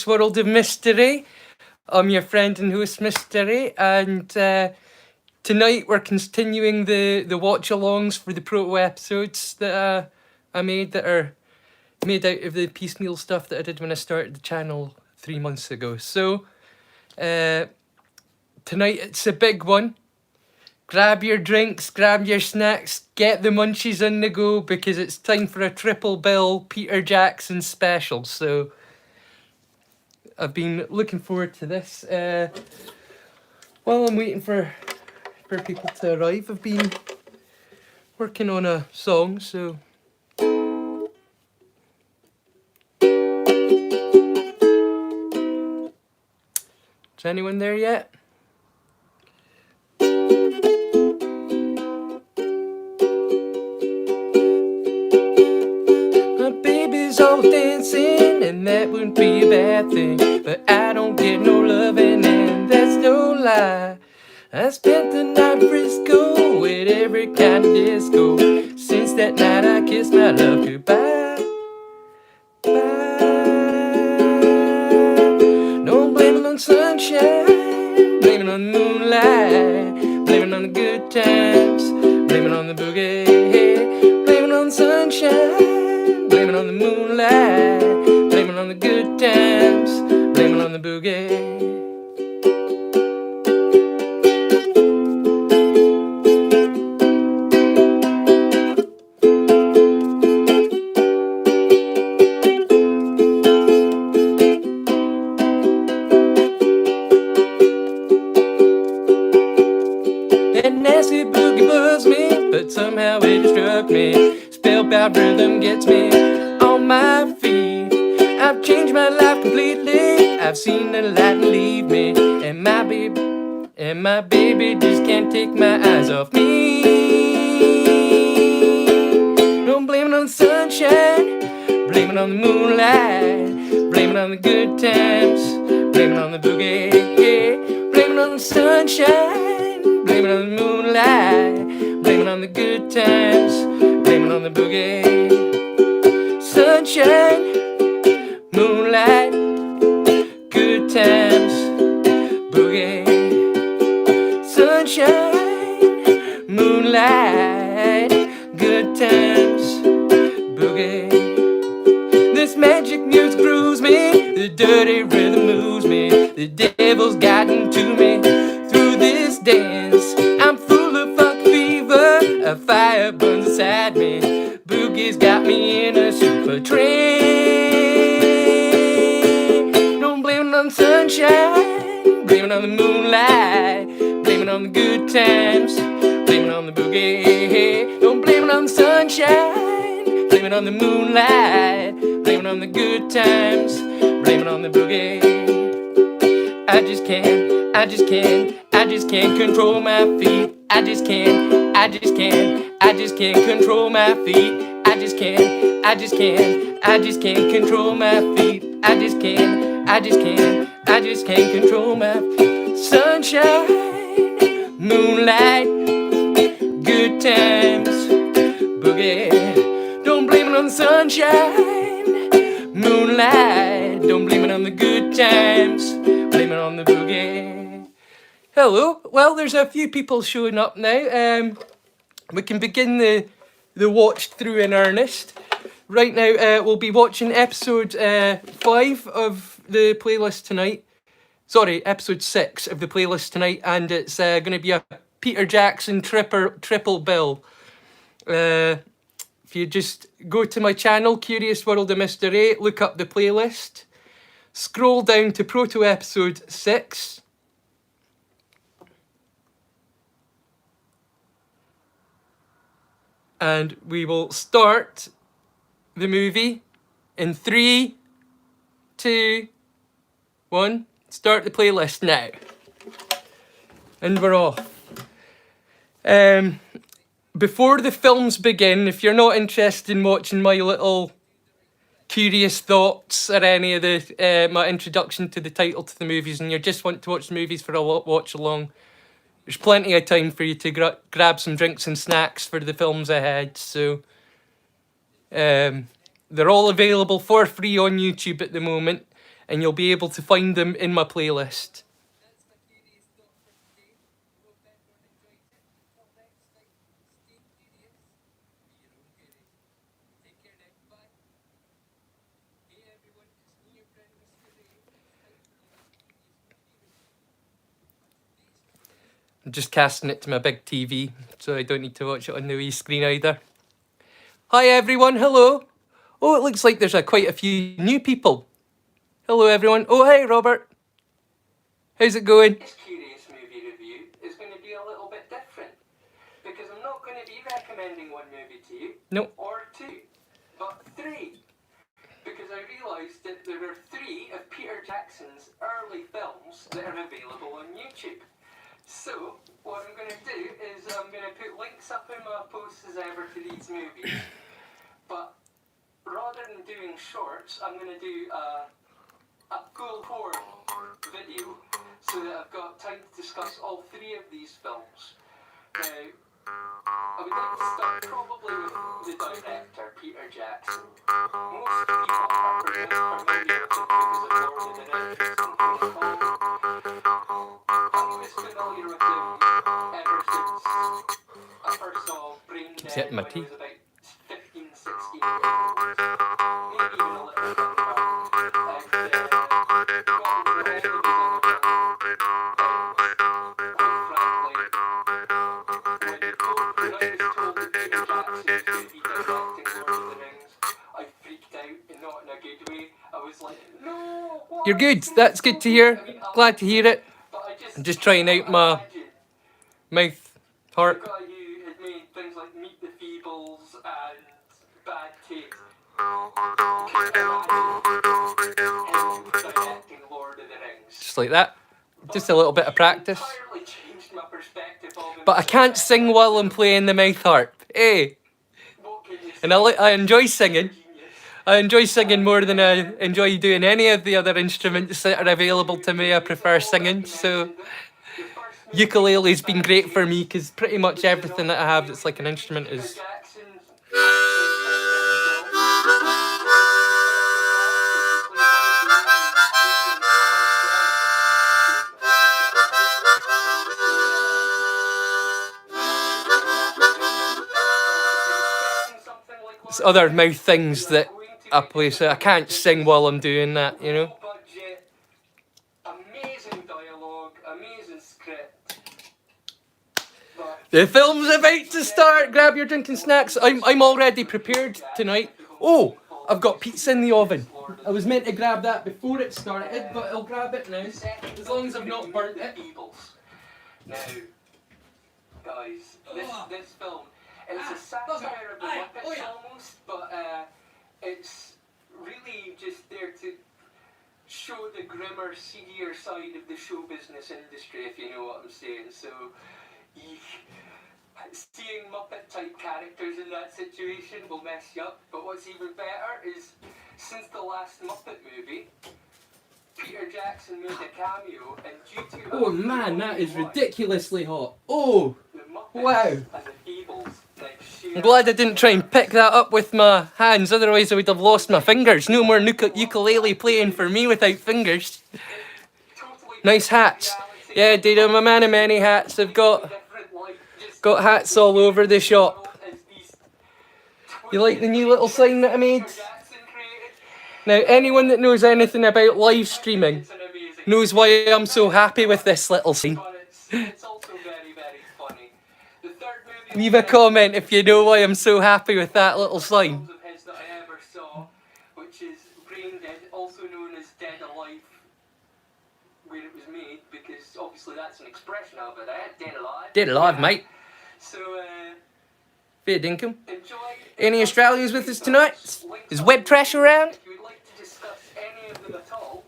World of MrRay. I'm your friend and host, MrRay, and tonight we're continuing the watch-alongs for the Proto episodes that I made that are made out of the piecemeal stuff that I did when I started the channel 3 months ago. So tonight it's a big one. Grab your drinks, grab your snacks, get the munchies on the go because it's time for a triple bill Peter Jackson special. So I've been looking forward to this. While I'm waiting for people to arrive, I've been working on a song, so... Is anyone there yet? My baby's all dancing, and that wouldn't be a bad thing. But I don't get no loving, and that's no lie. I spent the night in Frisco with every kind of disco. Since that night I kissed my love goodbye. Bye. Don't blame it on sunshine, blame it on the moonlight, blame it on the good times, blame it on the boogie. Blame it on the sunshine, blame it on the moonlight, blame it on the good times, blame it on the boogie. But somehow it struck me. Spellbound rhythm gets me on my feet. I've changed my life completely. I've seen the light and leave me. And my baby just can't take my eyes off me. Don't blame it on the sunshine, blame it on the moonlight, blame it on the good times, blame it on the boogie. Blame it on the sunshine, blame it on the moonlight, blame it on the good times, blame it on the boogie. Sunshine, moonlight, good times, boogie. Sunshine, moonlight, good times, boogie. This magic music grooves me, the dirty rhythm moves me, the devil's gotten to me through this dance. I'm full of funk fever, a fire burns inside me, boogie's got me in a super trance. Don't blame it on the sunshine, blame it on the moonlight, blame it on the good times, blame it on the boogie. Don't blame it on the sunshine, blame it on the moonlight, blame it on the good times, blame it on the boogie. I just can't control my feet. I just can't control my feet. I just can't control my feet. I just can't control my feet. Sunshine, moonlight, good times, boogie. Don't blame it on the sunshine, moonlight. Don't blame it on the good times, blame it on the boogie. Hello. Well, there's a few people showing up now. We can begin the watch through in earnest. Right now, we'll be watching episode 5 of the playlist tonight. Sorry, episode 6 of the playlist tonight, and it's going to be a Peter Jackson triple bill. If you just go to my channel, Curious World of MrRay, look up the playlist, scroll down to Proto episode 6. And we will start the movie in 3, 2, 1. Start the playlist now. And we're off. Before the films begin, if you're not interested in watching my little curious thoughts or any of the my introduction to the title to the movies, and you just want to watch the movies for a watch along, there's plenty of time for you to grab some drinks and snacks for the films ahead. So they're all available for free on YouTube at the moment. and you'll be able to find them in my playlist. I'm just casting it to my big TV, so I don't need to watch it on the wee screen either. Hi everyone, hello. Oh, it looks like there's quite a few new people. Hello everyone. Oh, hey Robert. How's it going? This curious movie review is going to be a little bit different, because I'm not going to be recommending one movie to you, or two, but three. Because I realised that there are 3 of Peter Jackson's early films that are available on YouTube. So, what I'm going to do is I'm going to put links up in my posts as ever to these movies. But rather than doing shorts, I'm going to do a full form video so that I've got time to discuss all 3 of these films. Now, I would like to start probably with the director, Peter Jackson. Most people are familiar with him because of Lord of the Rings and King Kong. I was familiar with him ever since I first saw Brain Dead when I was about 15, 16 years old. Maybe even a little bit younger. And got into all of his other films. Quite frankly, when I was told that Peter Jackson was going to be directing Lord of the Rings, I freaked out, and not in a good way. I was like, no! What? You're good. That's good to hear. Glad to hear it. I'm just trying out my mouth part. The guy who had made things like Meet the Feebles and Bad Taste. Directing Lord of the Rings. Just like that. Just a little bit of practice. But I can't sing while I'm playing the mouth harp. Hey! And I enjoy singing. I enjoy singing more than I enjoy doing any of the other instruments that are available to me. I prefer singing, so ukulele's been great for me because pretty much everything that I have that's like an instrument is... It's other mouth things that I play, so I can't sing while I'm doing that, you know. Amazing dialogue, amazing script. The film's about to start. Grab your drinking snacks. I'm already prepared tonight. Oh, I've got pizza in the oven. I was meant to grab that before it started, but I'll grab it now, as long as I've not burnt it. Now, guys, this film. It's a satire of the Muppets almost, but it's really just there to show the grimmer, seedier side of the show business industry, if you know what I'm saying. So, seeing Muppet-type characters in that situation will mess you up. But what's even better is, since the last Muppet movie, Peter Jackson made a cameo, and due to... Oh man, that is ridiculously hot. Oh, wow. I'm glad I didn't try and pick that up with my hands, otherwise I would have lost my fingers. No more ukulele playing for me without fingers. Nice hats. Yeah, dude, I'm a man of many hats. I've got hats all over the shop. You like the new little sign that I made? Now, anyone that knows anything about live streaming knows why I'm so happy with this little sign. Leave a comment if you know why I'm so happy with that little sign. Which is Brain Dead, also known as Dead Alive, where it was made, because obviously that's an expression of it, Dead Alive. Dead Alive, mate. So, fair dinkum. Any Australians with us tonight? Is Web Trash around? If you would like to discuss any of them at all,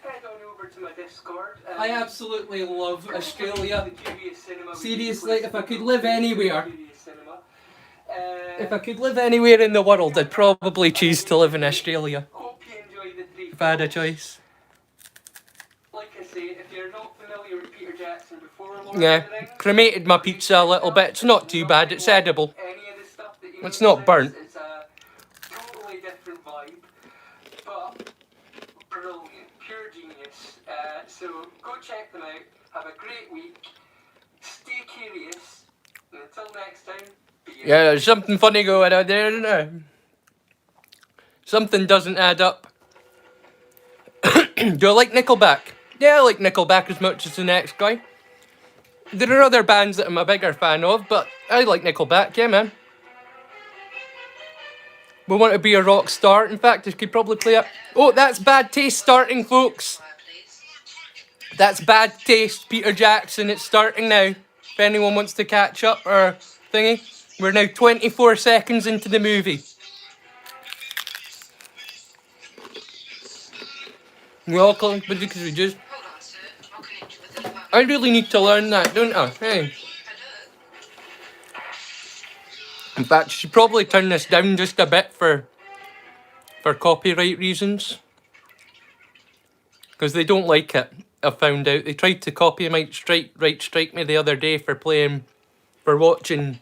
head on over to my Discord. I absolutely love Australia. Seriously, if I could live anywhere, in the world, I'd probably choose to live in Australia. If I had a choice. Like I say, if you're not familiar with Peter Jackson before Lord of the Rings, cremated my pizza a little bit. It's not too bad. It's edible. It's not burnt. It's a totally different vibe, but genius. So go check them out. Have a great week. Stay curious. And until next time. Yeah, there's something funny going on there, isn't there? Something doesn't add up. Do I like Nickelback? Yeah, I like Nickelback as much as the next guy. There are other bands that I'm a bigger fan of, but I like Nickelback, yeah, man. We want to be a rock star. In fact, I could probably play it. Oh, that's Bad Taste starting, folks. That's Bad Taste, Peter Jackson. It's starting now. If anyone wants to catch up or thingy. We're now 24 seconds into the movie. We all call it because we just... I really need to learn that, don't I? Hey. In fact, I should probably turn this down just a bit for copyright reasons. Because they don't like it, I found out. They tried to copyright strike me the other day for watching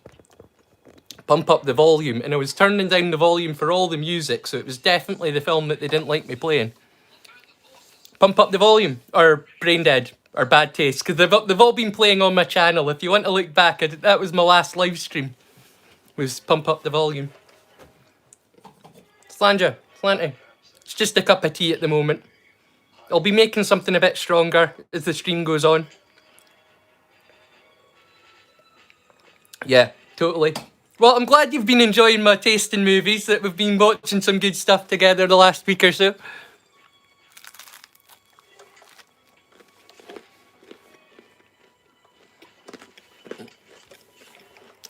Pump Up the Volume. And I was turning down the volume for all the music, so it was definitely the film that they didn't like me playing. Pump Up the Volume, or Brain Dead, or Bad Taste, because they've all been playing on my channel. If you want to look back, that was my last live stream. Was Pump Up the Volume. Slanja, Slanty. It's just a cup of tea at the moment. I'll be making something a bit stronger as the stream goes on. Yeah, totally. Well, I'm glad you've been enjoying my taste in movies, that we've been watching some good stuff together the last week or so.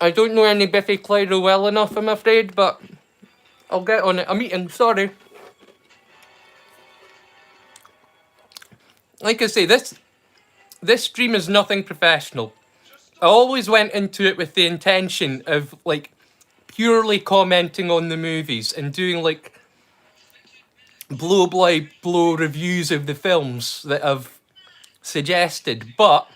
I don't know any Biffy Clyro well enough, I'm afraid, but I'll get on it. I'm eating, sorry. Like I say, this stream is nothing professional. I always went into it with the intention of, like, purely commenting on the movies and doing, like, blow-by-blow reviews of the films that I've suggested. But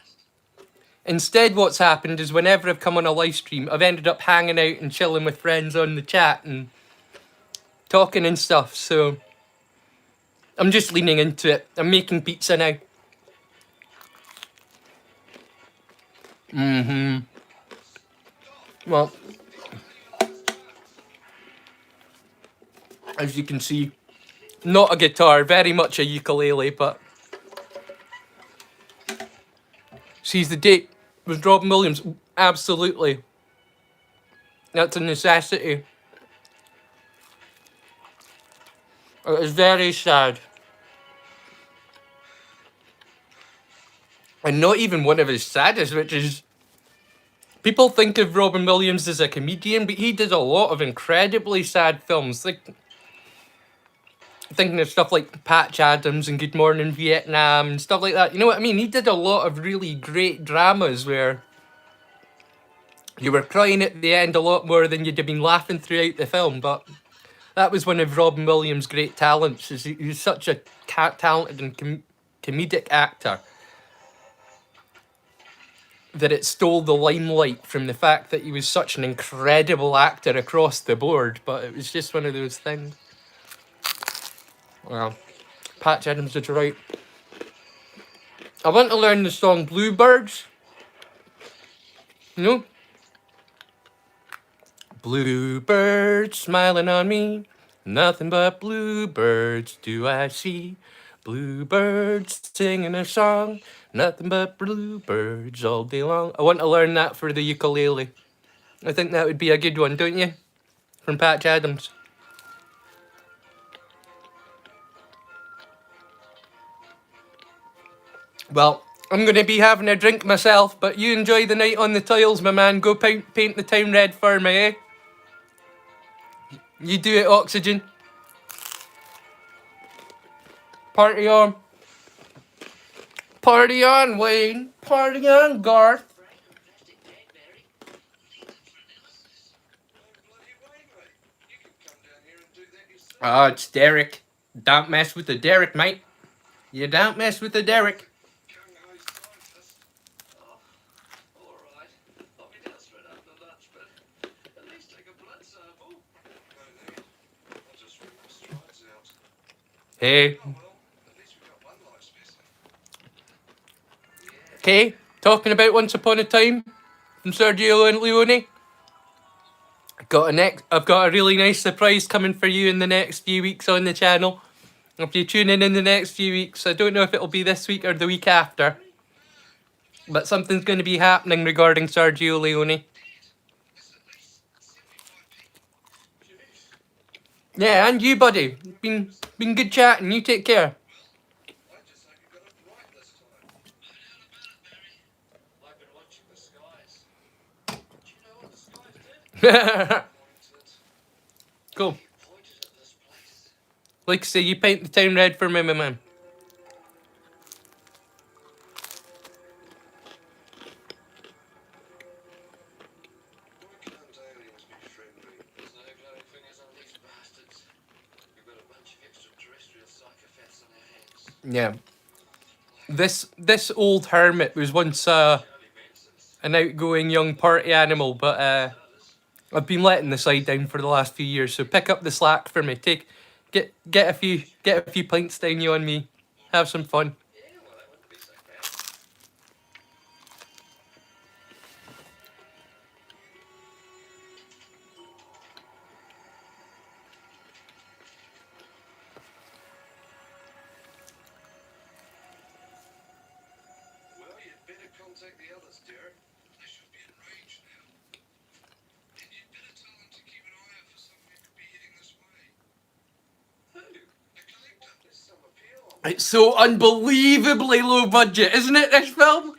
instead what's happened is whenever I've come on a live stream, I've ended up hanging out and chilling with friends on the chat and talking and stuff. So I'm just leaning into it. I'm making pizza now. Well, as you can see, not a guitar, very much a ukulele, but seize the date with Robin Williams. Absolutely. That's a necessity. It is very sad. And not even one of his saddest, which is... People think of Robin Williams as a comedian, but he did a lot of incredibly sad films. Like, thinking of stuff like Patch Adams and Good Morning Vietnam and stuff like that. You know what I mean? He did a lot of really great dramas where you were crying at the end a lot more than you'd have been laughing throughout the film. But that was one of Robin Williams' great talents. Is he's such a talented and comedic actor that it stole the limelight from the fact that he was such an incredible actor across the board. But it was just one of those things. Well, Patch Adams did right. I want to learn the song Bluebirds. You know? Bluebirds smiling on me. Nothing but bluebirds do I see. Bluebirds singing a song. Nothing but bluebirds all day long. I want to learn that for the ukulele. I think that would be a good one, don't you? From Patch Adams. Well, I'm going to be having a drink myself, but you enjoy the night on the tiles, my man. Go paint the town red for me, eh? You do it, Oxygen. Party on. Party on, Wayne. Party on, Garth. Oh, it's Derek. Don't mess with the Derek, mate. You don't mess with the Derek. Hey. Okay, talking about Once Upon a Time from Sergio Leone. I've got a really nice surprise coming for you in the next few weeks on the channel. If you tune in the next few weeks, I don't know if it'll be this week or the week after, but something's going to be happening regarding Sergio Leone. Yeah, and you, buddy. Been good chatting. You take care. Cool. Like I say, you paint the town red for me, my man. Yeah. This old hermit was once an outgoing young party animal, but I've been letting the side down for the last few years. So pick up the slack for me. Get a few pints down you on me. Have some fun. It's so unbelievably low budget, isn't it, this film?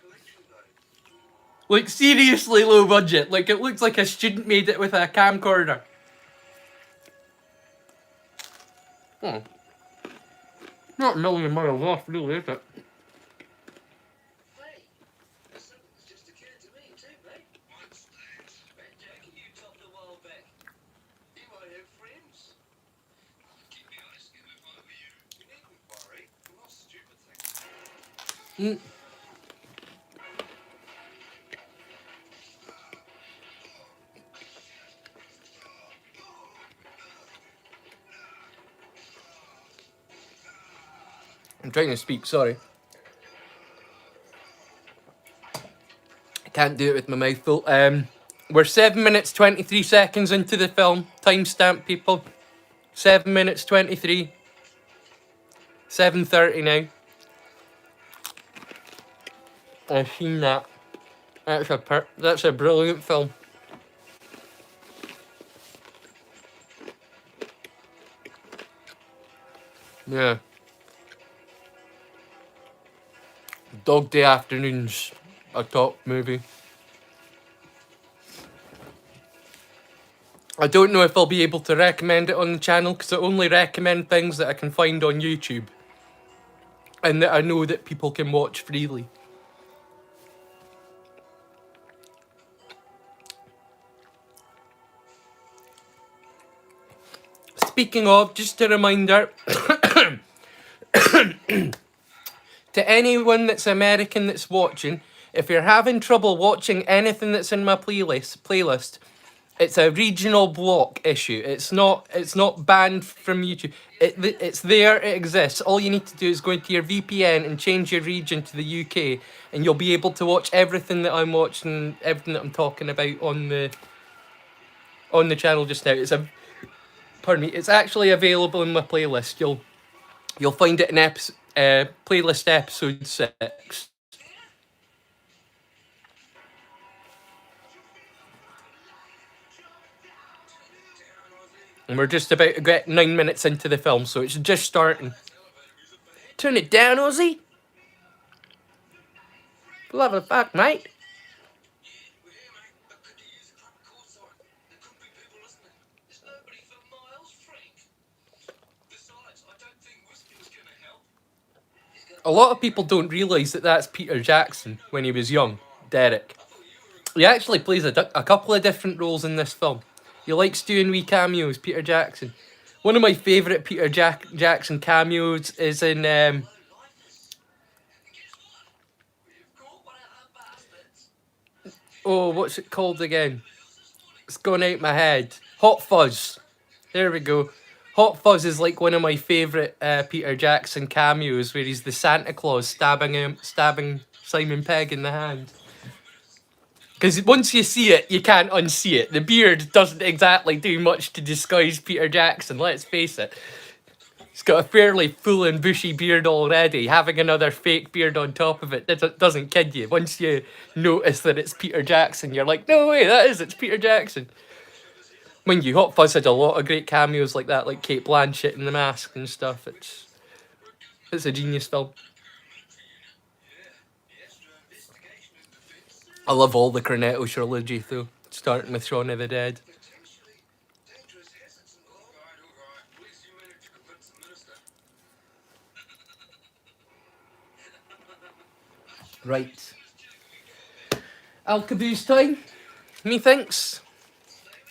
Like, seriously low budget. Like, it looks like a student made it with a camcorder. Oh. Not a million miles off, really, is it? Mm. I'm trying to speak, sorry. I can't do it with my mouth full. We're 7 minutes 23 seconds into the film. Timestamp, people. 7 minutes 23. 7:30 now. I've seen that. That's a brilliant film. Yeah. Dog Day Afternoon's a top movie. I don't know if I'll be able to recommend it on the channel because I only recommend things that I can find on YouTube and that I know that people can watch freely. Speaking of, just a reminder to anyone that's American that's watching, if you're having trouble watching anything that's in my playlist, it's a regional block issue. It's not banned from YouTube. It's there, it exists. All you need to do is go into your VPN and change your region to the UK, and you'll be able to watch everything that I'm watching, everything that I'm talking about on the channel just now. It's actually available in my playlist. You'll find it in playlist episode 6. And we're just about to get 9 minutes into the film, so it's just starting. Turn it down, Ozzy. Love the fuck, mate. A lot of people don't realise that that's Peter Jackson when he was young, Derek. He actually plays a couple of different roles in this film. He likes doing wee cameos, Peter Jackson. One of my favourite Peter Jackson cameos is in... what's it called again? It's going out my head. Hot Fuzz. There we go. Hot Fuzz is like one of my favourite Peter Jackson cameos where he's the Santa Claus stabbing Simon Pegg in the hand. Because once you see it, you can't unsee it. The beard doesn't exactly do much to disguise Peter Jackson, let's face it. He's got a fairly full and bushy beard already. Having another fake beard on top of it doesn't kid you. Once you notice that it's Peter Jackson, you're like, no way, it's Peter Jackson. Mind you, Hot Fuzz had a lot of great cameos like that, like Kate Blanchett in The Mask and stuff. It's a genius film. I love all the Cornetto trilogy though, starting with Shaun of the Dead. Right. Alcaboose time, methinks.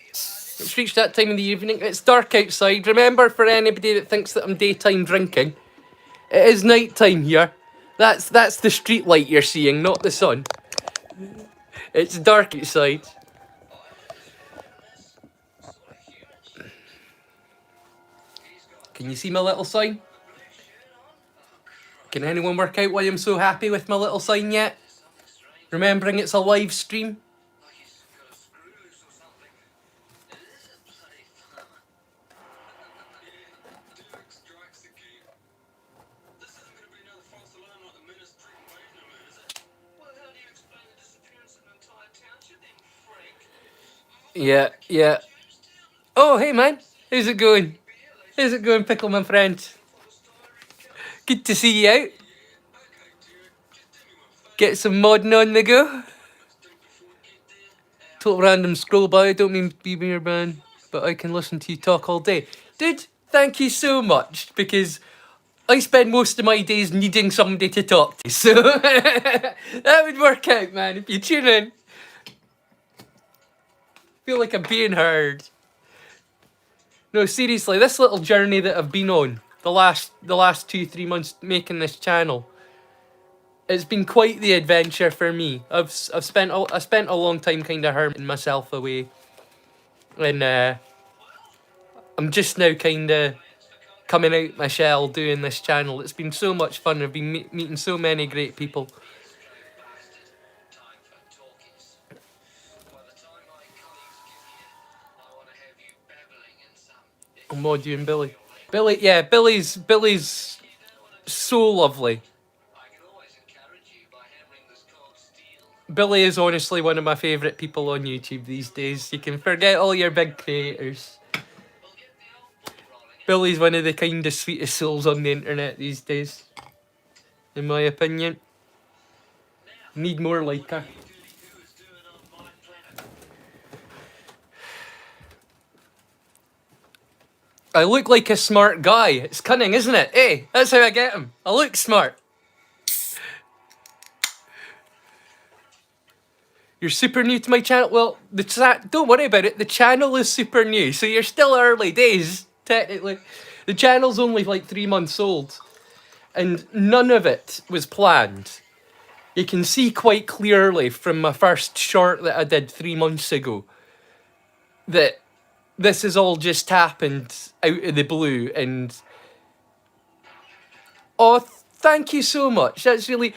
It's reached that time of the evening. It's dark outside. Remember, for anybody that thinks that I'm daytime drinking, it is night time here. That's the street light you're seeing, not the sun. It's dark outside. Can you see my little sign? Can anyone work out why I'm so happy with my little sign yet? Remembering it's a live stream. Yeah. Oh, hey man. How's it going? How's it going, Pickle, my friend? Good to see you out. Get some modding on the go. Total random scroll by. I don't mean to be your man, but I can listen to you talk all day. Dude, thank you so much, because I spend most of my days needing somebody to talk to, so that would work out, man, if you tune in. Feel like I'm being heard. No, seriously, this little journey that I've been on the last 2-3 months making this channel, it's been quite the adventure for me. I spent a long time kind of hermiting myself away, and I'm just now kind of coming out my shell doing this channel. It's been so much fun. I've been meeting so many great people. I'm mod you and Billy. Billy's so lovely. Billy is honestly one of my favourite people on YouTube these days. You can forget all your big creators. Billy's one of the kindest, sweetest souls on the internet these days, in my opinion. Need more like her. I look like a smart guy. It's cunning, isn't it? Hey, that's how I get him. I look smart. You're super new to my channel. Well, don't worry about it. The channel is super new, so you're still early days, technically. The channel's only like 3 months old, and none of it was planned. You can see quite clearly from my first short that I did 3 months ago that this has all just happened out of the blue, and oh, thank you so much. That's really,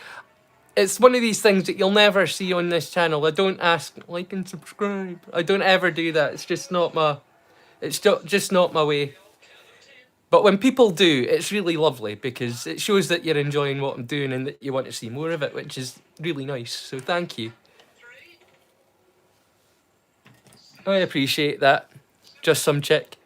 it's one of these things that you'll never see on this channel. I don't ask like and subscribe. I don't ever do that. It's just not my, just not my way. But when people do, it's really lovely, because it shows that you're enjoying what I'm doing and that you want to see more of it, which is really nice. So thank you. I appreciate that. Just some chick.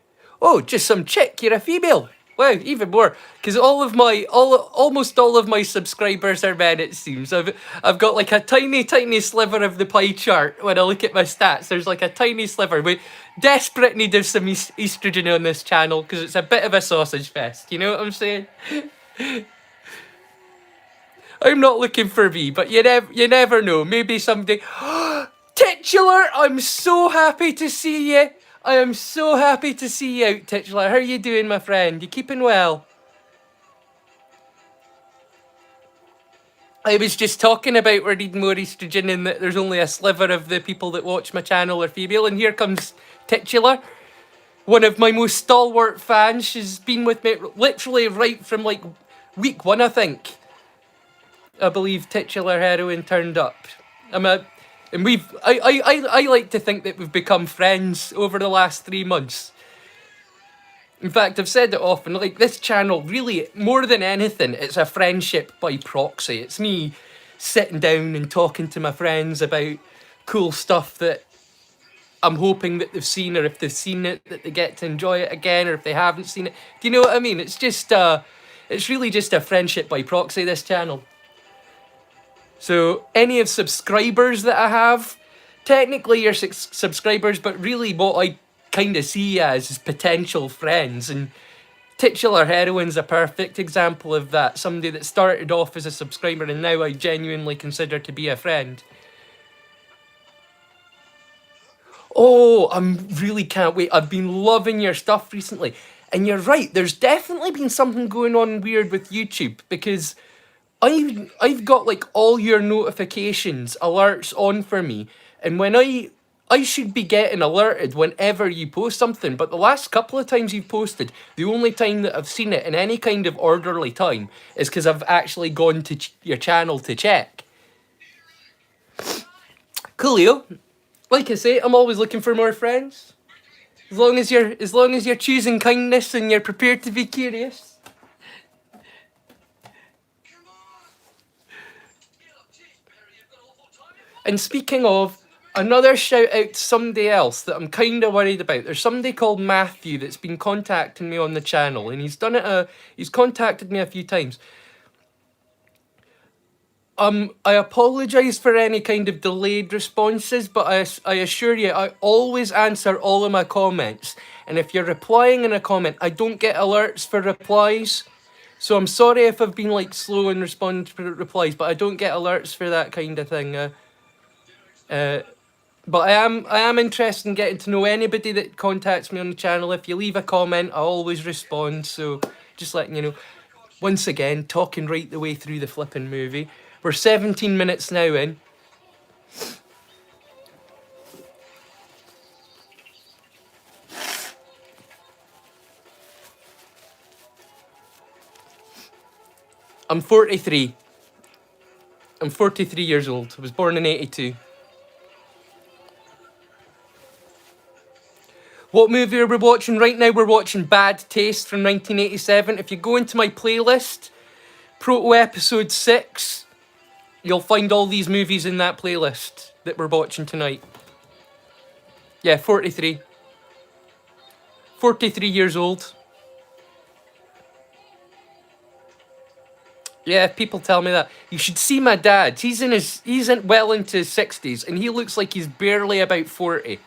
Oh, just some chick. You're a female. Wow, even more. Because almost all of my subscribers are men, it seems. I've got like a tiny sliver of the pie chart when I look at my stats. There's like a tiny sliver. We desperate need of some estrogen on this channel, because it's a bit of a sausage fest. You know what I'm saying? I'm not looking for me, but you never know. Maybe someday. Titular, I'm so happy to see you. I am so happy to see you out, Titular. How are you doing, my friend? You keeping well? I was just talking about we're needing more estrogen and that there's only a sliver of the people that watch my channel are female, and here comes Titular, one of my most stalwart fans. She's been with me literally right from like week 1, I think. I believe, titular heroine turned up. And I like to think that we've become friends over the last 3 months. In fact, I've said it often, like, this channel, really, more than anything, it's a friendship by proxy. It's me sitting down and talking to my friends about cool stuff that I'm hoping that they've seen, or if they've seen it, that they get to enjoy it again, or if they haven't seen it. Do you know what I mean? It's just, it's really just a friendship by proxy, this channel. So, any of subscribers that I have, technically you're subscribers, but really what I kind of see as is potential friends. And titular heroine's a perfect example of that. Somebody that started off as a subscriber and now I genuinely consider to be a friend. Oh, I really can't wait. I've been loving your stuff recently. And you're right, there's definitely been something going on weird with YouTube, because I've got like all your notifications, alerts on for me. And when I should be getting alerted whenever you post something, but the last couple of times you've posted, the only time that I've seen it in any kind of orderly time is because I've actually gone to your channel to check. Coolio. Like I say, I'm always looking for more friends. As long as you're choosing kindness and you're prepared to be curious. And speaking of, another shout out to somebody else that I'm kind of worried about. There's somebody called Matthew that's been contacting me on the channel, and he's contacted me a few times. I apologise for any kind of delayed responses, but I assure you, I always answer all of my comments. And if you're replying in a comment, I don't get alerts for replies. So I'm sorry if I've been like slow in responding to replies, but I don't get alerts for that kind of thing. But I am interested in getting to know anybody that contacts me on the channel. If you leave a comment, I always respond. So just letting you know. Once again, talking right the way through the flipping movie. We're 17 minutes now in. I'm 43. I'm 43 years old. I was born in 82. What movie are we watching right now? We're watching Bad Taste from 1987. If you go into my playlist, Proto Episode 6, you'll find all these movies in that playlist that we're watching tonight. Yeah, 43. 43 years old. Yeah, people tell me that. You should see my dad. He's well into his 60s, and he looks like he's barely about 40.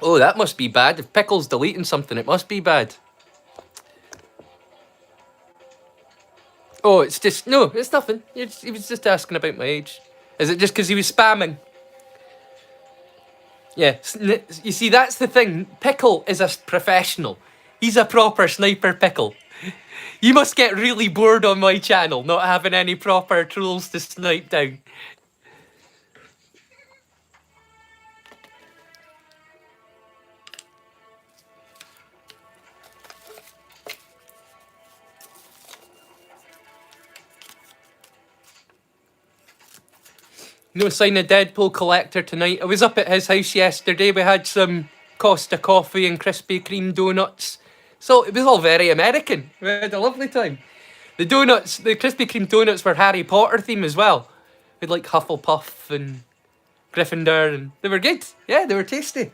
Oh, that must be bad. If Pickle's deleting something, it must be bad. Oh, it's just... No, it's nothing. He was just asking about my age. Is it just because he was spamming? Yeah, you see, that's the thing. Pickle is a professional. He's a proper sniper Pickle. You must get really bored on my channel, not having any proper trolls to snipe down. No sign of Deadpool Collector tonight. I was up at his house yesterday. We had some Costa coffee and Krispy Kreme donuts. So it was all very American. We had a lovely time. The Krispy Kreme donuts were Harry Potter theme as well. We had like Hufflepuff and Gryffindor, and they were good. Yeah, they were tasty.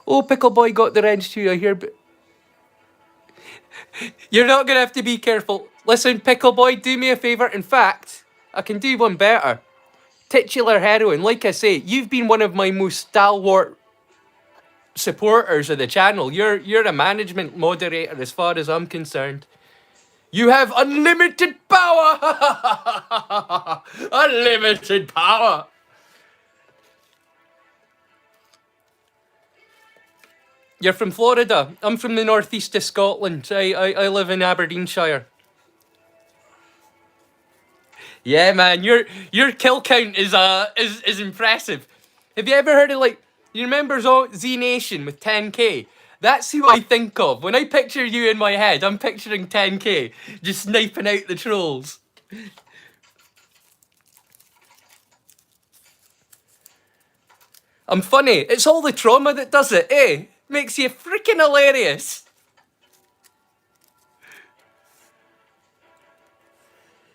Oh, Pickle Boy got the wrench too, I hear. But you're not going to have to be careful. Listen, Pickle Boy, do me a favour. In fact, I can do one better. Titular heroine, like I say, you've been one of my most stalwart supporters of the channel. You're a management moderator as far as I'm concerned. You have unlimited power! Unlimited power! You're from Florida. I'm from the northeast of Scotland. I live in Aberdeenshire. Yeah, man, your kill count is impressive. Have you ever heard of, like, you remember Z Nation with 10k? That's who I think of. When I picture you in my head, I'm picturing 10K just sniping out the trolls. I'm funny. It's all the trauma that does it, eh? Makes you freaking hilarious.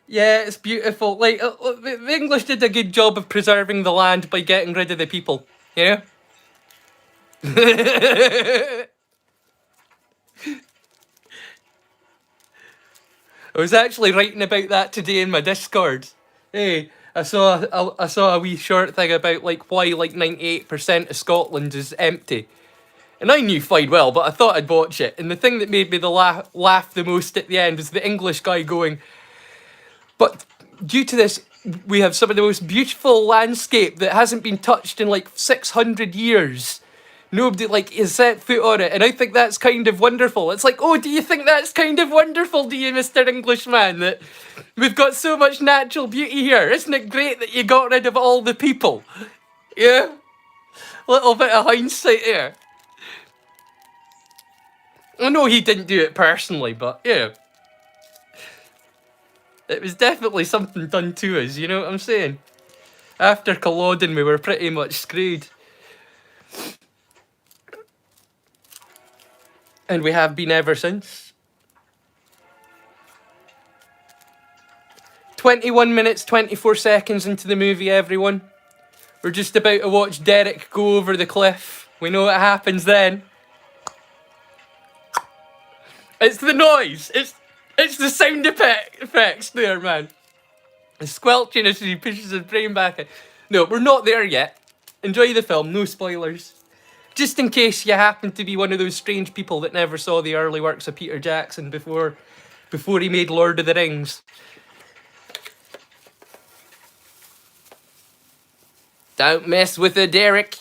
Yeah, it's beautiful. Like, the English did a good job of preserving the land by getting rid of the people, you know? I was actually writing about that today in my Discord. Hey, I saw a wee short thing about like why like 98% of Scotland is empty. And I knew fine well, but I thought I'd watch it. And the thing that made me laugh the most at the end was the English guy going, but due to this, we have some of the most beautiful landscape that hasn't been touched in like 600 years. Nobody like has set foot on it, and I think that's kind of wonderful. It's like, oh, do you think that's kind of wonderful, do you, Mr. Englishman, that we've got so much natural beauty here? Isn't it great that you got rid of all the people? Yeah? Little bit of hindsight there. I know he didn't do it personally, but yeah. It was definitely something done to us, you know what I'm saying? After Culloden, we were pretty much screwed. And we have been ever since. 21 minutes, 24 seconds into the movie, everyone. We're just about to watch Derek go over the cliff. We know what happens then. It's the noise. It's the sound effects there, man. The squelching as he pushes his brain back in. No, we're not there yet. Enjoy the film, no spoilers. Just in case you happen to be one of those strange people that never saw the early works of Peter Jackson before he made Lord of the Rings. Don't mess with the Derek.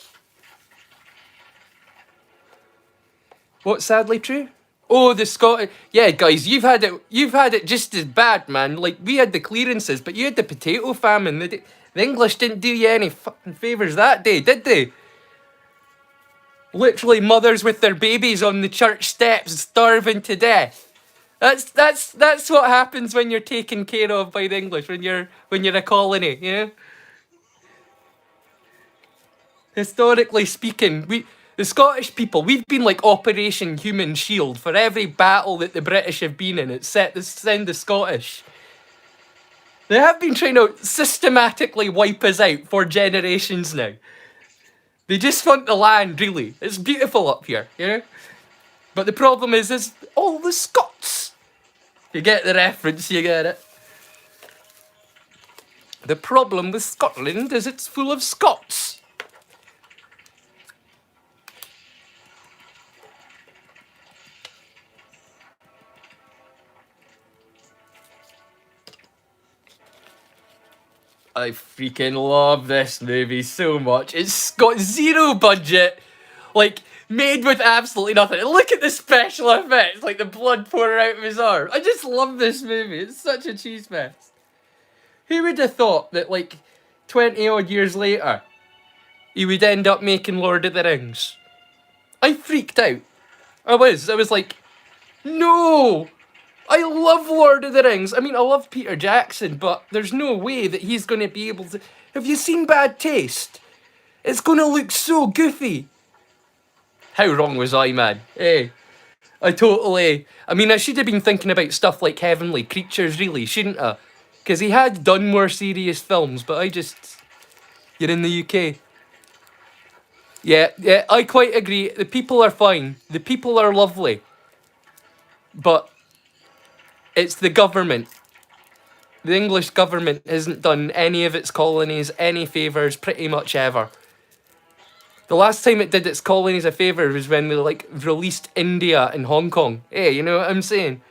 What's sadly true? Oh, the Scottish. Yeah, guys, you've had it just as bad, man. Like, we had the clearances, but you had the potato famine. The English didn't do you any fucking favours that day, did they? Literally mothers with their babies on the church steps starving to death. That's what happens when you're taken care of by the English, when you're a colony, you know? Historically speaking, the Scottish people, we've been like Operation Human Shield for every battle that the British have been in. It's set to send the Scottish. They have been trying to systematically wipe us out for generations now. They just want the land, really. It's beautiful up here, you know? But the problem is all the Scots. You get the reference, you get it. The problem with Scotland is it's full of Scots. I freaking love this movie so much. It's got zero budget, like, made with absolutely nothing. Look at the special effects, like the blood pouring out of his arm. I just love this movie. It's such a cheese fest. Who would have thought that, like, 20 odd years later, he would end up making Lord of the Rings? I freaked out. I was like, no! I love Lord of the Rings. I mean, I love Peter Jackson, but there's no way that he's going to be able to... Have you seen Bad Taste? It's going to look so goofy. How wrong was I, man? Hey, I mean, I should have been thinking about stuff like Heavenly Creatures, really, shouldn't I? Because he had done more serious films, but You're in the UK. Yeah, I quite agree. The people are fine. The people are lovely. But it's the government. The English government hasn't done any of its colonies any favours pretty much ever. The last time it did its colonies a favour was when they like released India and Hong Kong. Hey, you know what I'm saying?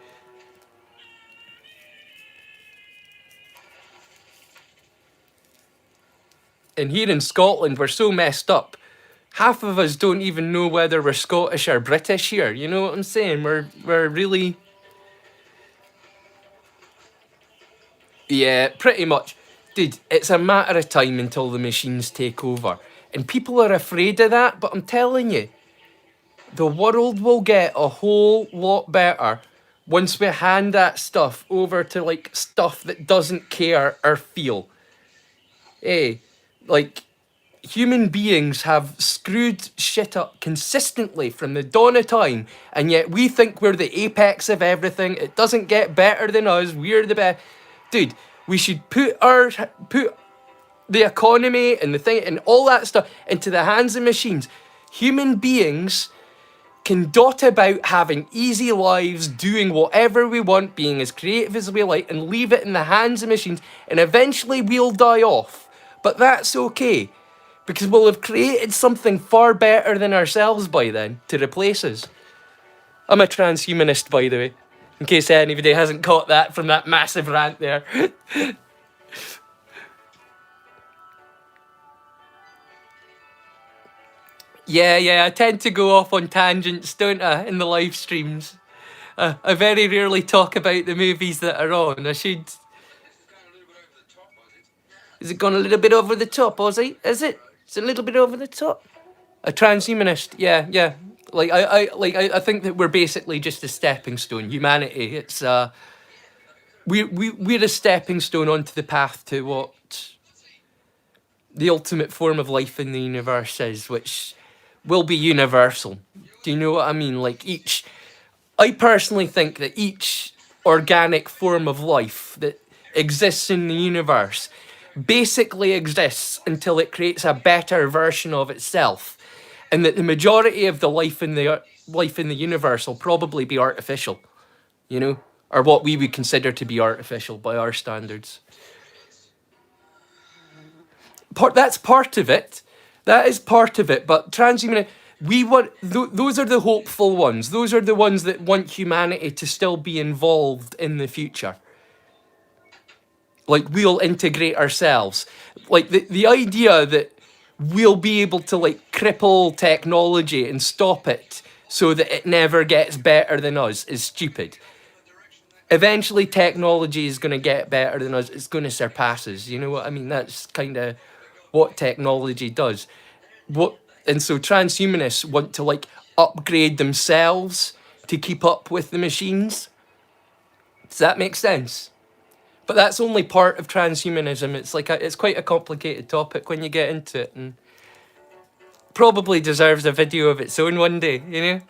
And here in Scotland, we're so messed up. Half of us don't even know whether we're Scottish or British here. You know what I'm saying? We're really... Yeah, pretty much. Dude, it's a matter of time until the machines take over. And people are afraid of that, but I'm telling you, The world will get a whole lot better once we hand that stuff over to like stuff that doesn't care or feel. Hey, like human beings have screwed shit up consistently from the dawn of time, and yet we think we're the apex of everything. It doesn't get better than us. We're the best. Dude, we should put the economy and the thing and all that stuff into the hands of machines. Human beings can dot about having easy lives, doing whatever we want, being as creative as we like, and leave it in the hands of machines, and eventually we'll die off. But that's okay, because we'll have created something far better than ourselves by then to replace us. I'm a transhumanist, by the way, in case anybody hasn't caught that from that massive rant there. Yeah, I tend to go off on tangents, don't I, in the live streams. I very rarely talk about the movies that are on. I should. Is it gone a little bit over the top, Ozzy? Is it? It's a little bit over the top. A transhumanist, yeah. I think that we're basically just a stepping stone. Humanity, it's we're a stepping stone onto the path to what the ultimate form of life in the universe is, which will be universal. Do you know what I mean? Like I personally think that each organic form of life that exists in the universe basically exists until it creates a better version of itself, and that the majority of the life in the universe will probably be artificial, you know, or what we would consider to be artificial by our standards. That's part of it. That is part of it. But transhuman, we want those are the hopeful ones. Those are the ones that want humanity to still be involved in the future. Like we'll integrate ourselves. Like the idea that we'll be able to like cripple technology and stop it so that it never gets better than us is stupid. Eventually technology is going to get better than us. It's going to surpass us. You know what I mean? That's kind of what technology does. What and so transhumanists want to like upgrade themselves to keep up with the machines. Does that make sense? But that's only part of transhumanism. It's like it's quite a complicated topic when you get into it, and probably deserves a video of its own one day. You know,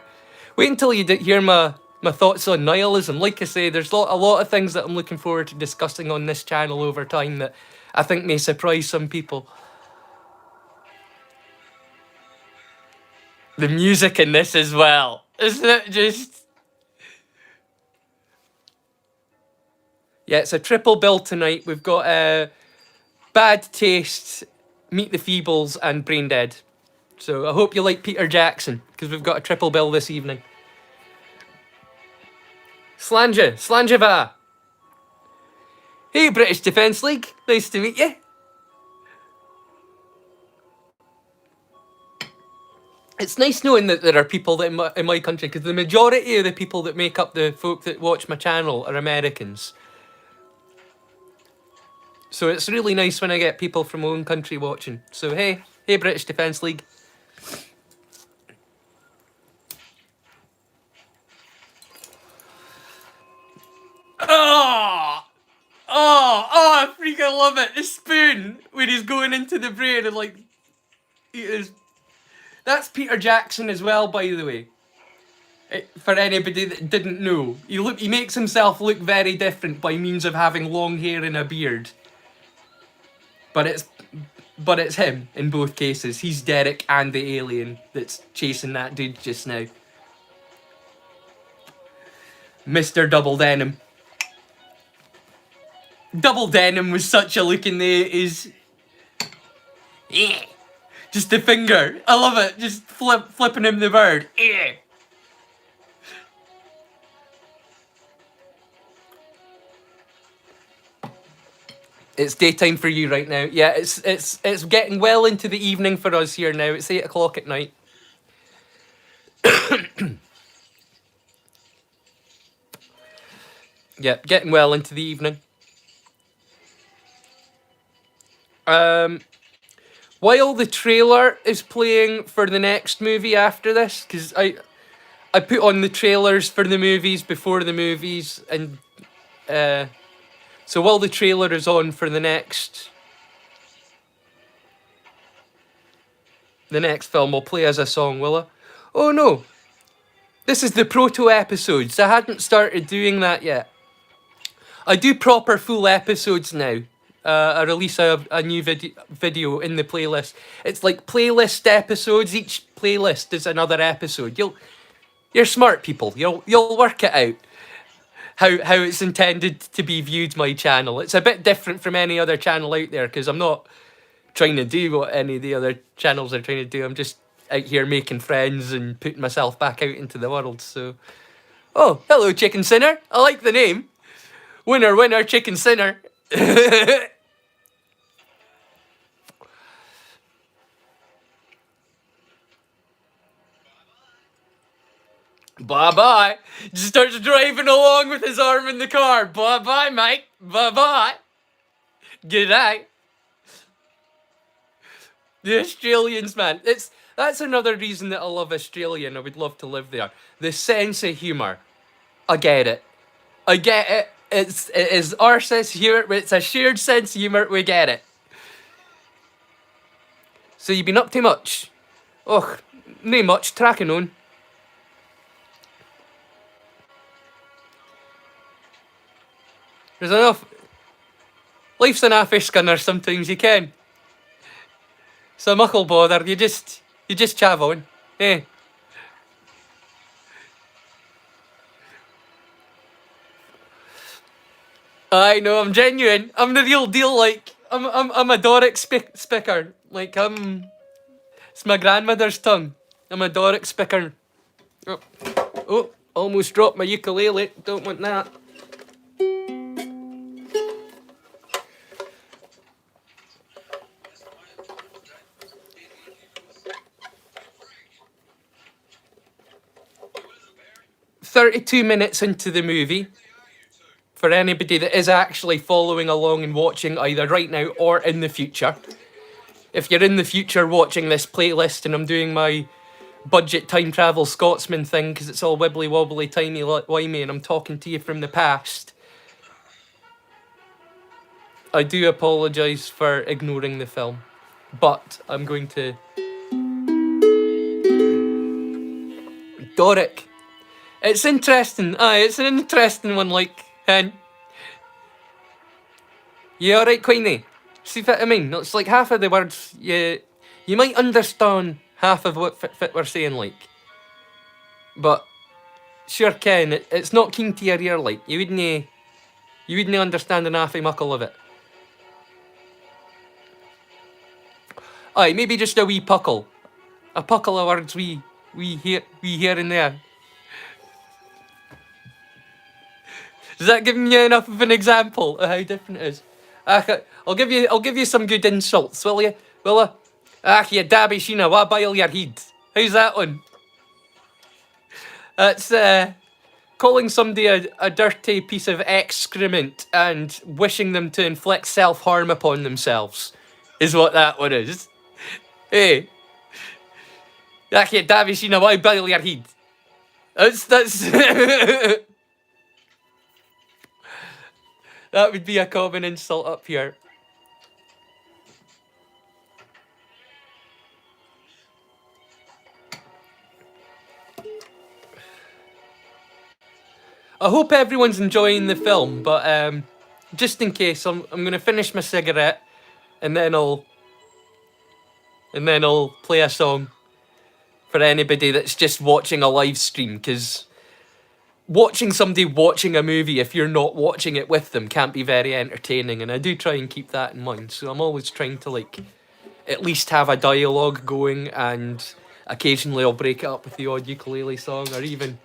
wait until you hear my thoughts on nihilism. Like I say, there's a lot of things that I'm looking forward to discussing on this channel over time that I think may surprise some people. The music in this as well, isn't it just? Yeah, it's a triple bill tonight. We've got Bad Taste, Meet the Feebles, and Brain Dead. So I hope you like Peter Jackson, because we've got a triple bill this evening. Slanjava. Hey, British Defence League. Nice to meet you. It's nice knowing that there are people that in my country, because the majority of the people that make up the folk that watch my channel are Americans. So it's really nice when I get people from my own country watching. So hey British Defence League. I freaking love it. The spoon when he's going into the brain and like that's Peter Jackson as well, by the way. For anybody that didn't know, he makes himself look very different by means of having long hair and a beard. But it's him in both cases. He's Derek and the alien that's chasing that dude just now. Mr. Double Denim. Double Denim was such a look in the 80s. Yeah. Just the finger. I love it. Just flipping him the bird. Yeah. It's daytime for you right now. Yeah, it's getting well into the evening for us here now. It's 8 o'clock at night. Yeah, getting well into the evening. While the trailer is playing for the next movie after this, because I put on the trailers for the movies before the movies, and so while the trailer is on for the next film, I'll play as a song, will I? Oh no, this is the Proto episodes. I hadn't started doing that yet. I do proper full episodes now. I release a new video in the playlist. It's like playlist episodes. Each playlist is another episode. You're smart people. You'll work it out. How it's intended to be viewed, my channel. It's a bit different from any other channel out there because I'm not trying to do what any of the other channels are trying to do. I'm just out here making friends and putting myself back out into the world. So, oh, hello, Chicken Sinner. I like the name. Winner, winner, Chicken Sinner. Bye-bye. Just starts driving along with his arm in the car. Bye-bye, mate. Bye-bye. G'day. The Australians, man. That's another reason that I love Australia and I would love to live there. The sense of humour. I get it. I get it. It is our sense of humour, but it's a shared sense of humour. We get it. So you've been up to much? Och, nae much. Tracking on. There's enough. Life's an awful skinner sometimes, you can. So muckle bother, you just chav on. Eh. I know, I'm genuine. I'm the real deal, like I'm a Doric spicker. Like it's my grandmother's tongue. I'm a Doric spicker. Oh, almost dropped my ukulele. Don't want that. "32 minutes into the movie, for anybody that is actually following along and watching either right now or in the future. If you're in the future watching this playlist and I'm doing my budget time travel Scotsman thing because it's all wibbly wobbly, timey wimey, and I'm talking to you from the past, I do apologise for ignoring the film. But I'm going to... Doric. It's interesting. Aye, it's an interesting one, like, and you alright, Queenie? See what I mean? It's like half of the words you might understand half of what we're saying, like, but sure Ken, it's not keen to your ear, like you wouldn't understand an half a muckle of it. Aye, maybe just a wee puckle, a puckle of words we here and there. Is that giving you enough of an example of how different it is? I'll give you some good insults, will you? Will I? Ach, you dabby sheena, what bile your head? How's that one? That's calling somebody a dirty piece of excrement and wishing them to inflict self-harm upon themselves, is what that one is. Hey. Ach, you dabby sheena, why bile your head? That's that would be a common insult up here. I hope everyone's enjoying the film, but just in case, I'm gonna finish my cigarette, and then I'll play a song for anybody that's just watching a live stream, because watching somebody watching a movie, if you're not watching it with them, can't be very entertaining, and I do try and keep that in mind. So I'm always trying to, like, at least have a dialogue going, and occasionally I'll break it up with the odd ukulele song, or even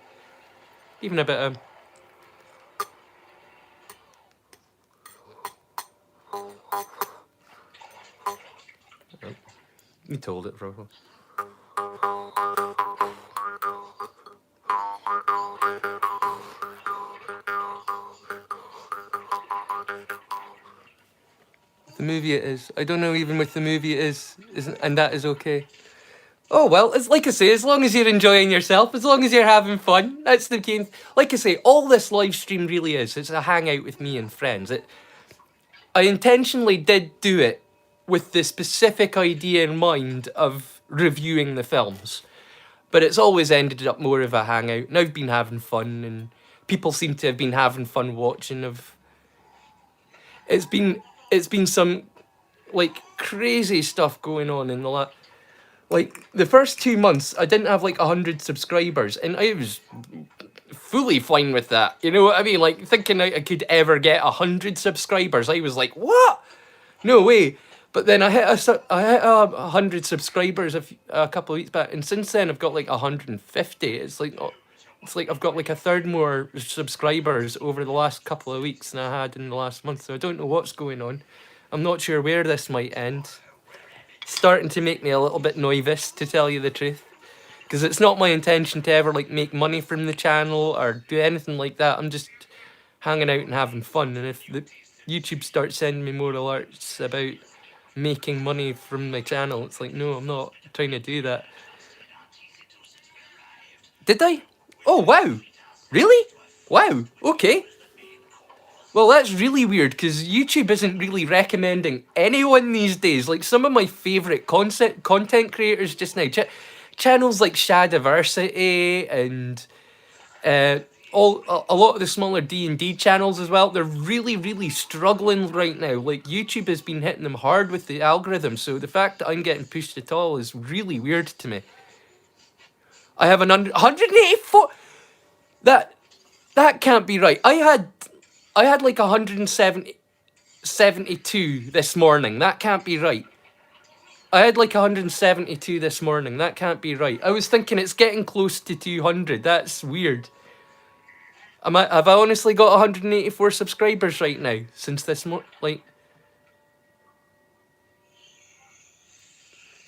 a bit of... You told it, probably. The movie it is. I don't know even with the movie it is, and that is okay. Oh well, it's like I say, as long as you're enjoying yourself, as long as you're having fun, that's the key. Like I say, all this live stream really is. It's a hangout with me and friends. I intentionally did do it with the specific idea in mind of reviewing the films, but it's always ended up more of a hangout. And I've been having fun, and people seem to have been having fun watching. It's been some like crazy stuff going on in the like the first 2 months. I didn't have like 100 subscribers, and I was fully fine with that. You know what I mean? Like thinking I could ever get 100 subscribers, I was like, what? No way. But then I hit 100 subscribers a couple of weeks back, and since then I've got like 150. It's like I've got like a third more subscribers over the last couple of weeks than I had in the last month. So I don't know what's going on. I'm not sure where this might end. Starting to make me a little bit nervous, to tell you the truth, because it's not my intention to ever like make money from the channel or do anything like that. I'm just hanging out and having fun, and if the YouTube starts sending me more alerts about making money from my channel, it's like, no, I'm not trying to do that. Did I? Oh wow, really? Wow, okay. Well, that's really weird, because YouTube isn't really recommending anyone these days. Like, some of my favourite content creators just now, channels like Shadiversity and a lot of the smaller D&D channels as well, they're really struggling right now. Like, YouTube has been hitting them hard with the algorithm, so the fact that I'm getting pushed at all is really weird to me. I have 184... That can't be right. I had like 172 this morning. That can't be right. I had like 172 this morning. That can't be right. I was thinking it's getting close to 200. That's weird. Have I honestly got 184 subscribers right now since this like...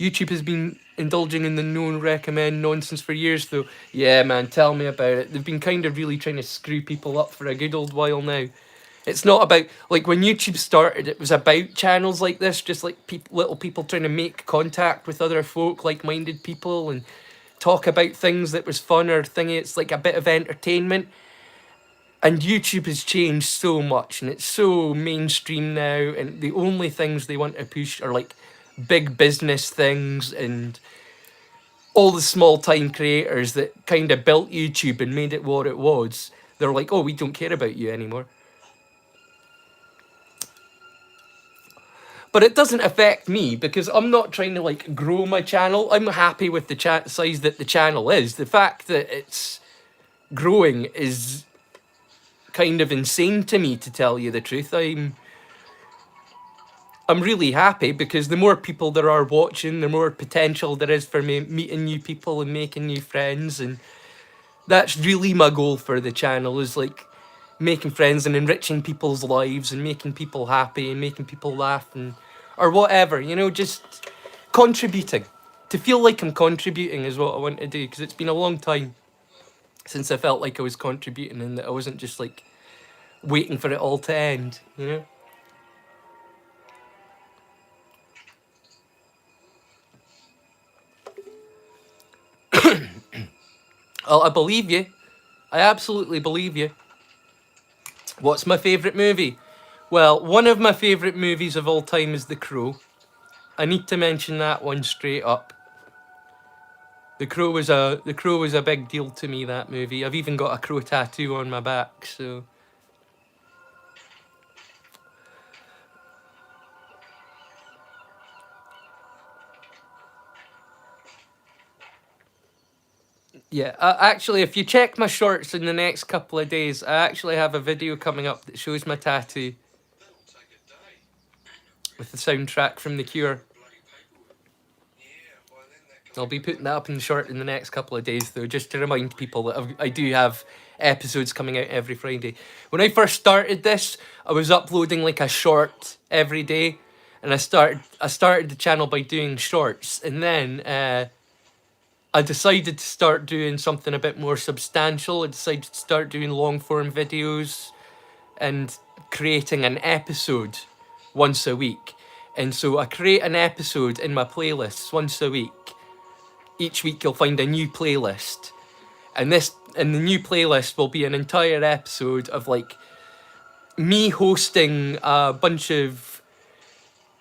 YouTube has been indulging in the no recommend nonsense for years, though. Yeah, man, tell me about it. They've been kind of really trying to screw people up for a good old while now. It's not about, like, when YouTube started, it was about channels like this, just like little people trying to make contact with other folk, like-minded people, and talk about things that was fun or thingy. It's like a bit of entertainment. And YouTube has changed so much, and it's so mainstream now, and the only things they want to push are like big business things and all the small time creators that kind of built YouTube and made it what it was. They're like, oh, we don't care about you anymore. But it doesn't affect me, because I'm not trying to like grow my channel. I'm happy with the size that the channel is. The fact that it's growing is kind of insane to me, to tell you the truth. I'm really happy, because the more people there are watching, the more potential there is for me meeting new people and making new friends. And that's really my goal for the channel, is like making friends and enriching people's lives and making people happy and making people laugh, and or whatever, you know, just contributing. To feel like I'm contributing is what I want to do, because it's been a long time since I felt like I was contributing, and that I wasn't just like waiting for it all to end, you know? Oh, I believe you. I absolutely believe you. What's my favourite movie? Well, one of my favourite movies of all time is The Crow. I need to mention that one straight up. The Crow was a big deal to me, that movie. I've even got a crow tattoo on my back, so... Yeah, actually, if you check my shorts in the next couple of days, I actually have a video coming up that shows my tattoo with the soundtrack from The Cure. I'll be putting that up in the short in the next couple of days, though, just to remind people that I do have episodes coming out every Friday. When I first started this, I was uploading like a short every day, and I started the channel by doing shorts, and then I decided to start doing something a bit more substantial. I decided to start doing long form videos and creating an episode once a week. And so I create an episode in my playlists once a week. each week you'll find a new playlist. And the new playlist will be an entire episode of like me hosting a bunch of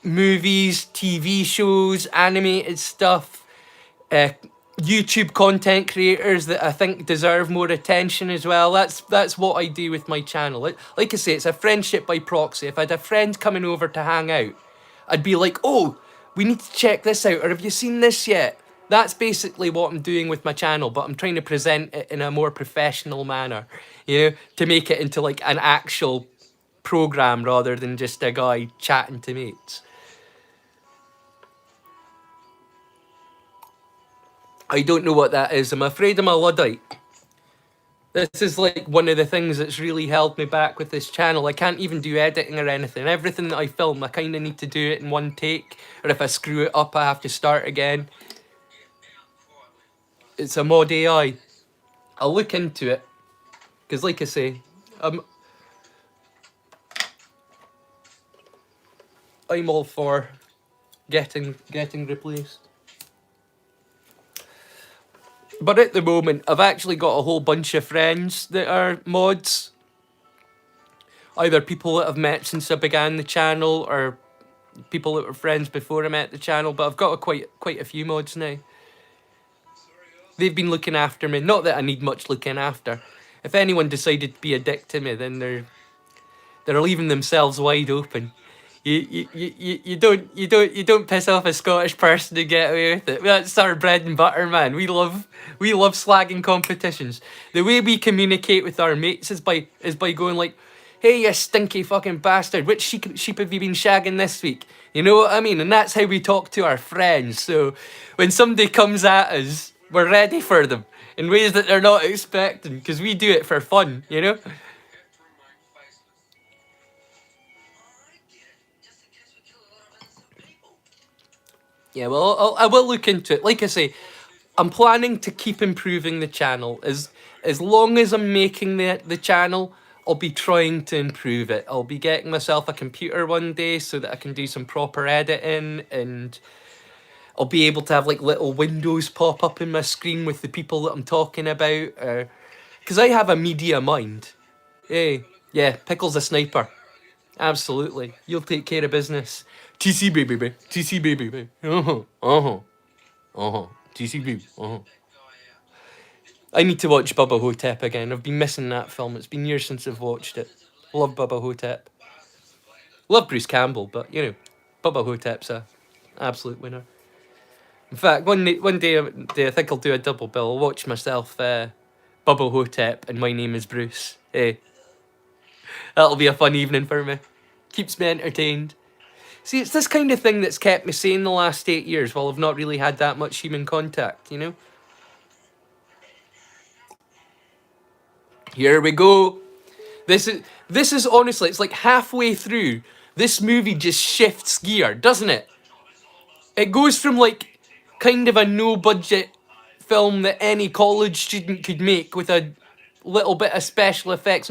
movies, TV shows, animated stuff, uh, YouTube content creators that I think deserve more attention as well. That's what I do with my channel. Like I say, it's a friendship by proxy. If I had a friend coming over to hang out, I'd be like, oh, we need to check this out, or have you seen this yet? That's basically what I'm doing with my channel, but I'm trying to present it in a more professional manner, to make it into like an actual program rather than just a guy chatting to mates. I don't know what that is. I'm afraid I'm a Luddite. This is like one of the things that's really held me back with this channel. I can't even do editing or anything. Everything that I film, I kind of need to do it in one take. Or if I screw it up, I have to start again. It's a mod AI. I'll look into it. Because like I say, I'm all for getting replaced. But at the moment, I've actually got a whole bunch of friends that are mods. Either people that I've met since I began the channel, or people that were friends before I met the channel. But I've got quite a few mods now. They've been looking after me. Not that I need much looking after. If anyone decided to be a dick to me, then they're leaving themselves wide open. You don't piss off a Scottish person to get away with it. That's our bread and butter, man. We love slagging competitions. The way we communicate with our mates is by going like, "Hey, you stinky fucking bastard! Which sheep have you been shagging this week?" You know what I mean? And that's how we talk to our friends. So when somebody comes at us, we're ready for them in ways that they're not expecting, because we do it for fun, Yeah, well, I will look into it. Like I say, I'm planning to keep improving the channel. As long as I'm making the channel, I'll be trying to improve it. I'll be getting myself a computer one day so that I can do some proper editing, and I'll be able to have like little windows pop up in my screen with the people that I'm talking about. Because I have a media mind. Hey, yeah, Pickle's a sniper. Absolutely. You'll take care of business. TC baby. TC baby. Uh-huh. Uh-huh. Uh-huh. TC baby. Uh-huh. I need to watch Bubba Hotep again. I've been missing that film. It's been years since I've watched it. Love Bubba Hotep. Love Bruce Campbell, but Bubba Hotep's a absolute winner. In fact, one day I think I'll do a double bill. I'll watch myself Bubba Hotep and My Name is Bruce. Hey, that'll be a fun evening for me. Keeps me entertained. See, it's this kind of thing that's kept me sane the last 8 years while I've not really had that much human contact, Here we go. This is honestly, it's like halfway through, this movie just shifts gear, doesn't it? It goes from like kind of a no-budget film that any college student could make with a little bit of special effects,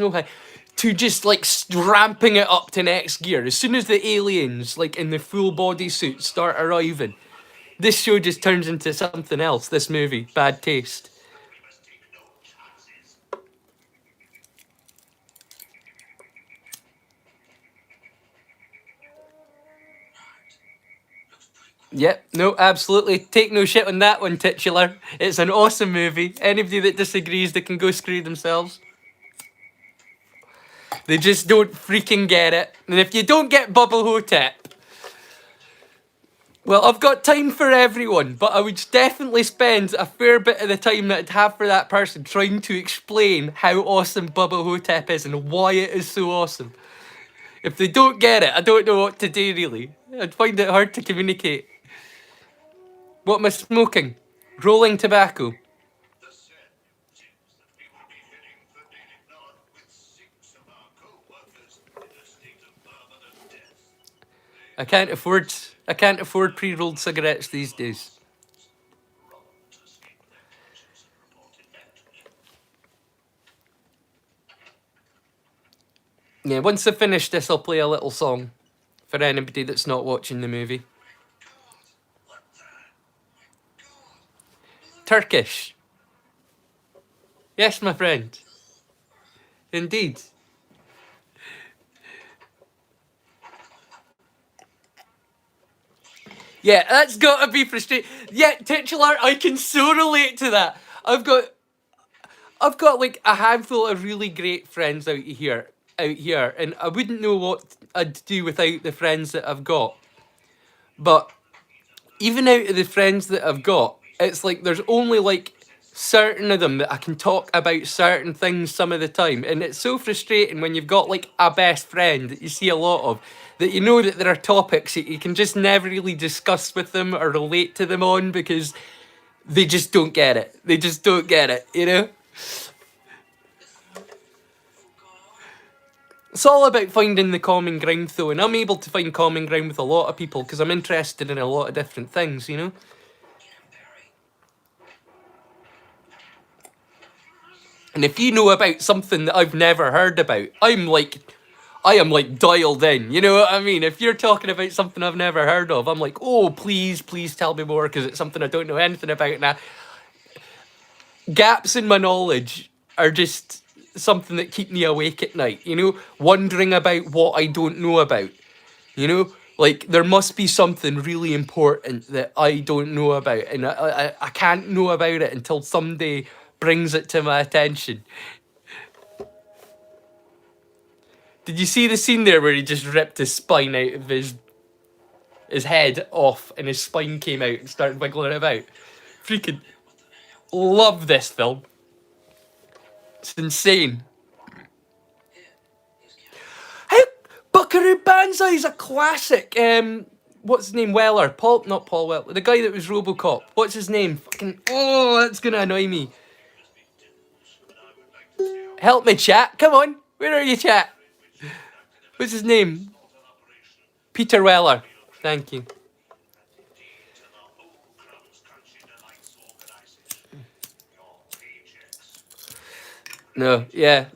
to just like ramping it up to next gear. As soon as the aliens, like in the full body suits, start arriving, this show just turns into something else. This movie, Bad Taste. Yep, no, absolutely. Take no shit on that one, titular. It's an awesome movie. Anybody that disagrees, they can go screw themselves. They just don't freaking get it. And if you don't get Bubba Hotep, well, I've got time for everyone, but I would definitely spend a fair bit of the time that I'd have for that person trying to explain how awesome Bubba Hotep is and why it is so awesome. If they don't get it, I don't know what to do, really. I'd find it hard to communicate. What am I smoking? Rolling tobacco. I can't afford pre-rolled cigarettes these days. Yeah, once I finish this, I'll play a little song for anybody that's not watching the movie. Turkish. Yes, my friend. Indeed. Yeah, that's got to be frustrating. Yeah, titular, I can so relate to that. I've got like a handful of really great friends out here, and I wouldn't know what I'd do without the friends that I've got. But even out of the friends that I've got, it's like there's only like certain of them that I can talk about certain things some of the time. And it's so frustrating when you've got like a best friend that you see a lot of, that you know that there are topics that you can just never really discuss with them or relate to them on because they just don't get it. They just don't get it, you know? It's all about finding the common ground though, and I'm able to find common ground with a lot of people because I'm interested in a lot of different things, you know? And if you know about something that I've never heard about, I am like dialed in. You know what I mean? If you're talking about something I've never heard of, I'm like, oh, please tell me more because it's something I don't know anything about. Now, gaps in my knowledge are just something that keep me awake at night. You know, wondering about what I don't know about. You know, like there must be something really important that I don't know about, and I can't know about it until somebody brings it to my attention. Did you see the scene there where he just ripped his spine out of his head off and his spine came out and started wiggling about? Freaking love this film. It's insane. How Buckaroo Banzai is a classic. What's his name? Weller. Not Paul Weller. The guy that was RoboCop. What's his name? Fucking oh, that's gonna annoy me. Help me, chat. Come on. Where are you, chat? What's his name? Peter Weller. Thank you. No, yeah.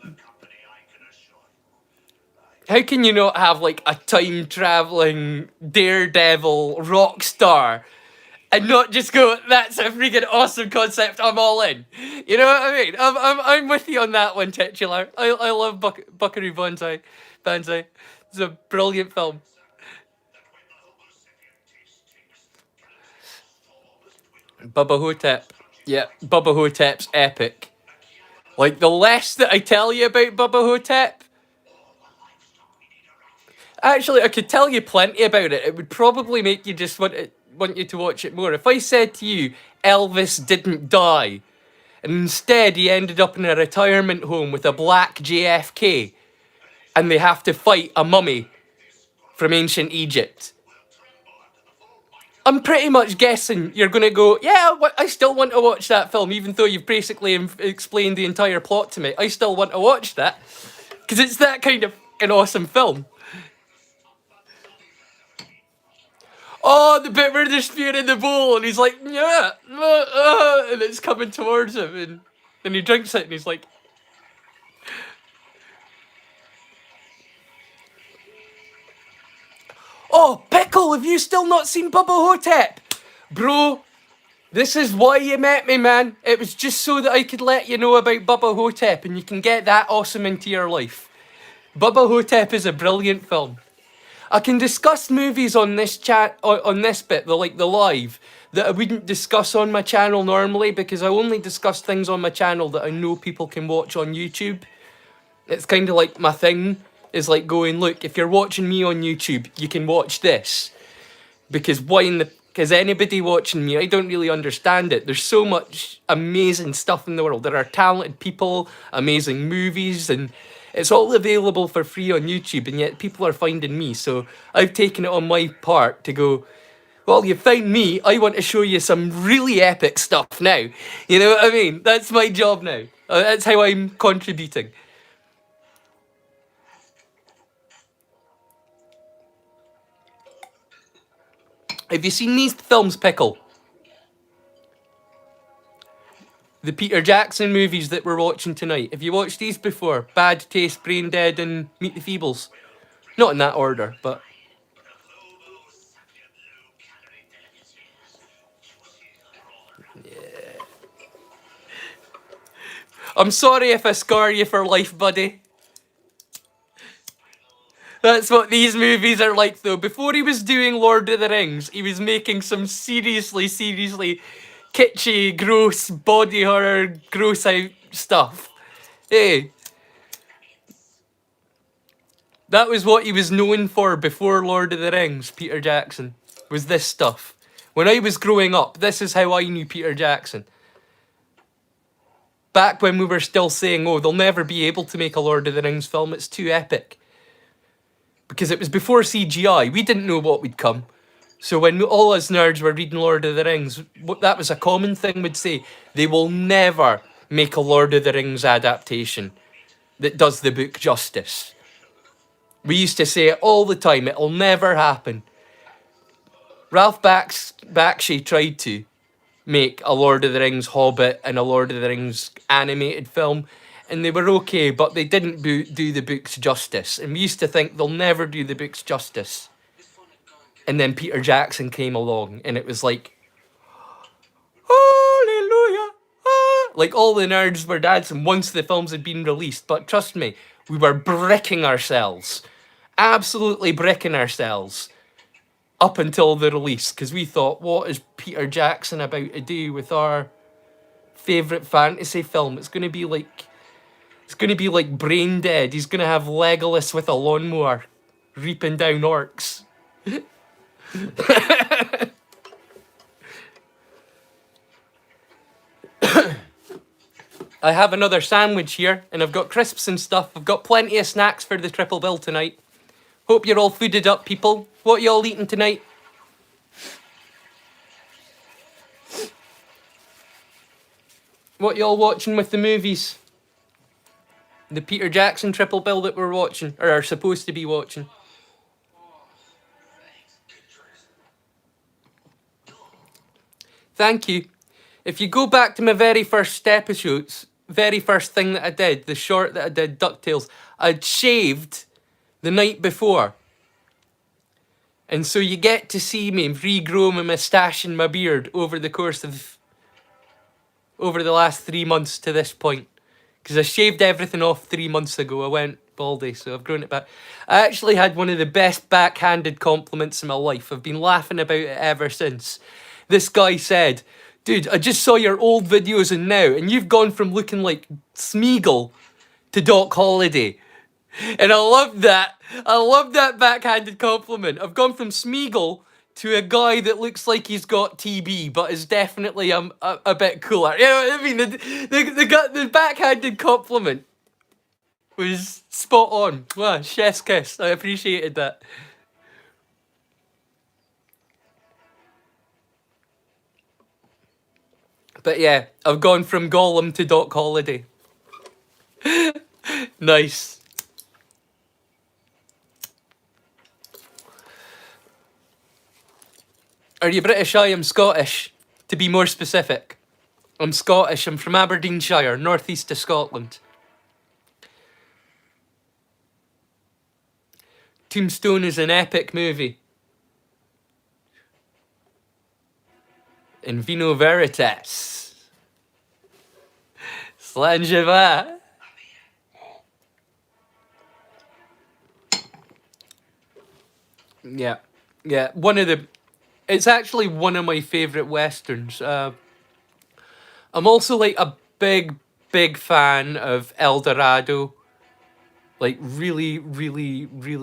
How can you not have like a time traveling daredevil rock star and not just go, that's a freaking awesome concept, I'm all in? You know what I mean? I'm with you on that one, titular. I love Buckaroo Banzai. It's a brilliant film. Bubba Hotep. Yeah, Bubba Hotep's epic. Like, the less that I tell you about Bubba Hotep, actually, I could tell you plenty about it. It would probably make you just want you to watch it more. If I said to you, Elvis didn't die, and instead he ended up in a retirement home with a black JFK, and they have to fight a mummy from ancient Egypt, I'm pretty much guessing you're going to go, yeah, I still want to watch that film, even though you've basically explained the entire plot to me. I still want to watch that, because it's that kind of an awesome film. Oh, the bit where they're spewing in the bowl, and he's like, yeah, and it's coming towards him, and he drinks it, and he's like, oh, Pickle, have you still not seen Bubba Hotep? Bro, this is why you met me, man. It was just so that I could let you know about Bubba Hotep, and you can get that awesome into your life. Bubba Hotep is a brilliant film. I can discuss movies on this chat, on this bit, the live, that I wouldn't discuss on my channel normally, because I only discuss things on my channel that I know people can watch on YouTube. It's kind of like my thing, is like going, look, if you're watching me on YouTube, you can watch this. Because because anybody watching me, I don't really understand it. There's so much amazing stuff in the world. There are talented people, amazing movies, and it's all available for free on YouTube, and yet people are finding me. So I've taken it on my part to go, well, you found me, I want to show you some really epic stuff now. You know what I mean? That's my job now. That's how I'm contributing. Have you seen these films, Pickle? The Peter Jackson movies that we're watching tonight. Have you watched these before? Bad Taste, Brain Dead, and Meet the Feebles? Not in that order, but... I'm sorry if I scar you for life, buddy. That's what these movies are like, though. Before he was doing Lord of the Rings, he was making some seriously kitschy, gross, body horror, gross out stuff. Hey, that was what he was known for before Lord of the Rings, Peter Jackson, was this stuff. When I was growing up, this is how I knew Peter Jackson. Back when we were still saying, oh, they'll never be able to make a Lord of the Rings film, it's too epic. Because it was before CGI, we didn't know what would come. So when all us nerds were reading Lord of the Rings, that was a common thing we'd say. They will never make a Lord of the Rings adaptation that does the book justice. We used to say it all the time, it'll never happen. Ralph Bakshi tried to make a Lord of the Rings Hobbit and a Lord of the Rings animated film, and they were okay, but they didn't do the books justice. And we used to think they'll never do the books justice. And then Peter Jackson came along, and it was like, hallelujah! Ah. Like all the nerds were dancing once the films had been released. But trust me, we were bricking ourselves. Absolutely bricking ourselves. Up until the release, because we thought, what is Peter Jackson about to do with our favourite fantasy film? It's going to be like Brain Dead. He's going to have Legolas with a lawnmower reaping down orcs. I have another sandwich here, and I've got crisps and stuff. I've got plenty of snacks for the triple bill tonight. Hope you're all fooded up, people. What y'all eating tonight? What y'all watching with the movies? The Peter Jackson triple bill that we're watching, or are supposed to be watching. Thank you. If you go back to my very first episodes, very first thing that I did, the short that I did, DuckTales, I'd shaved the night before. And so you get to see me regrow my moustache and my beard over the course of... over the last 3 months to this point. Because I shaved everything off 3 months ago. I went baldy, so I've grown it back. I actually had one of the best backhanded compliments in my life. I've been laughing about it ever since. This guy said, dude, I just saw your old videos and now, and you've gone from looking like Smeagol to Doc Holliday. And I love that. I love that backhanded compliment. I've gone from Smeagol to a guy that looks like he's got TB, but is definitely a bit cooler. You know what I mean? The backhanded compliment was spot on. Wow, chef's kiss. I appreciated that. But yeah, I've gone from Gollum to Doc Holliday. Nice. Are you British? I am Scottish, to be more specific. I'm Scottish. I'm from Aberdeenshire, northeast of Scotland. Tombstone is an epic movie. In vino veritas. Slangeva. Yeah. Yeah, it's actually one of my favourite westerns. I'm also like a big fan of El Dorado. Like really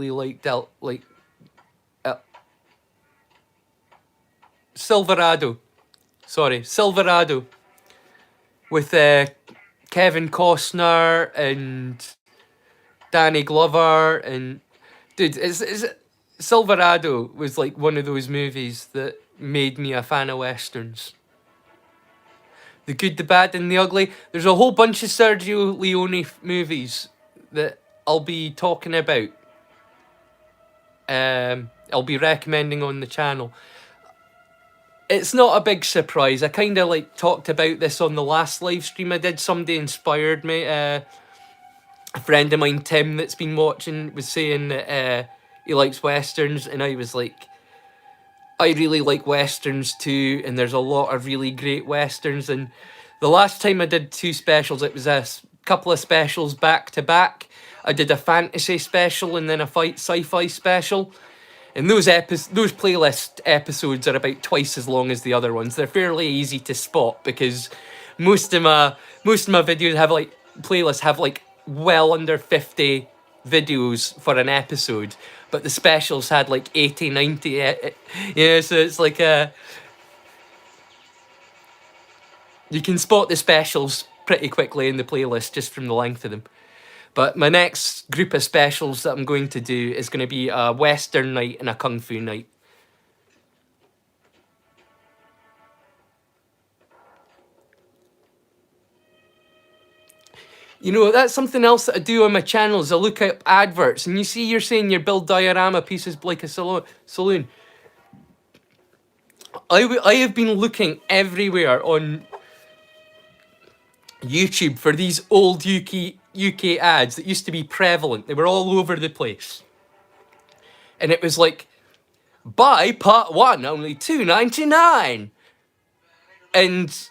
liked Silverado. Sorry, Silverado. With Kevin Costner and Danny Glover and... Dude, Silverado was like one of those movies that made me a fan of westerns. The Good, the Bad and the Ugly. There's a whole bunch of Sergio Leone movies that I'll be talking about. I'll be recommending on the channel. It's not a big surprise. I kind of like talked about this on the last live stream I did. Somebody inspired me. A friend of mine, Tim, that's been watching, was saying that he likes westerns, and I was like, I really like westerns too, and there's a lot of really great westerns, and The last time I did 2 specials, it was a couple of specials back to back. I did a fantasy special and then a sci-fi special. And those playlist episodes are about twice as long as the other ones. They're fairly easy to spot because most of my videos have like playlists have like well under 50 videos for an episode, but the specials had like 80, 90. Yeah, so it's like you can spot the specials pretty quickly in the playlist just from the length of them. But my next group of specials that I'm going to do is going to be a Western night and a Kung Fu night. You know, that's something else that I do on my channel is I look up adverts. And you see you're saying your build diorama pieces like a saloon. I have been looking everywhere on YouTube for these old UK ads that used to be prevalent. They were all over the place. And it was like, buy part 1, only $2.99. And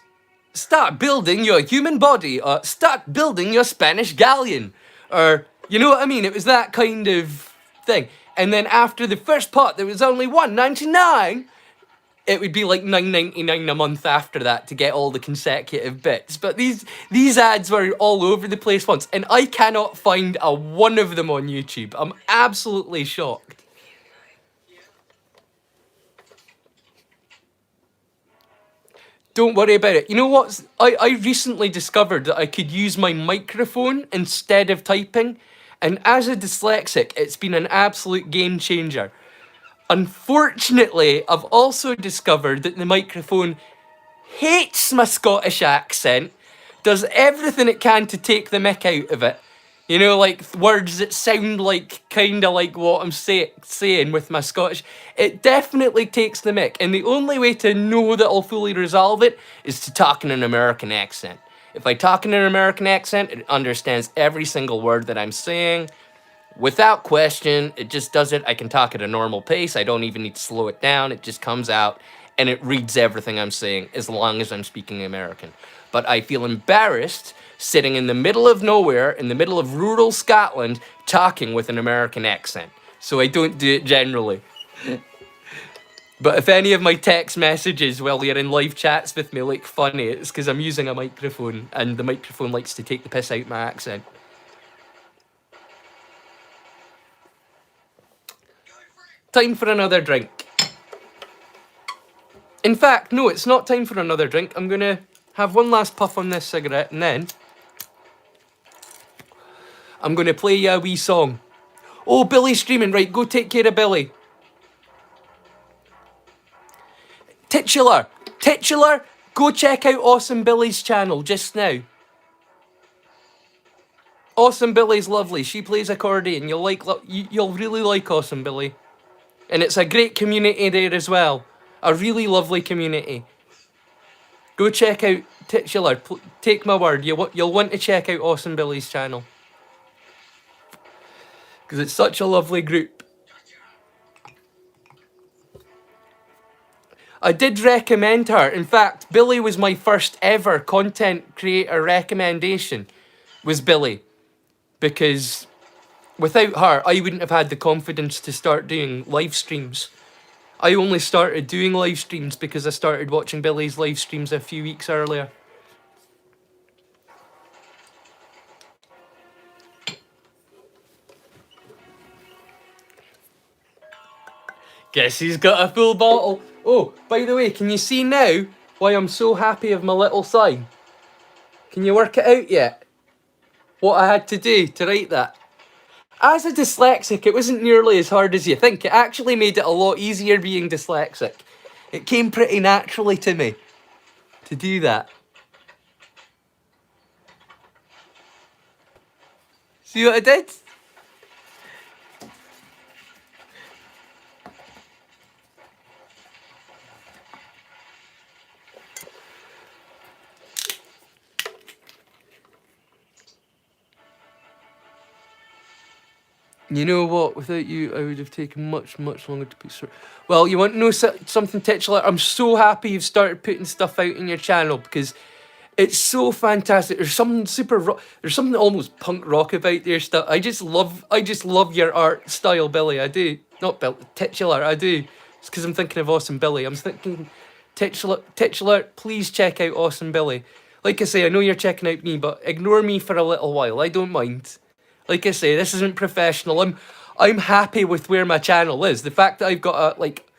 start building your human body, or start building your Spanish galleon. Or, you know what I mean? It was that kind of thing. And then after the first part, there was only $1.99. It would be like $9.99 a month after that to get all the consecutive bits. But these ads were all over the place once, and I cannot find a one of them on YouTube. I'm absolutely shocked. Don't worry about it. You know what? I recently discovered that I could use my microphone instead of typing, and as a dyslexic, it's been an absolute game changer. Unfortunately, I've also discovered that the microphone hates my Scottish accent, does everything it can to take the mick out of it. You know, like words that sound like kind of like what I'm saying with my Scottish. It definitely takes the mick, and the only way to know that I'll fully resolve it is to talk in an American accent. If I talk in an American accent, it understands every single word that I'm saying. Without question, it just does it. I can talk at a normal pace. I don't even need to slow it down. It just comes out and it reads everything I'm saying as long as I'm speaking American. But I feel embarrassed sitting in the middle of nowhere, in the middle of rural Scotland, talking with an American accent. So I don't do it generally. But if any of my text messages while you're in live chats with me look funny, it's because I'm using a microphone and the microphone likes to take the piss out my accent. Time for another drink. In fact, no, it's not time for another drink. I'm going to have one last puff on this cigarette and then I'm going to play you a wee song. Oh, Billy's streaming. Right, go take care of Billy. Titular, go check out Awesome Billy's channel just now. Awesome Billy's lovely. She plays accordion. You'll really like Awesome Billy. And it's a great community there as well. A really lovely community. Go check out Titular. Take my word, you'll want to check out Awesome Billy's channel. Because it's such a lovely group. I did recommend her. In fact, Billy was my first ever content creator recommendation. Was Billy. Because without her, I wouldn't have had the confidence to start doing live streams. I only started doing live streams because I started watching Billy's live streams a few weeks earlier. Guess he's got a full bottle. Oh, by the way, can you see now why I'm so happy of my little sign? Can you work it out yet? What I had to do to write that? As a dyslexic, it wasn't nearly as hard as you think. It actually made it a lot easier being dyslexic. It came pretty naturally to me to do that. See what I did? You know what? Without you, I would have taken much longer to put. Well, you want to know something, Titular? I'm so happy you've started putting stuff out in your channel because It's so fantastic. There's something there's something almost punk rock about their stuff. I just love your art style, Billy. I do. Not Bill, titular. I do. It's because I'm thinking of Awesome Billy. I'm thinking titular. Please check out Awesome Billy. Like I say, I know you're checking out me, but ignore me for a little while. I don't mind. Like I say, this isn't professional. I'm happy with where my channel is. The fact that I've got a like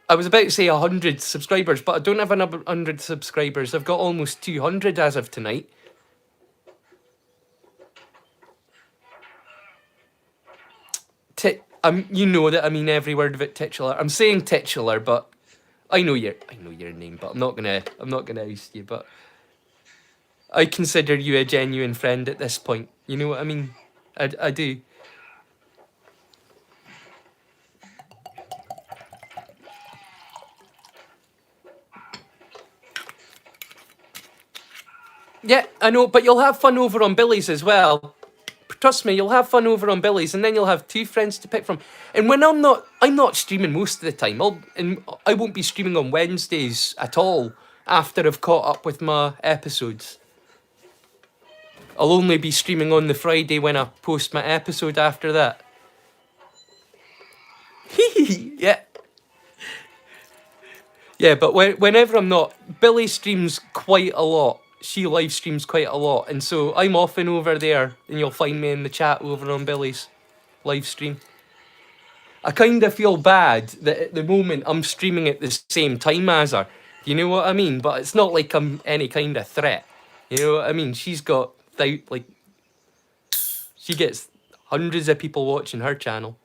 I was about to say 100 subscribers, but I don't have another 100 subscribers. I've got almost 200 as of tonight. You know that I mean every word of it titular. I'm saying titular, but I know your name, but I'm not gonna oust you. But I consider you a genuine friend at this point. You know what I mean? I do. Yeah, I know, but you'll have fun over on Billy's as well. Trust me, you'll have fun over on Billy's, and then you'll have two friends to pick from. And when I'm not streaming most of the time. I won't be streaming on Wednesdays at all after I've caught up with my episodes. I'll only be streaming on the Friday when I post my episode after that. Yeah. Yeah, but whenever I'm not, Billy streams quite a lot. She live streams quite a lot, and so I'm often over there, and you'll find me in the chat over on Billy's live stream. I kind of feel bad that at the moment I'm streaming at the same time as her. You know what I mean? But it's not like I'm any kind of threat. You know what I mean? She's got like she gets hundreds of people watching her channel.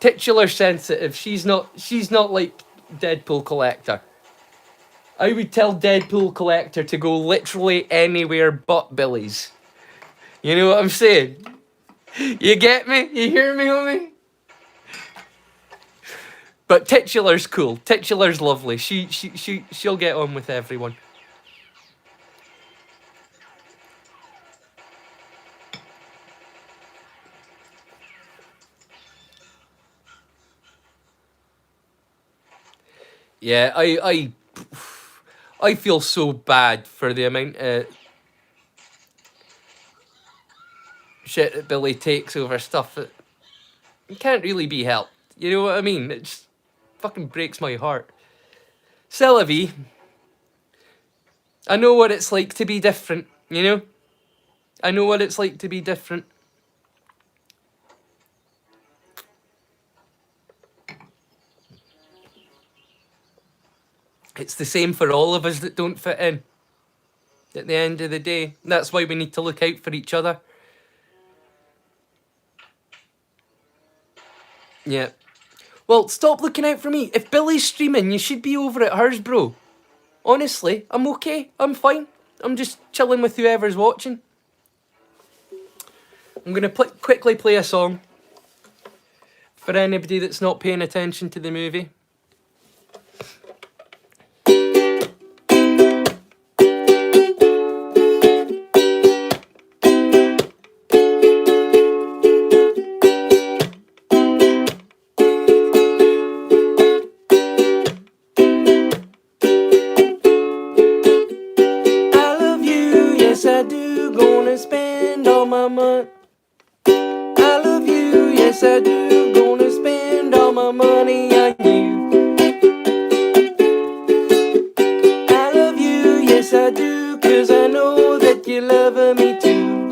Titular sensitive. She's not like Deadpool Collector. I would tell Deadpool Collector to go literally anywhere but Billy's. You know what I'm saying? You get me? You hear me, homie? But Titular's cool. Titular's lovely. She'll get on with everyone. Yeah, I feel so bad for the amount of shit that Billy takes over stuff that can't really be helped. You know what I mean? It just fucking breaks my heart. C'est la vie. I know what it's like to be different, you know? I know what it's like to be different. It's the same for all of us that don't fit in. At the end of the day, that's why we need to look out for each other. Yeah. Well, stop looking out for me. If Billy's streaming, you should be over at hers, bro. Honestly, I'm okay. I'm fine. I'm just chilling with whoever's watching. I'm going to quickly play a song for anybody that's not paying attention to the movie. I love you, yes I do. Gonna spend all my money. I love you, yes I do. Gonna spend all my money on you. I love you, yes I do, 'cause I know that you love me too.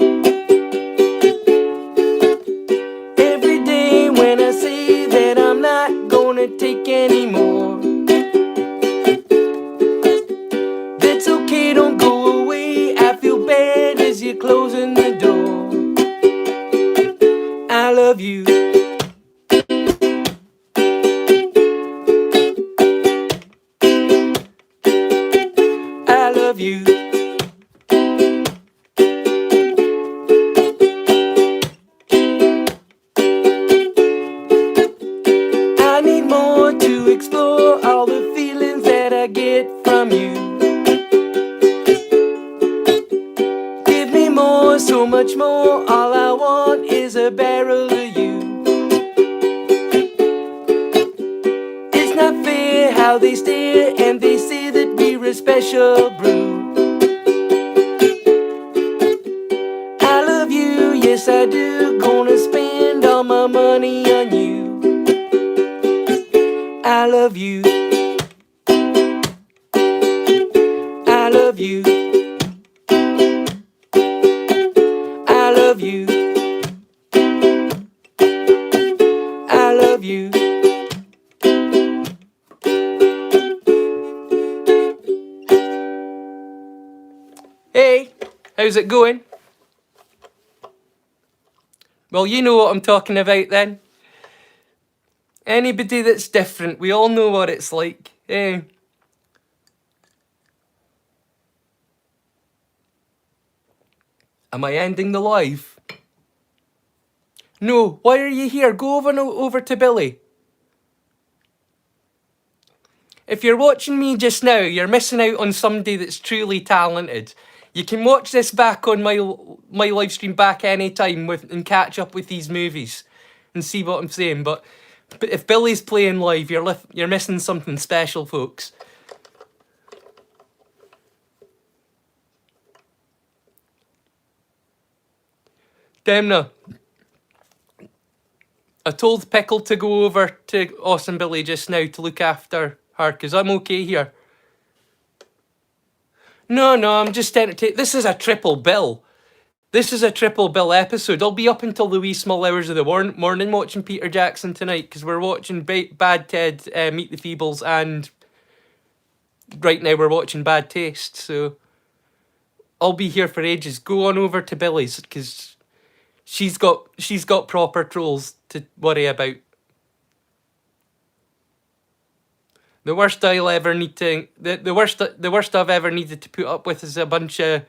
Every day when I say that I'm not gonna take any more, that's okay, don't go away. I feel bad as you're closing the door. I love you. I love you. I need more to explore all the feelings that I get from you. Give me more so much more. All I want is a barrel of you. It's not fair how they stare and they say that we're a special brew. I love you, yes I do. Gonna spend all my money on you. I love you. I love you. I love you. I love you. Hey, how's it going? Well, you know what I'm talking about then. Anybody that's different, we all know what it's like. Hey. Am I ending the live? No, why are you here? Go over to Billy. If you're watching me just now, you're missing out on somebody that's truly talented. You can watch this back on my live stream back anytime and catch up with these movies and see what I'm saying. But if Billy's playing live, you're missing something special, folks. Demna, I told Pickle to go over to Awesome Billy just now to look after her, because I'm okay here. No, I'm just entertaining. This is a triple bill. This is a triple bill episode. I'll be up until the wee small hours of the morning watching Peter Jackson tonight, because we're watching Bad Ted, Meet the Feebles, and right now we're watching Bad Taste, so I'll be here for ages. Go on over to Billy's, because she's got proper trolls to worry about. The worst I'll ever need to the worst I've ever needed to put up with is a bunch of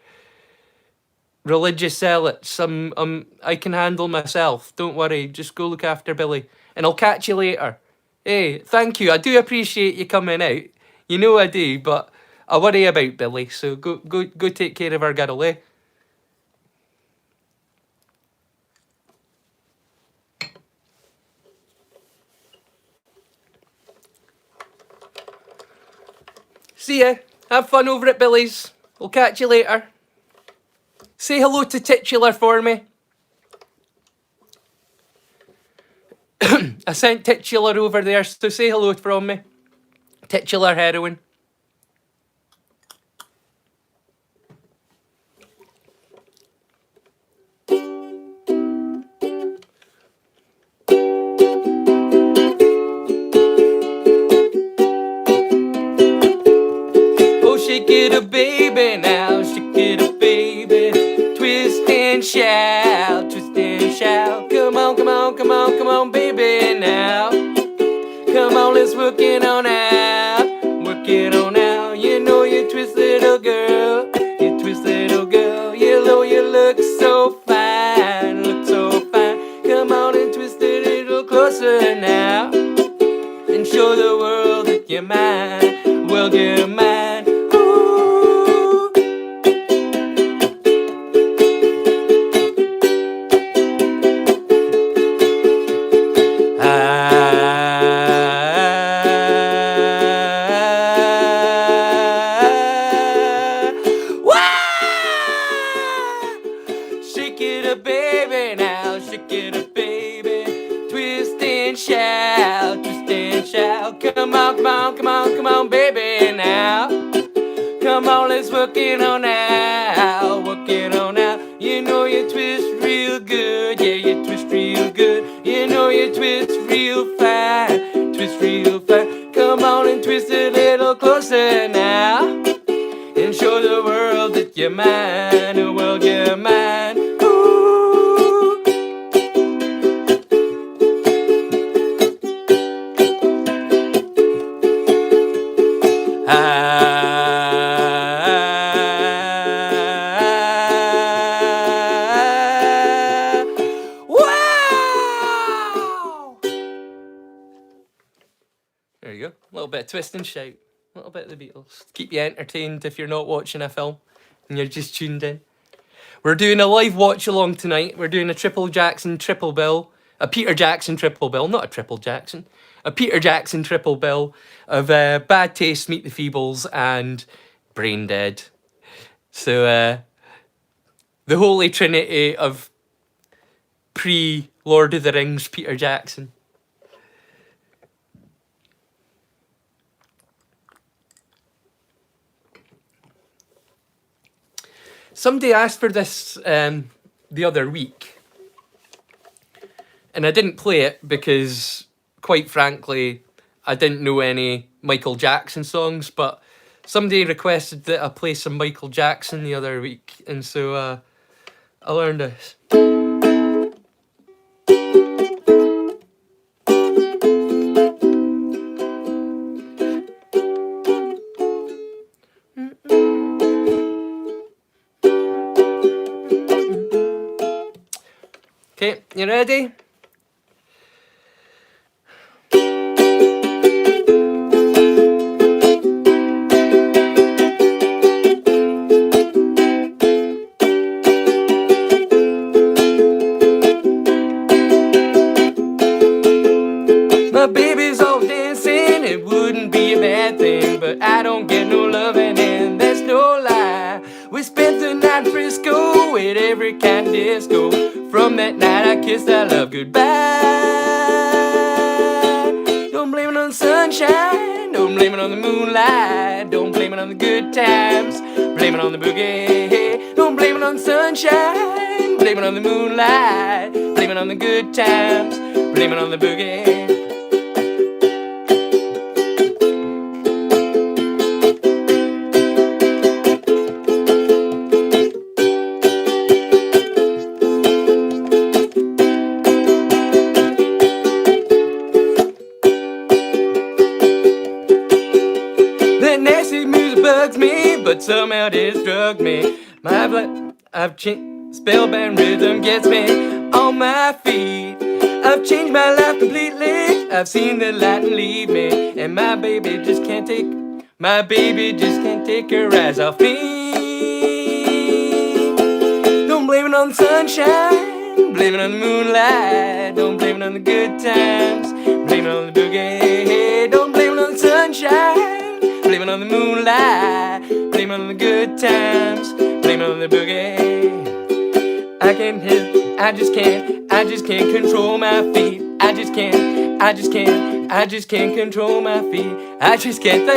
religious zealots. I can handle myself. Don't worry. Just go look after Billy, and I'll catch you later. Hey, thank you. I do appreciate you coming out. You know I do, but I worry about Billy. So go take care of our girl, eh? See ya. Have fun over at Billy's. We'll catch you later. Say hello to Titular for me. I sent Titular over there, so say hello from me. Titular heroine. Oh, shake it up, baby, now. Shake it up, baby. Twist and shout, twist and shout. Come on, come on, come on, come on, baby, now. Come on, let's work it on out. Work it on out. You know you twist, little girl. You twist, little girl. You know you look so fine. Look so fine. Come on and twist it a little closer now. And show the world that you're mine. Well, you're mine. Ooh. Shake it up, baby, now. Shake it up, baby. Twist and shout, twist and shout. Come on, come on, come on, come on, baby, now. Come on, let's work it on out. Work it on out. You know you twist real good. Yeah, you twist real good. You know you twist real fine. Twist real fine. Come on and twist a little closer now. And show the world that you're mine. Oh, well, you're mine. Ooh. Wow! There you go. A little bit of twist and shout. A little bit of the Beatles. Keep you entertained if you're not watching a film and you're just tuned in. We're doing a live watch along tonight. We're doing a Triple Jackson triple bill, a Peter Jackson triple bill, not a Triple Jackson, a Peter Jackson triple bill of Bad Taste, Meet the Feebles, and Brain Dead. So the holy trinity of pre-Lord of the Rings Peter Jackson. Somebody asked for this the other week, and I didn't play it because, quite frankly, I didn't know any Michael Jackson songs, but somebody requested that I play some Michael Jackson the other week, and so I learned this. Okay, you ready? My baby's all dancing, it wouldn't be a bad thing, but I don't get no loving, and that's no lie. We spent the night in Frisco at every kind of disco. From that night I kissed our love goodbye. Don't blame it on the sunshine, don't blame it on the moonlight, don't blame it on the good times, blame it on the boogie. Don't blame it on the sunshine, blame it on the moonlight, blame it on the good times, blame it on the boogie. But somehow it has drugged me. My blood, spellbound rhythm gets me on my feet. I've changed my life completely. I've seen the light and leave me, and my baby just can't take her eyes off me. Don't blame it on the sunshine, blame it on the moonlight, don't blame it on the good times, blame it on the boogie. Don't blame it on the sunshine, blame it on the moonlight, blame it on the good times, blame it on the boogie. I just can't control my feet. I just can't control my feet. I just can't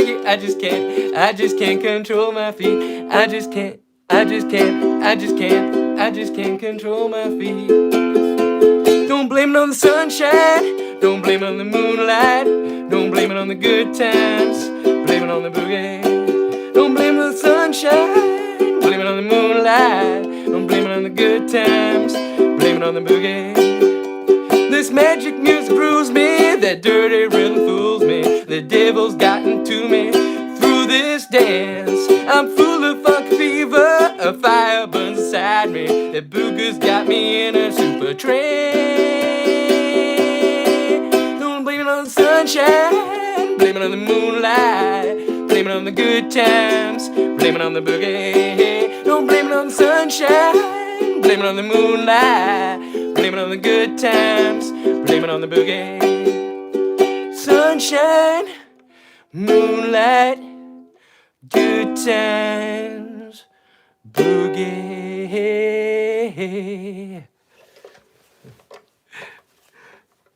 control my feet. I just can't control my feet. Don't blame it on the sunshine, don't blame it on the moonlight, don't blame it on the good times, blame it on the boogie. Don't blame it on the sunshine, blame it on the moonlight, don't blame it on the good times, blame it on the boogie. This magic music grooves me, that dirty rhythm fools me, the devil's gotten to me through this dance. I'm full of funk fever, a fire burns inside me, that booger's got me in a super trance. Don't blame it on the sunshine, blame it on the moonlight, blame it on the good times, blame it on the boogie. Don't blame it on the sunshine, blame it on the moonlight, blame it on the good times, blame it on the boogie. Sunshine, moonlight, good times, boogie.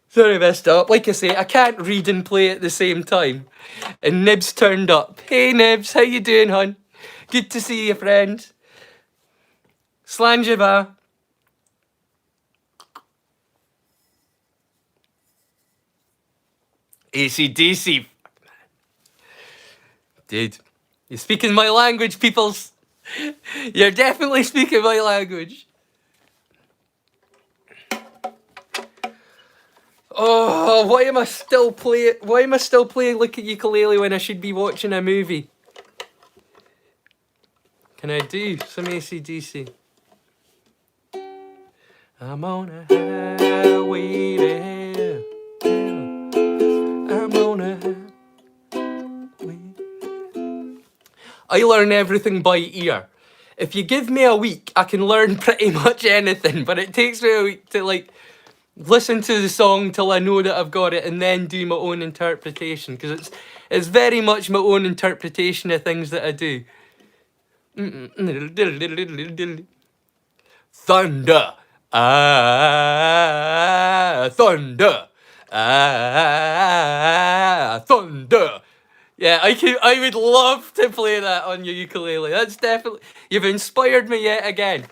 Sorry if I stopped. Like I say, I can't read and play at the same time. And Nibs turned up. Hey Nibs, how you doing, hon? Good to see you, friend. Slanjava. AC/DC. Dude, you're speaking my language, peoples. You're definitely speaking my language. Oh, why am I still playing Look at Ukulele when I should be watching a movie? Can I do some AC/DC? I'm on a highway to hell. I'm on a highway. I learn everything by ear. if you give me a week, I can learn pretty much anything, but it takes me a week to like listen to the song till I know that I've got it and then do my own interpretation, because it's very much my own interpretation of things that I do. Thunder. Ah, thunder. Ah, thunder. Yeah, I would love to play that on your ukulele. That's definitely, you've inspired me yet again.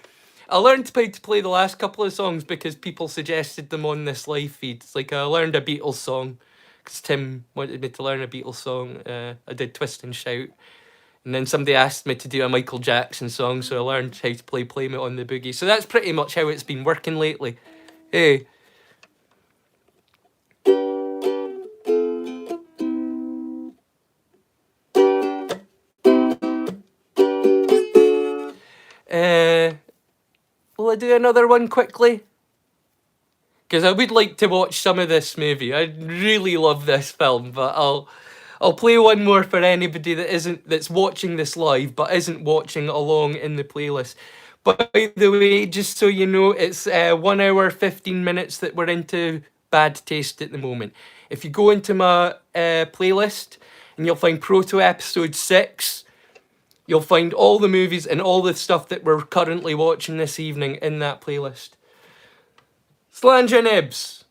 I learned how to play the last couple of songs because people suggested them on this live feed. It's like I learned a Beatles song because Tim wanted me to learn a Beatles song. I did Twist and Shout. And then somebody asked me to do a Michael Jackson song, so I learned how to play Play Me on the Boogie. So that's pretty much how it's been working lately. Hey. Will I do another one quickly? Because I would like to watch some of this movie. I really love this film, but I'll play one more for anybody that's watching this live but isn't watching along in the playlist. By the way, just so you know, it's 1 hour 15 minutes that we're into bad taste at the moment. If you go into my playlist and you'll find Proto episode 6, you'll find all the movies and all the stuff that we're currently watching this evening in that playlist. Slanja Nibs.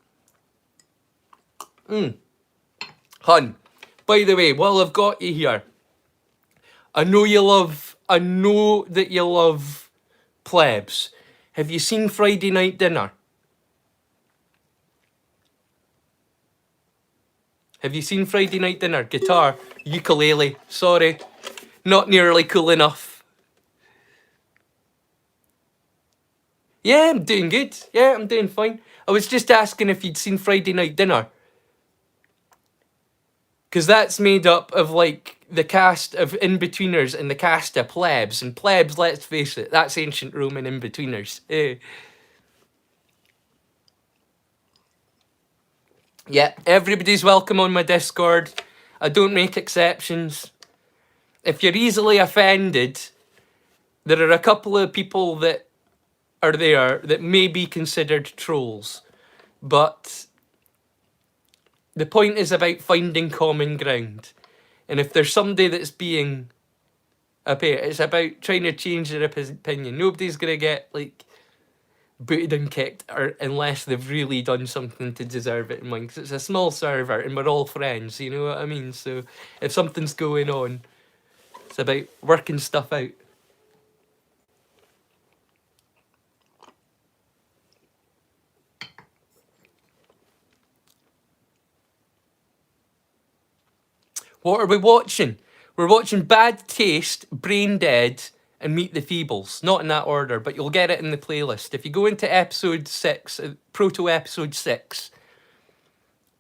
Hun, by the way, while I've got you here, I know that you love Plebs. Have you seen Friday Night Dinner? Have you seen Friday Night Dinner? Guitar, ukulele, sorry, not nearly cool enough. Yeah, I'm doing good. Yeah, I'm doing fine. I was just asking if you'd seen Friday Night Dinner. Because that's made up of like the cast of In-Betweeners and the cast of Plebs. And Plebs, let's face it, that's ancient Roman In-Betweeners. Yeah, everybody's welcome on my Discord. I don't make exceptions. If you're easily offended, there are a couple of people that are there that may be considered trolls. But the point is about finding common ground. And if there's somebody that's being a pair, it's about trying to change their opinion. Nobody's going to get like booted and kicked unless they've really done something to deserve it in mine, because it's a small server and we're all friends, you know what I mean? So if something's going on, it's about working stuff out. What are we watching? We're watching Bad Taste, Brain Dead, and Meet the Feebles. Not in that order, but you'll get it in the playlist. If you go into episode 6, Proto episode 6,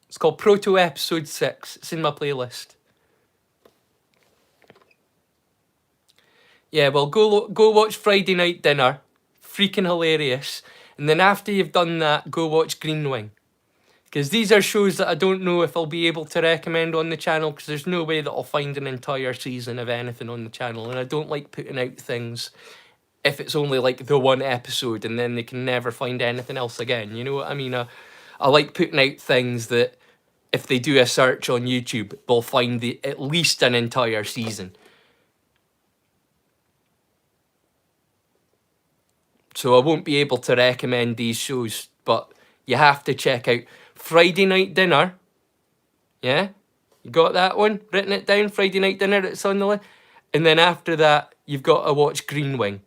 it's called Proto episode 6. It's in my playlist. Yeah, well, go watch Friday Night Dinner. Freaking hilarious. And then after you've done that, go watch Green Wing. Because these are shows that I don't know if I'll be able to recommend on the channel, because there's no way that I'll find an entire season of anything on the channel. And I don't like putting out things if it's only like the one episode and then they can never find anything else again. You know what I mean? I like putting out things that if they do a search on YouTube, they'll find at least an entire season. So I won't be able to recommend these shows, but you have to check out Friday Night Dinner. Yeah? You got that one? Written it down? Friday Night Dinner, it's on the list. And then after that, you've got to watch Green Wing.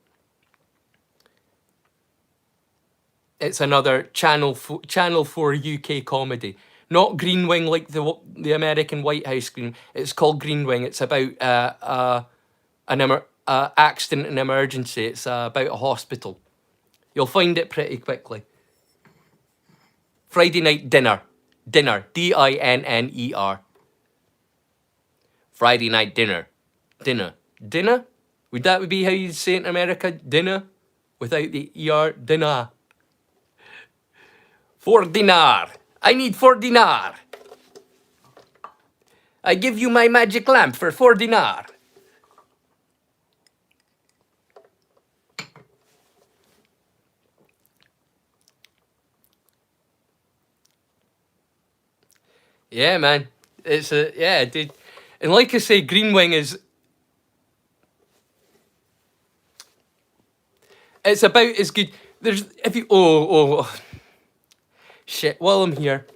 It's another Channel 4 UK comedy. Not Green Wing like the American White House Green. It's called Green Wing. It's about an accident and emergency. It's about a hospital. You'll find it pretty quickly. Friday Night Dinner. Dinner. D-I-N-N-E-R. Friday Night Dinner. Dinner. Dinner? Would that be how you'd say it in America? Dinner? Without the E-R? Dinner. For dinar. I need 4 dinar. I give you my magic lamp for 4 dinar. Yeah, man. It's a yeah, dude. And like I say, Green Wing is it's about as good. There's if you shit. While I'm here,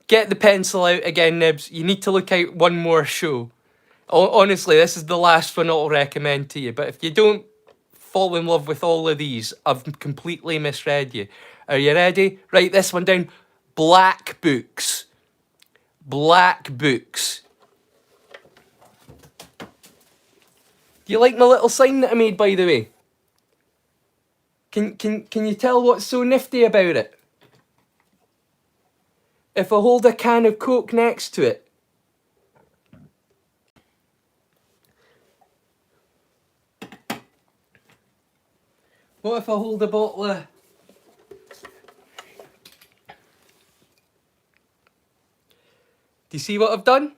get the pencil out again, Nibs. You need to look out one more show. Honestly, this is the last one I'll recommend to you. But if you don't fall in love with all of these, I've completely misread you. Are you ready? Write this one down. Black Books. Black Books. Do you like my little sign that I made, by the way? Can you tell what's so nifty about it? If I hold a can of Coke next to it. What if I hold a bottle of... Do you see what I've done?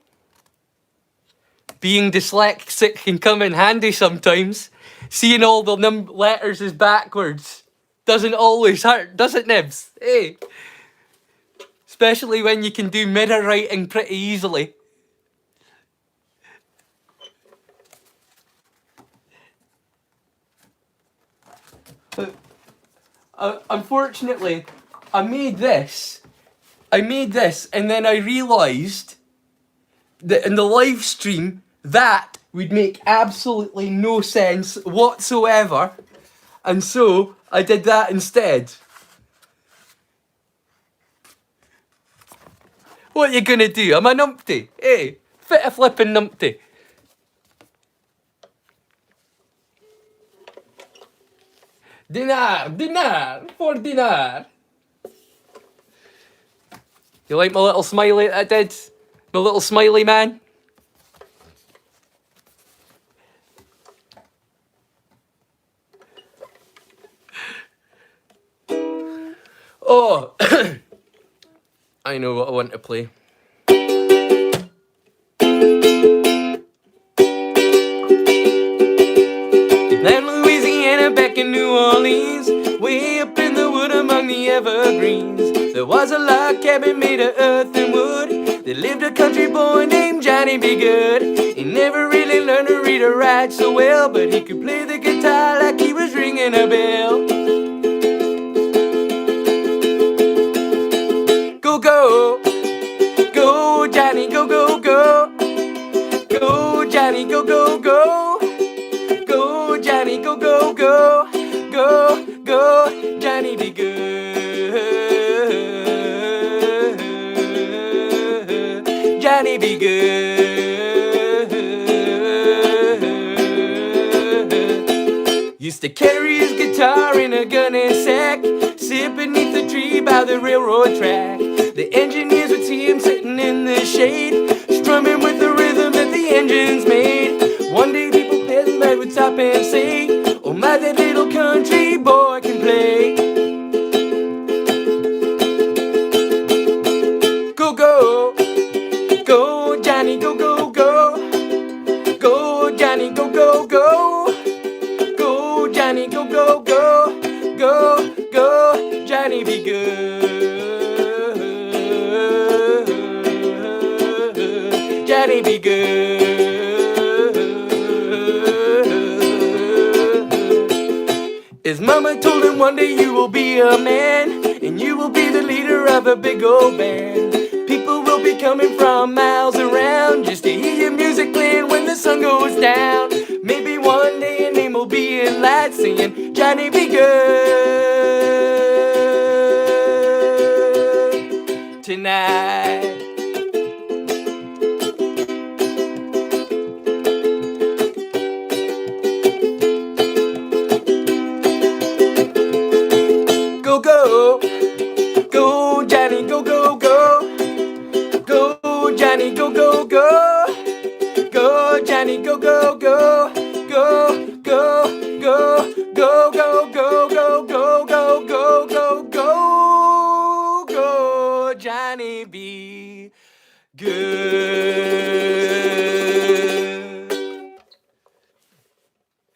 Being dyslexic can come in handy sometimes. Seeing all the letters is backwards doesn't always hurt, does it, Nibs? Hey. Especially when you can do mirror writing pretty easily. But unfortunately, I made this and then I realised that in the live stream that would make absolutely no sense whatsoever, and so I did that instead. What you gonna do? I'm a numpty. Hey, fit a flippin' numpty. Dinar, for dinar. You like my little smiley that I did? My little smiley man? Oh, I know what I want to play. Land Louisiana back in New Orleans, way up in the wood among the evergreens. There was a log cabin made of earth and wood. There lived a country boy named Johnny B. Good. He never really learned to read or write so well, but he could play the guitar like he was ringing a bell. Go, go, go, Johnny, go, go, go. Go, Johnny, go, go, go. Go, Johnny, go, go, go. Go, go, Johnny be good. Johnny be good. Used to carry his guitar in a gunny sack, sit beneath the tree by the railroad track. The engineers would see him sitting in the shade, strumming with the rhythm that the engines made. One day people passing by would stop and say, oh my, that little country boy can play. Go, go, go, Johnny, go, go, go. Go, Johnny, go, go, go. Go, Johnny, go, go, go. Go, go, Johnny be good. Johnny be good. His mama told him one day you will be a man, and you will be the leader of a big old band. People will be coming from miles around just to hear your music playing when the sun goes down. Maybe one day your name will be in lights singing Johnny be good tonight. Go, go, go, Johnny, go, go, go. Go, Johnny, go, go, go. Go, Johnny, go, go, go. Go, go, go, go, go, go, go, go, go, go, go, go, go, Johnny be good.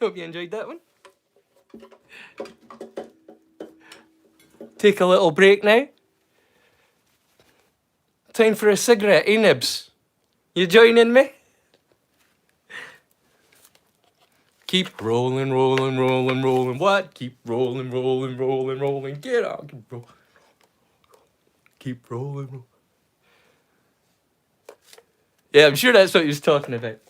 Hope you enjoyed that one. Take a little break now. Time for a cigarette, eh, Nibs? You joining me? Keep rolling, rolling, rolling, rolling. What? Keep rolling, rolling, rolling, rolling. Get on, keep rolling. Keep rolling, rolling. Yeah, I'm sure that's what he was talking about.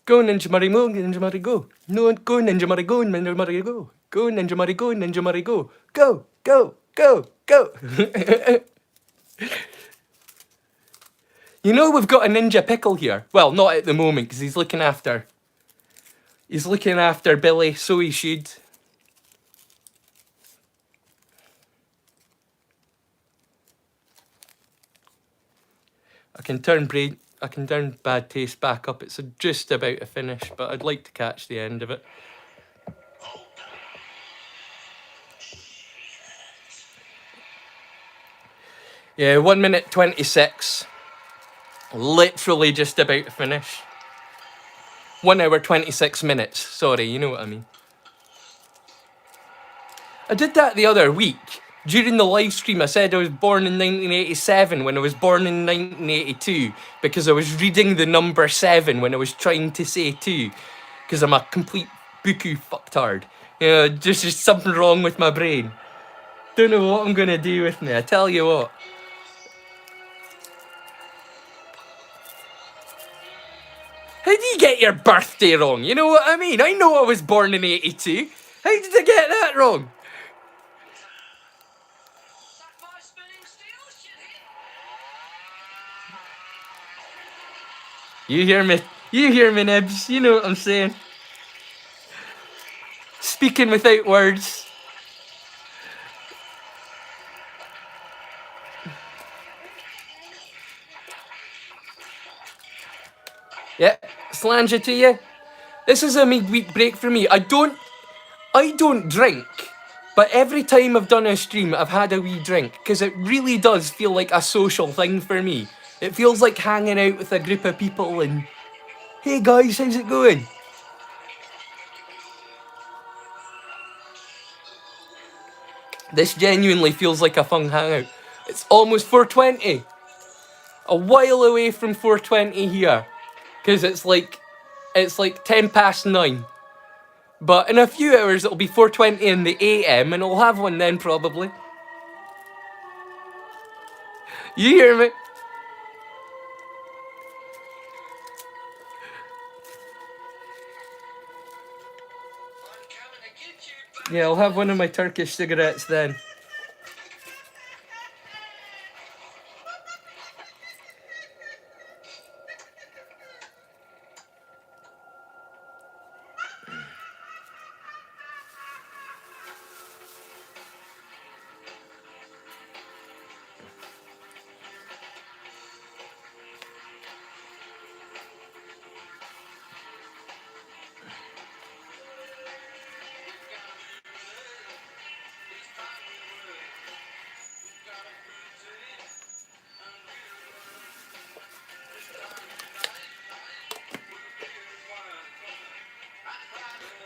Go Ninja Murray, go Ninja Murray, go. No, go Ninja Murray, go Ninja Murray, go. Go Ninja Murray, go Ninja Murray, go. Go, go, go, go. You know we've got a Ninja Pickle here. Well, not at the moment because he's looking after Billy, so he should. I can turn bad taste back up. It's just about to finish, but I'd like to catch the end of it. Yeah, 1 minute 26. Literally just about to finish. 1 hour 26 minutes. Sorry, you know what I mean. I did that the other week. During the live stream, I said I was born in 1987 when I was born in 1982 because I was reading the number 7 when I was trying to say 2 because I'm a complete buku fucktard. You know, just something wrong with my brain. Don't know what I'm going to do with me, I tell you what. How do you get your birthday wrong? You know what I mean? I know I was born in 82. How did I get that wrong? You hear me, Nibs. You know what I'm saying. Speaking without words. Yeah, slanger to you. This is a midweek break for me. I don't drink, but every time I've done a stream, I've had a wee drink because it really does feel like a social thing for me. It feels like hanging out with a group of people and, hey guys, how's it going? This genuinely feels like a fun hangout. It's almost 4:20. A while away from 4:20 here, because it's like 9:10. But in a few hours it'll be 4:20 in the AM, and I'll have one then probably. You hear me? Yeah, I'll have one of my Turkish cigarettes then.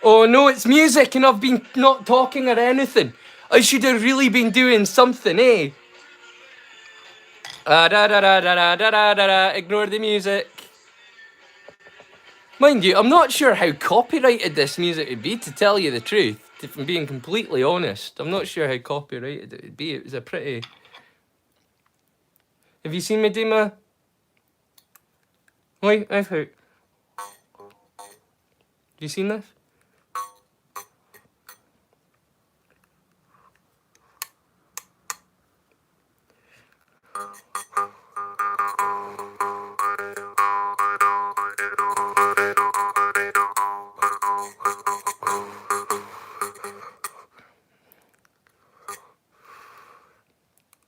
Oh no, it's music and I've been not talking or anything. I should have really been doing something, eh? Ignore the music. Mind you, I'm not sure how copyrighted this music would be, to tell you the truth. If I'm being completely honest, I'm not sure how copyrighted it would be. It was a pretty... Have you seen me do my... Wait, I've heard... Have you seen this?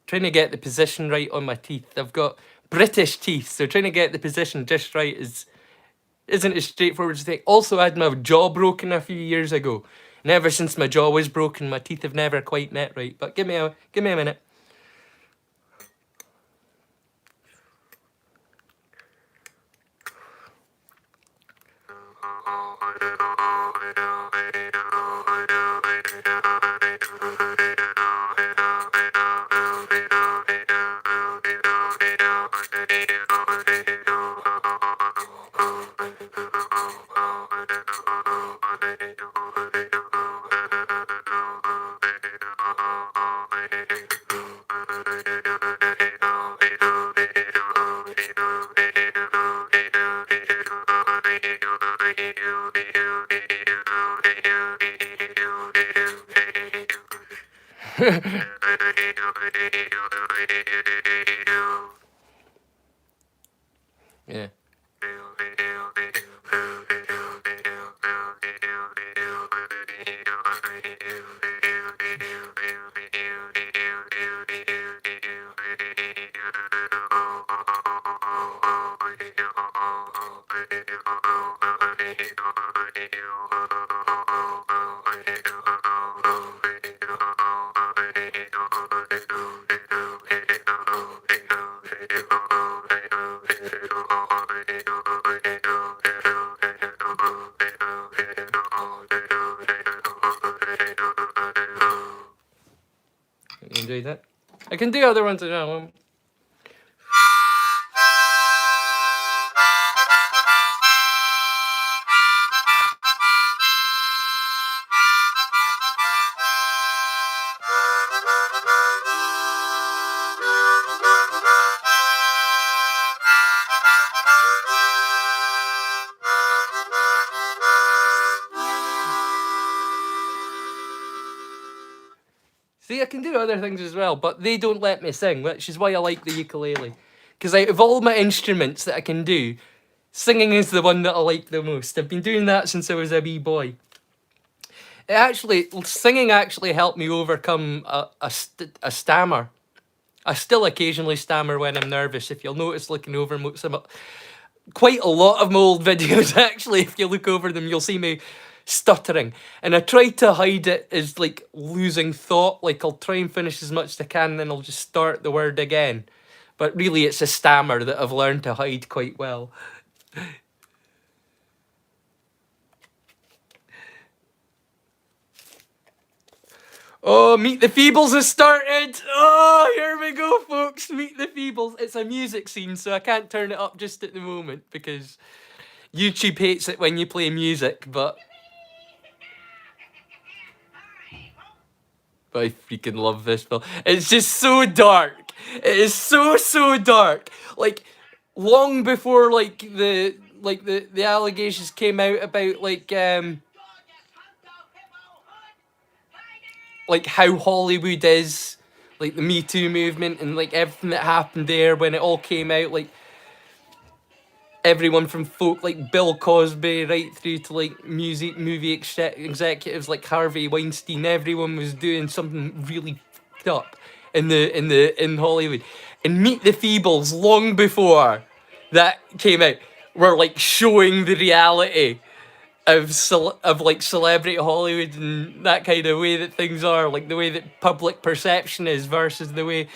Trying to get the position right on my teeth. I've got British teeth, so trying to get the position just right isn't as straightforward as they. Also, I had my jaw broken a few years ago, and ever since my jaw was broken, my teeth have never quite met right. But give me a minute. Yeah. You enjoy that? I can do other ones as well. See, I can do other things as well, but they don't let me sing, which is why I like the ukulele. Because out of all my instruments that I can do, singing is the one that I like the most. I've been doing that since I was a wee boy. Singing actually helped me overcome a stammer. I still occasionally stammer when I'm nervous. If you'll notice looking over quite a lot of my old videos, actually, if you look over them, you'll see me stuttering. And I try to hide it as like losing thought. Like I'll try and finish as much as I can, then I'll just start the word again. But really, it's a stammer that I've learned to hide quite well. Oh, Meet the Feebles has started! Oh, here we go, folks. Meet the Feebles. It's a music scene, so I can't turn it up just at the moment because YouTube hates it when you play music, but I freaking love this film. It's just so dark. It is so dark. Like, long before the allegations came out about like how Hollywood is, like the Me Too movement and like everything that happened there when it all came out, like everyone from folk like Bill Cosby right through to like movie executives like Harvey Weinstein, everyone was doing something really fucked up in Hollywood. And Meet the Feebles, long before that came out, were like showing the reality of like celebrity Hollywood and that kind of way that things are, like the way that public perception is versus the way,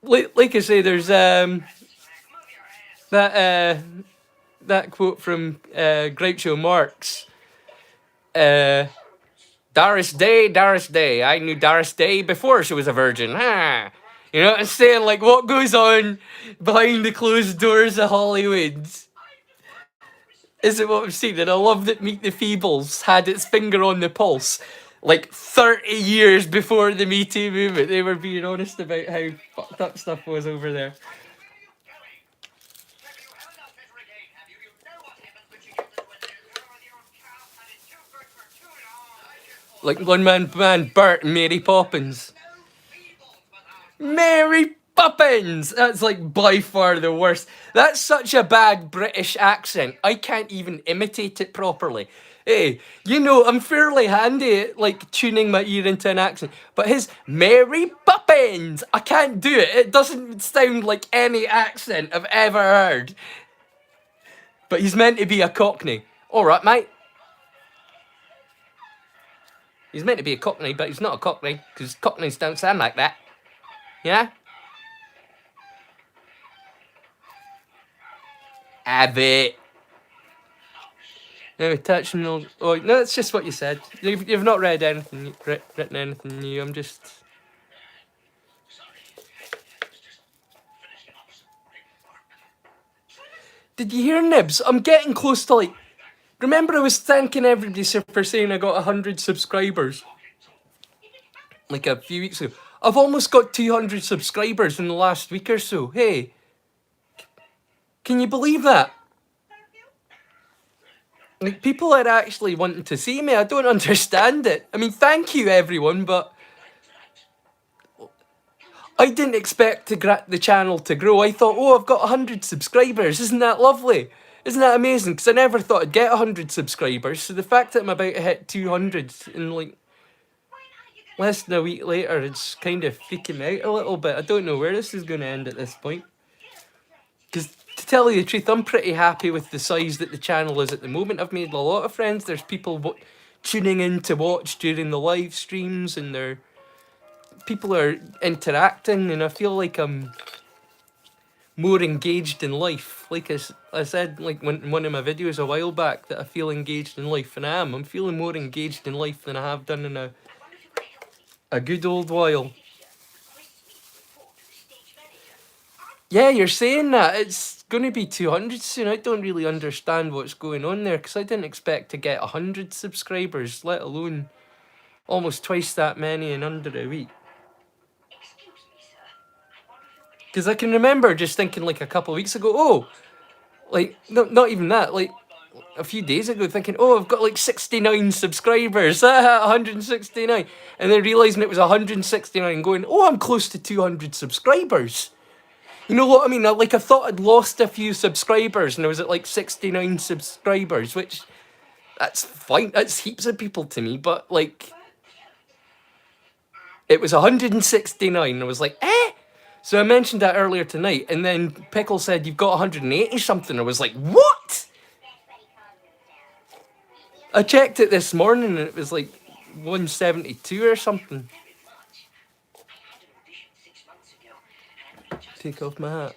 like I say, there's that quote from Groucho Marx. Doris Day. I knew Doris Day before she was a virgin. Ha! You know what I'm saying? Like what goes on behind the closed doors of Hollywood isn't what we've seen. And I love that Meet the Feebles had its finger on the pulse. Like 30 years before the Me Too movement, they were being honest about how fucked up stuff was over there. Like one man band, Bert and Mary Poppins. Mary Poppins! That's like by far the worst. That's such a bad British accent. I can't even imitate it properly. Hey, you know, I'm fairly handy at like tuning my ear into an accent. But his Mary Poppins! I can't do it. It doesn't sound like any accent I've ever heard. But he's meant to be a Cockney. Alright, mate. He's meant to be a Cockney, but he's not a Cockney, because Cockneys don't sound like that. Yeah? Have it. No, touch no. Oh, no, it's just what you said. You've not read anything, written anything new. I'm just. Did you hear, Nibs? I'm getting close to, like... Remember I was thanking everybody for saying I got 100 subscribers? Like a few weeks ago. I've almost got 200 subscribers in the last week or so. Hey, can you believe that? Like, people are actually wanting to see me. I don't understand it. I mean, thank you, everyone, but... I didn't expect the channel to grow. I thought, oh, I've got 100 subscribers. Isn't that lovely? Isn't that amazing? Because I never thought I'd get 100 subscribers. So the fact that I'm about to hit 200 in like less than a week later, it's kind of freaking me out a little bit. I don't know where this is going to end at this point. Because to tell you the truth, I'm pretty happy with the size that the channel is at the moment. I've made a lot of friends. There's people tuning in to watch during the live streams, and people are interacting, and I feel like I'm more engaged in life. Like I said, like in one of my videos a while back, that I feel engaged in life, and I am. I'm feeling more engaged in life than I have done in a good old while. Yeah, you're saying that. It's going to be 200 soon. I don't really understand what's going on there, because I didn't expect to get 100 subscribers, let alone almost twice that many in under a week. Because I can remember just thinking like a couple of weeks ago, oh, like, no, not even that, like a few days ago, thinking, oh, I've got like 69 subscribers, 169, and then realising it was 169 and going, oh, I'm close to 200 subscribers. You know what I mean? I thought I'd lost a few subscribers and I was at like 69 subscribers, which, that's fine, that's heaps of people to me, but like, it was 169, I was like, eh? So I mentioned that earlier tonight, and then Pickle said, you've got 180 something. I was like, what? I checked it this morning and it was like 172 or something. Take off my hat.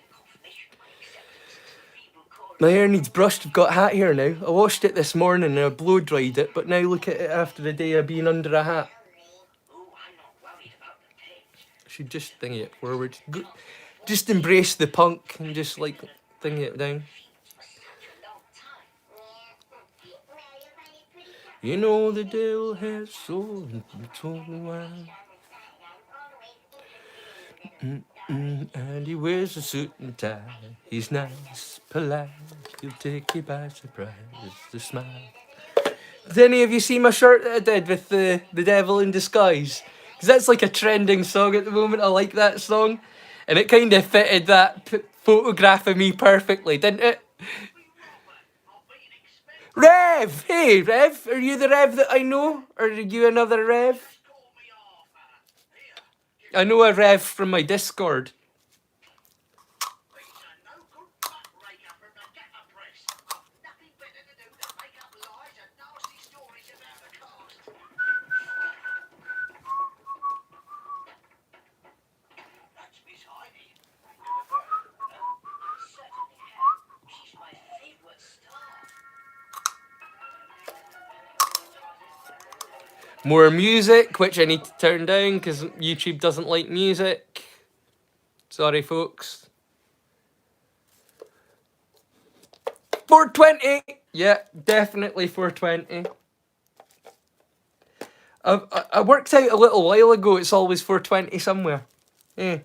My hair needs brushed. I've got hat hair now. I washed it this morning and I blow dried it, but now look at it after a day of being under a hat. I should just thingy it forward. Just embrace the punk and just like thingy it down. You know the devil has soul and told me why. And he wears a suit and tie. He's nice, polite. He'll take you by surprise. The smile. Did any of you see my shirt that I did with the devil in disguise? Because that's like a trending song at the moment. I like that song, and it kind of fitted that photograph of me perfectly, didn't it? Rev! Hey, Rev! Are you the Rev that I know? Or are you another Rev? I know a Rev from my Discord. More music, which I need to turn down because YouTube doesn't like music. Sorry, folks. 420! Yeah, definitely 420. I worked out a little while ago it's always 420 somewhere. Yeah.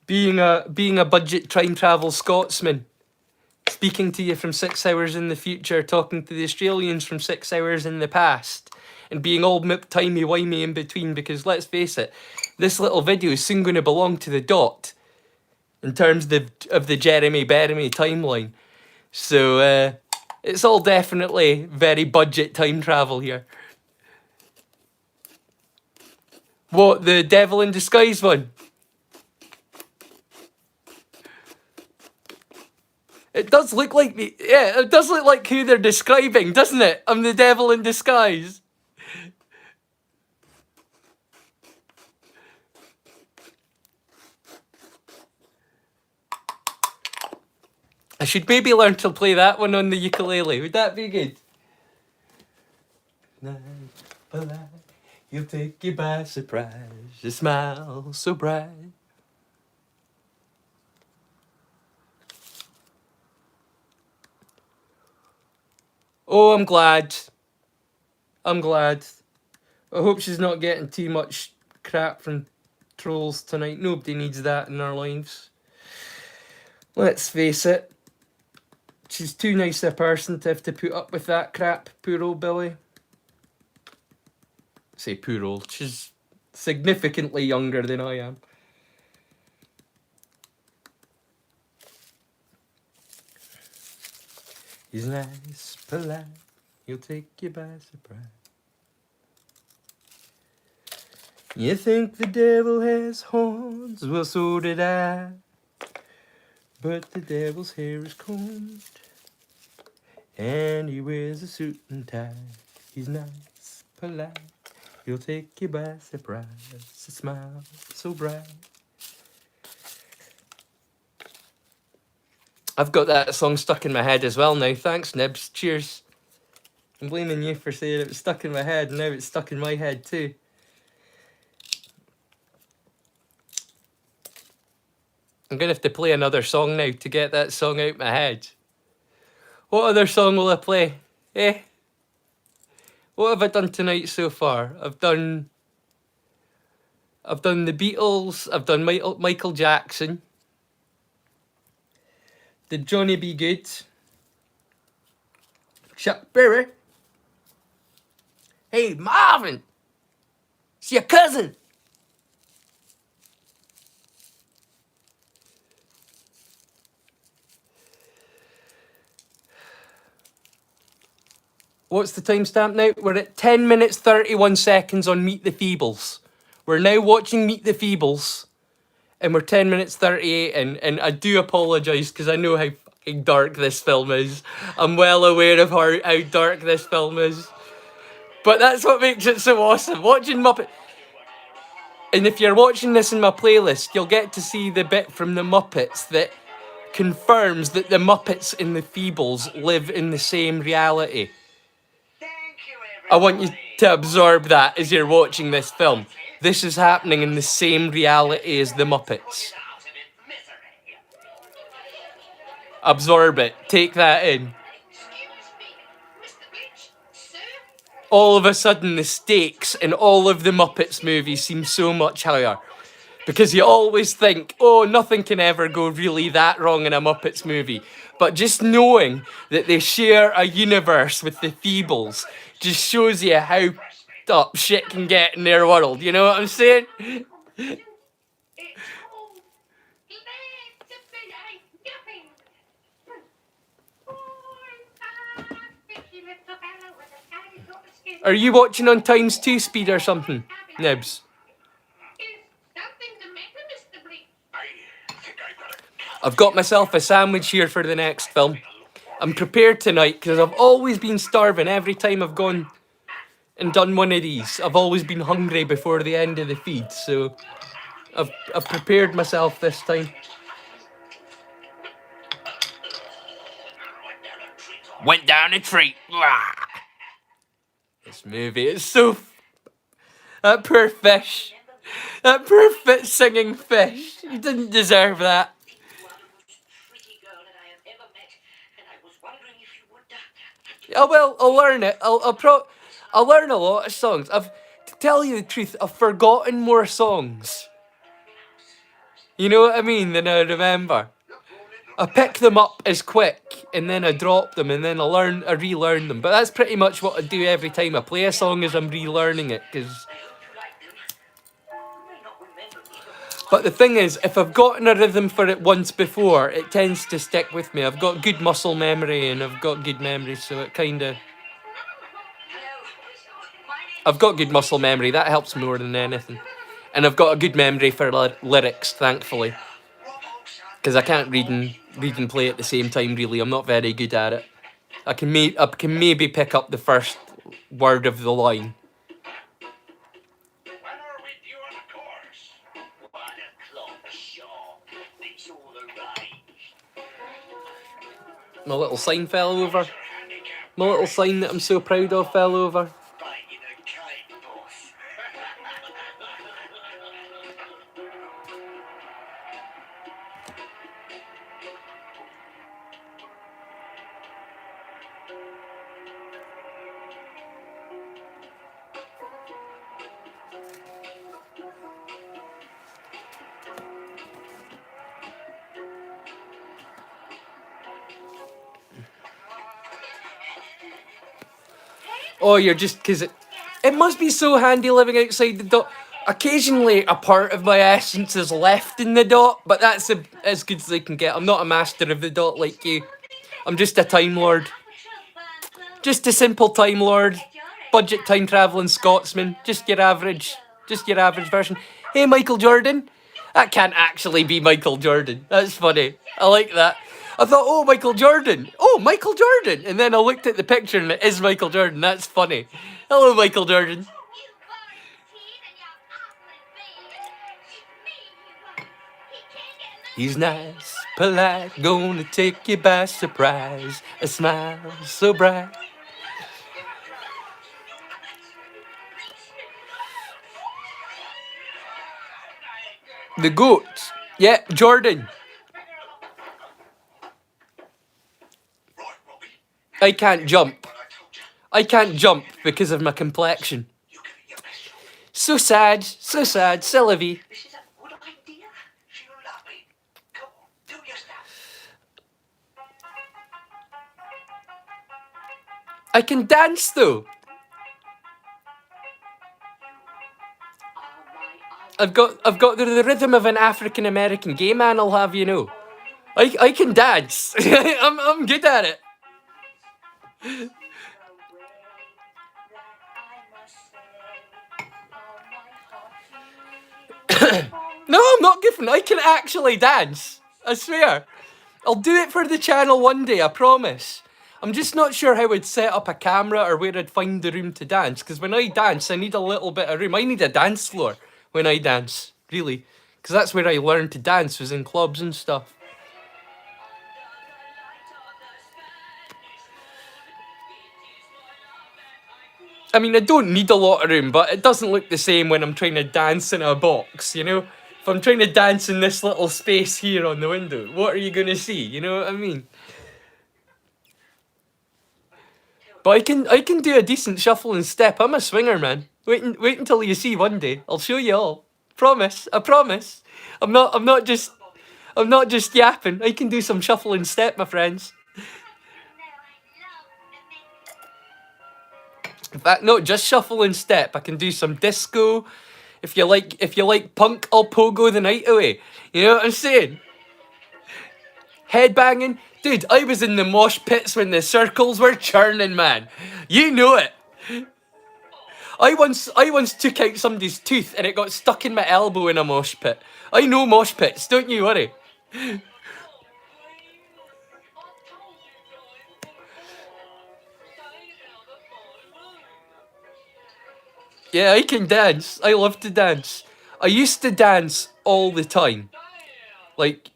Being a budget time travel Scotsman. Speaking to you from 6 hours in the future, talking to the Australians from 6 hours in the past, and being all timey-wimey in between, because let's face it, this little video is soon going to belong to the dot in terms of the Jeremy Beremy timeline. So it's all definitely very budget time travel here. What, the Devil in Disguise one? It does look like me. Yeah, it does look like who they're describing, doesn't it? I'm the devil in disguise. I should maybe learn to play that one on the ukulele. Would that be good? He'll take you by surprise. A smile so bright. Oh, I'm glad. I'm glad. I hope she's not getting too much crap from trolls tonight. Nobody needs that in our lives. Let's face it. She's too nice a person to have to put up with that crap, poor old Billy. I say poor old. She's significantly younger than I am. He's nice, polite, he'll take you by surprise. You think the devil has horns? Well, so did I. But the devil's hair is combed, and he wears a suit and tie. He's nice, polite, he'll take you by surprise. A smile so bright. I've got that song stuck in my head as well now. Thanks, Nibs. Cheers. I'm blaming you for saying it was stuck in my head, and now it's stuck in my head too. I'm going to have to play another song now to get that song out my head. What other song will I play? Eh? What have I done tonight so far? I've done the Beatles, I've done Michael Jackson. Did Johnny Be Good? Chuck Berry. Hey, Marvin! It's your cousin! What's the timestamp now? We're at 10 minutes 31 seconds on Meet the Feebles. We're now watching Meet the Feebles, and we're 10 minutes 38 in, and I do apologise because I know how fucking dark this film is. I'm well aware of how dark this film is. But that's what makes it so awesome. Watching Muppet... And if you're watching this in my playlist, you'll get to see the bit from the Muppets that confirms that the Muppets and the Feebles live in the same reality. I want you to absorb that as you're watching this film. This is happening in the same reality as the Muppets. Absorb it. Take that in. All of a sudden, the stakes in all of the Muppets movies seem so much higher. Because you always think, oh, nothing can ever go really that wrong in a Muppets movie. But just knowing that they share a universe with the Feebles just shows you how up shit can get in their world. You know what I'm saying? Are you watching on times 2 speed or something, Nibs? I've got myself a sandwich here for the next film. I'm prepared tonight because I've always been starving every time I've gone and done one of these. I've always been hungry before the end of the feed, so I've prepared myself this time. Went down a tree. This movie is so... That poor fish. That poor singing fish. He didn't deserve that. Oh well, I'll learn it. I'll learn a lot of songs. To tell you the truth, I've forgotten more songs. You know what I mean? Than I remember. I pick them up as quick, and then I drop them, and then I relearn them. But that's pretty much what I do every time I play a song, is I'm relearning it. But the thing is, if I've gotten a rhythm for it once before, it tends to stick with me. I've got good muscle memory, and I've got good memory, so it kind of... I've got good muscle memory, that helps more than anything. And I've got a good memory for lyrics, thankfully. Because I can't read and play at the same time, really. I'm not very good at it. I can maybe pick up the first word of the line. My little sign fell over. My little sign that I'm so proud of fell over. Oh, you're just because it must be so handy living outside the dot. Occasionally, a part of my essence is left in the dot, but that's as good as I can get. I'm not a master of the dot like you. I'm just a Time Lord. Just a simple Time Lord. Budget time traveling Scotsman. Just your average version. Hey, Michael Jordan. That can't actually be Michael Jordan. That's funny. I like that. I thought, oh, Michael Jordan. Oh, Michael Jordan. And then I looked at the picture and it is Michael Jordan. That's funny. Hello, Michael Jordan. He's nice, polite, gonna take you by surprise. A smile so bright. The goats. Yeah, Jordan. I can't jump. I can't jump because of my complexion. So sad, Sylvie. I can dance though. I've got the rhythm of an African American gay man. I'll have you know. I can dance. I'm good at it. No, I'm not goofing. I can actually dance. I swear. I'll do it for the channel one day, I promise. I'm just not sure how I'd set up a camera or where I'd find the room to dance. Because when I dance, I need a little bit of room. I need a dance floor when I dance, really. Because that's where I learned to dance, was in clubs and stuff. I mean, I don't need a lot of room, but it doesn't look the same when I'm trying to dance in a box, you know? If I'm trying to dance in this little space here on the window, what are you going to see? You know what I mean? But I can do a decent shuffle and step. I'm a swinger, man. Wait until you see one day. I'll show you all. Promise. I promise. I'm not just yapping. I can do some shuffle and step, my friends. In fact, no, just shuffle and step. I can do some disco. If you like punk, I'll pogo the night away. You know what I'm saying? Headbanging. Dude, I was in the mosh pits when the circles were churning, man. You know it. I once took out somebody's tooth and it got stuck in my elbow in a mosh pit. I know mosh pits, don't you worry. Yeah, I can dance. I love to dance. I used to dance all the time. Like,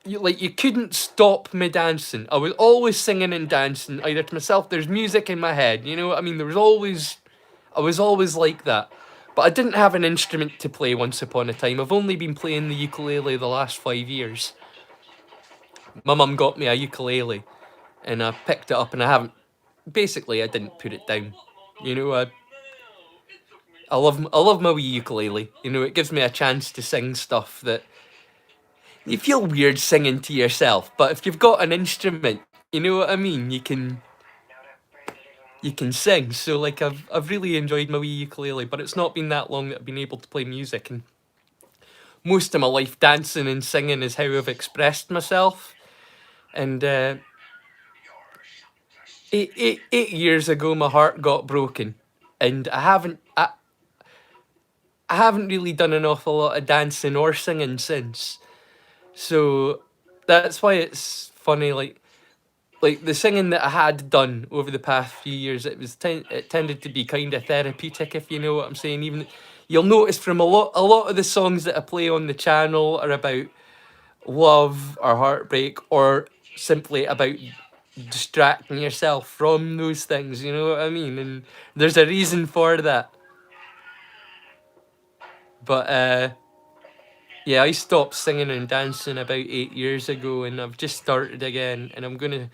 you couldn't stop me dancing. I was always singing and dancing, either to myself. There's music in my head, you know what I mean? I was always like that. But I didn't have an instrument to play once upon a time. I've only been playing the ukulele the last 5 years. My mum got me a ukulele, and I picked it up, and I haven't. Basically, I didn't put it down. You know, I love my wee ukulele. You know, it gives me a chance to sing stuff that you feel weird singing to yourself, but if you've got an instrument, you know what I mean. You can sing. So like I've really enjoyed my wee ukulele, but it's not been that long that I've been able to play music, and most of my life dancing and singing is how I've expressed myself. And 8 years ago, my heart got broken, and I haven't really done an awful lot of dancing or singing since. So that's why it's funny, like the singing that I had done over the past few years, it tended to be kind of therapeutic, if you know what I'm saying. Even you'll notice from a lot of the songs that I play on the channel are about love or heartbreak, or simply about distracting yourself from those things, you know what I mean? And there's a reason for that. But yeah, I stopped singing and dancing about 8 years ago, and I've just started again, and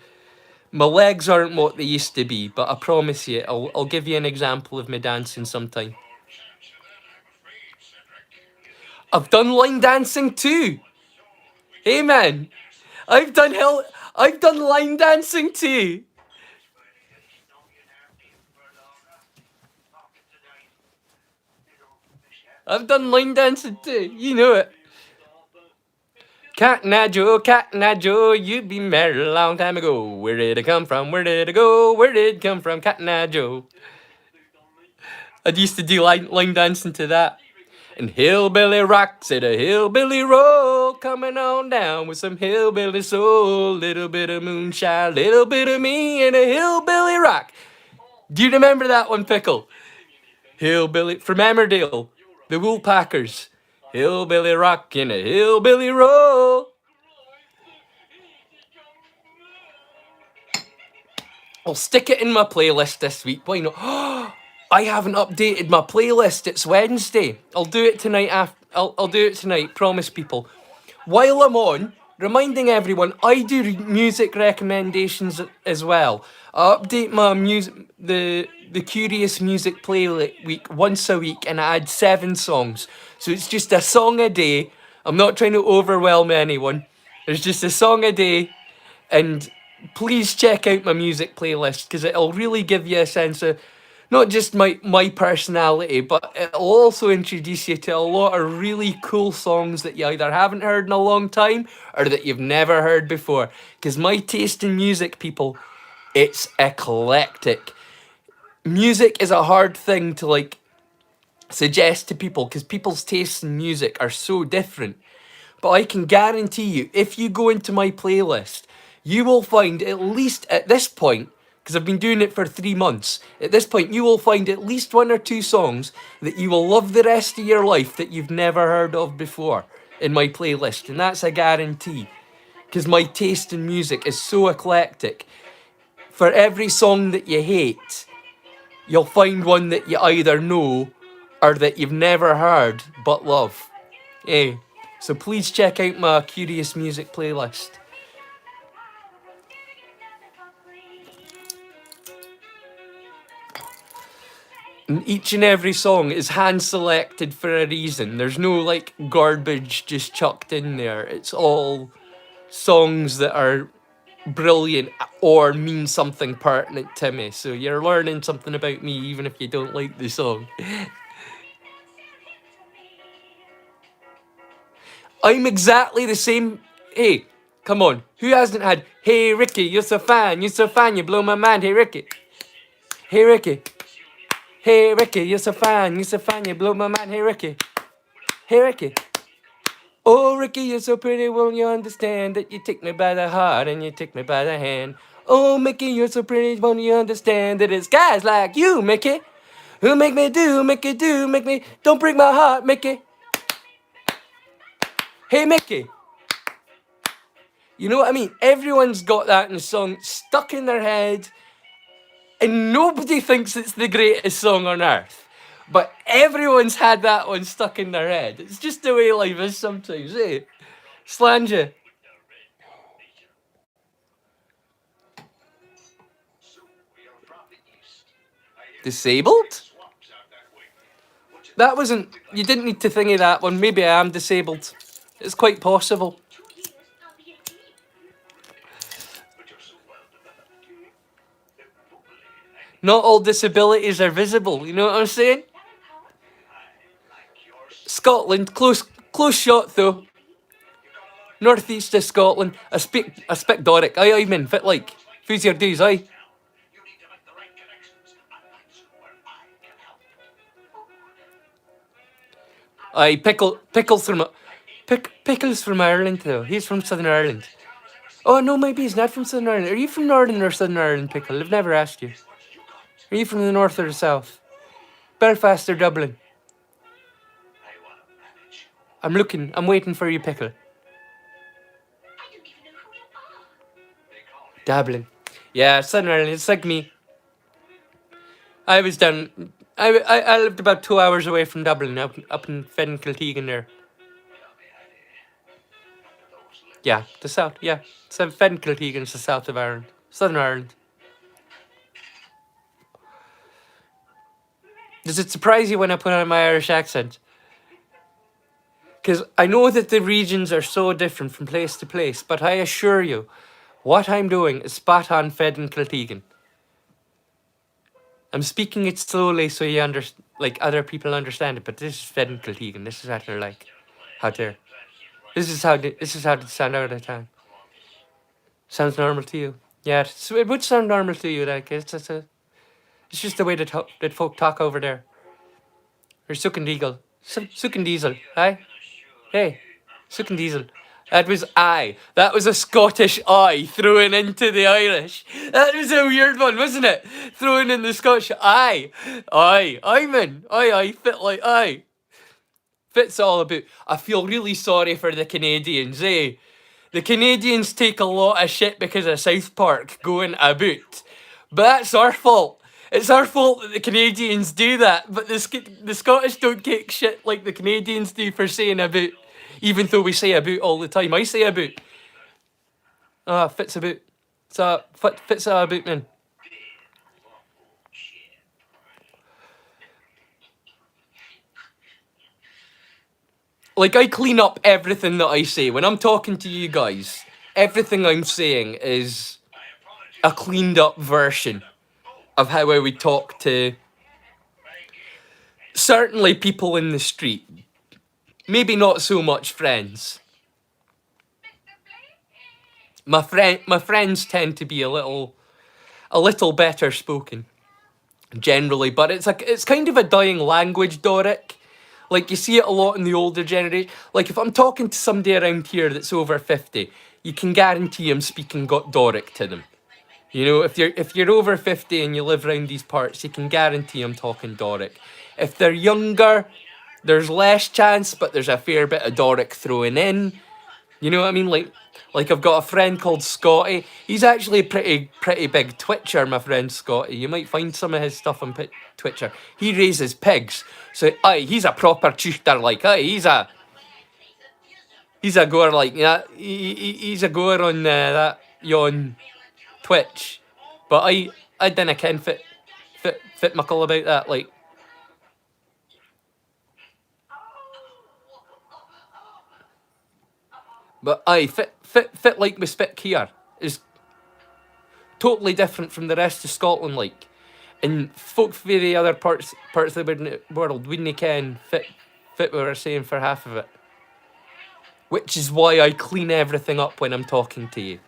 my legs aren't what they used to be, but I promise you, I'll give you an example of me dancing sometime. I've done line dancing too. Hey man, I've done line dancing too. I've done line dancing too. You know it. Cotton Eye Joe, you've been married a long time ago. Where did it come from? Where did it go? Where did it come from? Cotton Eye Joe. I used to do line dancing to that. And hillbilly rock, said a hillbilly roll, coming on down with some hillbilly soul. Little bit of moonshine, little bit of me, and a hillbilly rock. Do you remember that one, Pickle? Hillbilly from Emmerdale, the Woolpackers. Hillbilly rock and a hillbilly roll. I'll stick it in my playlist this week. Why not? I haven't updated my playlist. It's Wednesday. I'll do it tonight. I'll do it tonight. Promise, people. While I'm on, reminding everyone, I do music recommendations as well. I update my the Curious Music playlist week once a week, and I add 7 songs. So it's just a song a day. I'm not trying to overwhelm anyone. There's just a song a day, and please check out my music playlist because it'll really give you a sense of not just my personality, but it'll also introduce you to a lot of really cool songs that you either haven't heard in a long time or that you've never heard before. Because my taste in music, people, it's eclectic. Music is a hard thing to like suggest to people because people's tastes in music are so different. But I can guarantee you, if you go into my playlist, you will find at least at this point, because I've been doing it for 3 months, at this point you will find at least 1 or 2 songs that you will love the rest of your life that you've never heard of before in my playlist. And that's a guarantee, because my taste in music is so eclectic. For every song that you hate, you'll find one that you either know or that you've never heard but love. Eh. So please check out my Curious Music playlist. And each and every song is hand selected for a reason. There's no like garbage just chucked in there. It's all songs that are brilliant or mean something pertinent to me. So you're learning something about me even if you don't like the song. I'm exactly the same. Hey, come on. Who hasn't had, hey Ricky, you're so fine, you blow my mind, hey Ricky. Hey Ricky. Hey Ricky, you're so fine, you blow my mind, hey Ricky. Hey Ricky. Oh Ricky, you're so pretty, won't you understand that you take me by the heart and you take me by the hand. Oh Mickey, you're so pretty, won't you understand that it's guys like you, Mickey, who make me do, make me, don't break my heart, Mickey. Hey Mickey. You know what I mean? Everyone's got that in the song stuck in their head, and nobody thinks it's the greatest song on earth. But everyone's had that one stuck in their head. It's just the way life is sometimes, eh? Slanja. Disabled? That wasn't... You didn't need to thingy that one. Maybe I am disabled. It's quite possible. Not all disabilities are visible, you know what I'm saying? Scotland, close shot though. Northeast of Scotland. I speak Doric. Aye, man, fit like. Who's your days, aye? Aye, Pickles from Ireland though. He's from Southern Ireland. Oh no, maybe he's not from Southern Ireland. Are you from Northern or Southern Ireland, Pickle? I've never asked you. Are you from the north or the south? Belfast or Dublin? I'm waiting for you, Pickle. Dublin. Yeah, Southern Ireland, it's like me. I was down... I lived about 2 hours away from Dublin, up in Fenn-Kiltegan there. Yeah, the south, yeah. So Fenn-Kiltegan's the south of Ireland. Southern Ireland. Does it surprise you when I put on my Irish accent? Because I know that the regions are so different from place to place, but I assure you, what I'm doing is spot on Fenn-Kiltegan. I'm speaking it slowly so you understand. like other people understand it, but this is Fedden and this is how they're like, how they're, this is how they sound out of town. Sounds normal to you? Yeah, it would sound normal to you. Like it's just the way that folk talk over there. Or Sook and Deagle, Sook and Diesel, aye, hey, Sook and Diesel. That was I. That was a Scottish I thrown into the Irish. That was a weird one, wasn't it? Thrown in the Scottish I. I man. I fit like I. Fit's all about. I feel really sorry for the Canadians, eh? The Canadians take a lot of shit because of South Park going about. But that's our fault. It's our fault that the Canadians do that. But the Scottish don't take shit like the Canadians do for saying about. Even though we say about all the time. I say about. Fit's about. So, fit's about, man. Like, I clean up everything that I say. When I'm talking to you guys, everything I'm saying is a cleaned up version of how I would talk to certainly people in the street. Maybe not so much friends. My friends tend to be a little better spoken generally, but it's kind of a dying language, Doric. Like, you see it a lot in the older generation. Like, if I'm talking to somebody around here that's over 50, you can guarantee I'm speaking Doric to them. You know, if you're over 50 and you live around these parts, you can guarantee I'm talking Doric. If they're younger, there's less chance, but there's a fair bit of Doric thrown in. You know what I mean? Like I've got a friend called Scotty. He's actually a pretty big Twitcher, my friend Scotty. You might find some of his stuff on Twitcher. He raises pigs. So he's a proper chuchter, like he's a goer like that. He's a goer on that yon Twitch. But I dinna ken fit muckle about that, like. But fit like we spit here is totally different from the rest of Scotland, like. And folk from the other parts of the world wouldn't ken fit what we're saying for half of it. Which is why I clean everything up when I'm talking to you.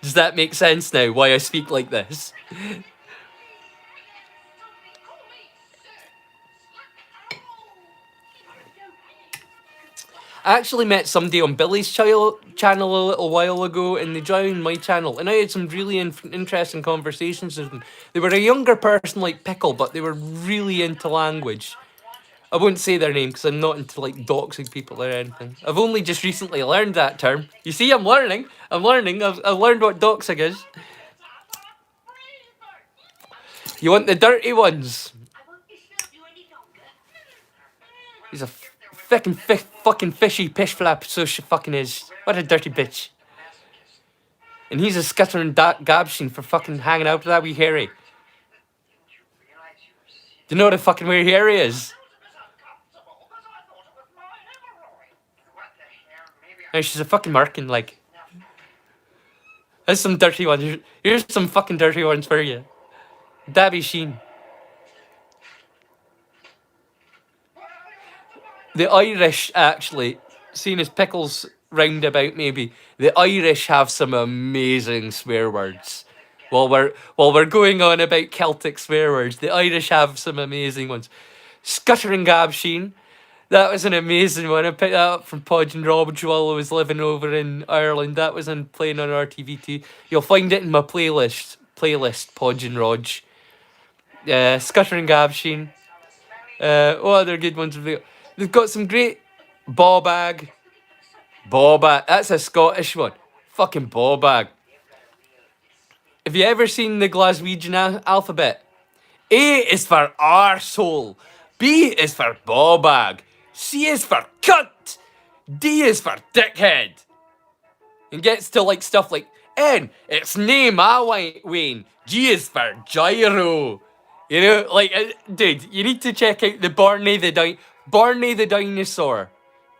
Does that make sense now, why I speak like this? I actually met somebody on Billy's channel a little while ago, and they joined my channel, and I had some really interesting conversations with them. They were a younger person like Pickle, but they were really into language. I won't say their name because I'm not into like doxing people or anything. I've only just recently learned that term. You see, I'm learning. I've learned what doxing is. You want the dirty ones? He's a fucking fishy pish flap, so she fucking is. What a dirty bitch. And he's a scuttering gabshin for fucking hanging out with that wee Harry. Do you know what a fucking wee Harry is? No, she's a fucking merkin, like. There's some dirty ones. Here's some fucking dirty ones for you. Dabby Sheen. The Irish, actually, seeing as Pickles roundabout maybe, the Irish have some amazing swear words. While we're going on about Celtic swear words, the Irish have some amazing ones. Scuttering Gabsheen. That was an amazing one. I picked that up from Podge and Rob while I was living over in Ireland. That was playing on RTV2. You'll find it in my playlist, Podge and Rog. Scuttering Gabsheen. What other good ones have they got? They've got some great Bawbag. Bawbag. That's a Scottish one. Fucking Bawbag. Have you ever seen the Glaswegian alphabet? A is for arsehole. B is for Bawbag. C is for cunt. D is for dickhead. And gets to like stuff like N, it's name Wayne. G is for gyro. You know, like, dude, you need to check out the Barney the Dinosaur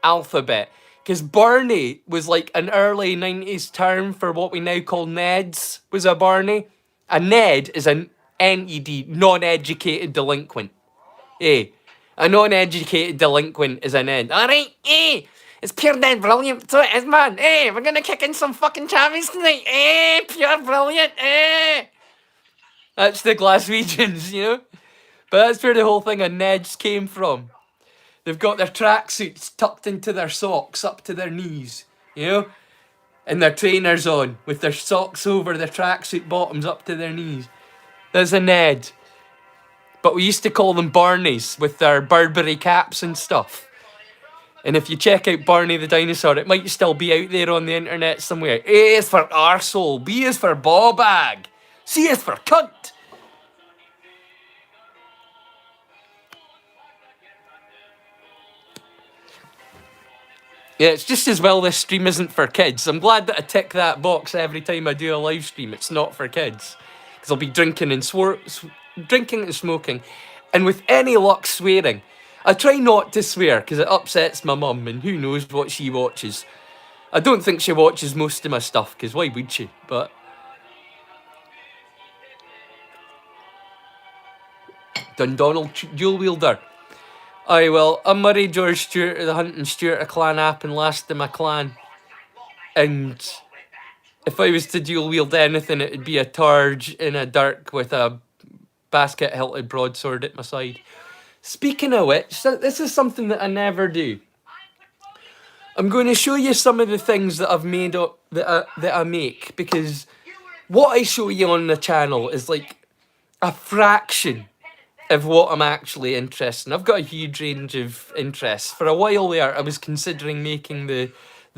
alphabet. Because Barney was like an early 90s term for what we now call Neds, was a Barney. A Ned is an NED, non-educated delinquent. Eh, a non-educated delinquent is an end. All right, eh, it's pure dead brilliant. So it is, man. Eh, we're gonna kick in some fucking champions tonight. Eh, pure brilliant. Eh. That's the Glaswegians, you know? But that's where the whole thing of Neds came from. They've got their tracksuits tucked into their socks up to their knees, you know? And their trainers on, with their socks over their tracksuit bottoms up to their knees. There's a Ned. But we used to call them Barneys with their Burberry caps and stuff. And if you check out Barney the dinosaur, it might still be out there on the internet somewhere. A is for arsehole, B is for ball bag, C is for cunt. Yeah, it's just as well this stream isn't for kids. I'm glad that I tick that box every time I do a live stream. It's not for kids. Because I'll be drinking and drinking and smoking. And with any luck, swearing. I try not to swear because it upsets my mum and who knows what she watches. I don't think she watches most of my stuff because why would she? But Dundonald dual wielder. Aye, well, I'm Murray George Stewart of the Hunting Stewart of Clan App and last of my clan. And if I was to dual wield anything, it would be a targe in a dirk with a basket hilted broadsword at my side. Speaking of which, this is something that I never do. I'm going to show you some of the things that I've made up that I make, because what I show you on the channel is like a fraction of what I'm actually interested in. I've got a huge range of interests. For a while there, I was considering making the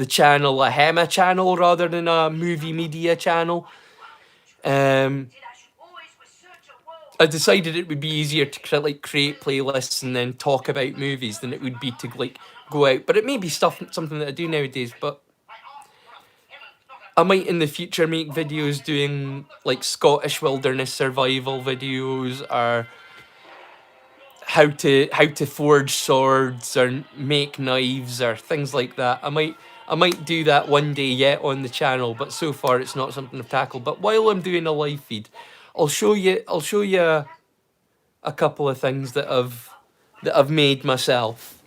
channel a Hema channel rather than a movie media channel. I decided it would be easier to create playlists and then talk about movies than it would be to like go out. But it may be something that I do nowadays. But I might in the future make videos doing like Scottish wilderness survival videos, or how to forge swords or make knives or things like that. I might do that one day yet on the channel, but so far it's not something I've tackled. But while I'm doing a live feed, I'll show you a couple of things that I've made myself.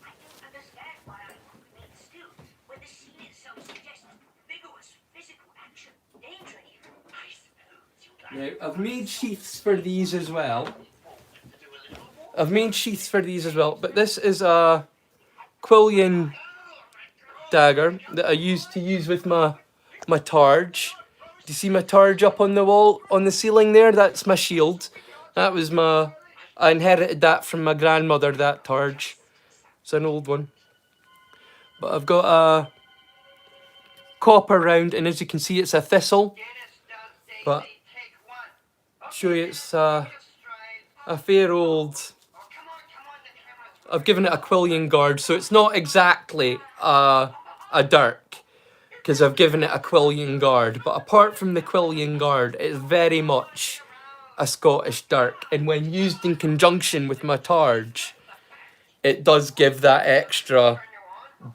Now, I've made sheaths for these as well. But this is a Quillian dagger that I used to use with my targe. Do you see my targe up on the wall, on the ceiling there? That's my shield. That was I inherited that from my grandmother, that targe. It's an old one. But I've got a copper round, and as you can see, it's a thistle. But I'll show you, it's a fair old... I've given it a Quillian guard, so it's not exactly a dirk, because I've given it a Quillian guard. But apart from the Quillian guard, it's very much a Scottish dirk. And when used in conjunction with my targe, it does give that extra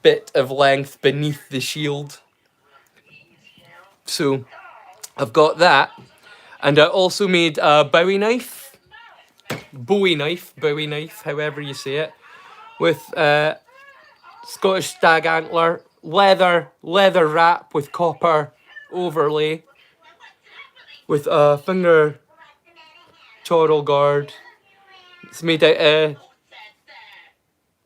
bit of length beneath the shield. So I've got that. And I also made a bowie knife, however you say it, with Scottish stag antler, leather wrap with copper overlay, with a finger chorrel guard. It's made out of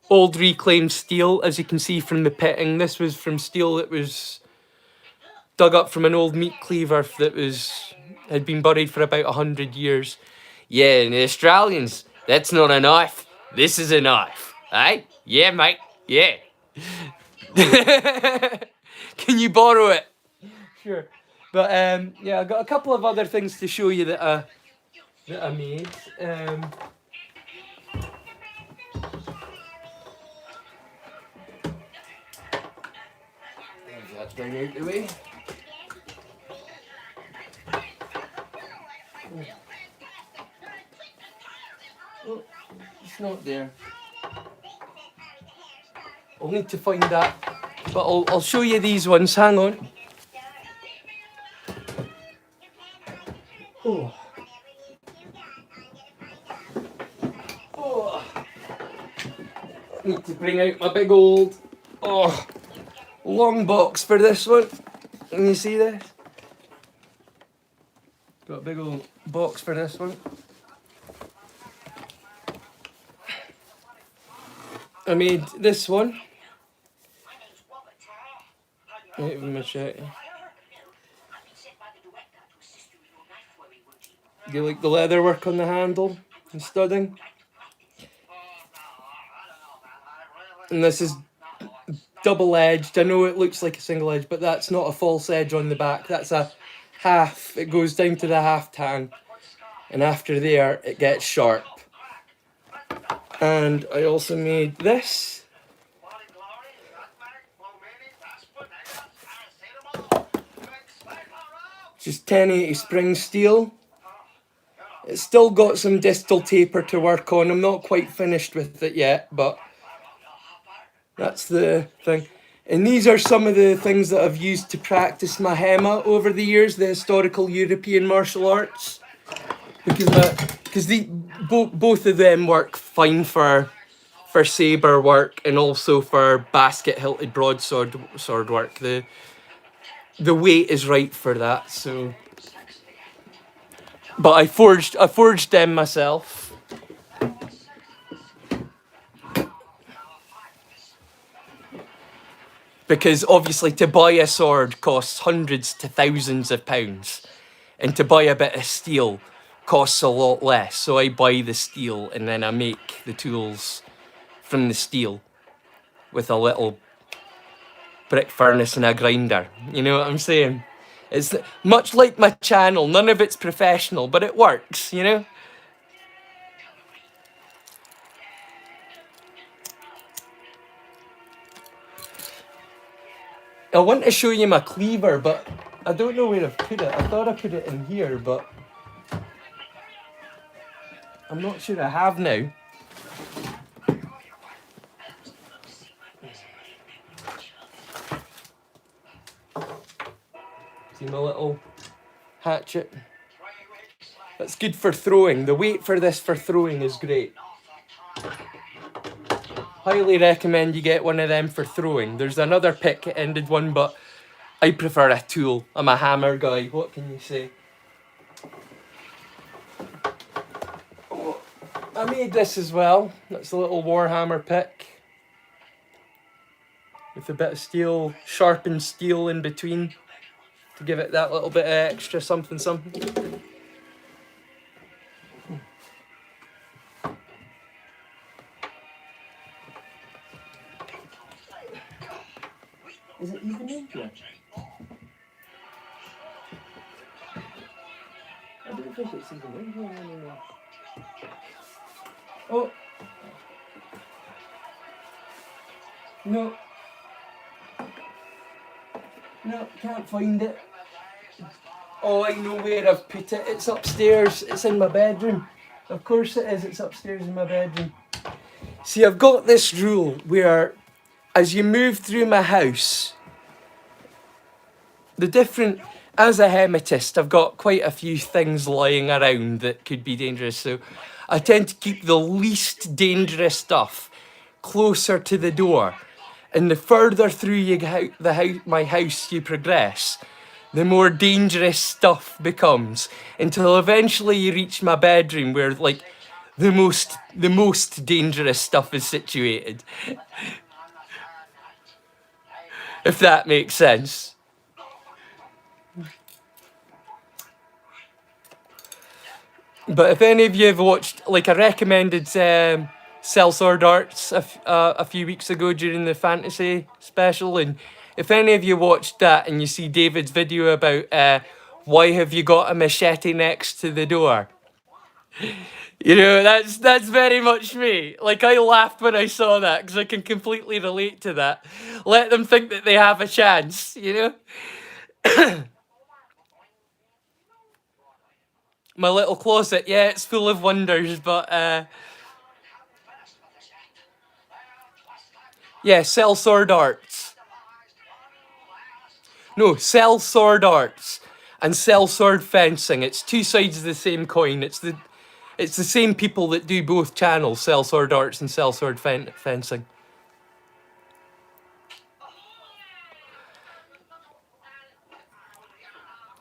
old reclaimed steel, as you can see from the pitting. This was from steel that was dug up from an old meat cleaver that had been buried for about 100 years. Yeah, and the Australians, that's not a knife. This is a knife. Eh? Yeah, mate. Yeah. Can you borrow it? Sure. But yeah, I've got a couple of other things to show you that I made. That's down out the way. Oh, it's not there. I'll need to find that, but I'll show you these ones. Hang on. Oh. Oh. Need to bring out my big old long box for this one. Can you see this? Got a big old box for this one. I made this one. Wait a minute. Do you like the leather work on the handle and studding? And this is double-edged. I know it looks like a single edge, but that's not a false edge on the back. That's a half. It goes down to the half tang. And after there, it gets sharp. And I also made this. Just 1080 spring steel. It's still got some distal taper to work on. I'm not quite finished with it yet, but that's the thing. And these are some of the things that I've used to practice my Hema over the years, the historical European martial arts. Because both of them work fine for saber work and also for basket hilted broadsword work. The weight is right for that. So, but I forged them myself. Because obviously to buy a sword costs hundreds to thousands of pounds. And to buy a bit of steel costs a lot less. So I buy the steel and then I make the tools from the steel with a little brick furnace and a grinder. You know what I'm saying? It's much like my channel. None of it's professional, but it works, you know? I want to show you my cleaver, but I don't know where I've put it. I thought I put it in here, but I'm not sure I have now. See my little hatchet? That's good for throwing. The weight for this for throwing is great. Highly recommend you get one of them for throwing. There's another pick-ended one, but I prefer a tool. I'm a hammer guy. What can you say? Oh, I made this as well. That's a little Warhammer pick. With a bit of steel, sharpened steel in between. To give it that little bit of extra something. Is it even in here? I don't think it's even in here anymore. Oh! No. No, can't find it. Oh, I know where I've put it. It's upstairs. It's in my bedroom. Of course it is. It's upstairs in my bedroom. See, I've got this rule where as you move through my house, as a hematist, I've got quite a few things lying around that could be dangerous. So I tend to keep the least dangerous stuff closer to the door. And the further through my house you progress, the more dangerous stuff becomes, until eventually you reach my bedroom where like the most dangerous stuff is situated. If that makes sense. But if any of you have watched, like I recommended Sellsword Arts a few weeks ago during the fantasy special, and if any of you watched that and you see David's video about why have you got a machete next to the door? You know, that's very much me. Like, I laughed when I saw that because I can completely relate to that. Let them think that they have a chance, you know? My little closet, yeah, it's full of wonders, but yeah, Sellsword Arts. No, Sellsword Arts and Sellsword Fencing. It's two sides of the same coin. It's the same people that do both channels, Sellsword Arts and Sellsword Fencing.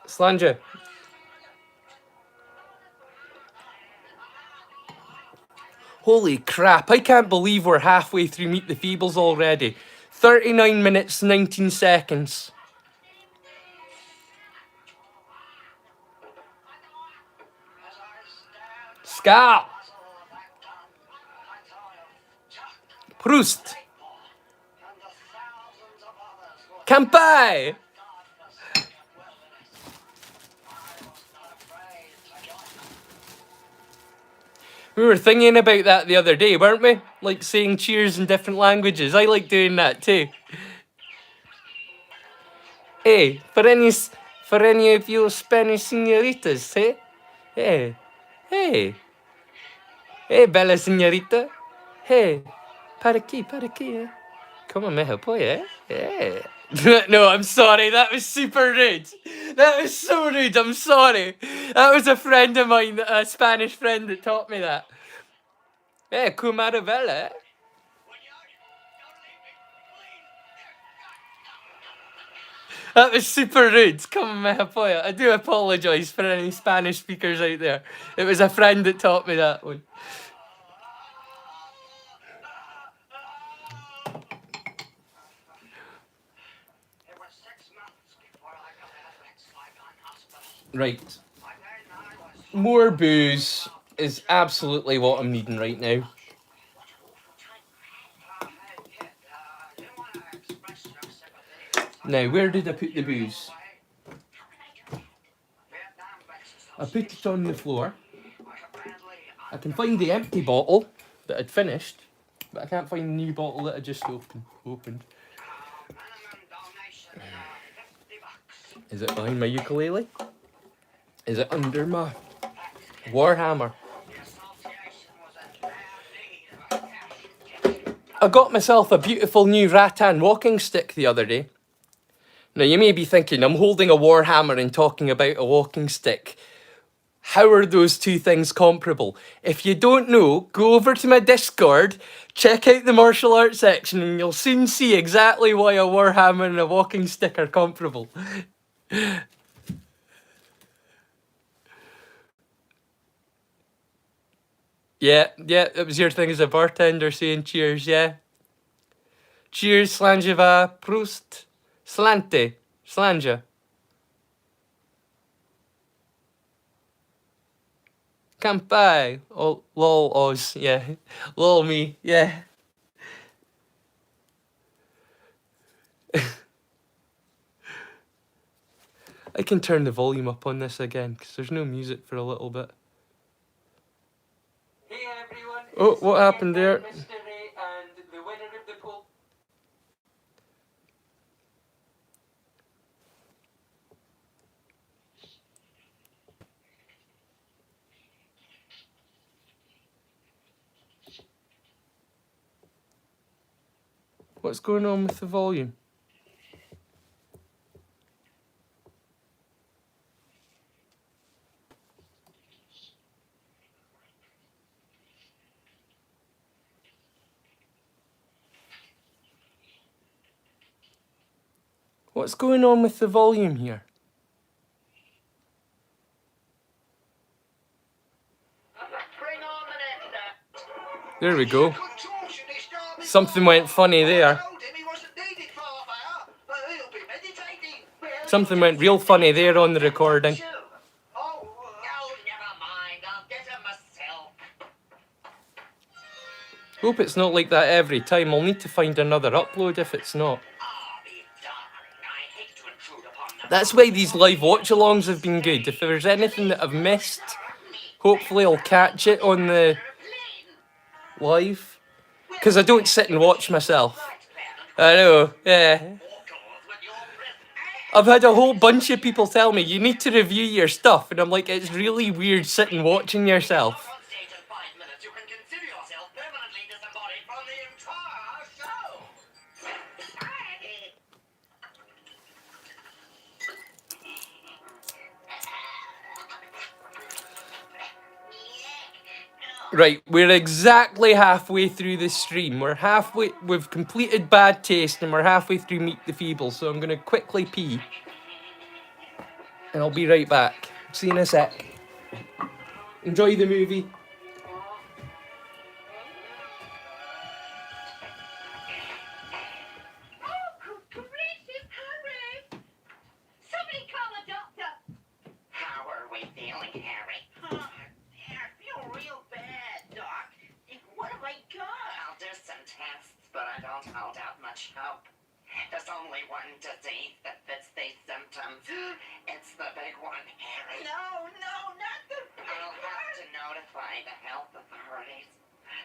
Slanja. Holy crap, I can't believe we're halfway through Meet the Feebles already. 39 minutes, 19 seconds. Ska! Proust! Kampai! We were thinking about that the other day, weren't we? Like saying cheers in different languages. I like doing that too. Hey, for any of you Spanish senoritas, hey? Hey, hey, hey, bella señorita. Hey, para aquí, eh? Come on, me apoya, eh? Yeah. No, I'm sorry, that was super rude. That was so rude, I'm sorry. That was a friend of mine, a Spanish friend that taught me that. Hey, Kumarabella, eh? That was super rude. Come on, me apoya. I do apologise for any Spanish speakers out there. It was a friend that taught me that one. Right. More booze is absolutely what I'm needing right now. Now, where did I put the booze? I put it on the floor. I can find the empty bottle that I'd finished, but I can't find the new bottle that I just opened. Is it behind my ukulele? Is it under my warhammer? I got myself a beautiful new rattan walking stick the other day. Now you may be thinking, I'm holding a warhammer and talking about a walking stick. How are those two things comparable? If you don't know, go over to my Discord, check out the martial arts section, and you'll soon see exactly why a warhammer and a walking stick are comparable. Yeah, it was your thing as a bartender saying cheers, yeah. Cheers, Slanjeva, Proust, Slante, Slanja. Kampai. Oh, lol, Oz, yeah. Lol me, yeah. I can turn the volume up on this again, because there's no music for a little bit. Hey everyone. Oh, what happened there? MrRay and the winner of the poll. What's going on with the volume? What's going on with the volume here? There we go. Something went funny there. Something went real funny there on the recording. Hope it's not like that every time. I'll need to find another upload if it's not. That's why these live watch-alongs have been good. If there's anything that I've missed, hopefully I'll catch it on the live. Because I don't sit and watch myself. I know, yeah. I've had a whole bunch of people tell me, you need to review your stuff. And I'm like, it's really weird sitting watching yourself. Right, we're exactly halfway through the stream. We've completed Bad Taste and we're halfway through Meet the Feebles, so I'm going to quickly pee. and I'll be right back. See you in a sec. Enjoy the movie. There's only one disease that fits these symptoms. It's the big one, Harry. No, not the big one. I'll have to notify the health authorities.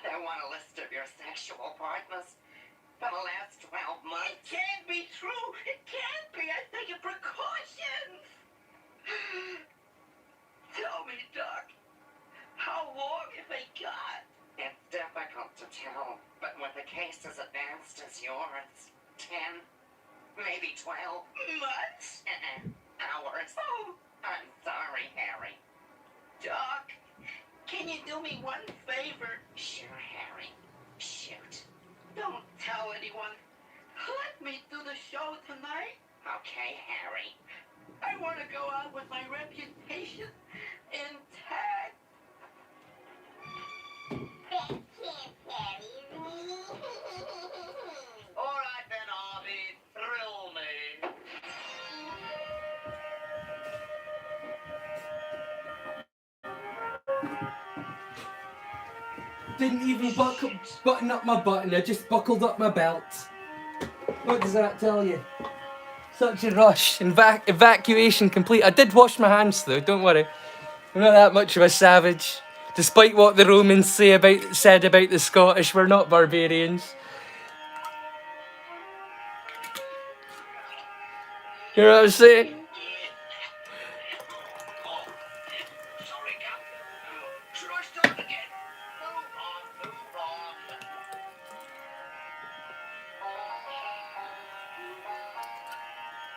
They want a list of your sexual partners for the last 12 months. It can't be true. It can't be. I taken precautions. Tell me, Doc, how long have they got? It's difficult to tell, but with a case as advanced as yours, 10, maybe 12 months? Hours. Oh, I'm sorry, Harry. Doc, can you do me one favor? Sure, Harry. Shoot. Don't tell anyone. Let me do the show tonight. Okay, Harry. I want to go out with my reputation intact. That can't carry me. All right then, Arby. Thrill me. Didn't even button up my button, I just buckled up my belt. What does that tell you? Such a rush. Evacuation complete. I did wash my hands though, don't worry. I'm not that much of a savage. Despite what the Romans said about the Scottish, we're not barbarians. You know what I'm saying?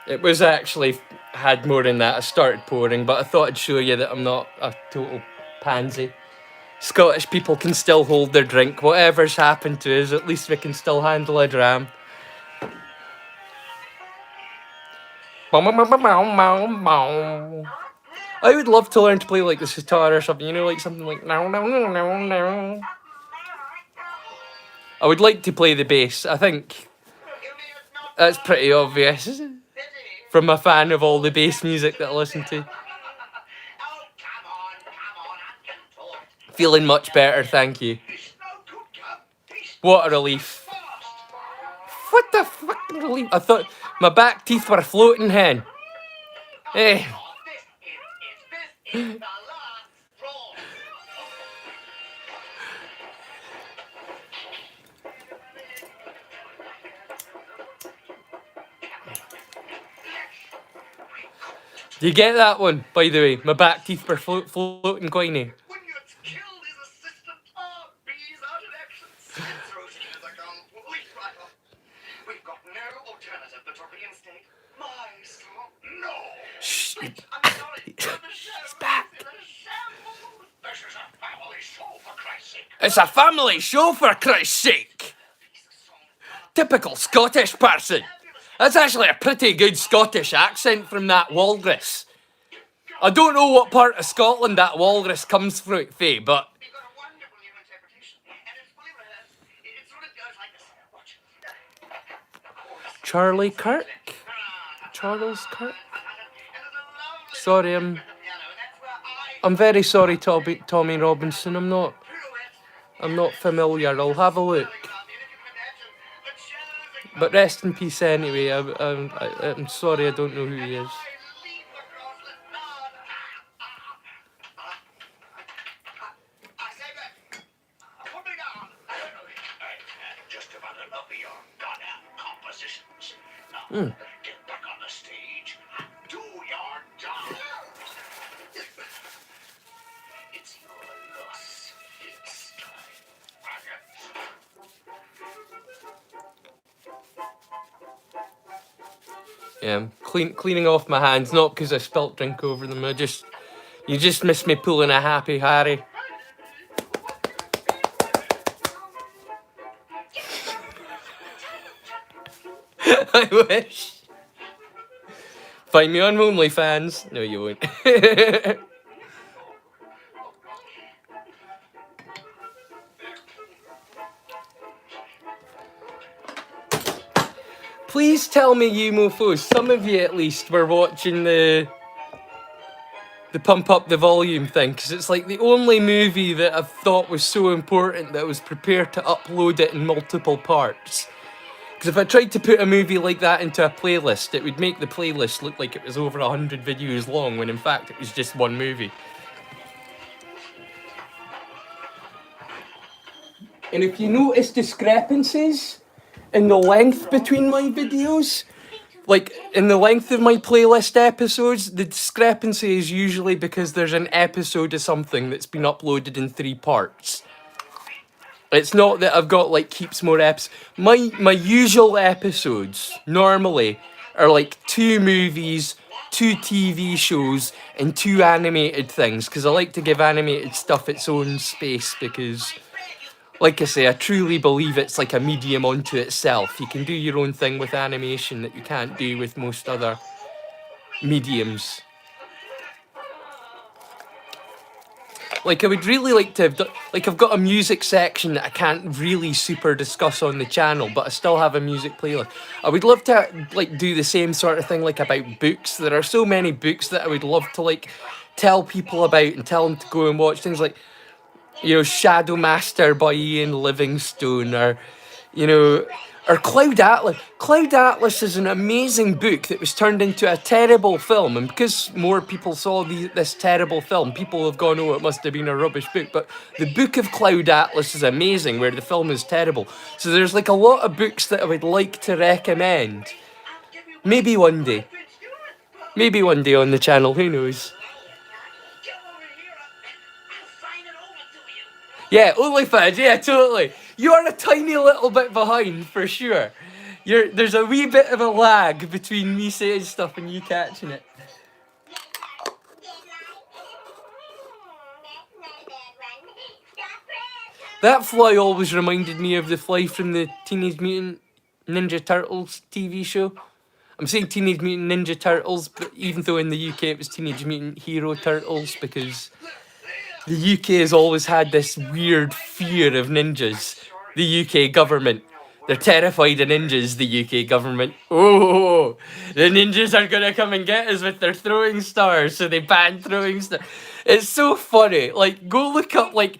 It was actually had more than that. I started pouring, but I thought I'd show you that I'm not a total pansy. Scottish people can still hold their drink. Whatever's happened to us, at least we can still handle a dram. I would love to learn to play like this guitar or something, you know, like something like no no no no no. I would like to play the bass. I think that's pretty obvious from a fan of all the bass music that I listen to. Feeling much better, thank you. What a relief. What the fucking relief? I thought my back teeth were floating, hen. Hey. Do you get that one, by the way? My back teeth were floating, Queenie. Shh. He's back. It's a family show, for Christ's sake. Typical Scottish person. That's actually a pretty good Scottish accent from that walrus. I don't know what part of Scotland that walrus comes from, but... Charlie Kirk? Charles Kirk? Sorry, I'm very sorry, Tommy Robinson. I'm not familiar. I'll have a look. But rest in peace anyway. I'm sorry, I don't know who he is. Get back on the stage. Do your job. It's your loss this time. Yeah, I'm cleaning off my hands, not because I spilt drink over them. You just missed me pulling a Happy Harry. I wish. Find me on OnlyFans. No, you won't. Please tell me, you mofos, some of you at least were watching the pump up the volume thing, because it's like the only movie that I've thought was so important that I was prepared to upload it in multiple parts. Because if I tried to put a movie like that into a playlist, it would make the playlist look like it was over 100 videos long, when in fact it was just one movie. And if you notice discrepancies in the length between my videos, like in the length of my playlist episodes, the discrepancy is usually because there's an episode of something that's been uploaded in 3 parts. It's not that I've got like keeps more eps. My usual episodes normally are like 2 movies, 2 TV shows, and 2 animated things, because I like to give animated stuff its own space, because like I say, I truly believe it's like a medium unto itself. You can do your own thing with animation that you can't do with most other mediums. Like, I would really like to have done, like, I've got a music section that I can't really super discuss on the channel, but I still have a music playlist. I would love to, like, do the same sort of thing, like, about books. There are so many books that I would love to, like, tell people about and tell them to go and watch. Things like, you know, Shadow Master by Ian Livingstone, or, you know, or Cloud Atlas. Cloud Atlas is an amazing book that was turned into a terrible film, and because more people saw this terrible film, people have gone, oh, it must have been a rubbish book. But the book of Cloud Atlas is amazing, where the film is terrible. So there's like a lot of books that I would like to recommend. Maybe one day. Maybe one day on the channel, who knows? Yeah, OnlyFans, yeah, totally. You're a tiny little bit behind, for sure. There's a wee bit of a lag between me saying stuff and you catching it. That fly always reminded me of the fly from the Teenage Mutant Ninja Turtles TV show. I'm saying Teenage Mutant Ninja Turtles, but even though in the UK it was Teenage Mutant Hero Turtles, because the UK has always had this weird fear of ninjas. The UK government. They're terrified of ninjas, the UK government. Oh, the ninjas are gonna come and get us with their throwing stars, so they ban throwing stars. It's so funny. Like, go look up, like,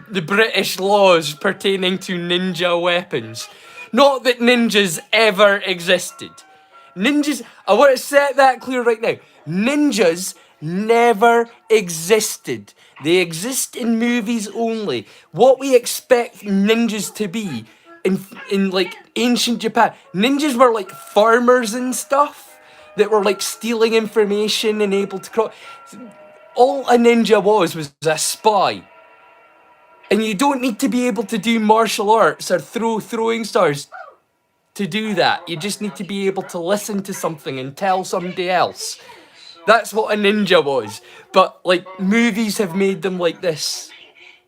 the British laws pertaining to ninja weapons. Not that ninjas ever existed. Ninjas, I want to set that clear right now. Ninjas never existed. They exist in movies only. What we expect ninjas to be in like ancient Japan, ninjas were like farmers and stuff that were like stealing information and able to all a ninja was a spy. And you don't need to be able to do martial arts or throwing stars to do that. You just need to be able to listen to something and tell somebody else. That's what a ninja was. But like movies have made them like this.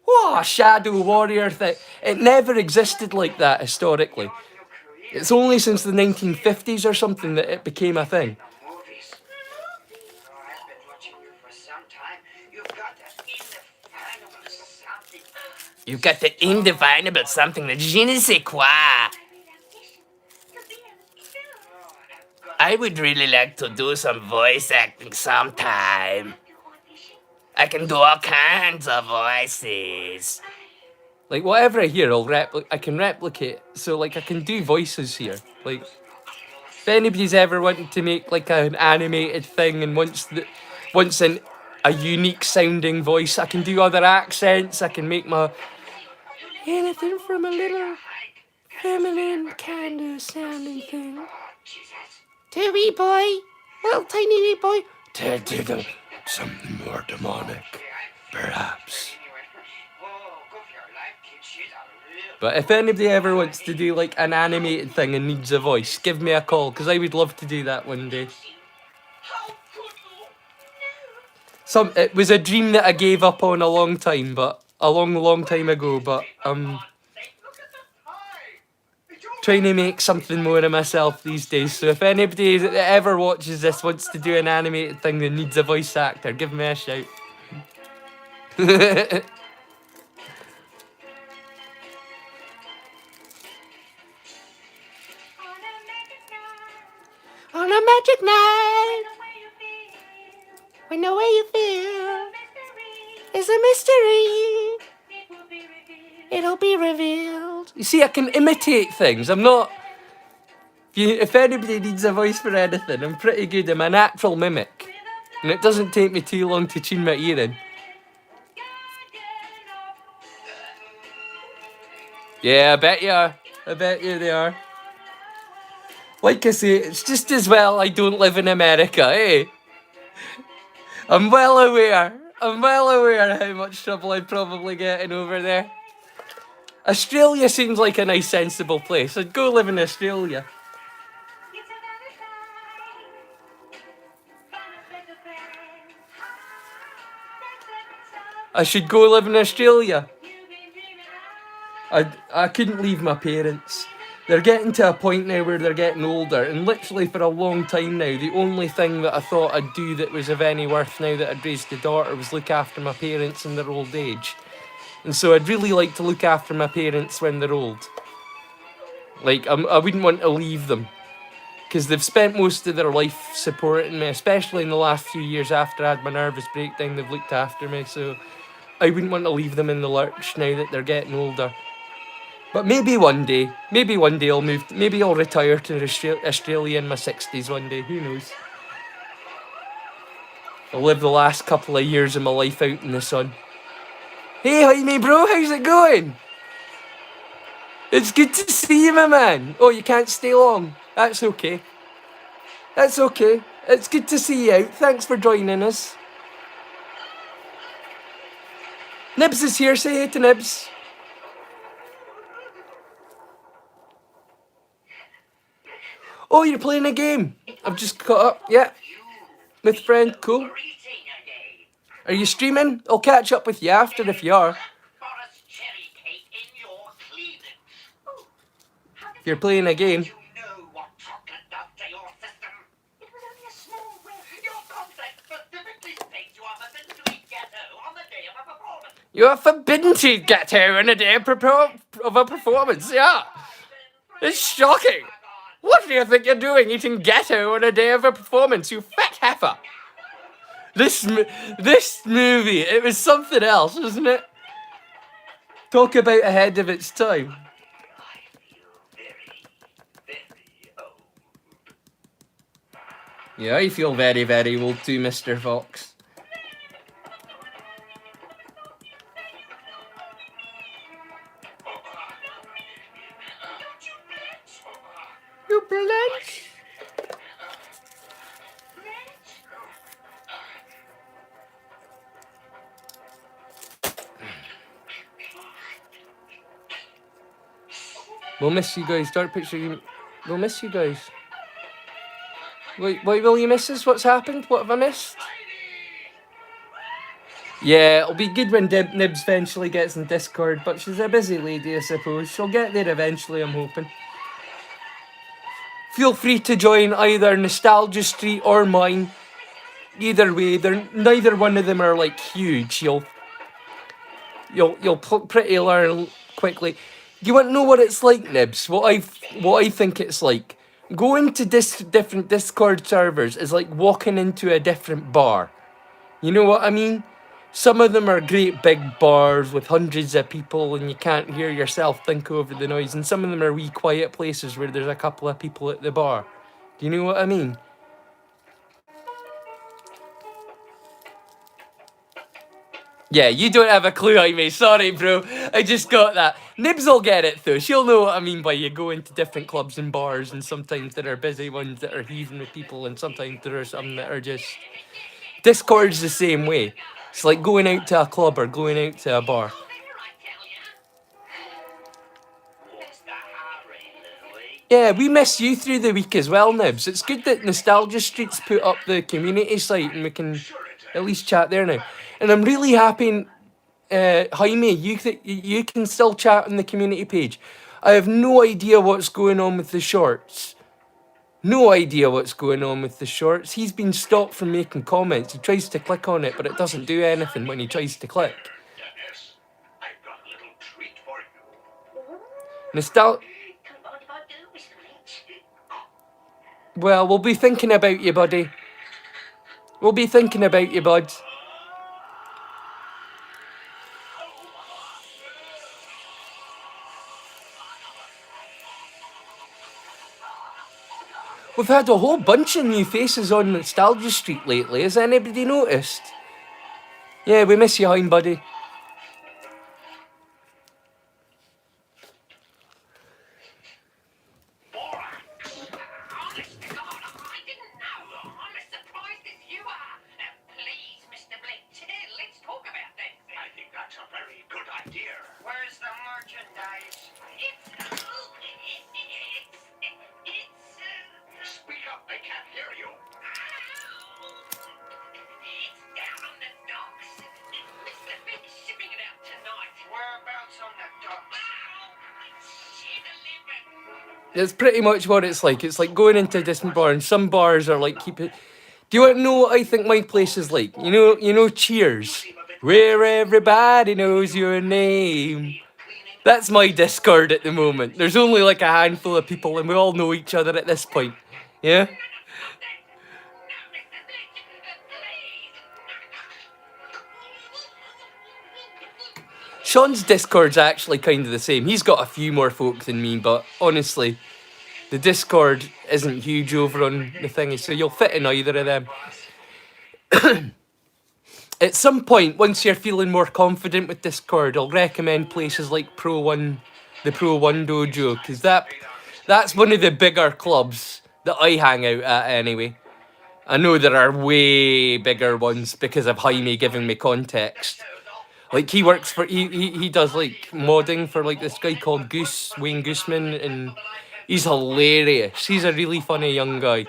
Oh, shadow warrior thing. It never existed like that historically. It's only since the 1950s or something that it became a thing. You've got the indefinable something, the je ne sais quoi. I would really like to do some voice acting sometime. I can do all kinds of voices. Like, whatever I hear, I can replicate. So, like, I can do voices here. Like, if anybody's ever wanted to make, like, an animated thing and wants a unique sounding voice, I can do other accents. I can make my... anything from a little feminine kind of sounding thing to a wee boy, little tiny wee boy, to something more demonic, perhaps. But if anybody ever wants to do like an animated thing and needs a voice, give me a call, because I would love to do that one day. It was a dream that I gave up on a long time ago, but trying to make something more of myself these days. So if anybody that ever watches this wants to do an animated thing that needs a voice actor, give me a shout. On a magic night, when the way you feel is a mystery, it'll be revealed. You see, I can imitate things. I'm not... If anybody needs a voice for anything, I'm pretty good. I'm a natural mimic. And it doesn't take me too long to tune my ear in. Yeah, I bet you are. I bet you they are. Like I say, it's just as well I don't live in America, eh? I'm well aware how much trouble I'd probably get in over there. Australia seems like a nice, sensible place. I'd go live in Australia. I should go live in Australia. I couldn't leave my parents. They're getting to a point now where they're getting older, and literally for a long time now, the only thing that I thought I'd do that was of any worth now that I'd raised a daughter was look after my parents in their old age. And so I'd really like to look after my parents when they're old. Like, I wouldn't want to leave them, because they've spent most of their life supporting me, especially in the last few years after I had my nervous breakdown. They've looked after me, so I wouldn't want to leave them in the lurch now that they're getting older. But maybe one day I'll move. Maybe I'll retire to Australia in my 60s one day. Who knows? I'll live the last couple of years of my life out in the sun. Hey, Jaime, bro, how's it going? It's good to see you, my man. Oh, you can't stay long. That's okay. That's okay. It's good to see you out. Thanks for joining us. Nibs is here. Say hey to Nibs. Oh, you're playing a game. I've just caught up. Yeah. With friend. Cool. Are you streaming? I'll catch up with you after if you are. If you're playing a game. You are forbidden to eat ghetto on a day of a performance, yeah. It's shocking. What do you think you're doing eating ghetto on a day of a performance, you fat heifer? This movie, it was something else, wasn't it? Talk about ahead of its time. Yeah, I feel very, very old too, Mr. Fox. You blanch. We'll miss you guys. Dark picture. We'll miss you guys. Wait, why will you miss us? What's happened? What have I missed? Yeah, it'll be good when Nibs eventually gets in Discord, but she's a busy lady, I suppose. She'll get there eventually, I'm hoping. Feel free to join either Nostalgia Street or mine. Either way, neither one of them are like huge. You'll pretty learn quickly. You want to know what it's like, Nibs? What I think it's like. Going to different Discord servers is like walking into a different bar. You know what I mean? Some of them are great big bars with hundreds of people and you can't hear yourself think over the noise. And some of them are wee quiet places where there's a couple of people at the bar. Do you know what I mean? Yeah, you don't have a clue, Jaime. Sorry, bro. I just got that. Nibs will get it, though. She'll know what I mean by you going to different clubs and bars, and sometimes there are busy ones that are heaving with people, and sometimes there are some that are just... Discord's the same way. It's like going out to a club or going out to a bar. Yeah, we miss you through the week as well, Nibs. It's good that Nostalgia Street's put up the community site and we can at least chat there now. And I'm really happy, Jaime, you can still chat on the community page. I have no idea what's going on with the shorts. No idea what's going on with the shorts. He's been stopped from making comments. He tries to click on it, but it doesn't do anything when he tries to click. Dennis, I've got a little treat for you. Well, we'll be thinking about you, buddy. We'll be thinking about you, bud. We've had a whole bunch of new faces on Nostalgia Street lately. Has anybody noticed? Yeah, we miss you, Hein, buddy. Honest to God, I didn't know. I'm as surprised as you are. Please, Mr. Blitz, let's talk about that. I think that's a very good idea. Where's the merchandise? Speak up, they can't hear you. It's down on the docks. Mr. Blitz shipping it out tonight. Whereabouts on the docks? It's pretty much what it's like. It's like going into a different bar, and some bars are like keep it. Do you want to know what I think my place is like? You know, Cheers, where everybody knows your name. That's my Discord at the moment. There's only like a handful of people, and we all know each other at this point. Yeah. Sean's Discord's actually kind of the same. He's got a few more folk than me, but honestly, the Discord isn't huge over on the thingy, so you'll fit in either of them. At some point, once you're feeling more confident with Discord, I'll recommend places like the Pro One Dojo, because that's one of the bigger clubs that I hang out at anyway. I know there are way bigger ones because of Jaime giving me context. Like he works for he does like modding for like this guy called Wayne Gooseman, and he's hilarious. He's a really funny young guy.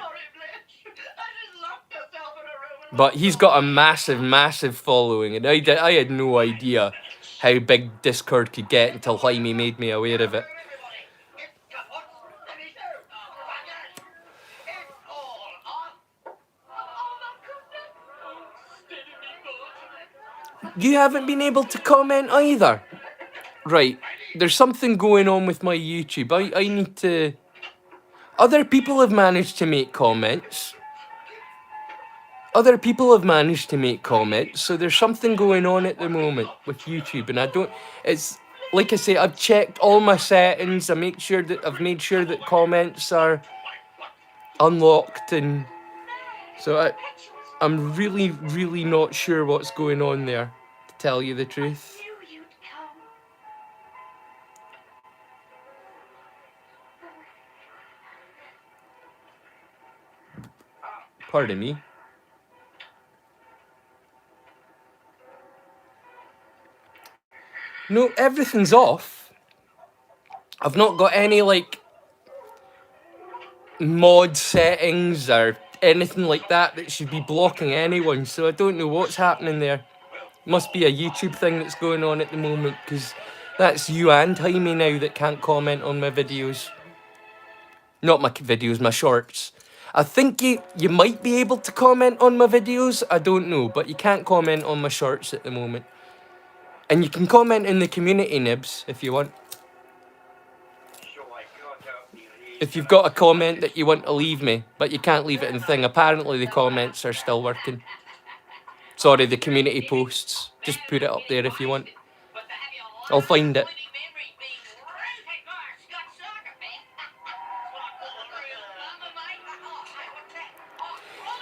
But he's got a massive following, and I had no idea how big Discord could get until Jaime made me aware of it. You haven't been able to comment either. Right, there's something going on with my YouTube. I need to... Other people have managed to make comments. So there's something going on at the moment with YouTube, and I don't... It's... Like I say, I've checked all my settings. I've made sure that comments are unlocked, and... So I'm really not sure what's going on there, to tell you the truth. Pardon me. No, everything's off. I've not got any, like, mod settings or anything like that should be blocking anyone, so I don't know what's happening there. Must be a YouTube thing that's going on at the moment, because that's you and Jaime now that can't comment on my videos. Not my videos, my shorts. I think you might be able to comment on my videos, I don't know, but you can't comment on my shorts at the moment. And you can comment in the community, Nibs, if you want. If you've got a comment that you want to leave me, but you can't leave it in the thing. Apparently the comments are still working. Sorry, the community posts. Just put it up there if you want. I'll find it.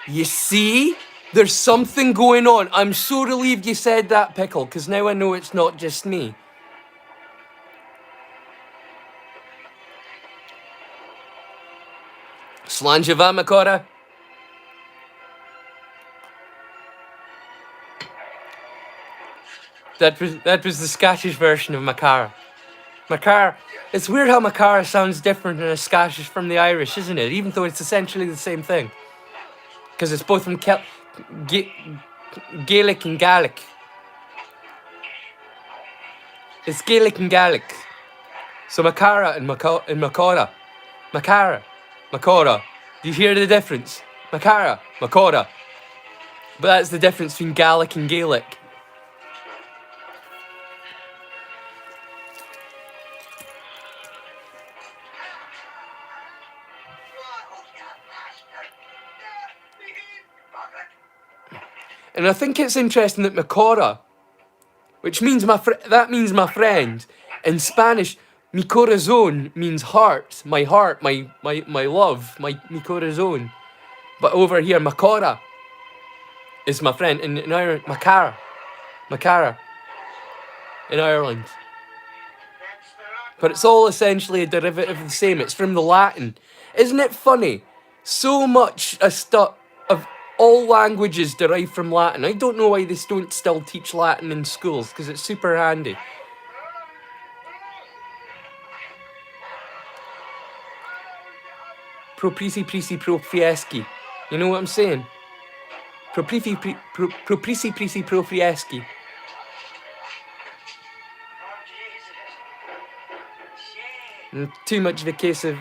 You see? There's something going on. I'm so relieved you said that, Pickle, because now I know it's not just me. Slanjava Makora. That was the Scottish version of Makara. Makara. It's weird how Makara sounds different in a Scottish from the Irish, isn't it? Even though it's essentially the same thing. Because it's both from Gaelic and Gaelic. It's Gaelic and Gaelic. So Makara and Makora. Makara. Makora. Do you hear the difference? Makara. Makora. But that's the difference between Gaelic and Gaelic. And I think it's interesting that Makora, which means that means my friend. In Spanish, mi corazón means heart, my love, mi corazón. But over here, Makora is my friend. In Ireland, Makara in Ireland. But it's all essentially a derivative of the same. It's from the Latin. Isn't it funny? So much of all languages derive from Latin. I don't know why they don't still teach Latin in schools, because it's super handy. Pro prisi pro fieschi. You know what I'm saying? Pro prisi pro fieschi. And too much of a case of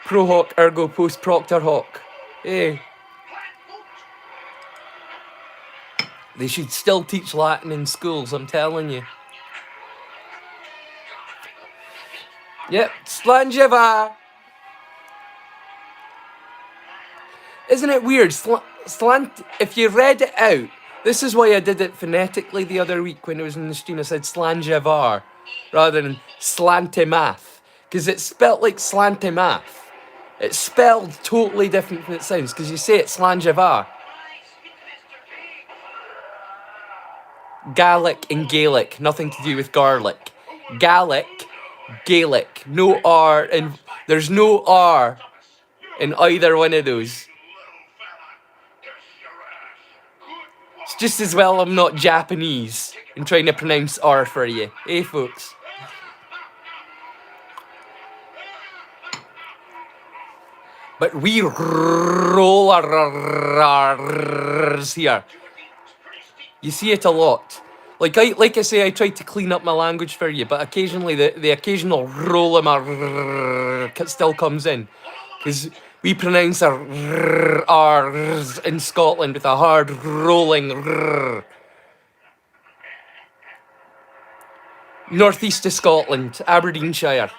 pro hoc ergo post proctor hoc. Eh. They should still teach Latin in schools, I'm telling you. Yep, Slangeva. Isn't it weird? If you read it out, this is why I did it phonetically the other week when it was in the stream. I said Slangevar rather than Slantemath, because it's spelt like Slantemath. It's spelled totally different than it sounds, because you say it Slangevar. Gaelic and Gaelic, nothing to do with garlic. Gaelic, Gaelic, no R, and there's no R in either one of those. It's just as well I'm not Japanese and trying to pronounce R for you, eh, folks? But we roll our R's here. You see it a lot. Like I say, I tried to clean up my language for you, but occasionally the occasional roll of my still comes in, because we pronounce our R's in Scotland with a hard rolling R. Northeast of Scotland, Aberdeenshire.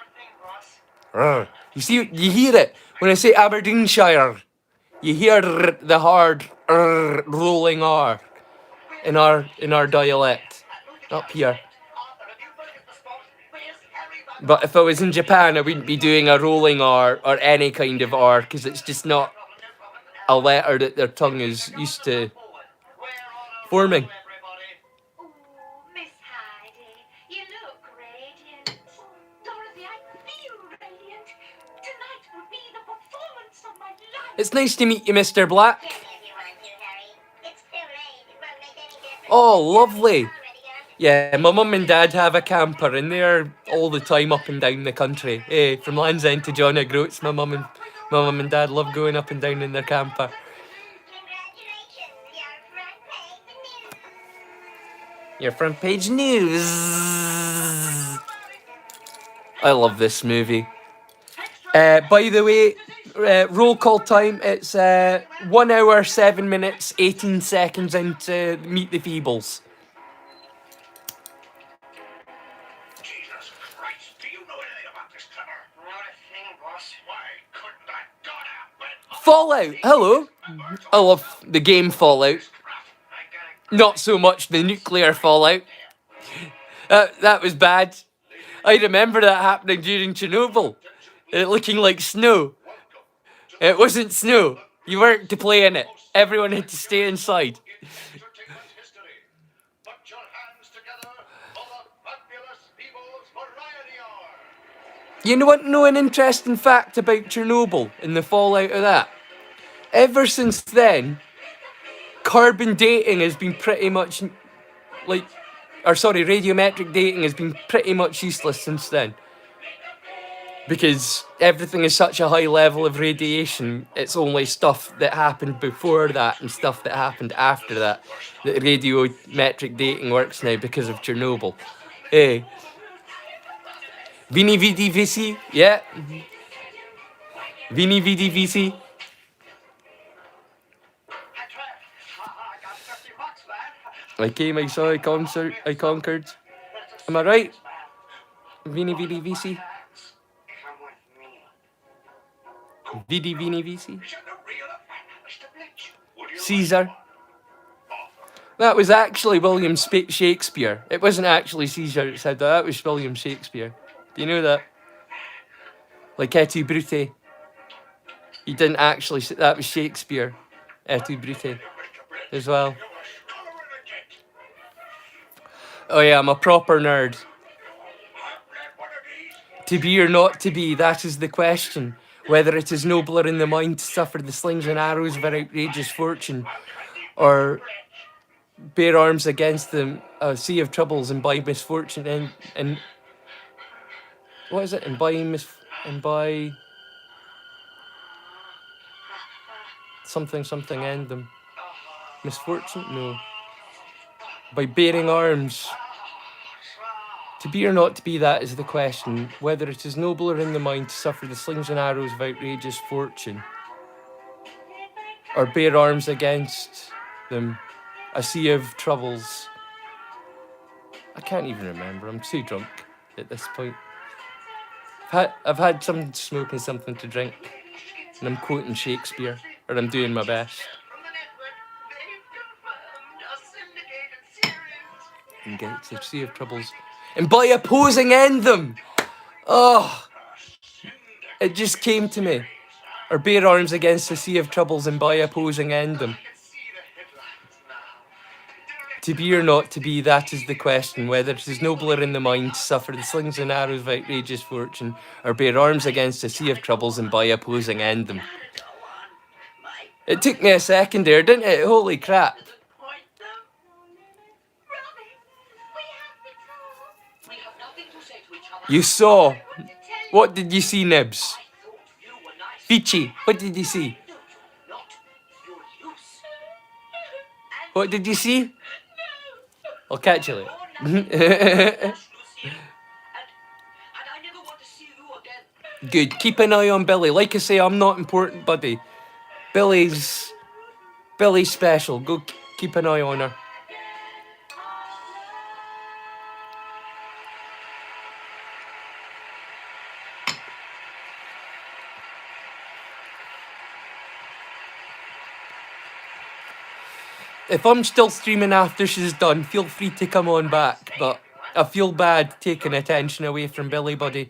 You see, you hear it when I say Aberdeenshire. You hear the hard rolling R in our dialect up here. But if I was in Japan, I wouldn't be doing a rolling R or any kind of R, because it's just not a letter that their tongue is used to forming. It's nice to meet you, Mr. Black. Oh, lovely. Yeah, my mum and dad have a camper, and they're all the time up and down the country. Hey, from Land's End to John O'Groats, my mum and dad love going up and down in their camper. Your front page news. I love this movie. By the way, roll call time, it's 1 hour, 7 minutes, 18 seconds into Meet the Feebles. Jesus Christ, do you know anything about this cover? Not a thing, boss. Why couldn't I got out? Fallout, hello. I love the game Fallout. Not so much the nuclear Fallout. That was bad. I remember that happening during Chernobyl. It looking like snow. It wasn't snow. You weren't to play in it. Everyone had to stay inside. You know an interesting fact about Chernobyl and the fallout of that? Ever since then, carbon dating has been pretty much radiometric dating has been pretty much useless since then. Because everything is such a high level of radiation, it's only stuff that happened before that and stuff that happened after that radiometric dating works now because of Chernobyl. Hey. Vini Vidi Vici, yeah. Vini Vidi Vici. I came, I saw, I conquered. Am I right? Vini Vidi Vici. Vidi Vini Vici. Caesar. That was actually William Shakespeare. It wasn't actually Caesar that said that. That was William Shakespeare. Do you know that? Like Et tu, Brute. He didn't actually say that was Shakespeare. Et tu, Brute. As well. Oh yeah, I'm a proper nerd. To be or not to be, that is the question. Whether it is nobler in the mind to suffer the slings and arrows of outrageous fortune, or bear arms against them, a sea of troubles, and by misfortune and what is it? And by something end them. Misfortune? No. By bearing arms. To be or not to be, that is the question. Whether it is nobler in the mind to suffer the slings and arrows of outrageous fortune, or bear arms against them, a sea of troubles. I can't even remember. I'm too drunk at this point. I've had some smoke and something to drink, and I'm quoting Shakespeare, or I'm doing my best. And get the sea of troubles, and by opposing end them. Oh, it just came to me. Or bear arms against the sea of troubles, and by opposing end them. To be or not to be, that is the question. Whether it is nobler in the mind to suffer the slings and arrows of outrageous fortune, or bear arms against a sea of troubles, and by opposing end them. It took me a second there, didn't it? Holy crap. You saw. What did you see, Nibs? Vici, what did you see? What did you see? I'll catch you later. Good. Keep an eye on Billy. Like I say, I'm not important, buddy. Billy's special. Go keep an eye on her. If I'm still streaming after she's done, feel free to come on back. But I feel bad taking attention away from Billy, buddy.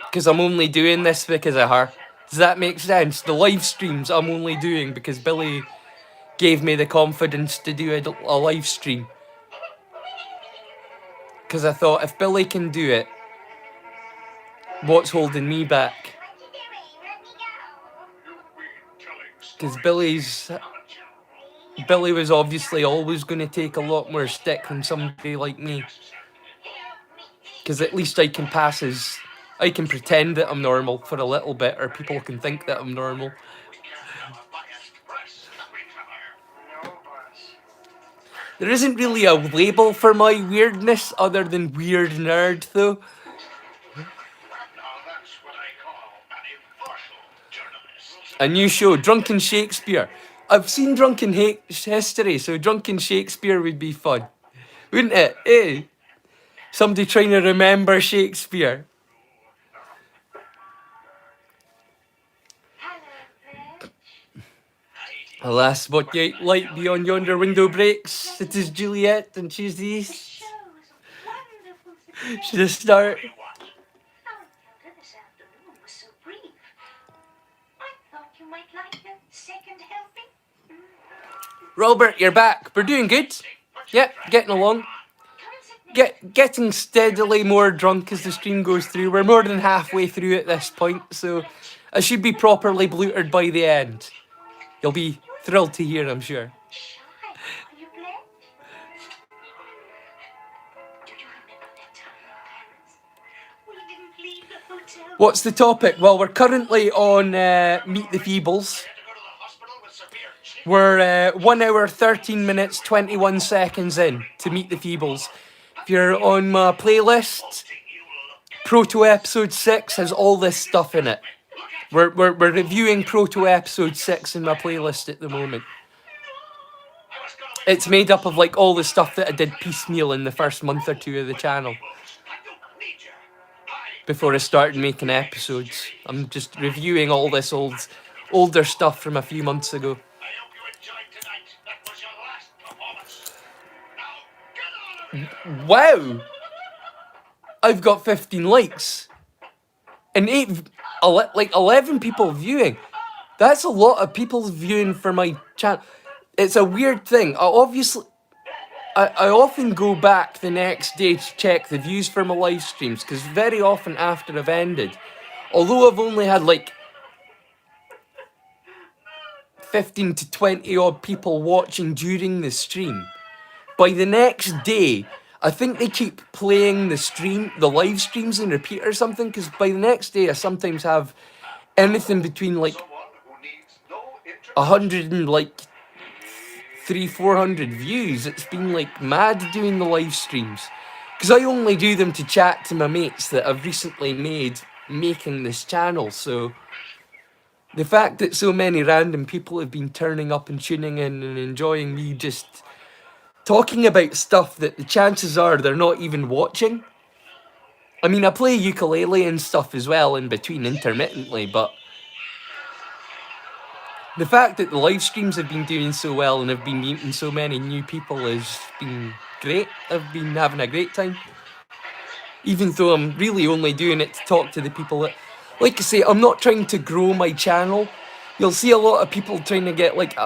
Because I'm only doing this because of her. Does that make sense? The live streams I'm only doing because Billy gave me the confidence to do a live stream. Because I thought, if Billy can do it, what's holding me back? Because Billy was obviously always going to take a lot more stick than somebody like me. Because at least I can I can pretend that I'm normal for a little bit, or people can think that I'm normal. There isn't really a label for my weirdness other than weird nerd, though. A new show, Drunken Shakespeare. I've seen Drunken History, so Drunken Shakespeare would be fun. Wouldn't it? Eh? Somebody trying to remember Shakespeare. Alas, what light beyond yonder window breaks? It is Juliet, and she's the East. She's a start. Robert, you're back. We're doing good. Yep, getting along. Getting steadily more drunk as the stream goes through. We're more than halfway through at this point, so I should be properly blutered by the end. You'll be thrilled to hear, I'm sure. What's the topic? Well, we're currently on Meet the Feebles. We're 1 hour, 13 minutes, 21 seconds in to Meet the Feebles. If you're on my playlist, Proto episode 6 has all this stuff in it. We're reviewing Proto episode 6 in my playlist at the moment. It's made up of like all the stuff that I did piecemeal in the first month or two of the channel. Before I started making episodes. I'm just reviewing all this older stuff from a few months ago. Wow! I've got 15 likes. And 11 people viewing. That's a lot of people viewing for my channel. It's a weird thing. I often go back the next day to check the views for my live streams, because very often after I've ended, although I've only had like 15 to 20 odd people watching during the stream, by the next day, I think they keep playing the live streams in repeat or something, because by the next day I sometimes have anything between like 100 and like 300-400 views. It's been like mad doing the live streams, because I only do them to chat to my mates that I've recently made making this channel. So the fact that so many random people have been turning up and tuning in and enjoying me just talking about stuff that the chances are they're not even watching. I mean, I play ukulele and stuff as well in between intermittently, but the fact that the live streams have been doing so well and have been meeting so many new people has been great. I've been having a great time. Even though I'm really only doing it to talk to the people that... Like I say, I'm not trying to grow my channel. You'll see a lot of people trying to get like...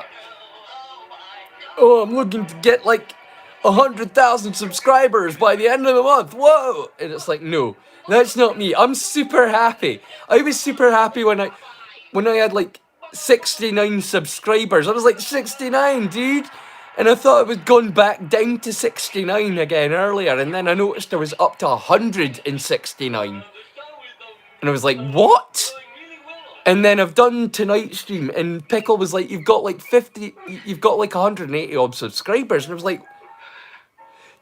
I'm looking to get like 100,000 subscribers by the end of the month. Whoa! And it's like, no, that's not me. I'm super happy. I was super happy when I had like 69 subscribers. I was like, 69, dude. And I thought it was gone back down to 69 again earlier. And then I noticed I was up to 169. And I was like, what? And then I've done tonight's stream, and Pickle was like, you've got like 180 odd subscribers. And I was like,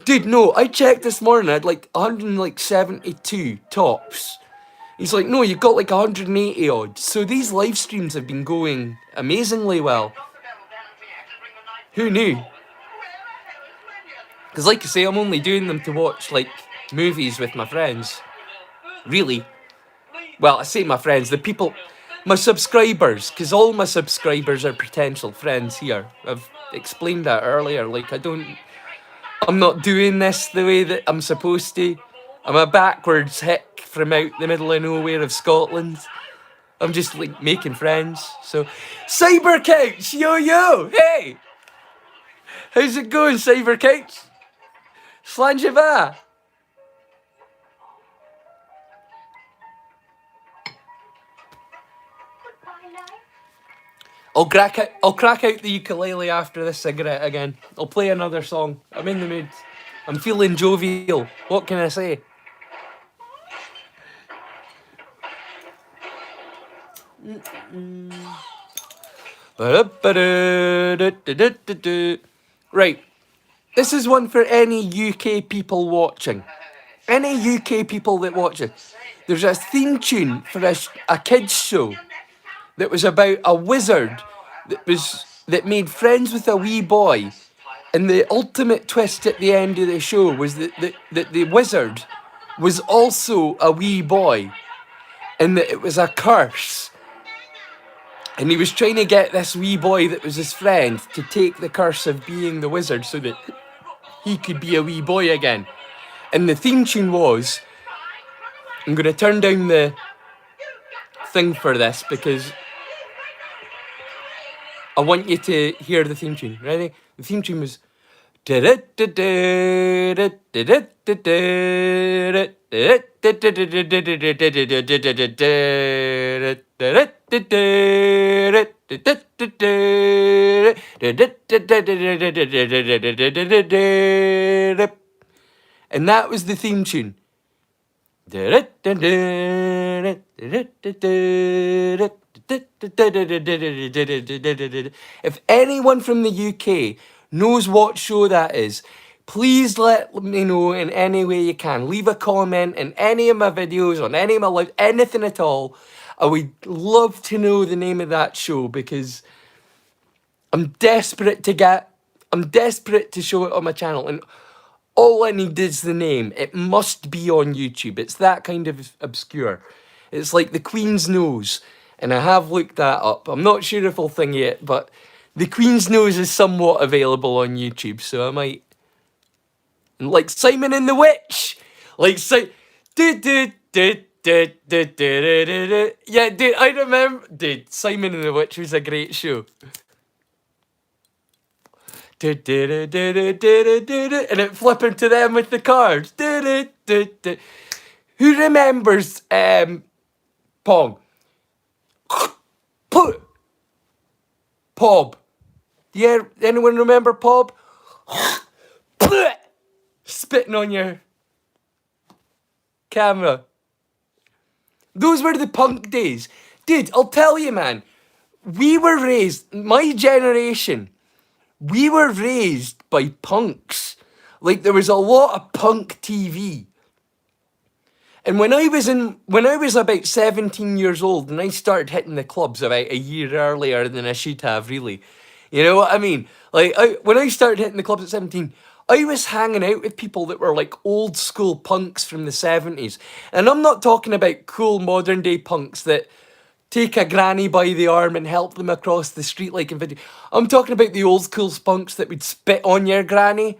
dude, no, I checked this morning, I had like 172 tops. He's like, no, you've got like 180 odd. So these live streams have been going amazingly well. Who knew? Because like I say, I'm only doing them to watch like movies with my friends. Really. Well, I say my friends, the people, my subscribers, because all my subscribers are potential friends here. I've explained that earlier. Like, I'm not doing this the way that I'm supposed to. I'm a backwards hick from out the middle of nowhere of Scotland. I'm just like making friends. So, Cyber Couch, yo, hey! How's it going, Cyber Couch? Slanjava? I'll crack out the ukulele after this cigarette again. I'll play another song. I'm in the mood. I'm feeling jovial. What can I say? Right. This is one for any UK people watching. Any UK people that watch it. There's a theme tune for a kids show that was about a wizard that made friends with a wee boy, and the ultimate twist at the end of the show was that the wizard was also a wee boy, and that it was a curse, and he was trying to get this wee boy that was his friend to take the curse of being the wizard so that he could be a wee boy again. And the theme tune was, I'm going to turn down the thing for this because I want you to hear the theme tune. Ready? The theme tune was... And that was the theme tune. If anyone from the UK knows what show that is, please let me know in any way you can. Leave a comment in any of my videos, on any of my lives, anything at all. I would love to know the name of that show because I'm desperate to show it on my channel, and all I need is the name. It must be on YouTube. It's that kind of obscure. It's like the Queen's Nose, and I have looked that up. I'm not sure if I'll thing it, but the Queen's Nose is somewhat available on YouTube, so I might. And like Simon and the Witch, like yeah, dude, I remember, dude. Simon and the Witch was a great show. And it flipping to them with the cards. Who remembers Pong? Pob. Yeah, anyone remember Pob? Spitting on your camera. Those were the punk days. Dude, I'll tell you, man. We were raised, my generation, we were raised by punks. Like, there was a lot of punk TV. And when I was about 17 years old and I started hitting the clubs about a year earlier than I should have, really. You know what I mean? Like, when I started hitting the clubs at 17, I was hanging out with people that were like old school punks from the 70s. And I'm not talking about cool modern day punks that take a granny by the arm and help them across the street like in video. I'm talking about the old school punks that would spit on your granny.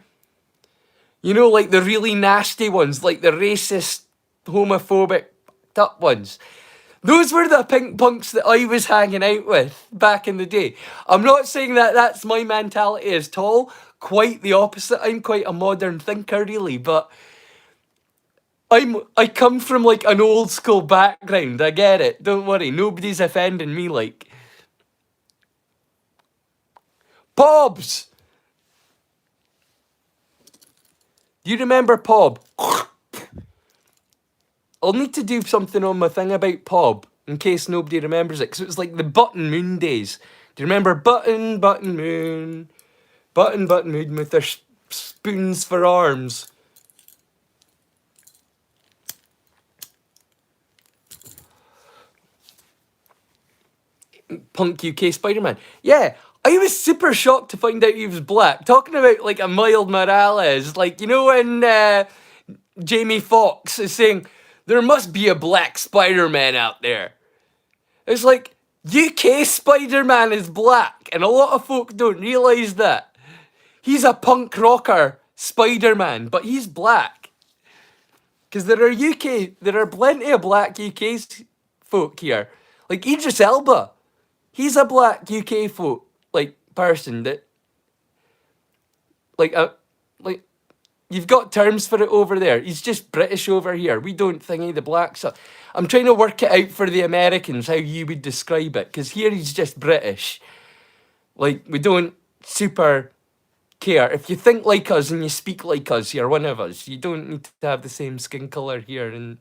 You know, like the really nasty ones, like the racist, homophobic, up ones. Those were the pink punks that I was hanging out with back in the day. I'm not saying that that's my mentality at all. Quite the opposite. I'm quite a modern thinker, really, but I come from like an old school background. I get it. Don't worry. Nobody's offending me. Like Pobs. Do you remember Pob? I'll need to do something on my thing about Pob in case nobody remembers it, because it was like the Button Moon days. Do you remember Button Moon? Button Moon with their spoons for arms. Punk UK Spider-Man. Yeah, I was super shocked to find out he was black. Talking about like a Miles Morales, like, you know when Jamie Foxx is saying, there must be a black Spider-Man out there. It's like, UK Spider-Man is black, and a lot of folk don't realise that. He's a punk rocker Spider-Man, but he's black. Because there are plenty of black UK folk here. Like Idris Elba. He's a black UK folk, like, person that, like, you've got terms for it over there. He's just British over here. We don't thingy the black stuff. I'm trying to work it out for the Americans, how you would describe it. Because here he's just British. Like, we don't super care. If you think like us and you speak like us, you're one of us. You don't need to have the same skin colour here. And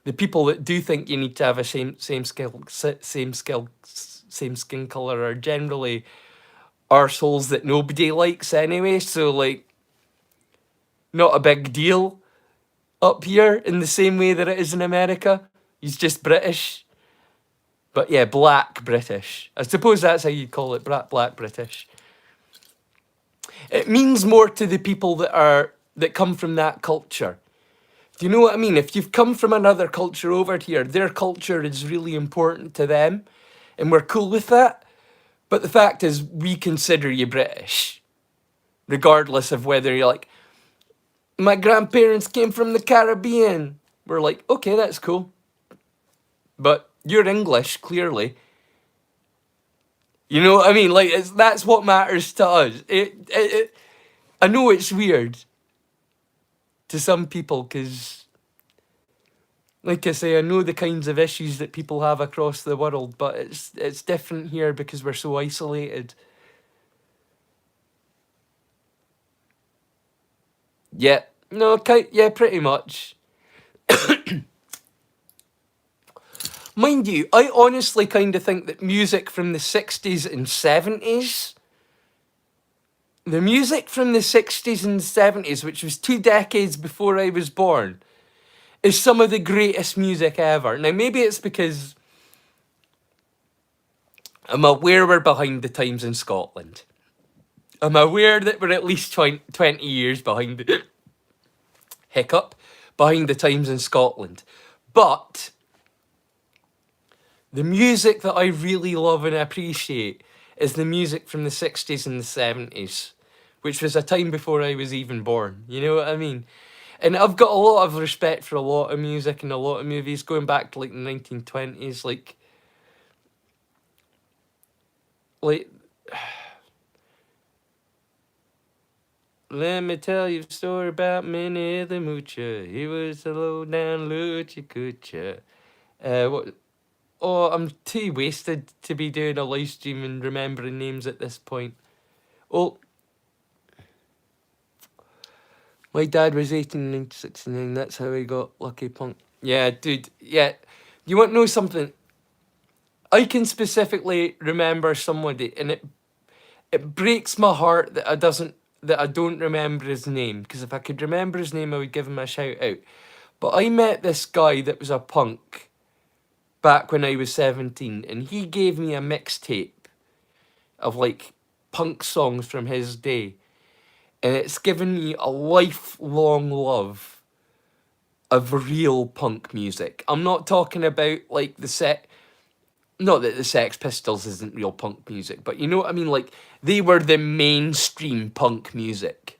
the people that do think you need to have a same skin colour are generally arseholes that nobody likes anyway. So, like, not a big deal up here in the same way that it is in America. He's just British. But yeah, black British. I suppose that's how you'd call it, black British. It means more to the people that come from that culture. Do you know what I mean? If you've come from another culture over here, their culture is really important to them, and we're cool with that. But the fact is, we consider you British, regardless of whether you're like, my grandparents came from the Caribbean. We're like, okay, that's cool. But you're English, clearly. You know what I mean? Like, that's what matters to us. I know it's weird to some people because, like I say, I know the kinds of issues that people have across the world, but it's different here because we're so isolated. Yeah, no, yeah, pretty much. Mind you, I honestly kind of think that music from the 60s and 70s the music from the 60s and 70s, which was 2 decades before I was born, is some of the greatest music ever. Now, maybe it's because I'm aware we're behind the times in Scotland. I'm aware that we're at least 20 years behind the hiccup, behind the times in Scotland. But the music that I really love and appreciate is the music from the 60s and the 70s, which was a time before I was even born. You know what I mean? And I've got a lot of respect for a lot of music and a lot of movies going back to like the 1920s, like let me tell you a story about Minnie the Moocher. He was a low down loochie coocher. What? Oh, I'm too wasted to be doing a live stream and remembering names at this point. Oh, my dad was 18 in 1969. That's how he got Lucky Punk. Yeah, dude. Yeah. You want to know something? I can specifically remember somebody, and it breaks my heart that I don't remember his name. Because if I could remember his name, I would give him a shout out. But I met this guy that was a punk back when I was 17, and he gave me a mixtape of like punk songs from his day, and it's given me a lifelong love of real punk music. I'm not talking about like not that the Sex Pistols isn't real punk music, but you know what I mean, like they were the mainstream punk music,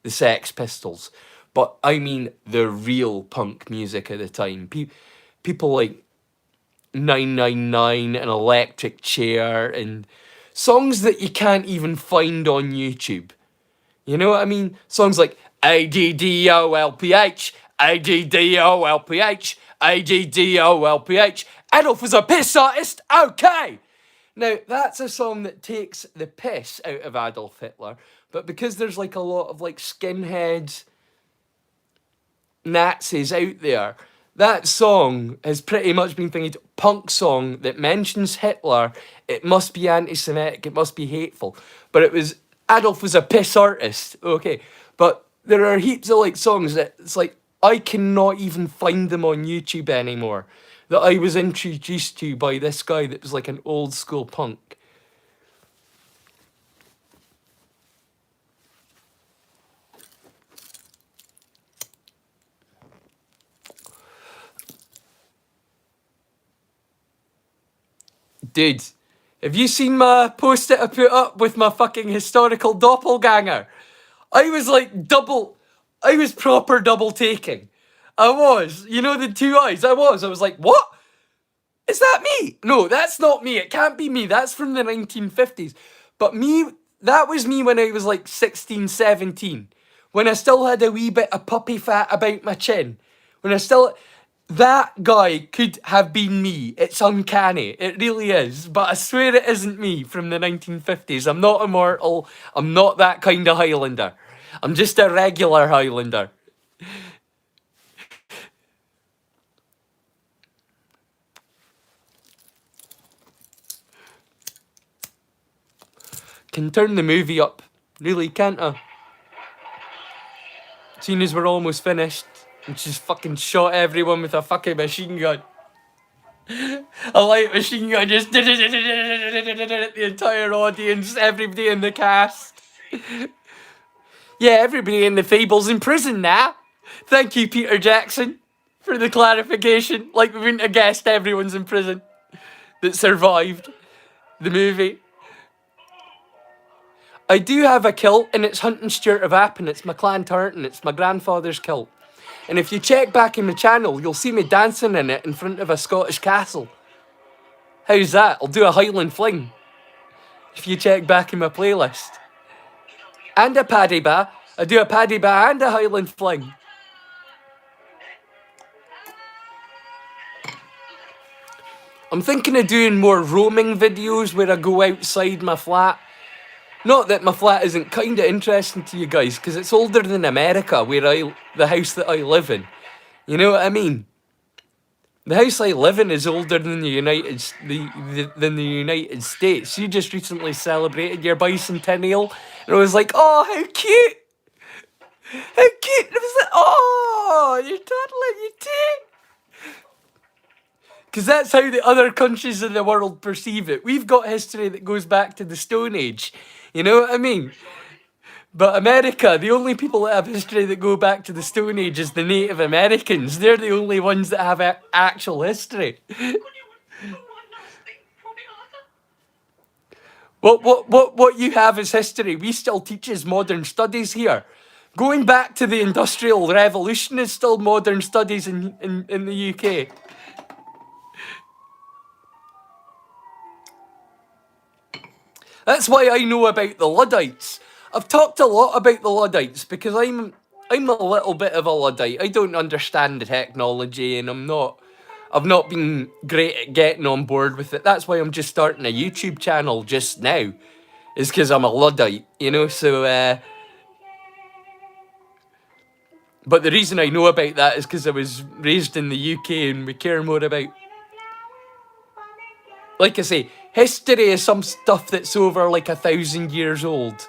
the Sex Pistols, but I mean the real punk music at the time. People like 999 and Electric Chair and songs that you can't even find on YouTube. You know what I mean? Songs like ADDOLPH, ADDOLPH, ADDOLPH. Adolf was a piss artist, okay! Now, that's a song that takes the piss out of Adolf Hitler, but because there's like a lot of like skinheads, Nazis out there, that song has pretty much been thinking punk song that mentions Hitler. It must be anti-Semitic. It must be hateful. But it was Adolf was a piss artist. Okay, but there are heaps of like songs that it's like I cannot even find them on YouTube anymore. That I was introduced to by this guy that was like an old school punk. Dude, have you seen my post that I put up with my fucking historical doppelganger? I was like I was proper double taking. I was. You know the two eyes? I was like, what? Is that me? No, that's not me. It can't be me. That's from the 1950s. But that was me when I was like 16, 17. When I still had a wee bit of puppy fat about my chin. That guy could have been me. It's uncanny. It really is. But I swear it isn't me from the 1950s. I'm not immortal. I'm not that kind of Highlander. I'm just a regular Highlander. Can turn the movie up. Really, can't I? Seeing as we're almost finished. And she's fucking shot everyone with a fucking machine gun. A light machine gun just did it the entire audience, everybody in the cast. Yeah, everybody in the Feebles in prison now. Thank you, Peter Jackson, for the clarification. Like we wouldn't have guessed everyone's in prison that survived the movie. I do have a kilt, and it's Hunting Stewart of Appin. It's my clan tartan. It's my grandfather's kilt. And if you check back in my channel, you'll see me dancing in it in front of a Scottish castle. How's that? I'll do a Highland fling. If you check back in my playlist. And a paddy ba. I do a paddy ba and a Highland fling. I'm thinking of doing more roaming videos where I go outside my flat. Not that my flat isn't kind of interesting to you guys, because it's older than America, the house that I live in. You know what I mean? The house I live in is older than than the United States. You just recently celebrated your bicentennial, and I was like, "Oh, how cute! How cute!" And I was like, "Oh, you're toddling, you too." Because that's how the other countries in the world perceive it. We've got history that goes back to the Stone Age. You know what I mean? But America, the only people that have history that go back to the Stone Age is the Native Americans. They're the only ones that have actual history. What you have is history. We still teach as modern studies here. Going back to the Industrial Revolution is still modern studies in the UK. That's why I know about the Luddites. I've talked a lot about the Luddites because I'm a little bit of a Luddite. I don't understand the technology, and I've not been great at getting on board with it. That's why I'm just starting a YouTube channel just now. Is because I'm a Luddite, you know. So, but the reason I know about that is because I was raised in the UK, and we care more about, like I say, history is some stuff that's over like 1,000 years old.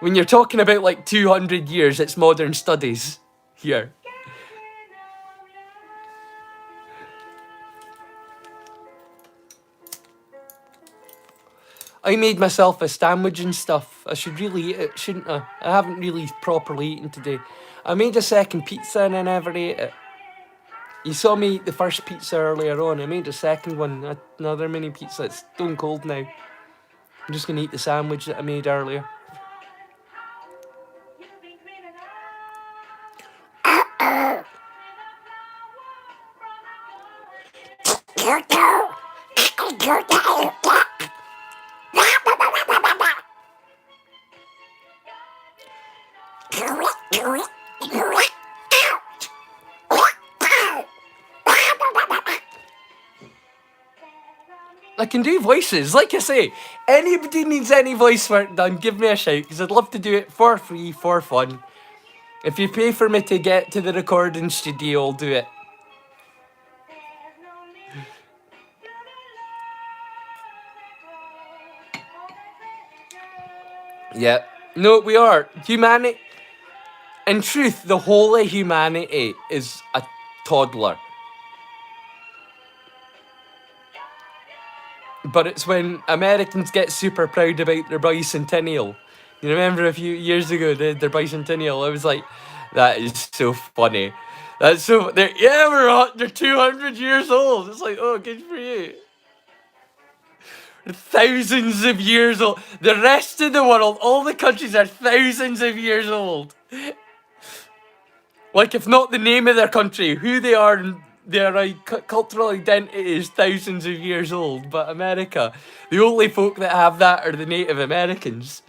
When you're talking about like 200 years, it's modern studies here. I made myself a sandwich and stuff. I should really eat it, shouldn't I? I haven't really properly eaten today. I made a second pizza and I never ate it. You saw me eat the first pizza earlier on. I made a second one, another mini pizza. It's stone cold now. I'm just gonna eat the sandwich that I made earlier. I can do voices. Like I say, anybody needs any voice work done, give me a shout, because I'd love to do it for free, for fun. If you pay for me to get to the recording studio, I'll do it. Yeah. No, we are. Humanity. In truth, the whole of humanity is a toddler. But it's when Americans get super proud about their bicentennial. You remember a few years ago they had their bicentennial? I was like, that is so funny. That's so. They're 200 years old. It's like, oh, good for you. Thousands of years old. The rest of the world, all the countries are thousands of years old. Like, if not the name of their country, who they are, and their cultural identity is thousands of years old. But America, the only folk that have that are the Native Americans.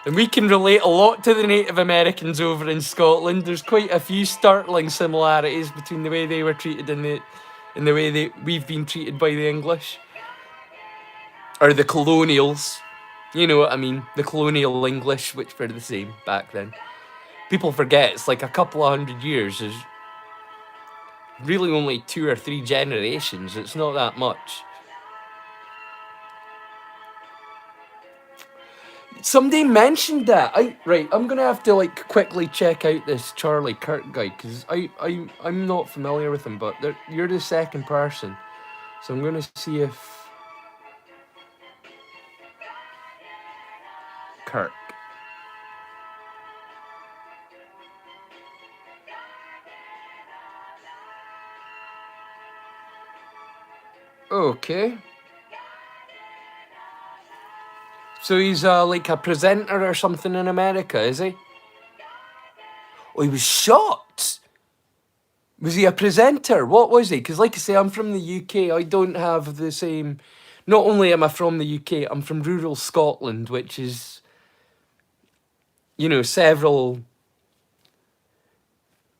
And we can relate a lot to the Native Americans over in Scotland. There's quite a few startling similarities between the way they were treated and the way we've been treated by the English. Or the colonials. You know what I mean? The colonial English, which were the same back then. People forget it's like a couple of 100 years. Is really only 2 or 3 generations. It's not that much. Somebody mentioned that. I'm gonna have to like quickly check out this Charlie Kirk guy because I'm not familiar with him, but you're the second person, so I'm gonna see if Kirk. Okay. So he's like a presenter or something in America, is he? Oh, he was shot. Was he a presenter? What was he? Because like I say, I'm from the UK. I don't have the same. Not only am I from the UK, I'm from rural Scotland, which is, you know, several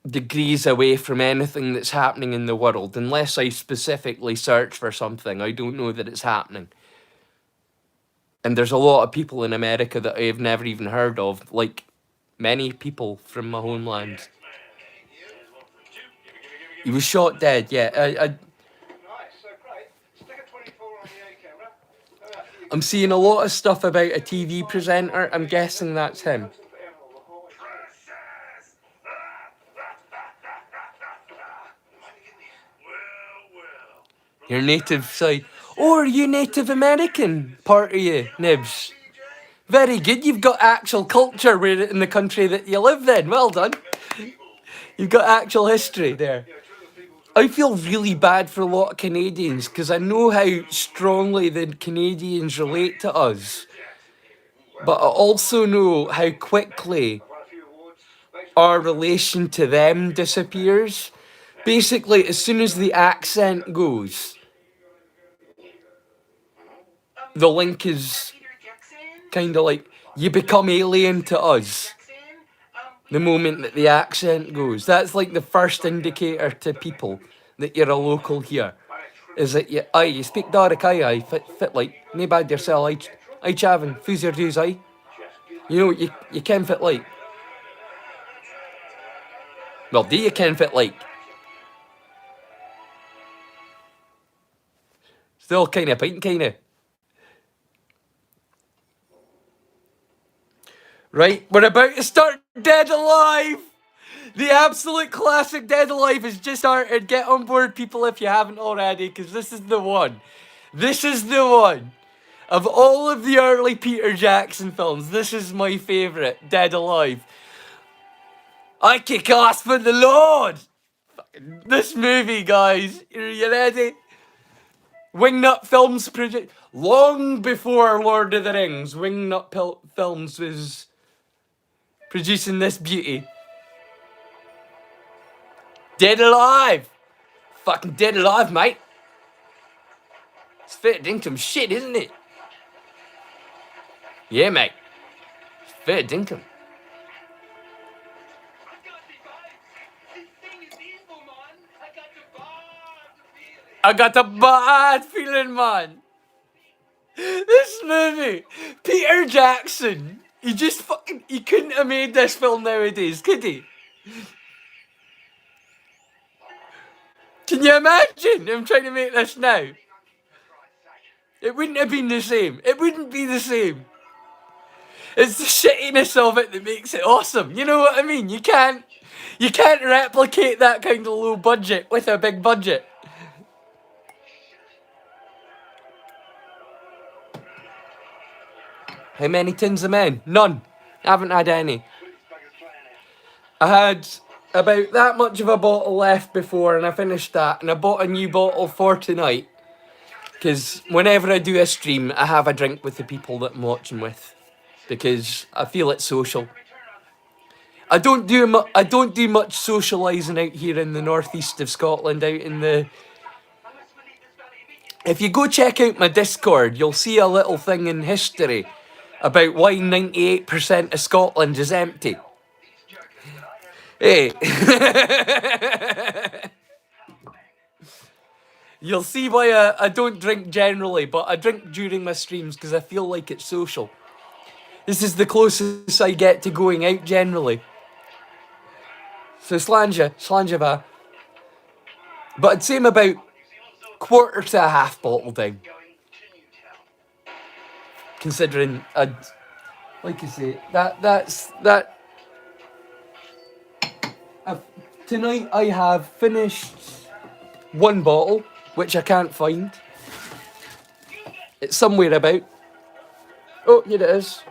degrees away from anything that's happening in the world. Unless I specifically search for something, I don't know that it's happening. And there's a lot of people in America that I've never even heard of, like many people from my homeland. He was shot dead, yeah. I'm seeing a lot of stuff about a TV presenter. I'm guessing that's him. Your native side. Oh, are you Native American? Part of you, Nibs. Very good. You've got actual culture where in the country that you live then. Well done. You've got actual history there. I feel really bad for a lot of Canadians because I know how strongly the Canadians relate to us. But I also know how quickly our relation to them disappears. Basically, as soon as the accent goes, the link is kind of like you become alien to us the moment that the accent goes. That's like the first indicator to people that you're a local here. Is that you speak Doric, aye, fit like, nae bad yourself, aye chavin, foo's your dues, aye. You know, you can fit like. Well, do you can fit like? Still kind of pint, kind of. Right, we're about to start Dead Alive! The absolute classic Dead Alive has just started. Get on board, people, if you haven't already, because this is the one. This is the one. Of all of the early Peter Jackson films, this is my favourite, Dead Alive. I kick ass for the Lord! This movie, guys. Are you ready? Wingnut Films project. Long before Lord of the Rings, Wingnut Films was producing this beauty. Dead Alive! Fucking Dead Alive, mate. It's fair dinkum shit, isn't it? Yeah, mate. It's fair dinkum. I got the bad feeling, man. This movie, Peter Jackson, he couldn't have made this film nowadays, could he? Can you imagine him trying to make this now? It wouldn't have been the same. It wouldn't be the same. It's the shittiness of it that makes it awesome. You know what I mean? You can't replicate that kind of low budget with a big budget. How many tins of men? None. Haven't had any. I had about that much of a bottle left before and I finished that, and I bought a new bottle for tonight. Because whenever I do a stream, I have a drink with the people that I'm watching with. Because I feel it's social. I don't do much socialising out here in the northeast of Scotland, out in the... If you go check out my Discord, you'll see a little thing in history about why 98% of Scotland is empty. Hey. You'll see why I don't drink generally, but I drink during my streams because I feel like it's social. This is the closest I get to going out generally. So slanja va. But I'd say I'm about quarter to a half bottle down. Considering like you say, tonight I have finished one bottle, which I can't find. It's somewhere about. Oh, here it is.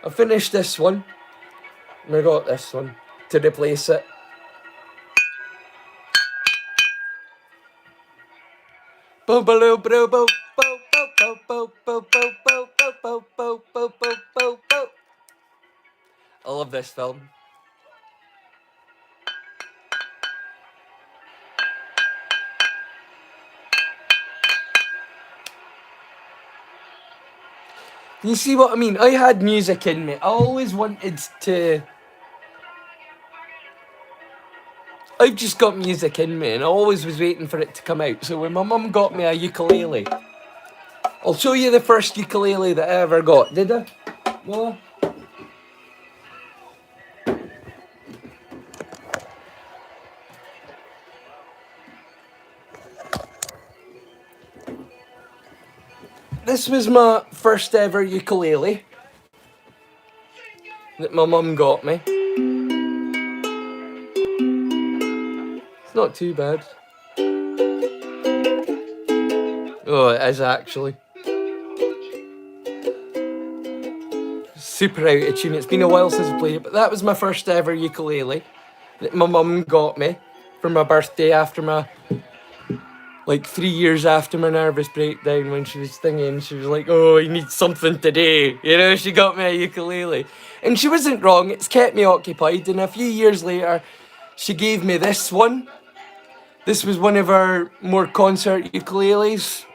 I finished this one. And I got this one to replace it. I love this film. You see what I mean? I had music in me. I always wanted to... I've just got music in me and I always was waiting for it to come out. So when my mum got me a ukulele... I'll show you the first ukulele that I ever got. Did I? No? this was my first ever ukulele that my mum got me. It's not too bad. Oh, it is actually. Super out of tune. It's been a while since I played it, but that was my first ever ukulele that my mum got me for my birthday after my, like 3 years after my nervous breakdown when she was singing. She was like, oh, you need something today. You know, she got me a ukulele. And she wasn't wrong, it's kept me occupied. And a few years later, she gave me this one. This was one of her more concert ukuleles,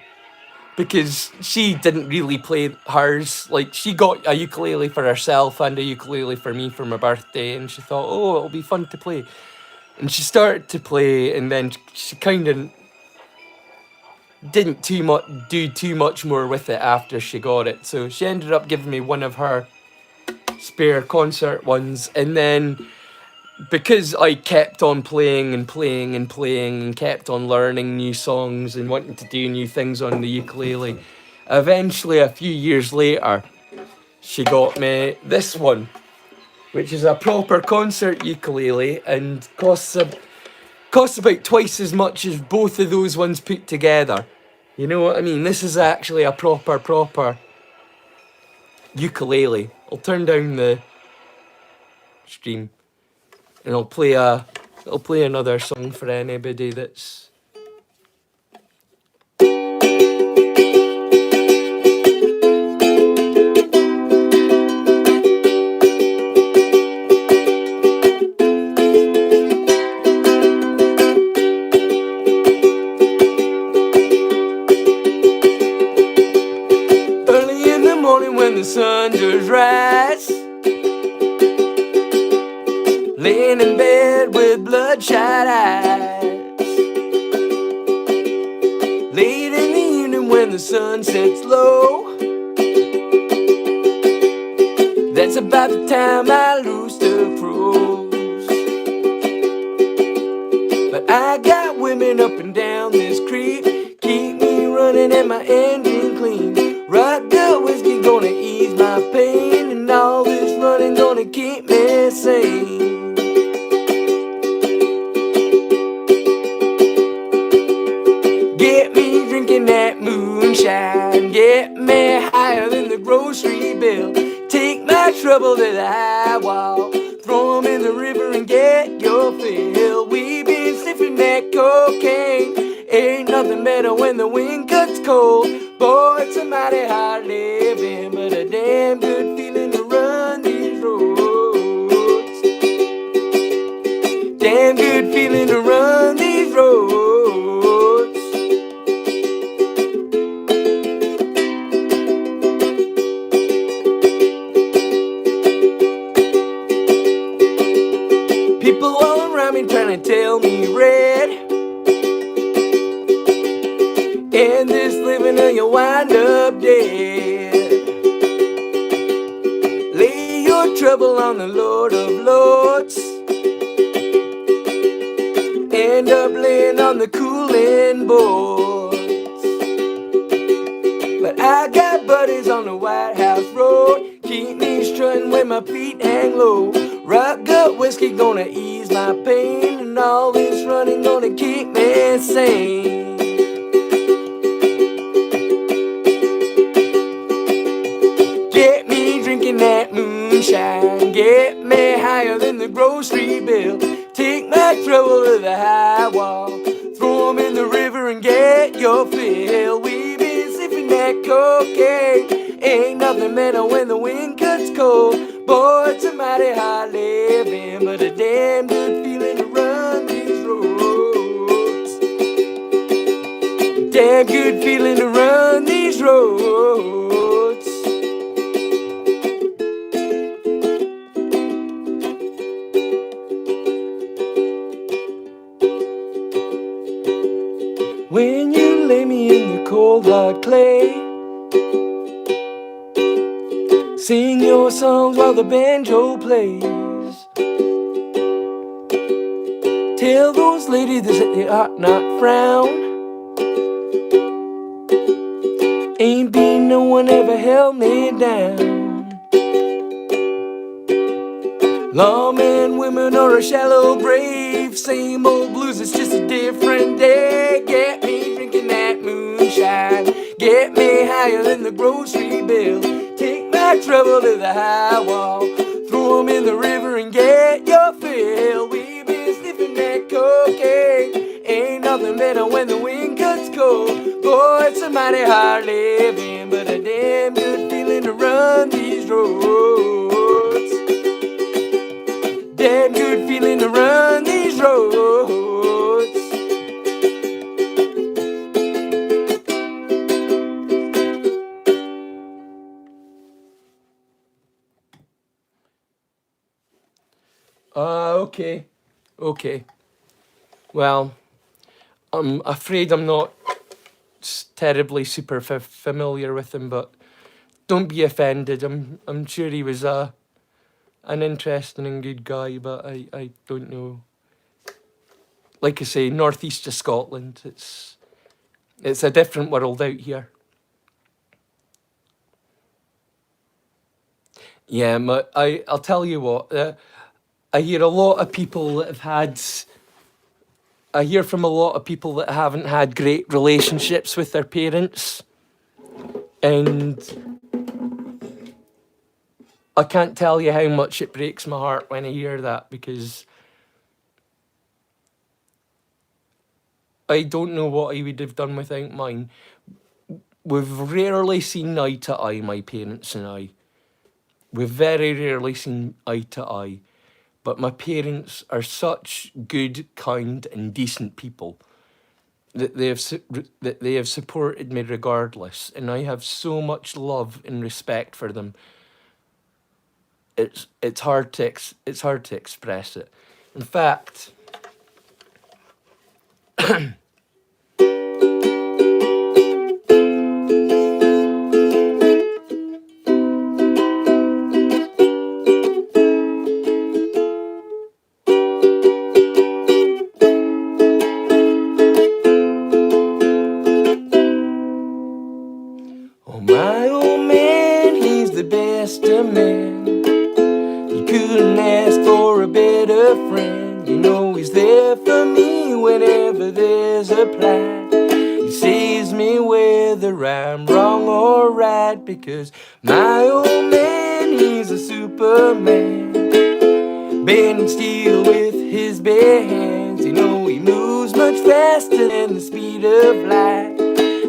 because she didn't really play hers. Like, she got a ukulele for herself and a ukulele for me for my birthday, and she thought, oh, it'll be fun to play. And she started to play, and then she kind of didn't do too much more with it after she got it. So she ended up giving me one of her spare concert ones, and then because I kept on playing and playing and playing and kept on learning new songs and wanting to do new things on the ukulele, eventually a few years later she got me this one, which is a proper concert ukulele and costs about twice as much as both of those ones put together. You know what I mean? This is actually a proper ukulele. I'll turn down the stream and I'll play another song for anybody that's early in the morning when the sun does rise, laying in bed with bloodshot eyes. Late in the evening when the sun sets low, that's about the time I lose the crows. But I got women up and down this creek, keep me running and my engine clean. Right good whiskey gonna ease my pain, and all this running gonna keep me sane. Get me drinking that moonshine, get me higher than the grocery bill. Take my trouble to the high wall, throw 'em in the river and get your fill. We been sniffing that cocaine, ain't nothing better when the wind cuts cold. Boy, it's a mighty hard living, but a damn good feeling to run these roads. Damn good feeling to run these roads. People all around me trying to tell me red, in this living or you'll wind up dead. Lay your trouble on the Lord of Lords, end up laying on the cooling boards. But I got buddies on the White House Road, keep me strutting when my feet hang low. Rock gut whiskey gonna ease my pain, and all this running gonna keep me sane. Get me drinking that moonshine, get me higher than the grocery bill. Take my trouble to the high wall, throw 'em in the river and get your fill. We been sipping that cocaine, ain't nothing better when the wind cuts cold. Boy, it's a mighty hard living, but a damn good feeling to run these roads. Damn good feeling to run these roads. When you lay me in the cold hard clay, sing your songs while the banjo plays. Tell those ladies that they ought not frown, Ain't been no one ever held me down. Lawmen, women, or a shallow grave. Same old blues, it's just a different day. Get me drinking that moonshine. Get me higher than the grocery bill. Take my trouble to the high wall. Throw 'em in the river and get your fill. We've been sniffing that cocaine. Ain't nothing better when the wind cuts cold. Boy, it's a mighty hard living, but a damn good feeling to run these roads. Damn good feeling to run these roads. Okay. Well, I'm afraid I'm not terribly super familiar with him, but don't be offended. I'm sure he was an interesting and good guy, but I don't know. Like I say, northeast of Scotland, it's a different world out here. Yeah, I'll tell you what. I hear a lot of people that have had. I hear from a lot of people that haven't had great relationships with their parents, and I can't tell you how much it breaks my heart when I hear that, because I don't know what I would have done without mine. We've rarely seen eye to eye, my parents and I. We've very rarely seen eye to eye. But my parents are such good, kind, and decent people that they have supported me regardless, and I have so much love and respect for them. It's hard to express it. In fact, oh my old man, he's the best of men. You couldn't ask for a better friend. You know he's there for me whenever there's a plan. He saves me whether I'm wrong or right, because my old man, he's a superman. Bending steel with his bare hands. You know he moves much faster than the speed of light.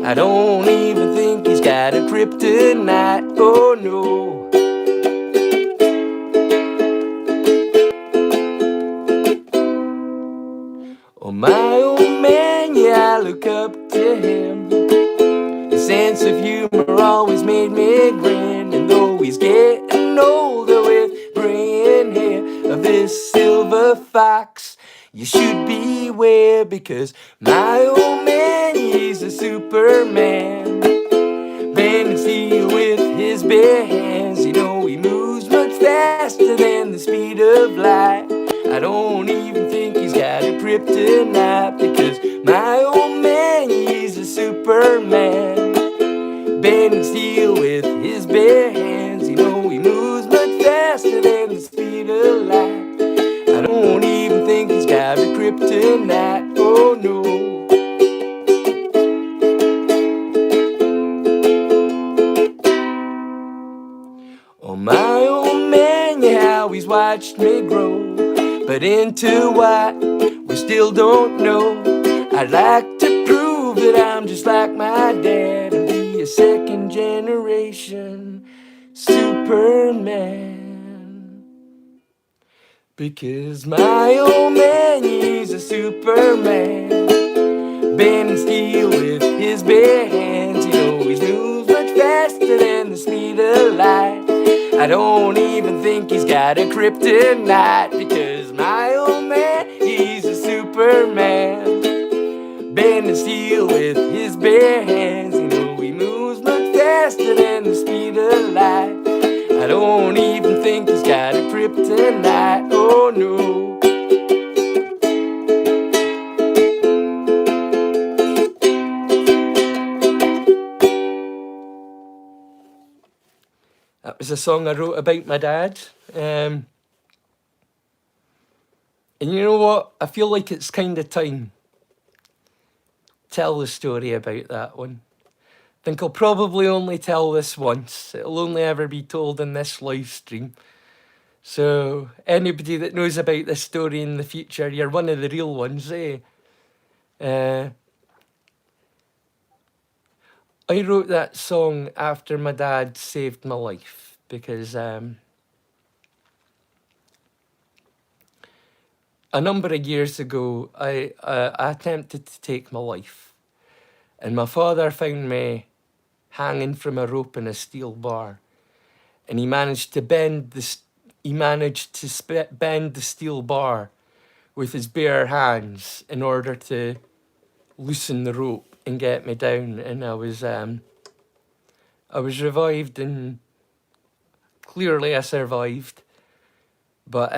I don't even think he's got a kryptonite. Oh no. Oh my old man, yeah, I look up to him. His sense of humor always made me grin. And though he's getting older with graying hair of this silver fox, you should beware, because my old man, he's a superman. Bending steel with his bare hands. You know he moves much faster than the speed of light. I don't even think he's got a kryptonite, because my old man, he's a superman. Bending steel with his bare hands. You know he moves much faster than the speed of light. I don't even think he's got a kryptonite. Oh no. Oh my old man, yeah, how he's watched me grow, but into what we still don't know. I'd like to prove that I'm just like my dad and be a second generation Superman. Because my old man, he's a superman. Bending steel with his bare hands. He always moves much faster than the speed of light. I don't even think he's got a kryptonite, because my old man, he's a superman. Bending steel with his bare hands. You know he moves much faster than the speed of light. I don't even think he's got a kryptonite. Oh no. was a song I wrote about my dad. And you know what? I feel like it's kind of time to tell the story about that one. I think I'll probably only tell this once. It'll only ever be told in this live stream. So anybody that knows about this story in the future, you're one of the real ones, eh? I wrote that song after my dad saved my life because a number of years ago I attempted to take my life, and my father found me hanging from a rope in a steel bar, and he managed to bend bend the steel bar with his bare hands in order to loosen the rope and get me down, and I was revived, and clearly I survived. But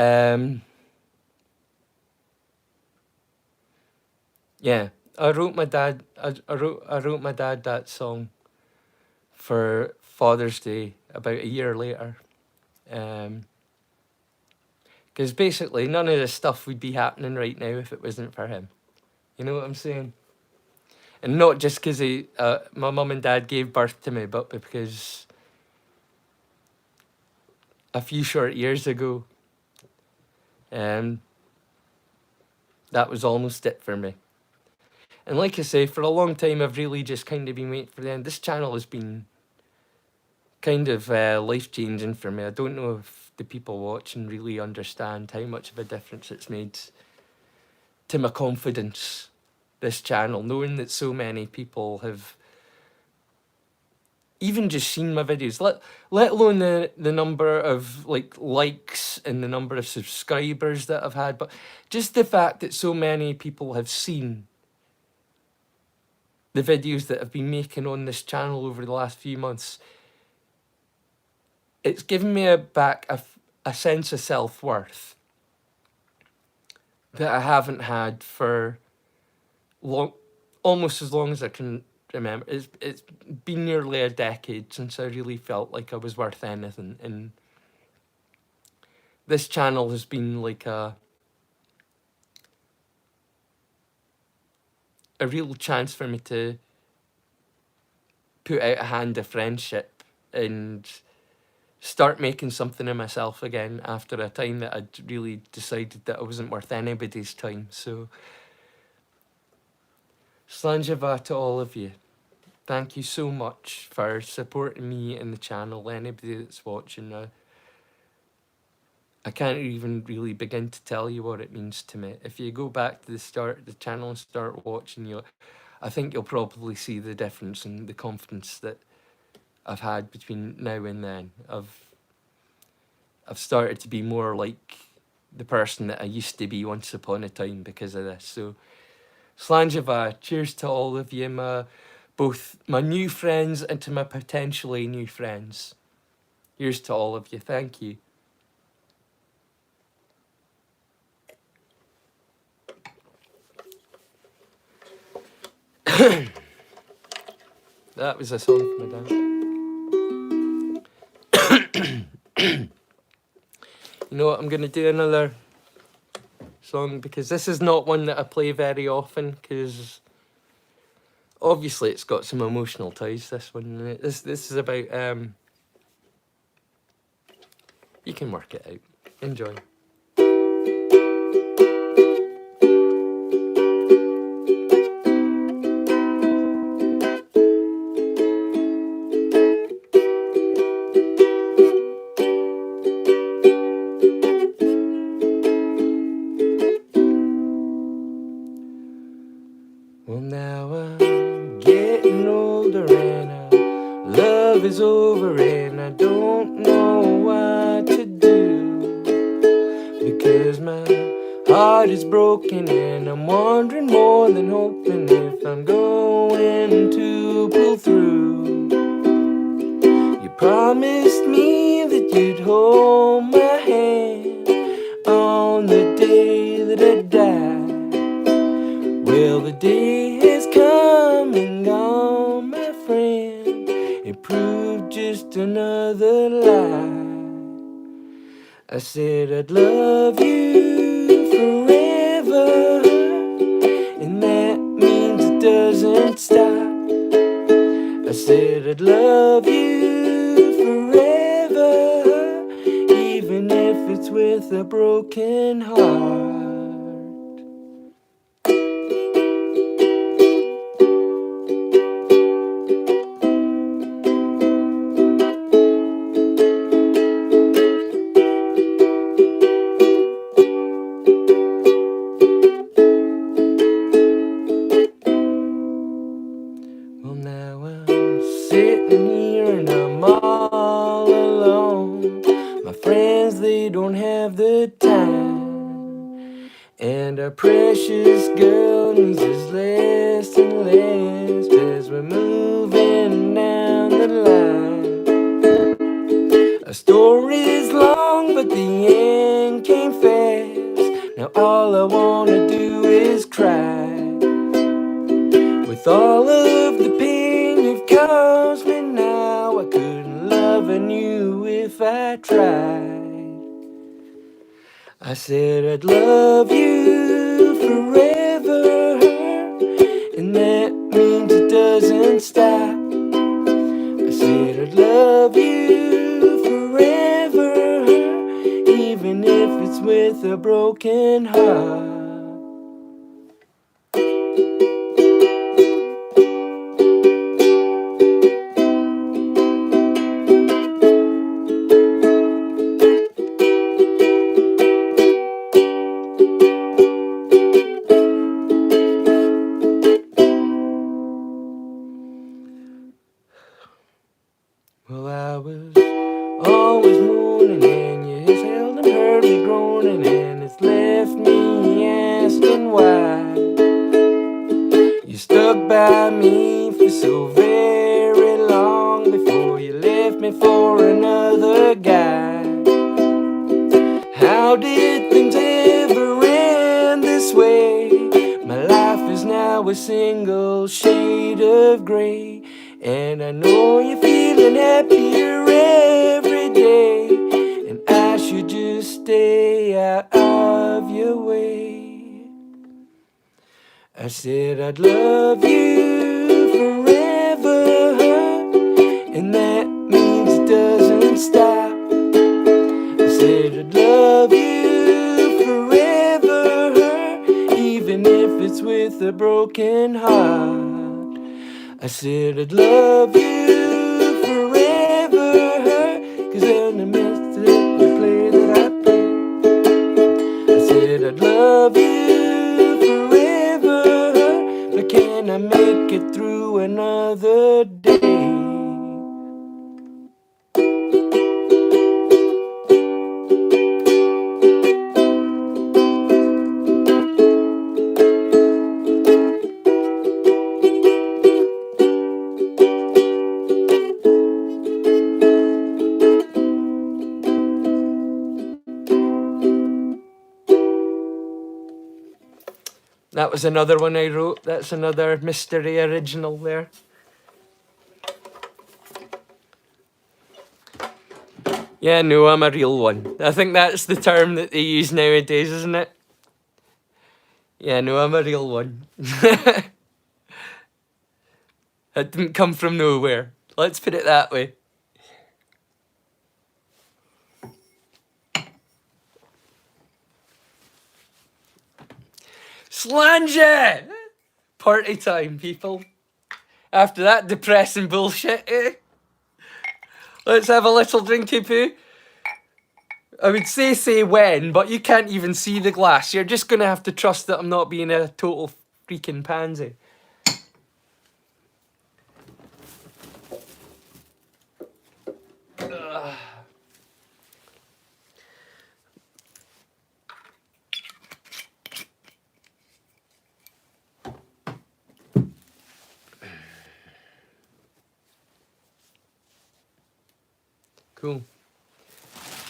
yeah, I wrote my dad that song for Father's Day about a year later. Because basically none of this stuff would be happening right now if it wasn't for him. You know what I'm saying? And not just because my mum and dad gave birth to me, but because a few short years ago, that was almost it for me. And like I say, for a long time, I've really just kind of been waiting for the end. This channel has been kind of life-changing for me. I don't know if the people watching really understand how much of a difference it's made to my confidence, this channel, knowing that so many people have even just seen my videos, let alone the number of likes and the number of subscribers that I've had, but just the fact that so many people have seen the videos that I've been making on this channel over the last few months. It's given me back a sense of self-worth that I haven't had for almost as long as I can remember. It's been nearly a decade since I really felt like I was worth anything, and this channel has been like a real chance for me to put out a hand of friendship and start making something of myself again after a time that I'd really decided that I wasn't worth anybody's time. So, Slanjava to all of you. Thank you so much for supporting me and the channel. Anybody that's watching, I can't even really begin to tell you what it means to me. If you go back to the start of the channel and start watching, I think you'll probably see the difference in the confidence that I've had between now and then. I've started to be more like the person that I used to be once upon a time because of this. So, Slanjava, cheers to all of you, both my new friends and to my potentially new friends. Here's to all of you. Thank you. That was a song for my dad. You know what, I'm going to do another song because this is not one that I play very often because obviously it's got some emotional ties, this one. This is about, you can work it out. Enjoy. Well, now I'm getting older and love is over and I don't know what to do because my heart is broken and I'm wondering more than hoping if I'm going to pull through. You promised me that you'd hold my hand on the day that I die. Well, the day has come and gone, my friend. It proved just just another lie. I said I'd love you forever, and that means it doesn't stop. I said I'd love you forever, even if it's with a broken heart. Well, now I'm sitting here and I'm all alone. My friends, they don't have the time, and our precious girl needs us less and less as we're moving down the line. A story's long, but the end came fast. Now all I wanna do is cry. With all of the pain you've caused me now, I couldn't love you if I tried. I said I'd love you forever, and that means it doesn't stop. I said I'd love you forever, even if it's with a broken heart. Well, I was always mourning, and you seldom heard me groaning, and it's left me asking why. You stuck by me for so very long before you left me for another guy. How did things ever end this way? My life is now a single shade of gray, and I know you're feeling happier every day, and I should just stay out of your way. I said I'd love you forever, and that means it doesn't stop. I said I'd love you forever, even if it's with a broken heart. I said I'd love you forever, 'cause in the midst of the play that I play, I said I'd love you forever, but can I make it through another day? That was another one I wrote. That's another mystery original there. Yeah, no, I'm a real one. I think that's the term that they use nowadays, isn't it? Yeah, no, I'm a real one. It didn't come from nowhere. Let's put it that way. Slanger! Party time, people. After that depressing bullshit, eh? Let's have a little drinky poo. I would say when, but you can't even see the glass. You're just gonna have to trust that I'm not being a total freaking pansy. Ugh. Cool.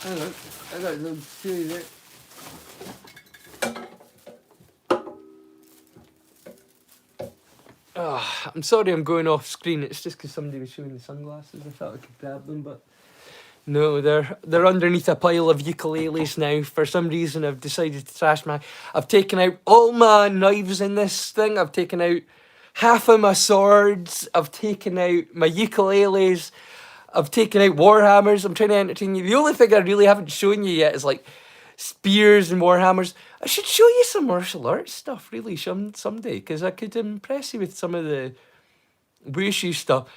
Hang on, I got no shoe there. I'm sorry I'm going off screen. It's just because somebody was showing the sunglasses. I thought I could grab them, but no, they're underneath a pile of ukuleles now. For some reason, I've decided to trash my. I've taken out all my knives in this thing. I've taken out half of my swords. I've taken out my ukuleles. I've taken out warhammers. I'm trying to entertain you. The only thing I really haven't shown you yet is like spears and warhammers. I should show you some martial arts stuff really someday, because I could impress you with some of the wushu stuff.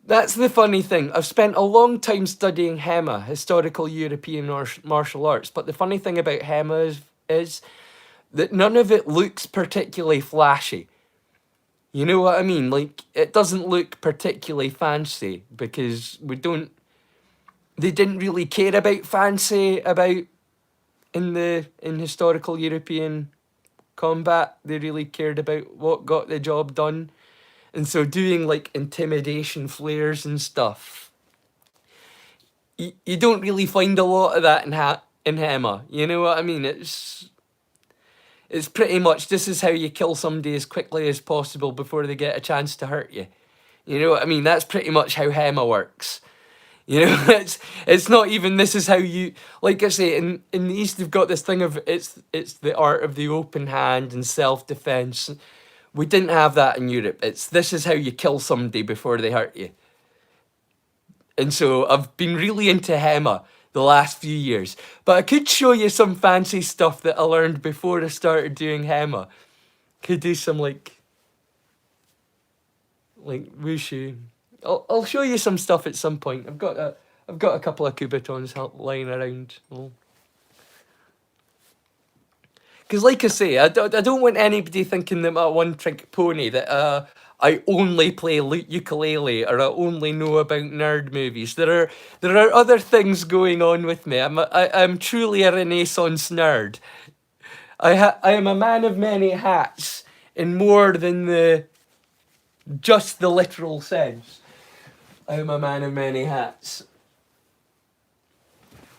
That's the funny thing. I've spent a long time studying Hema, historical European martial arts, but the funny thing about Hema is that none of it looks particularly flashy. You know what I mean? Like, it doesn't look particularly fancy because they didn't really care about fancy about in historical European combat. They really cared about what got the job done. And so doing like intimidation flares and stuff, you don't really find a lot of that in Hema. You know what I mean? It's pretty much this is how you kill somebody as quickly as possible before they get a chance to hurt you. You know what I mean? That's pretty much how Hema works. You know, it's not even this is how you, like I say, in the East they've got this thing of it's the art of the open hand and self-defense. We didn't have that in Europe. It's this is how you kill somebody before they hurt you. And so I've been really into Hema the last few years. But I could show you some fancy stuff that I learned before I started doing Hema. Could do some like wushu. I'll show you some stuff at some point. I've got a couple of Kubitons lying around. Because like I say, I don't want anybody thinking that I'm a one-trick pony, that I only play ukulele or I only know about nerd movies. There are other things going on with me. I'm truly a Renaissance nerd. I am a man of many hats in more than just the literal sense. I am a man of many hats.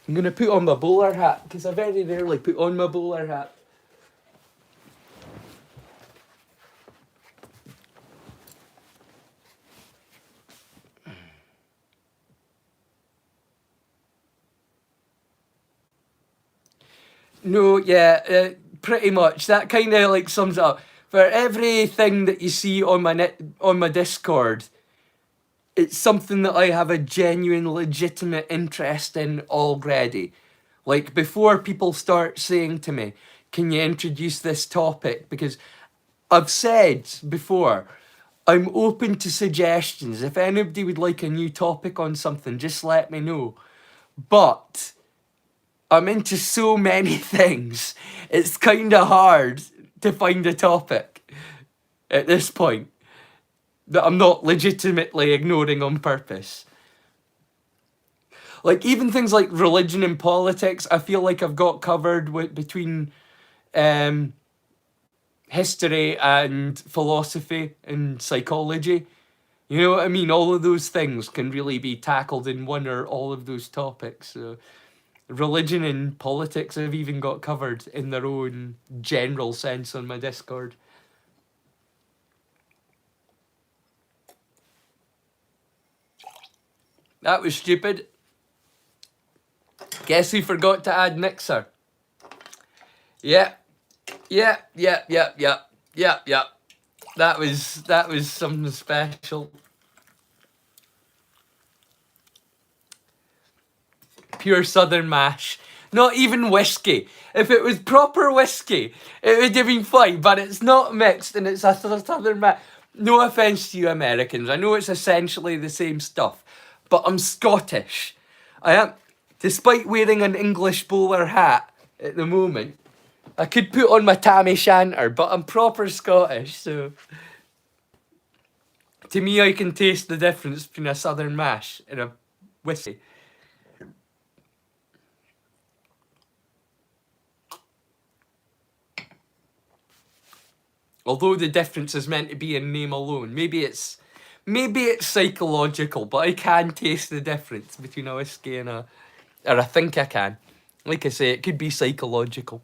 I'm going to put on my bowler hat because I very rarely put on my bowler hat. No, yeah, pretty much. That kind of like sums it up. For everything that you see on my Discord, it's something that I have a genuine, legitimate interest in already. Like, before people start saying to me, can you introduce this topic? Because I've said before, I'm open to suggestions. If anybody would like a new topic on something, just let me know. But I'm into so many things, it's kind of hard to find a topic at this point that I'm not legitimately ignoring on purpose. Like, even things like religion and politics, I feel like I've got covered between history and philosophy and psychology. You know what I mean? All of those things can really be tackled in one or all of those topics. So religion and politics I've even got covered in their own general sense on my Discord. That was stupid. Guess who forgot to add Mixer? Yeah. Yeah. That was something special. Pure southern mash. Not even whiskey. If it was proper whiskey, it would have been fine, but it's not mixed and it's a southern mash. No offence to you Americans, I know it's essentially the same stuff, but I'm Scottish. I am, despite wearing an English bowler hat at the moment. I could put on my tam o'shanter, but I'm proper Scottish, so to me I can taste the difference between a southern mash and a whiskey. Although the difference is meant to be in name alone. Maybe it's psychological, but I can taste the difference between a whiskey and or I think I can. Like I say, it could be psychological.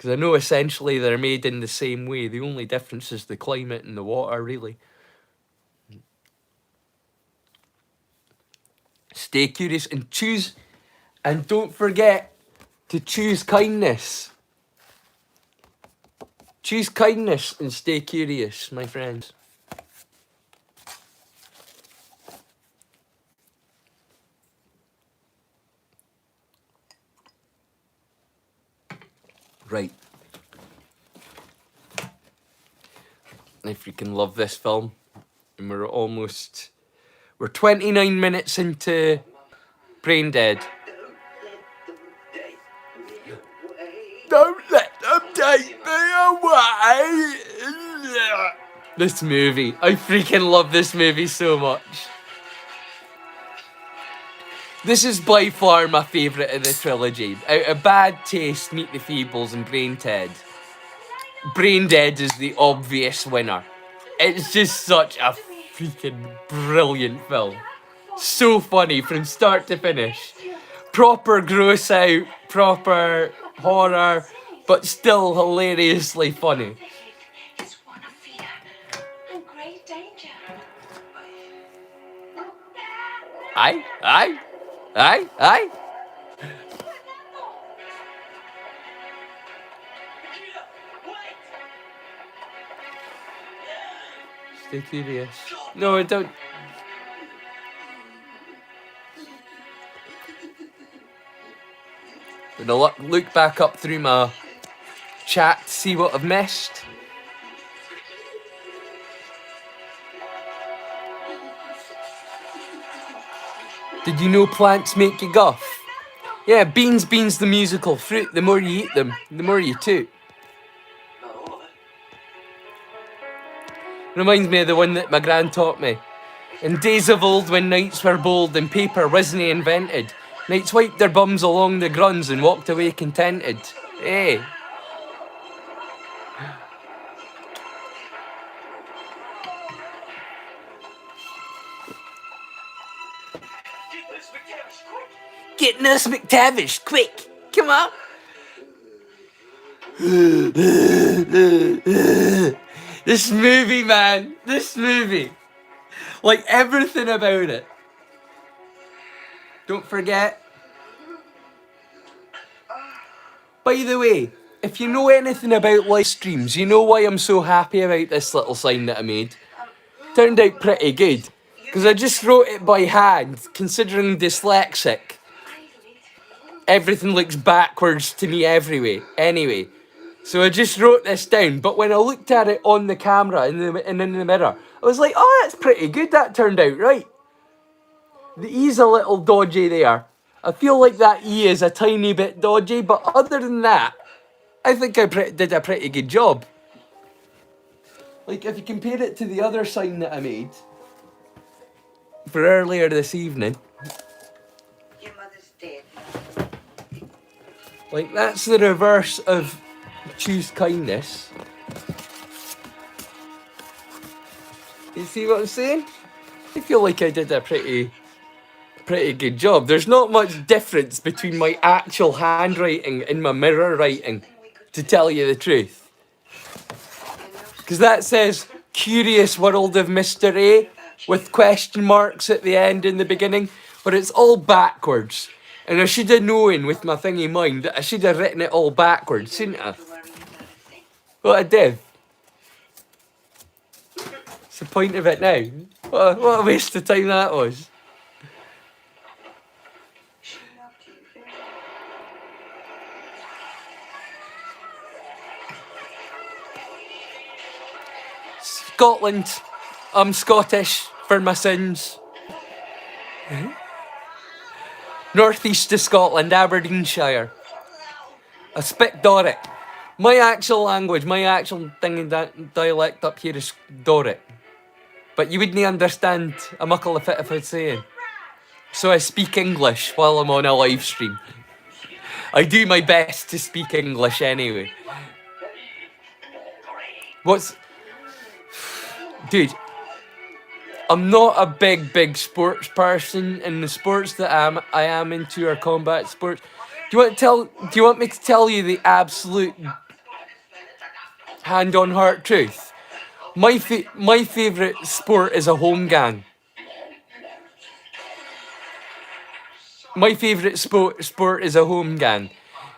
Because I know essentially they're made in the same way. The only difference is the climate and the water, really. Stay curious and choose, and don't forget to choose kindness. Choose kindness and stay curious, my friends. Right. I freaking love this film. And we're 29 minutes into Brain Dead. Don't let them take me away. This movie. I freaking love this movie so much. This is by far my favourite of the trilogy. Out of Bad Taste, Meet the Feebles and Brain Dead. Brain Dead is the obvious winner. It's just such a freaking brilliant film. So funny from start to finish. Proper gross out, proper horror, but still hilariously funny. It's one of fear and great danger. Aye. Stay curious. No, I don't. Gonna look back up through my chat to see what I've missed. Did you know plants make you guff? Yeah, beans the musical. Fruit, the more you eat them, the more you toot. Reminds me of the one that my gran taught me. In days of old when knights were bold and paper wasn't invented, knights wiped their bums along the gruns and walked away contented. Hey. Get Nurse McTavish, quick! Come on! This movie, man! This movie! Like, everything about it. Don't forget. By the way, if you know anything about live streams, you know why I'm so happy about this little sign that I made. Turned out pretty good. Because I just wrote it by hand, considering dyslexic. Everything looks backwards to me anyway. So I just wrote this down, but when I looked at it on the camera in the mirror, I was like, oh, that's pretty good, that turned out right. The E's a little dodgy there. I feel like that E is a tiny bit dodgy, but other than that, I think I did a pretty good job. Like, if you compare it to the other sign that I made for earlier this evening, Your mother's dead. like, that's the reverse of choose kindness. You see what I'm saying? I feel like I did a pretty good job. There's not much difference between my actual handwriting and my mirror writing, to tell you the truth. Because that says, Curious World of Mr. A, with question marks at the end in the beginning, but it's all backwards. And I should have known with my thingy mind that I should have written it all backwards, shouldn't I? What I did. What's the point of it now? What a waste of time that was. Scotland. I'm Scottish for my sins. Northeast of Scotland, Aberdeenshire. I speak Doric. My actual language, my actual dialect up here is Doric. But you wouldn't understand a muckle of it if I'd saying. So I speak English while I'm on a live stream. I do my best to speak English anyway. Dude, I'm not a big sports person, and the sports that I am into are combat sports. Do you want me to tell you the absolute hand on heart truth. My favourite sport is a home gang. My favourite sport is a home gang.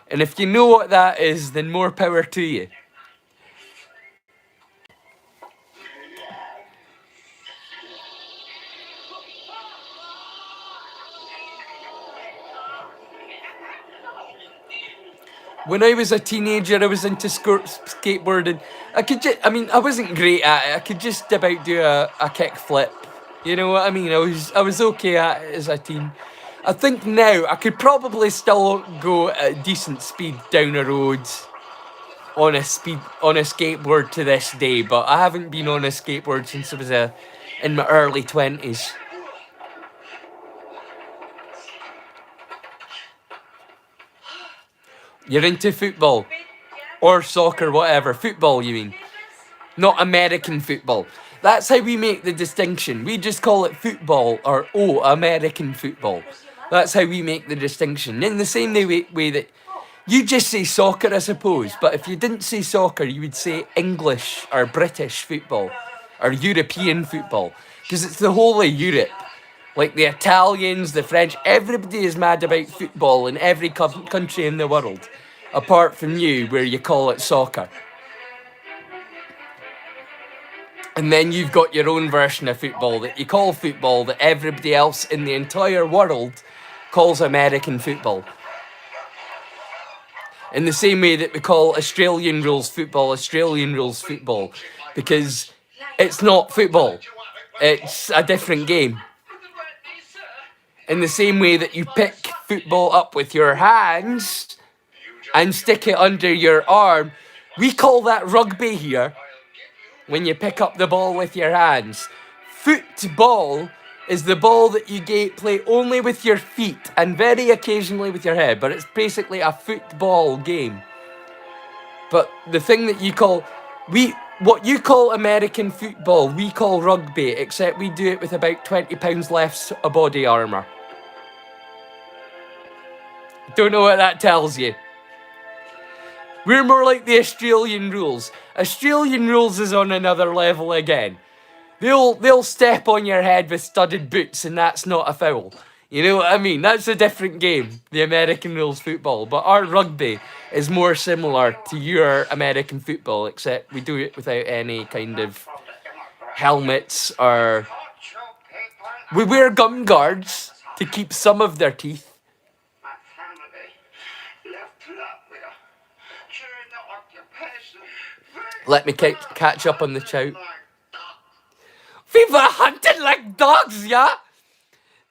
And if you know what that is, then more power to you. When I was a teenager, I was into skateboarding. I wasn't great at it. I could just about do a kick flip. You know what I mean? I was okay at it as a teen. I think now I could probably still go at a decent speed down a road on a skateboard to this day, but I haven't been on a skateboard since I was in my early 20s. You're into football or soccer, whatever. Football, you mean? Not American football. That's how we make the distinction. We just call it football or, American football. That's how we make the distinction. In the same way that you just say soccer, I suppose, but if you didn't say soccer, you would say English or British football or European football, because it's the whole of Europe. Like the Italians, the French, everybody is mad about football in every country in the world, apart from you, where you call it soccer. And then you've got your own version of football that you call football that everybody else in the entire world calls American football. In the same way that we call Australian rules football, because it's not football. It's a different game. In the same way that you pick football up with your hands and stick it under your arm, we call that rugby here. When you pick up the ball with your hands. Football is the ball that you play only with your feet and very occasionally with your head, but it's basically a football game. But the thing that what you call American football, we call rugby, except we do it with about 20 pounds less of body armour. Don't know what that tells you. We're more like the Australian rules. Australian rules is on another level again. They'll step on your head with studded boots and that's not a foul. You know what I mean? That's a different game, the American rules football. But our rugby is more similar to your American football, except we do it without any kind of helmets or... We wear gum guards to keep some of their teeth. Let me catch up on the chout. We were hunted like dogs, yeah?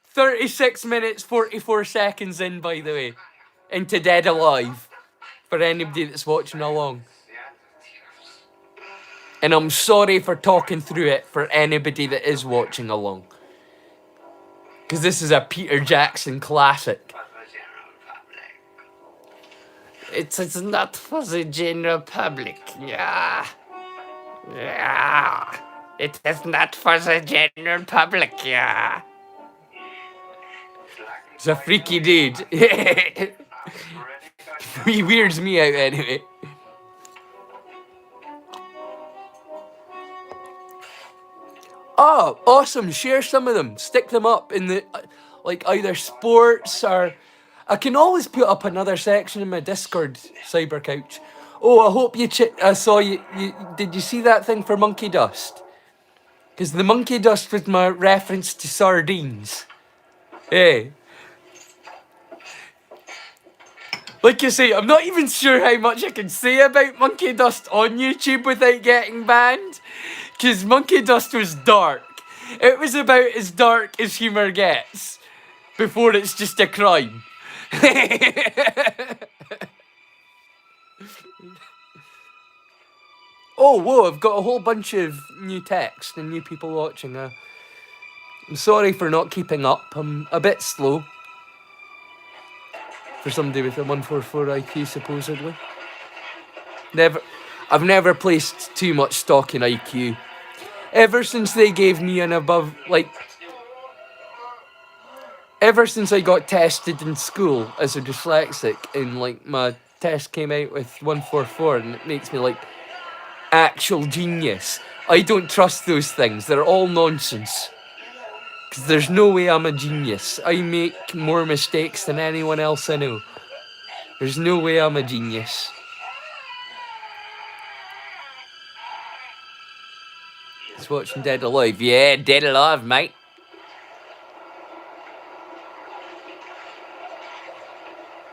36 minutes, 44 seconds in, by the way. Into Dead Alive. For anybody that's watching along. And I'm sorry for talking through it for anybody that is watching along. Because this is a Peter Jackson classic. It's not for the general public, yeah. Yeah. It is not for the general public, yeah. It's a freaky dude. He weirds me out anyway. Oh, awesome. Share some of them. Stick them up in the, either sports or... I can always put up another section in my Discord, Cybercouch. Oh, I hope I saw you. Did you see that thing for monkey dust? Because the monkey dust was my reference to sardines. Hey. Like you say, I'm not even sure how much I can say about monkey dust on YouTube without getting banned. Because monkey dust was dark. It was about as dark as humour gets. Before it's just a crime. Oh, whoa, I've got a whole bunch of new text and new people watching. I'm sorry for not keeping up. I'm a bit slow. For somebody with a 144 IQ, supposedly. I've never placed too much stock in IQ. Ever since they gave me an above, ever since I got tested in school as a dyslexic and my test came out with 144 and it makes me actual genius. I don't trust those things. They're all nonsense. Because there's no way I'm a genius. I make more mistakes than anyone else I know. There's no way I'm a genius. Just watching Dead Alive. Yeah, Dead Alive, mate.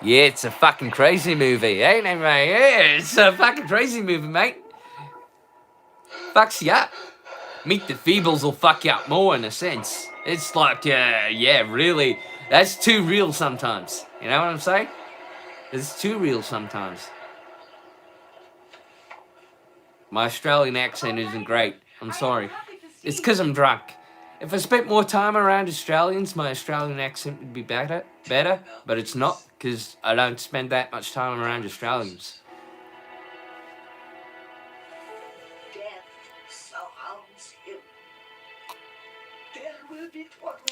Yeah, it's a fucking crazy movie, ain't it, mate? Yeah, it's a fucking crazy movie, mate. Fucks you up. Meet the Feebles will fuck you up more in a sense. It's like, yeah, really. That's too real sometimes. You know what I'm saying? It's too real sometimes. My Australian accent isn't great. I'm sorry. It's because I'm drunk. If I spent more time around Australians, my Australian accent would be better. But it's not, because I don't spend that much time around Australians.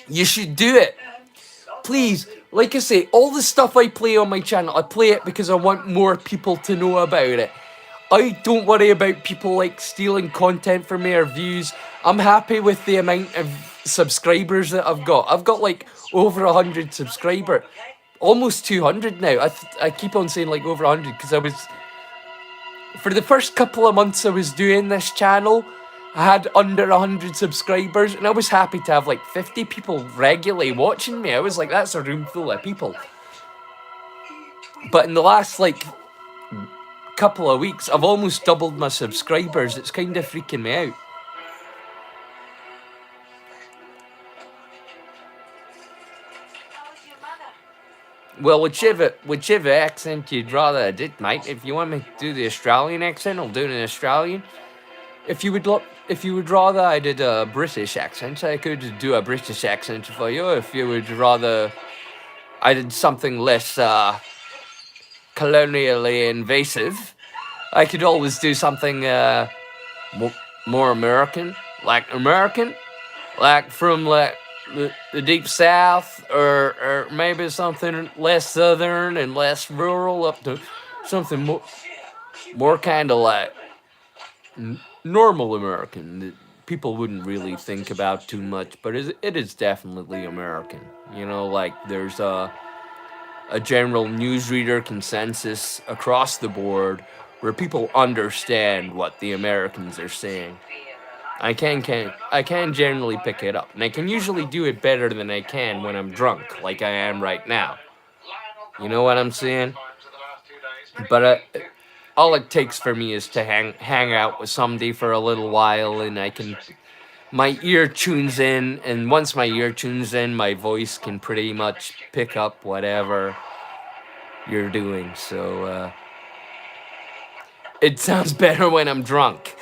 You should do it. Please, like I say, all the stuff I play on my channel, I play it because I want more people to know about it. I don't worry about people like stealing content from me or views. I'm happy with the amount of subscribers that I've got. I've got like over 100 subscribers. Almost 200 now. I keep on saying like over 100 because I was... For the first couple of months I was doing this channel, I had under 100 subscribers, and I was happy to have like 50 people regularly watching me. I was like, that's a room full of people. But in the last like couple of weeks, I've almost doubled my subscribers. It's kind of freaking me out. Well, whichever accent you'd rather I did, mate. If you want me to do the Australian accent, I'll do an Australian. If you would rather I did a British accent, I could do a British accent for you. If you would rather I did something less colonially invasive, I could always do something more American, like from like the deep south, or maybe something less southern and less rural, up to something more kind of like normal American that people wouldn't really think about too much, but it is definitely American. You know, like there's a general newsreader consensus across the board where people understand what the Americans are saying. I can generally pick it up, and I can usually do it better than I can when I'm drunk, like I am right now. You know what I'm saying? But all it takes for me is to hang out with somebody for a little while, and my ear tunes in, and once my ear tunes in, my voice can pretty much pick up whatever you're doing. So it sounds better when I'm drunk.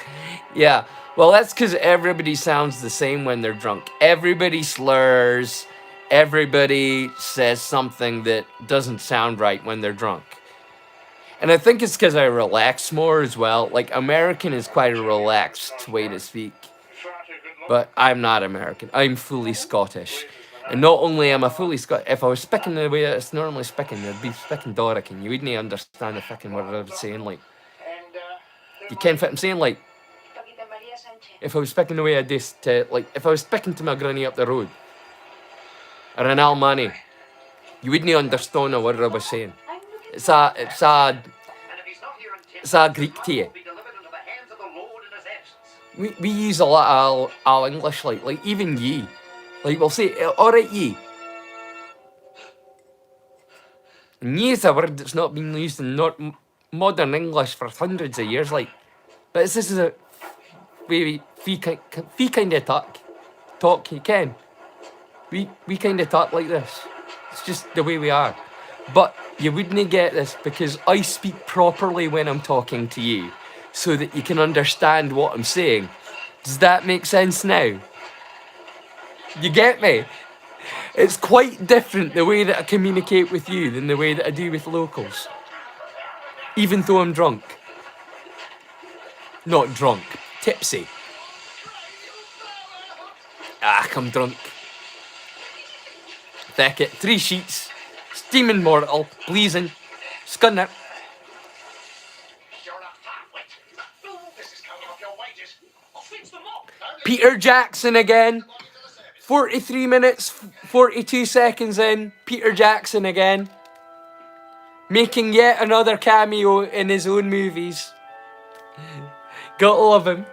Yeah. Well, that's because everybody sounds the same when they're drunk. Everybody slurs. Everybody says something that doesn't sound right when they're drunk. And I think it's because I relax more as well. Like, American is quite a relaxed way to speak. But I'm not American. I'm fully Scottish. And not only am I fully Scottish, if I was speaking the way it's normally speaking, I'd be speaking Doric, and you wouldn't understand the fucking word I was saying. Like, you can't fit I'm saying, like, if I was speaking the way I do, if I was speaking to my granny up the road, or an Almani, you wouldn't understand a word I was saying. It's a Greek to you. We use a lot of English, like even ye. Like, we'll say, alright, ye. And ye is a word that's not been used in modern English for hundreds of years, like. But this is a way we kind of talk, you can. We kind of talk like this. It's just the way we are. But you wouldn't get this because I speak properly when I'm talking to you, so that you can understand what I'm saying. Does that make sense now? You get me? It's quite different the way that I communicate with you than the way that I do with locals. Even though I'm drunk. Not drunk, tipsy. I'm drunk. Thick it, 3 sheets, steaming mortal, pleasing, scunner. Peter Jackson again. 43 minutes, 42 seconds in. Peter Jackson again. Making yet another cameo in his own movies. Gotta love him.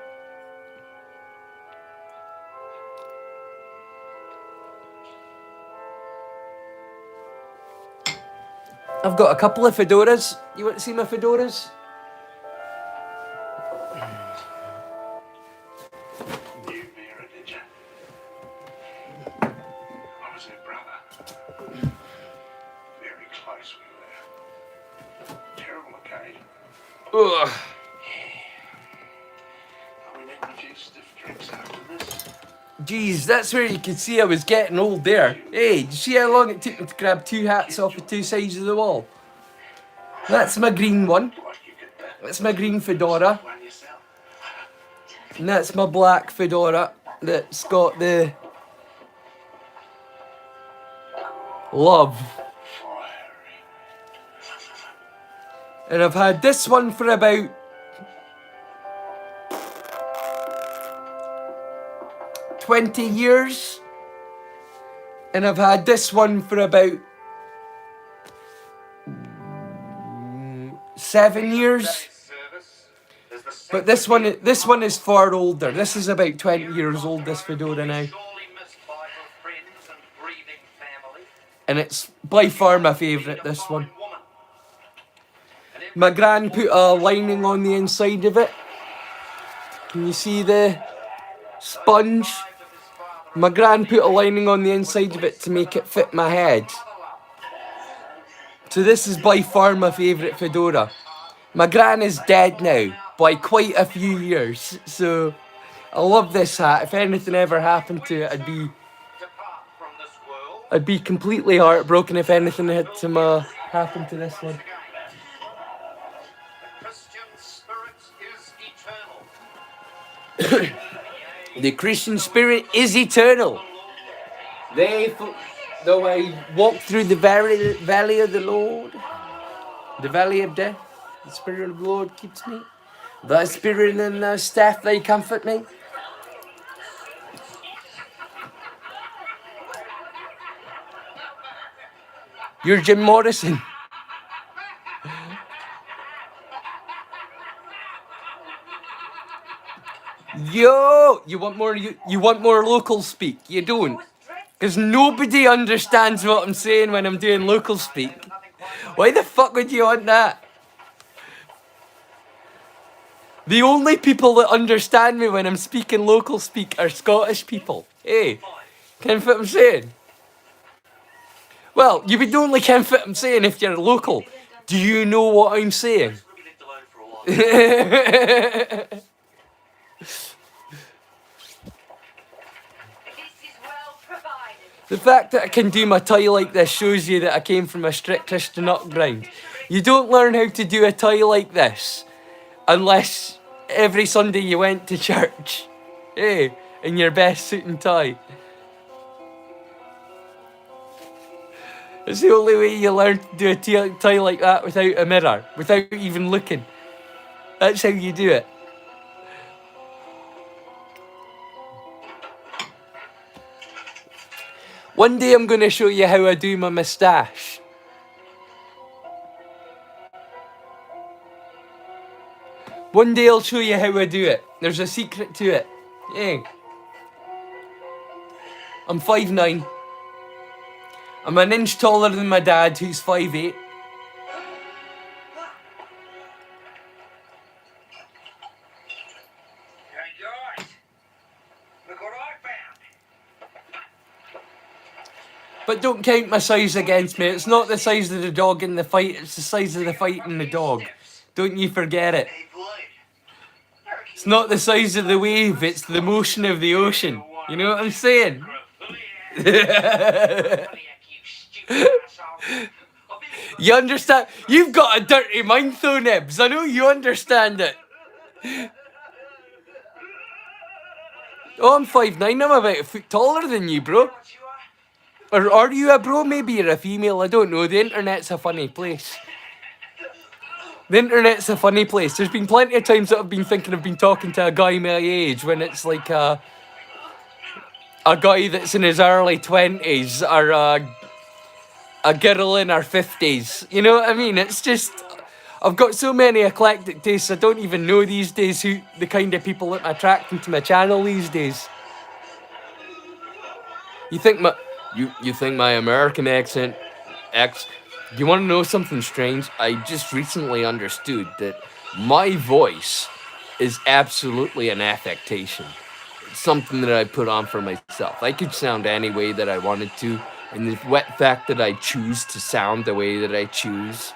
I've got a couple of fedoras. You want to see my fedoras? New mirror, did you? I was her brother. Very close we were. Terrible occasion. Ugh. Are we needing a few stiff drinks after this? Jeez, that's where you could see I was getting old there. Hey, did you see how long it took me to grab two hats off the two sides of the wall? That's my green one. Like you could That's my green fedora. one yourself. And that's my black fedora that's got the love. Fiery. And I've had this one for about 20 years. And I've had this one for about 7 years. But this one is far older. This is about 20 years old, this fedora now. And it's by far my favourite, this one. My gran put a lining on the inside of it. Can you see the sponge? My gran put a lining on the inside of it to make it fit my head. So this is by far my favourite fedora. My gran is dead now by quite a few years, so I love this hat. If anything ever happened to it, I'd be completely heartbroken if anything had to happen to this one. The Christian spirit is eternal. Though I walk through the valley of the Lord, the valley of death, the Spirit of the Lord keeps me. Thy spirit and thy staff, they comfort me. You're Jim Morrison. Yo, you want more local speak? You don't, because nobody understands what I'm saying when I'm doing local speak. Why the fuck would you want that? The only people that understand me when I'm speaking local speak are Scottish people. Hey, can you fit what I'm saying? Well, you would only can fit what I'm saying if you're local. Do you know what I'm saying? The fact that I can do my tie like this shows you that I came from a strict Christian upbringing. You don't learn how to do a tie like this unless every Sunday you went to church. Hey, in your best suit and tie. It's the only way you learn to do a tie like that without a mirror, without even looking. That's how you do it. One day I'm going to show you how I do my moustache. One day I'll show you how I do it. There's a secret to it. Yeah. I'm 5'9". I'm an inch taller than my dad, who's 5'8". But don't count my size against me. It's not the size of the dog in the fight, it's the size of the fight in the dog. Don't you forget it. It's not the size of the wave, it's the motion of the ocean. You know what I'm saying? You understand? You've got a dirty mind though, Nibs. I know you understand it. Oh, I'm 5'9", I'm about a foot taller than you, bro. Or are you a bro? Maybe you're a female, I don't know. The internet's a funny place. The internet's a funny place. There's been plenty of times that I've been thinking I've been talking to a guy my age when it's like a a guy that's in his early 20s or a girl in her 50s. You know what I mean? It's just, I've got so many eclectic tastes, I don't even know these days who the kind of people that I'm attracting to my channel these days. You think my American accent you want to know something strange? I just recently understood that my voice is absolutely an affectation. It's something that I put on for myself. I could sound any way that I wanted to, and the wet fact that I choose to sound the way that I choose,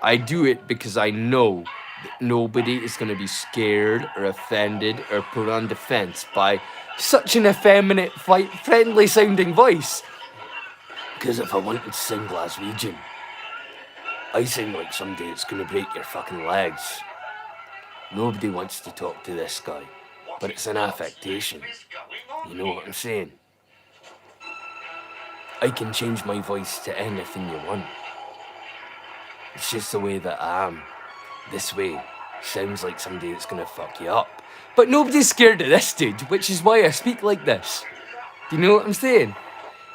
I do it because I know that nobody is going to be scared or offended or put on defense by such an effeminate, friendly sounding voice. Because if I wanted to sing Glaswegian, I sing like somebody that's gonna break your fucking legs. Nobody wants to talk to this guy, but it's an affectation. You know what I'm saying? I can change my voice to anything you want. It's just the way that I am. This way sounds like somebody that's gonna fuck you up. But nobody's scared of this dude, which is why I speak like this. Do you know what I'm saying?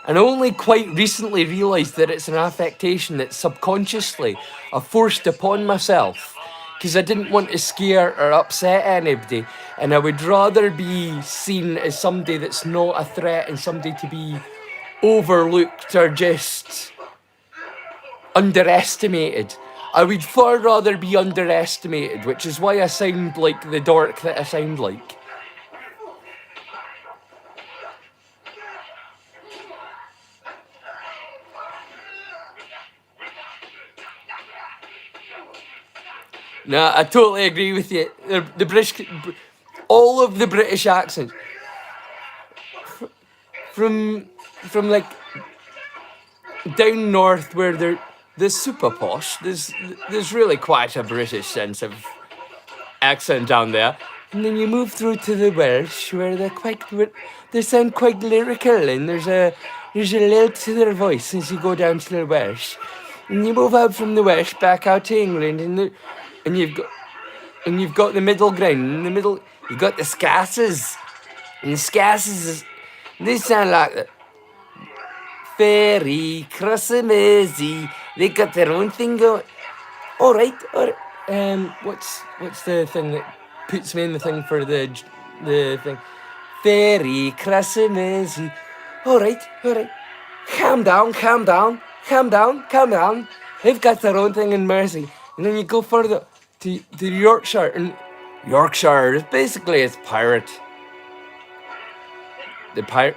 And I only quite recently realised that it's an affectation that subconsciously I've forced upon myself because I didn't want to scare or upset anybody, and I would rather be seen as somebody that's not a threat and somebody to be overlooked or just underestimated. I would far rather be underestimated, which is why I sound like the dork that I sound like. No, I totally agree with you. The British, all of the British accents, from like down north where they're super posh. There's really quite a British sense of accent down there, and then you move through to the Welsh where they sound quite lyrical, and there's a lilt to their voice as you go down to the Welsh, and you move out from the Welsh back out to England, and you've got the middle ground. In the middle, you got the Scasses. And the Scasses, they sound like the Fairy, Christmassy. They got their own thing going. All right. What's the thing that puts me in the thing for the thing? Fairy, Christmassy. All right. Calm down. They've got their own thing in Mersey. And then you go further to Yorkshire, and Yorkshire is basically it's pirate. The pirate.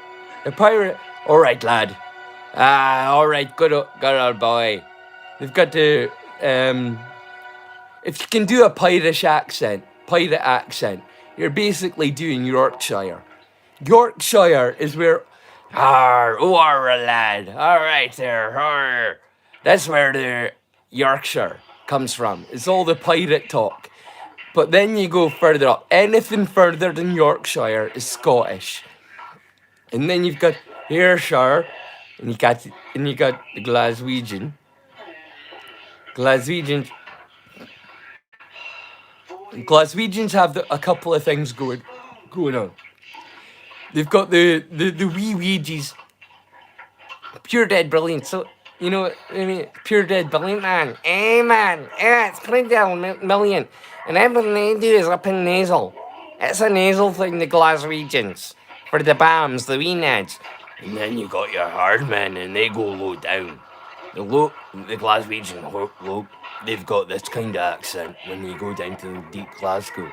All right, lad. All right, good old boy. They've got to if you can do a pirate accent, you're basically doing Yorkshire. Yorkshire is where, lad. All right there, That's where the Yorkshire comes from. It's all the pirate talk. But then you go further up. Anything further than Yorkshire is Scottish. And then you've got Ayrshire, and you got the Glaswegian. Glaswegians have a couple of things going on. They've got the wee Ouija's, pure dead brilliant. So you know what I mean, pure dead brilliant, man. Man, it's pretty damn million. And everything they do is up in nasal. It's a nasal thing, the Glaswegians. For the BAMs, the wee nads. And then you got your hard men, and they go low down. The Glaswegian low, they've got this kind of accent when you go down to deep Glasgow.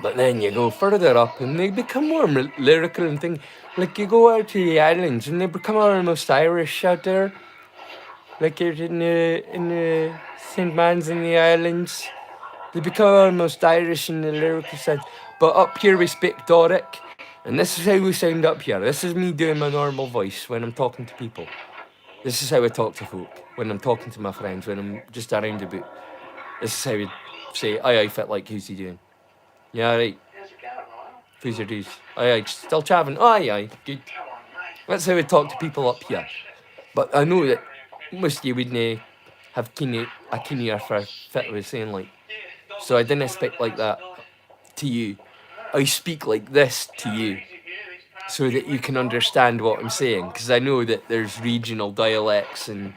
But then you go further up, and they become more lyrical and things. Like you go out to the islands, and they become almost Irish out there. Like you're in the St. Man's in the islands. They become almost Irish in the lyrical sense. But up here we speak Doric. And this is how we sound up here. This is me doing my normal voice when I'm talking to people. This is how I talk to folk. When I'm talking to my friends, when I'm just around the boot. This is how we say, aye, fit like, how's he doing? Yeah, right. Who's your dues? Aye, still chaving. Aye, good. That's how we talk to people up here. But I know that most of you wouldn't have a keen ear for fit I was saying like. So I didn't speak like that to you. I speak like this to you. so that you can understand what I'm saying, because I know that there's regional dialects, and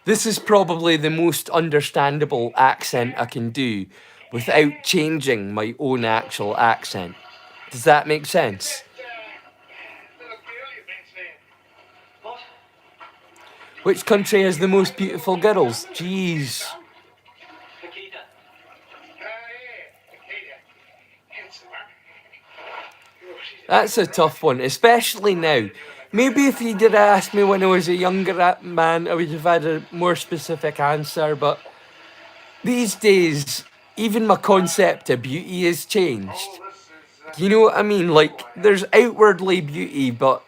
this is probably the most understandable accent I can do without changing my own actual accent. Does that make sense? What? Which country has the most beautiful girls? Jeez. Nikita. That's a tough one, especially now. Maybe if you did ask me when I was a younger man, I would have had a more specific answer, but these days, even my concept of beauty has changed. Do you know what I mean? Like, there's outwardly beauty, but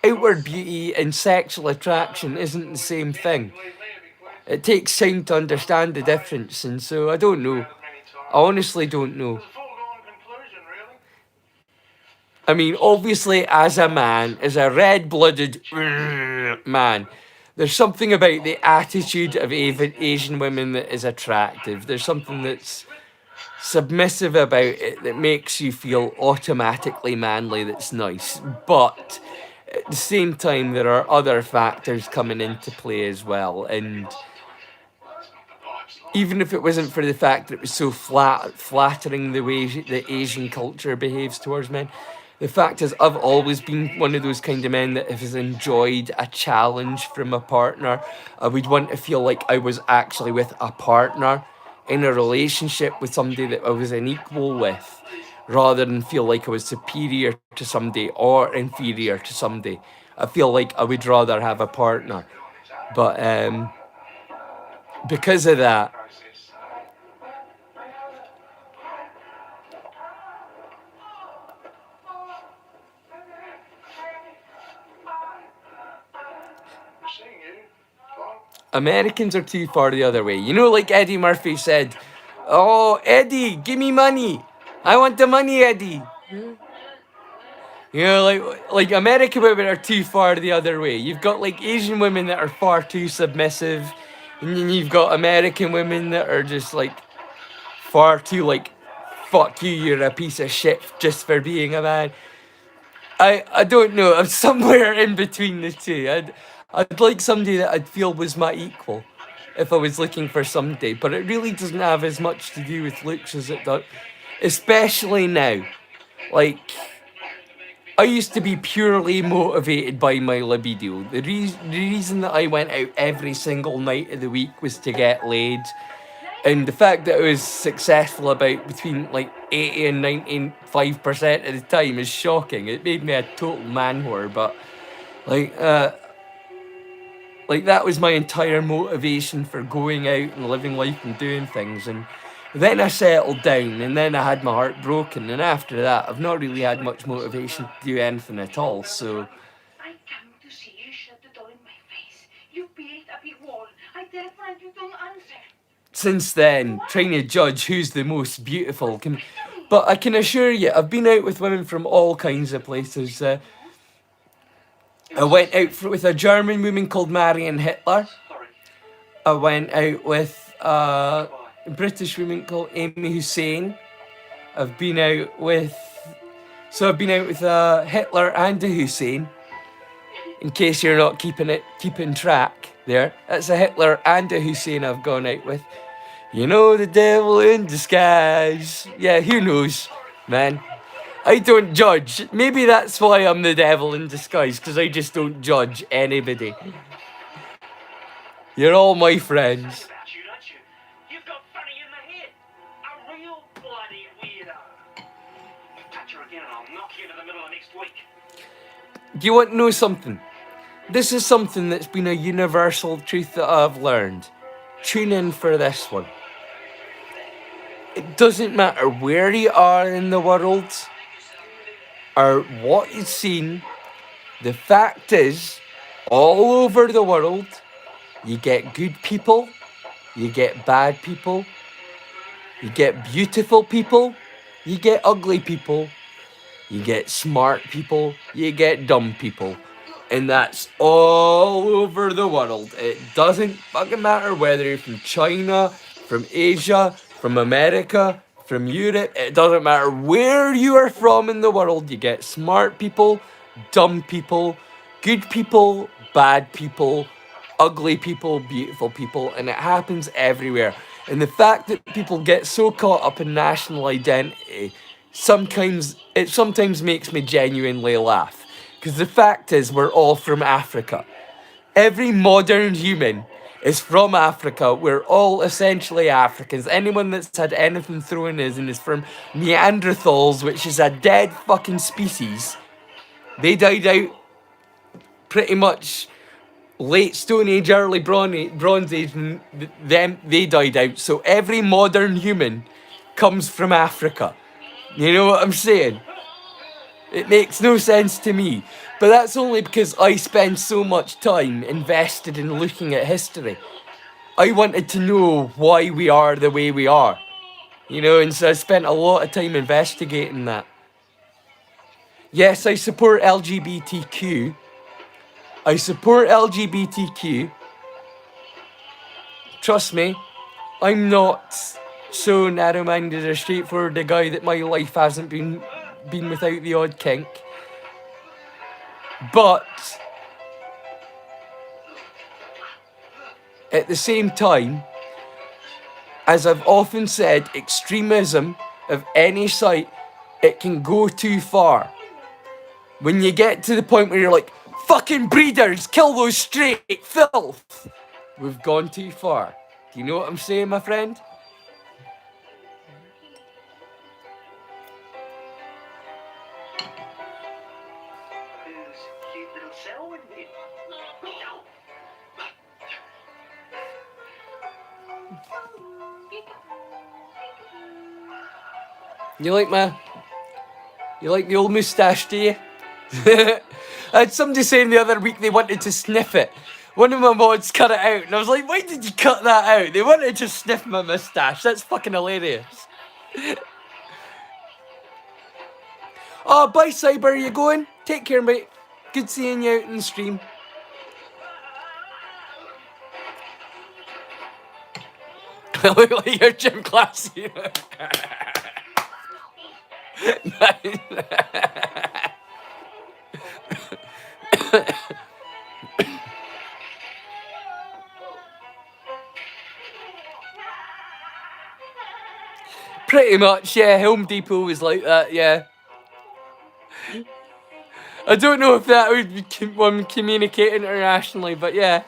outward beauty and sexual attraction isn't the same thing. It takes time to understand the difference, and so I don't know. I honestly don't know. I mean, obviously, as a man, as a red-blooded man, there's something about the attitude of Asian women that is attractive. There's something that's submissive about it that makes you feel automatically manly, that's nice. But at the same time, there are other factors coming into play as well. And even if it wasn't for the fact that it was so flattering the way the Asian culture behaves towards men, the fact is I've always been one of those kind of men that has enjoyed a challenge from a partner. I would want to feel like I was actually with a partner in a relationship with somebody that I was an equal with, rather than feel like I was superior to somebody or inferior to somebody. I feel like I would rather have a partner. But because of that, Americans are too far the other way. You know, like Eddie Murphy said, "Oh, Eddie, give me money. I want the money, Eddie." You know, like American women are too far the other way. You've got like Asian women that are far too submissive, and then you've got American women that are just like far too like, "Fuck you, you're a piece of shit just for being a man." I don't know. I'm somewhere in between the two. I'd like somebody that I'd feel was my equal if I was looking for somebody, but it really doesn't have as much to do with looks as it does, especially now. Like, I used to be purely motivated by my libido. The reason that I went out every single night of the week was to get laid. And the fact that I was successful about between like 80 and 95% of the time is shocking. It made me a total man whore, but like like that was my entire motivation for going out and living life and doing things. And then I settled down, and then I had my heart broken, and after that I've not really had much motivation to do anything at all. So I come to see you shut the door in my face. You built a big wall. I telephone and you don't answer. since then, trying to judge who's the most beautiful but I can assure you, I've been out with women from all kinds of places. I went out with a German woman called Marion Hitler. I went out with a British woman called Amy Hussein. I've been out with Hitler and a Hussein. In case you're not keeping track there, that's a Hitler and a Hussein I've gone out with. You know, the devil in disguise. Yeah, who knows, man. I don't judge. Maybe that's why I'm the devil in disguise, because I just don't judge anybody. You're all my friends. About you, don't you? You've got funny in the head. A real bloody weirdo. Touch her again and I'll knock you into the middle of next week. Do you want to know something? This is something that's been a universal truth that I've learned. Tune in for this one. It doesn't matter where you are in the world or what you've seen. The fact is, all over the world, you get good people, you get bad people, you get beautiful people, you get ugly people, you get smart people, you get dumb people. And that's all over the world. It doesn't fucking matter whether you're from China, from Asia, from America, from Europe. It doesn't matter where you are from in the world. You get smart people, dumb people, good people, bad people, ugly people, beautiful people, and it happens everywhere. And the fact that people get so caught up in national identity sometimes makes me genuinely laugh. Because the fact is, we're all from Africa. Every modern human is from Africa. We're all essentially Africans. Anyone that's had anything thrown in is from Neanderthals, which is a dead fucking species. They died out pretty much late Stone Age, early Bronze Age, and they died out. So every modern human comes from Africa. You know what I'm saying? It makes no sense to me. But that's only because I spend so much time invested in looking at history. I wanted to know why we are the way we are. You know, and so I spent a lot of time investigating that. Yes, I support LGBTQ. I support LGBTQ. Trust me, I'm not so narrow-minded or straightforward a guy that my life hasn't been without the odd kink. But at the same time, as I've often said, extremism of any site, it can go too far. When you get to the point where you're like, fucking breeders, kill those straight filth, we've gone too far. Do you know what I'm saying, my friend? You like the old moustache, do you? I had somebody saying the other week they wanted to sniff it. One of my mods cut it out, and I was like, why did you cut that out? They wanted to sniff my moustache. That's fucking hilarious. Oh, bye, Cyber. You going? Take care, mate. Good seeing you out in the stream. I look like your gym class. Pretty much, yeah. Home Depot was like that, yeah. I don't know if that would be communicate internationally, but yeah.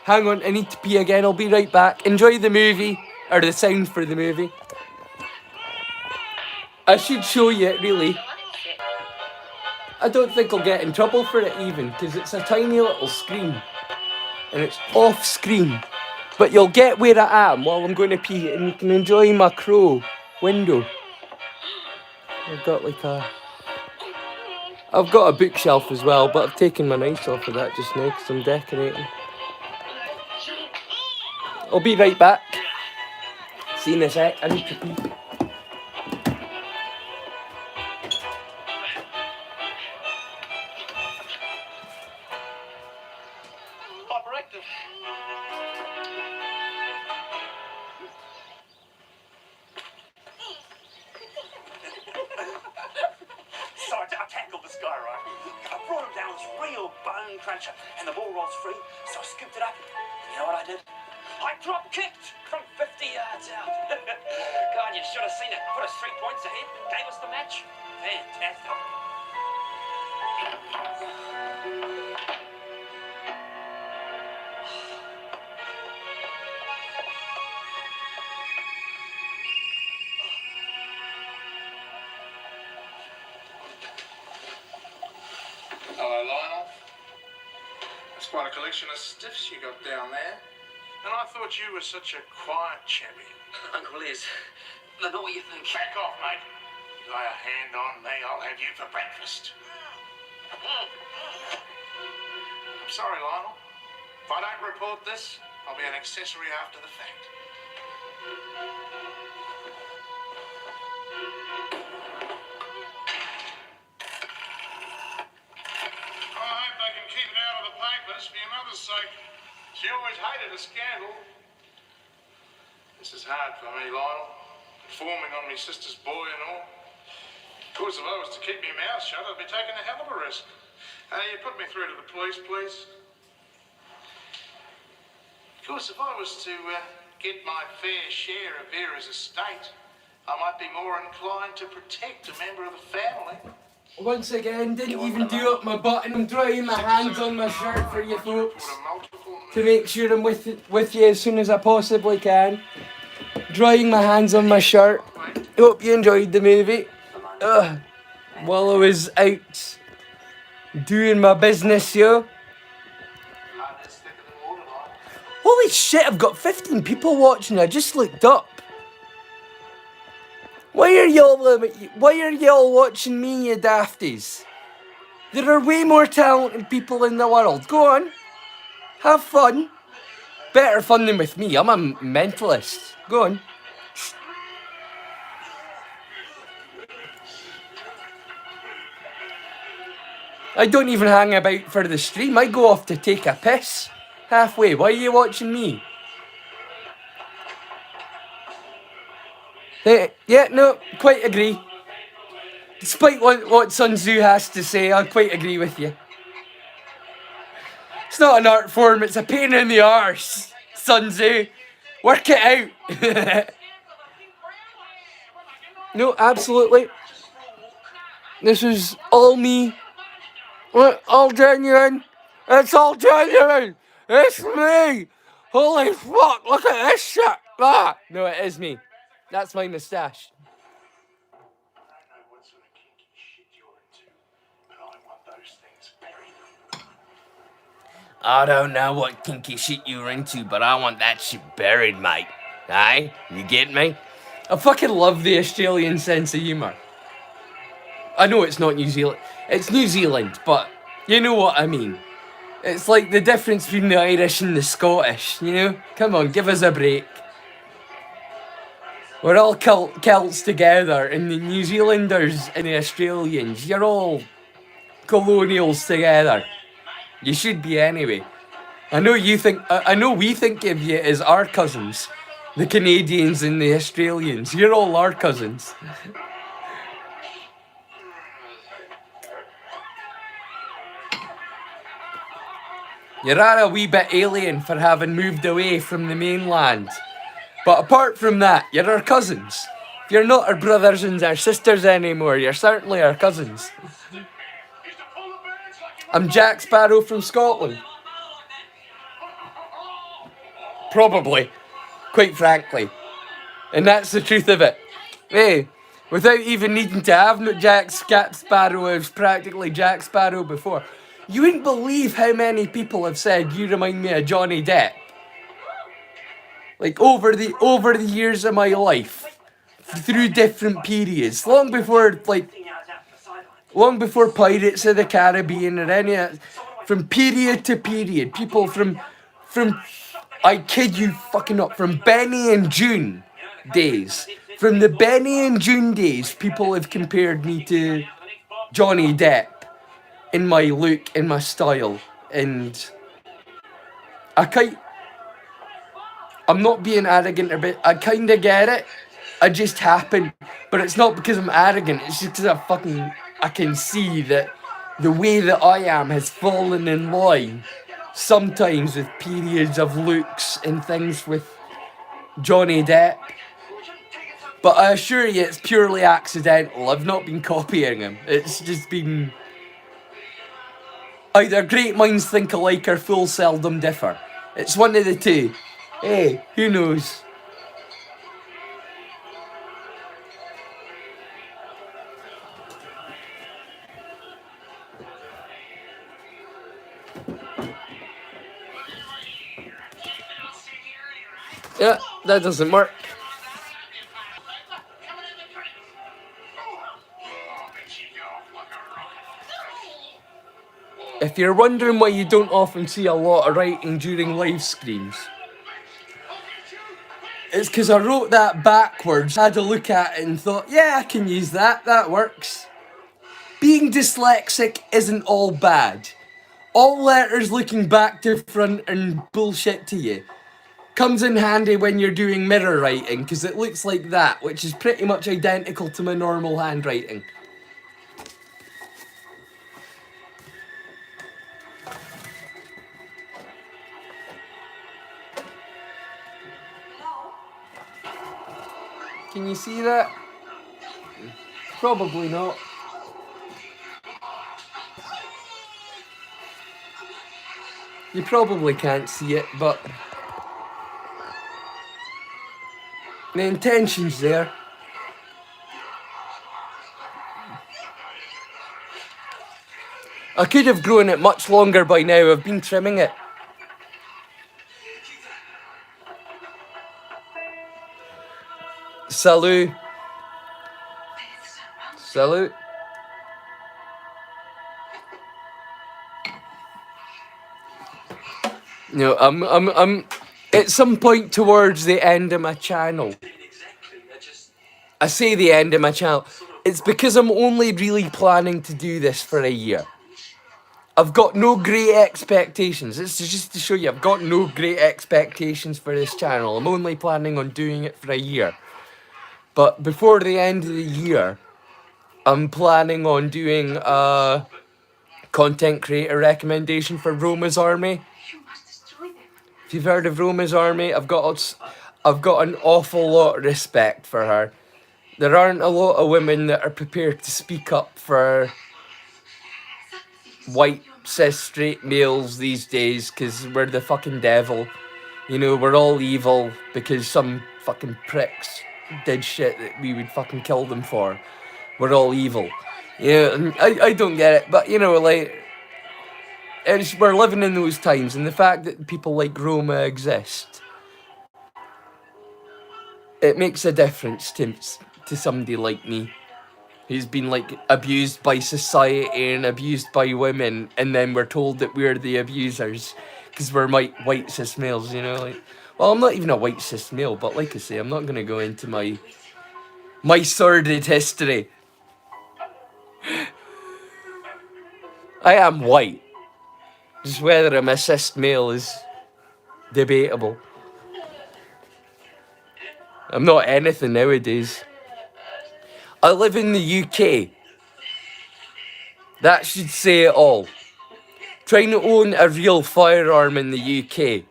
Hang on, I need to pee again. I'll be right back. Enjoy the movie, or the sound for the movie. I should show you it, really. I don't think I'll get in trouble for it even, because it's a tiny little screen. And it's off screen. But you'll get where I am while I'm going to pee, and you can enjoy my crow window. I've got a bookshelf as well, but I've taken my nice off of that just now because I'm decorating. I'll be right back. See you in a sec. I need to pee. And the ball rolls free, so I scooped it up. You know what I did? I drop kicked from 50 yards out. God, you should have seen it. Put us 3 points ahead. Gave us the match. Fantastic. Hello, Lionel. That's quite a collection of stiffs you got down there. And I thought you were such a quiet champion. Uncle Les, they're not what you think. Back off, mate. Lay a hand on me, I'll have you for breakfast. I'm sorry, Lionel. If I don't report this, I'll be an accessory after the fact. I hope they can keep it out of the papers for your mother's sake. She always hated a scandal. This is hard for me, Lionel. Performing on my sister's boy and all. Of course, if I was to keep my mouth shut, I'd be taking a hell of a risk. You put me through to the police, please. Of course, if I was to get my fair share of Vera's estate, I might be more inclined to protect a member of the family. Once again, didn't even do up my button. I'm drying my hands on my shirt for you folks to make sure I'm with you as soon as I possibly can. Drying my hands on my shirt. Hope you enjoyed the movie. While I was out doing my business, yo. Holy shit, I've got 15 people watching. I just looked up. Why are y'all watching me, you dafties? There are way more talented people in the world. Go on. Have fun. Better fun than with me. I'm a mentalist. Go on. I don't even hang about for the stream. I go off to take a piss. Halfway. Why are you watching me? Yeah, no, quite agree. Despite what Sun Tzu has to say, I quite agree with you. It's not an art form, it's a pain in the arse, Sun Tzu. Work it out. No, absolutely. This is all me. All genuine. It's all genuine. It's me. Holy fuck, look at this shit. Ah. No, it is me. That's my moustache. I don't know what kinky shit you're into, but I want that shit buried, mate. Aye? You get me? I fucking love the Australian sense of humour. I know it's not New Zealand. It's New Zealand, but you know what I mean. It's like the difference between the Irish and the Scottish, you know? Come on, give us a break. We're all Celts together, and the New Zealanders and the Australians, you're all colonials together. You should be anyway. I know we think of you as our cousins. The Canadians and the Australians. You're all our cousins. You're a wee bit alien for having moved away from the mainland. But apart from that, you're our cousins. If you're not our brothers and our sisters anymore, you're certainly our cousins. I'm Jack Sparrow from Scotland. Probably. Quite frankly. And that's the truth of it. Hey, without even needing to have no Jack Sparrow, I was practically Jack Sparrow before. You wouldn't believe how many people have said you remind me of Johnny Depp. Like over the years of my life, through different periods, long before Pirates of the Caribbean or any of that, from period to period, people from I kid you fucking not, from Benny and June days. From the Benny and June days, people have compared me to Johnny Depp in my look, in my style, and I'm not being arrogant about it. I kind of get it. I just happen, but it's not because I'm arrogant. It's just because I can see that the way that I am has fallen in line sometimes with periods of looks and things with Johnny Depp. But I assure you, it's purely accidental. I've not been copying him. It's just been either great minds think alike or fools seldom differ. It's one of the two. Hey, who knows? Yeah, that doesn't work. If you're wondering why you don't often see a lot of writing during live streams, it's because I wrote that backwards, had a look at it and thought, yeah, I can use that, that works. Being dyslexic isn't all bad. All letters looking back to front and bullshit to you comes in handy when you're doing mirror writing, because it looks like that, which is pretty much identical to my normal handwriting. Can you see that? Probably not. You probably can't see it, but the intention's there. I could have grown it much longer by now. I've been trimming it. Salut. Salut. No, I'm at some point towards the end of my channel. I say the end of my channel. It's because I'm only really planning to do this for a year. I've got no great expectations. It's just to show you, I've got no great expectations for this channel. I'm only planning on doing it for a year. But before the end of the year, I'm planning on doing a content creator recommendation for Roma's Army. If you've heard of Roma's Army, I've got an awful lot of respect for her. There aren't a lot of women that are prepared to speak up for white, cis, straight males these days, because we're the fucking devil. You know, we're all evil because some fucking pricks did shit that we would fucking kill them for. We're all evil. Yeah, and I don't get it, but you know, like, we're living in those times, and the fact that people like Roma exist, it makes a difference to somebody like me, who's been like abused by society and abused by women, and then we're told that we're the abusers because we're white cis males, you know, like. Well, I'm not even a white cis male, but like I say, I'm not gonna go into my sordid history. I am white. Just whether I'm a cis male is debatable. I'm not anything nowadays. I live in the UK. That should say it all. Trying to own a real firearm in the UK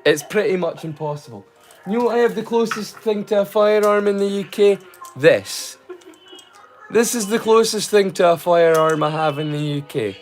it's pretty much impossible. You know what I have the closest thing to a firearm in the UK? This. This is the closest thing to a firearm I have in the UK.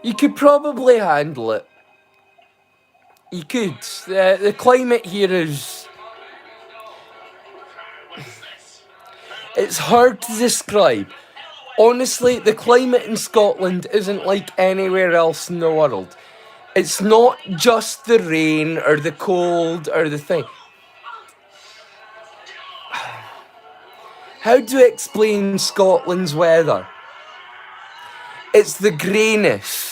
You could probably handle it. You could. The climate here is... It's hard to describe. Honestly, the climate in Scotland isn't like anywhere else in the world. It's not just the rain or the cold or the thing. How do you explain Scotland's weather? It's the greyness.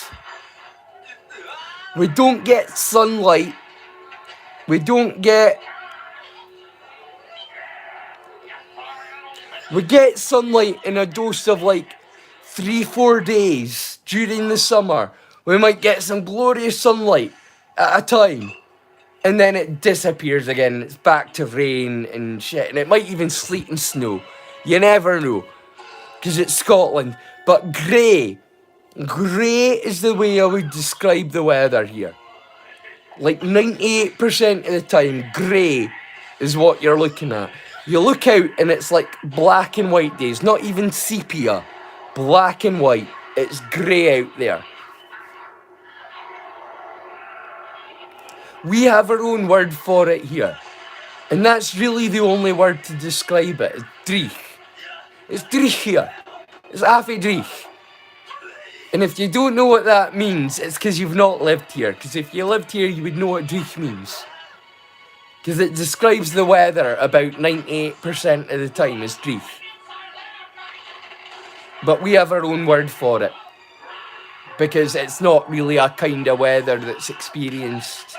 We don't get sunlight. We get sunlight in a dose of like 3-4 days during the summer. We might get some glorious sunlight at a time, and then it disappears again. It's back to rain and shit, and it might even sleet and snow. You never know, because it's Scotland. But grey is the way I would describe the weather here. Like 98% of the time, grey is what you're looking at. You look out and it's like black and white days, not even sepia. Black and white. It's grey out there. We have our own word for it here. And that's really the only word to describe it. It's dreich. It's dreich here. It's affy dreich. And if you don't know what that means, it's because you've not lived here. Because if you lived here, you would know what dreich means. Because it describes the weather about 98% of the time as dreich. But we have our own word for it. Because it's not really a kind of weather that's experienced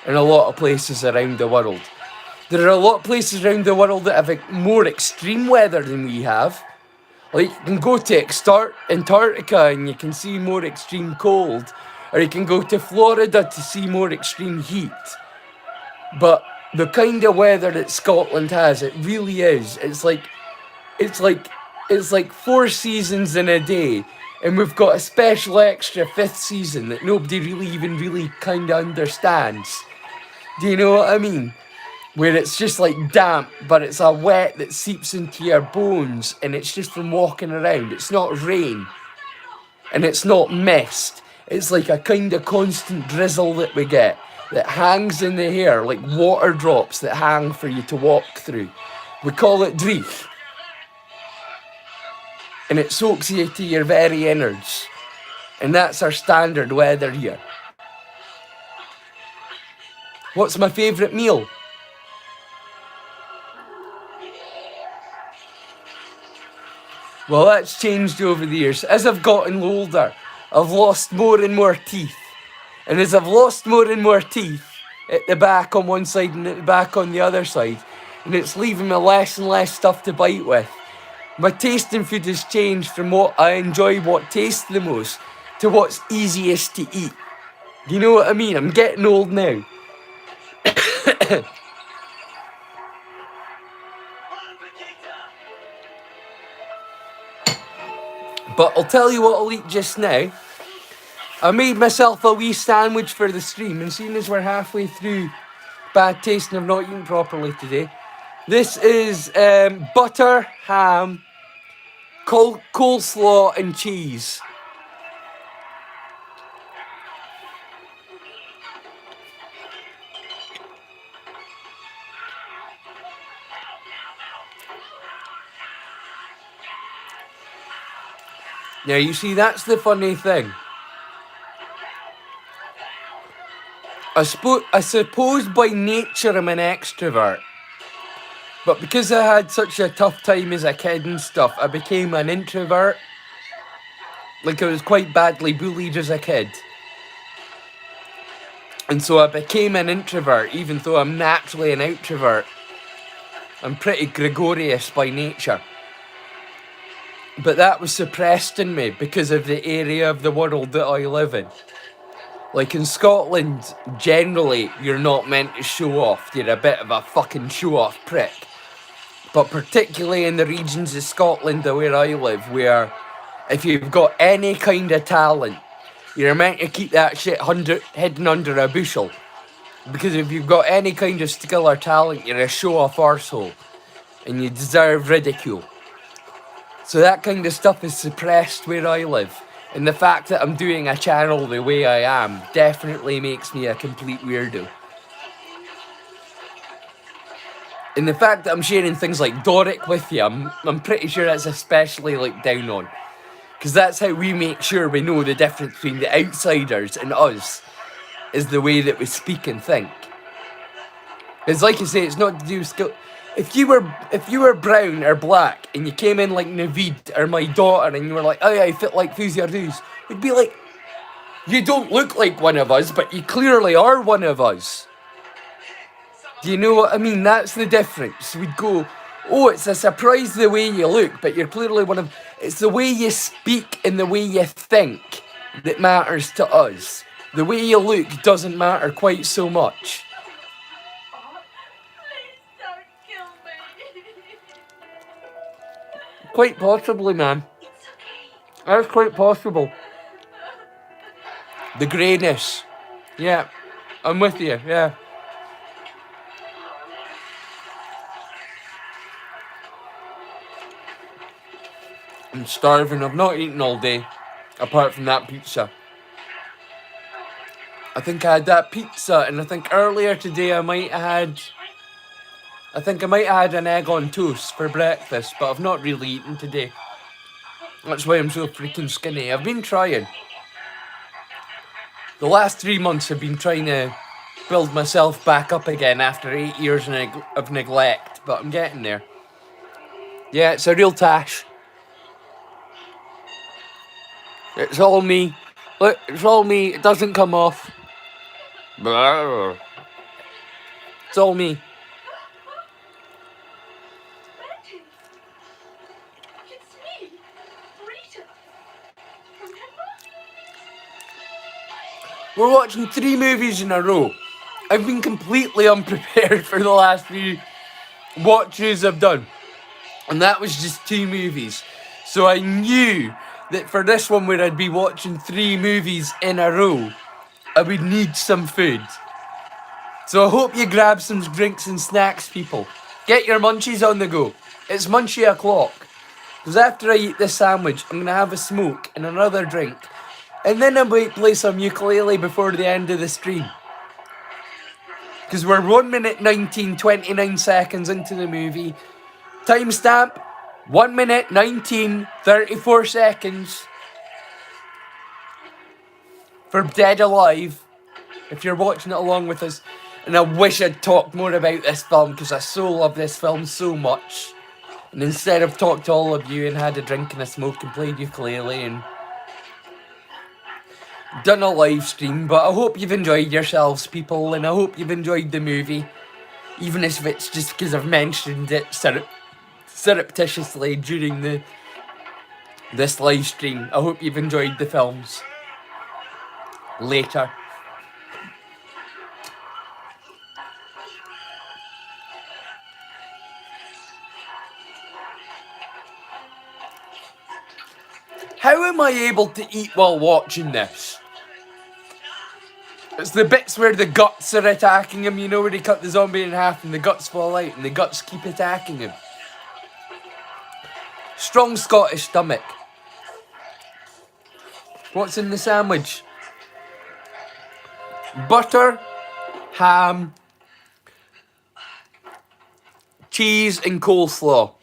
in a lot of places around the world. There are a lot of places around the world that have more extreme weather than we have. Like, you can go to Antarctica and you can see more extreme cold, or you can go to Florida to see more extreme heat. But the kind of weather that Scotland has, it really is. It's like 4 seasons in a day, and we've got a special extra 5th season that nobody really kind of understands. Do you know what I mean? Where it's just like damp, but it's a wet that seeps into your bones, and it's just from walking around. It's not rain, and it's not mist. It's like a kind of constant drizzle that we get that hangs in the air, like water drops that hang for you to walk through. We call it dreich, and it soaks you to your very innards. And that's our standard weather here. What's my favourite meal? Well, that's changed over the years. As I've gotten older, I've lost more and more teeth. And as I've lost more and more teeth, at the back on one side and at the back on the other side, and it's leaving me less and less stuff to bite with, my taste in food has changed from what I enjoy, what tastes the most, to what's easiest to eat. You know what I mean? I'm getting old now. But I'll tell you what I'll eat just now. I made myself a wee sandwich for the stream, and seeing as we're halfway through bad taste and I've not eaten properly today, this is butter, ham, coleslaw and cheese. Now you see, that's the funny thing. I suppose by nature I'm an extrovert. But because I had such a tough time as a kid and stuff, I became an introvert. Like, I was quite badly bullied as a kid. And so I became an introvert, even though I'm naturally an extrovert. I'm pretty gregarious by nature. But that was suppressed in me because of the area of the world that I live in. Like, in Scotland, generally, you're not meant to show off. You're a bit of a fucking show-off prick. But particularly in the regions of Scotland where I live, where if you've got any kind of talent, you're meant to keep that shit hidden under a bushel. Because if you've got any kind of skill or talent, you're a show-off arsehole. And you deserve ridicule. So that kind of stuff is suppressed where I live. And the fact that I'm doing a channel the way I am definitely makes me a complete weirdo. And the fact that I'm sharing things like Doric with you, I'm pretty sure that's especially like down on. Because that's how we make sure we know the difference between the outsiders and us, is the way that we speak and think. It's like you say, it's not to do with skill. If you were brown or black and you came in like Naveed or my daughter and you were like, oh yeah, I fit like Fuzzy, we'd be like, you don't look like one of us, but you clearly are one of us. Do you know what I mean? That's the difference. We'd go, oh, it's a surprise the way you look, but you're clearly one of... It's the way you speak and the way you think that matters to us. The way you look doesn't matter quite so much. Quite possibly, man. That's quite possible. The greyness. Yeah, I'm with you, yeah. I'm starving. I've not eaten all day, apart from that pizza. I think I had that pizza, and I think earlier today I might have had an egg on toast for breakfast, but I've not really eaten today. That's why I'm so freaking skinny. I've been trying. The last 3 months I've been trying to build myself back up again after 8 years of neglect, but I'm getting there. Yeah, it's a real tash. It's all me. Look, it's all me. It doesn't come off. It's all me. We're watching 3 movies in a row. I've been completely unprepared for the last few watches I've done. And that was just 2 movies. So I knew that for this one where I'd be watching 3 movies in a row, I would need some food. So I hope you grab some drinks and snacks, people. Get your munchies on the go. It's munchy o'clock. Because after I eat this sandwich, I'm going to have a smoke and another drink. And then I might play some ukulele before the end of the stream. Because we're 1 minute 19, 29 seconds into the movie. Timestamp, 1 minute 19, 34 seconds. For Dead Alive, if you're watching it along with us. And I wish I'd talked more about this film, because I so love this film so much. And instead I've talked to all of you and had a drink and a smoke and played ukulele and done a live stream. But I hope you've enjoyed yourselves, people, and I hope you've enjoyed the movie. Even if it's just because I've mentioned it surreptitiously during this live stream. I hope you've enjoyed the films. Later. How am I able to eat while watching this? It's the bits where the guts are attacking him, you know, where they cut the zombie in half and the guts fall out and the guts keep attacking him. Strong Scottish stomach. What's in the sandwich? Butter, ham, cheese and coleslaw.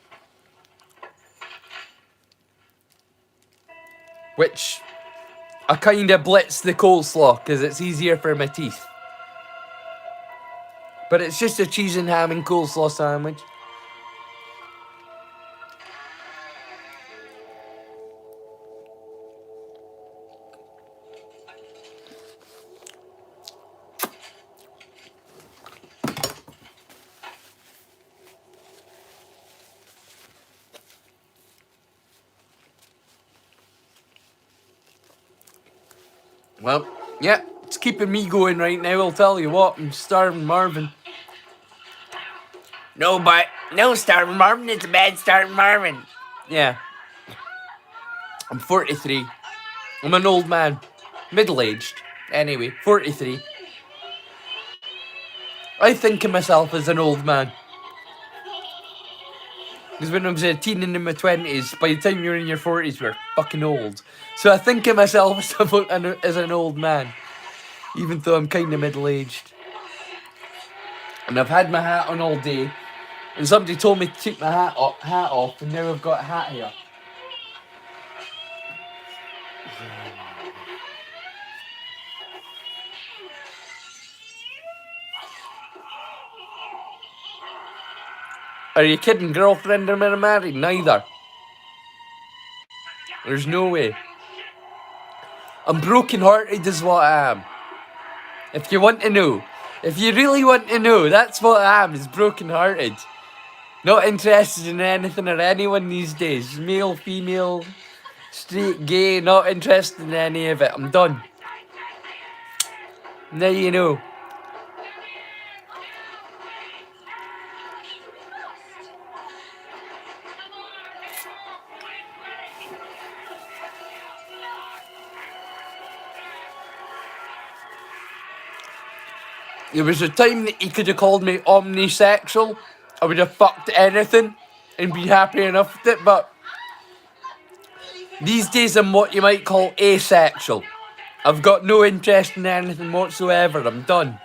Which, I kind of blitz the coleslaw because it's easier for my teeth. But it's just a cheese and ham and coleslaw sandwich. Well, yeah, it's keeping me going right now, I'll tell you what. I'm starving Marvin. No, starving Marvin, it's a bad starving Marvin. Yeah. I'm 43. I'm an old man. Middle-aged. Anyway, 43. I think of myself as an old man. Because when I was a teen and in my 20s, by the time you're in your 40s, we're fucking old. So I think of myself as an old man. Even though I'm kind of middle-aged. And I've had my hat on all day. And somebody told me to take my hat off, and now I've got a hat here. Are you kidding? Girlfriend or married? Neither. There's no way. I'm broken-hearted is what I am. If you want to know. If you really want to know, that's what I am, is broken-hearted. Not interested in anything or anyone these days. Male, female, straight, gay, not interested in any of it. I'm done. Now you know. There was a time that he could have called me omnisexual. I would have fucked anything and be happy enough with it, but these days I'm what you might call asexual. I've got no interest in anything whatsoever. I'm done.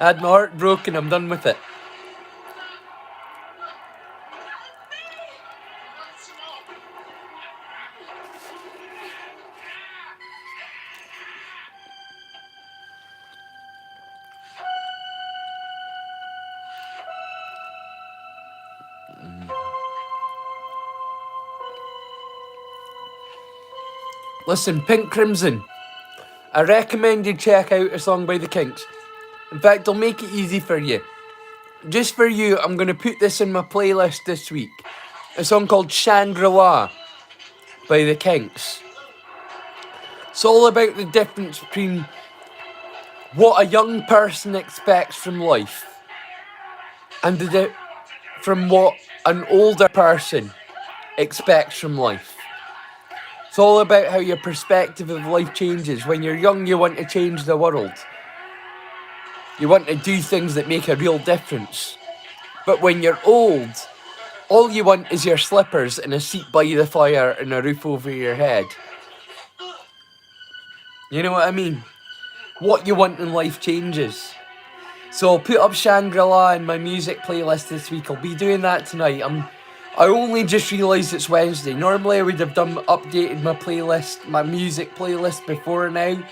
I had my heart broken. I'm done with it. Listen, Pink Crimson, I recommend you check out a song by the Kinks. In fact, I'll make it easy for you. Just for you, I'm going to put this in my playlist this week. A song called Shangri-La by the Kinks. It's all about the difference between what a young person expects from life and from what an older person expects from life. It's all about how your perspective of life changes. When you're young, you want to change the world. You want to do things that make a real difference. But when you're old, all you want is your slippers and a seat by the fire and a roof over your head. You know what I mean? What you want in life changes. So I'll put up Shangri-La in my music playlist this week. I'll be doing that tonight. I only just realised it's Wednesday. Normally I would have updated my music playlist before now.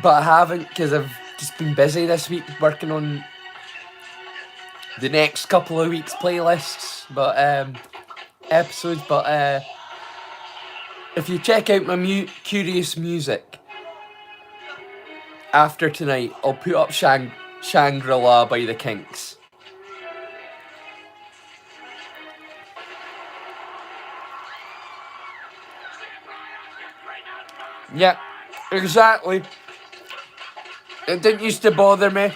But I haven't because I've just been busy this week working on the next couple of weeks' playlists. Episodes. But if you check out my Curious Music after tonight, I'll put up Shangri-La by the Kinks. Yeah, exactly. It didn't used to bother me.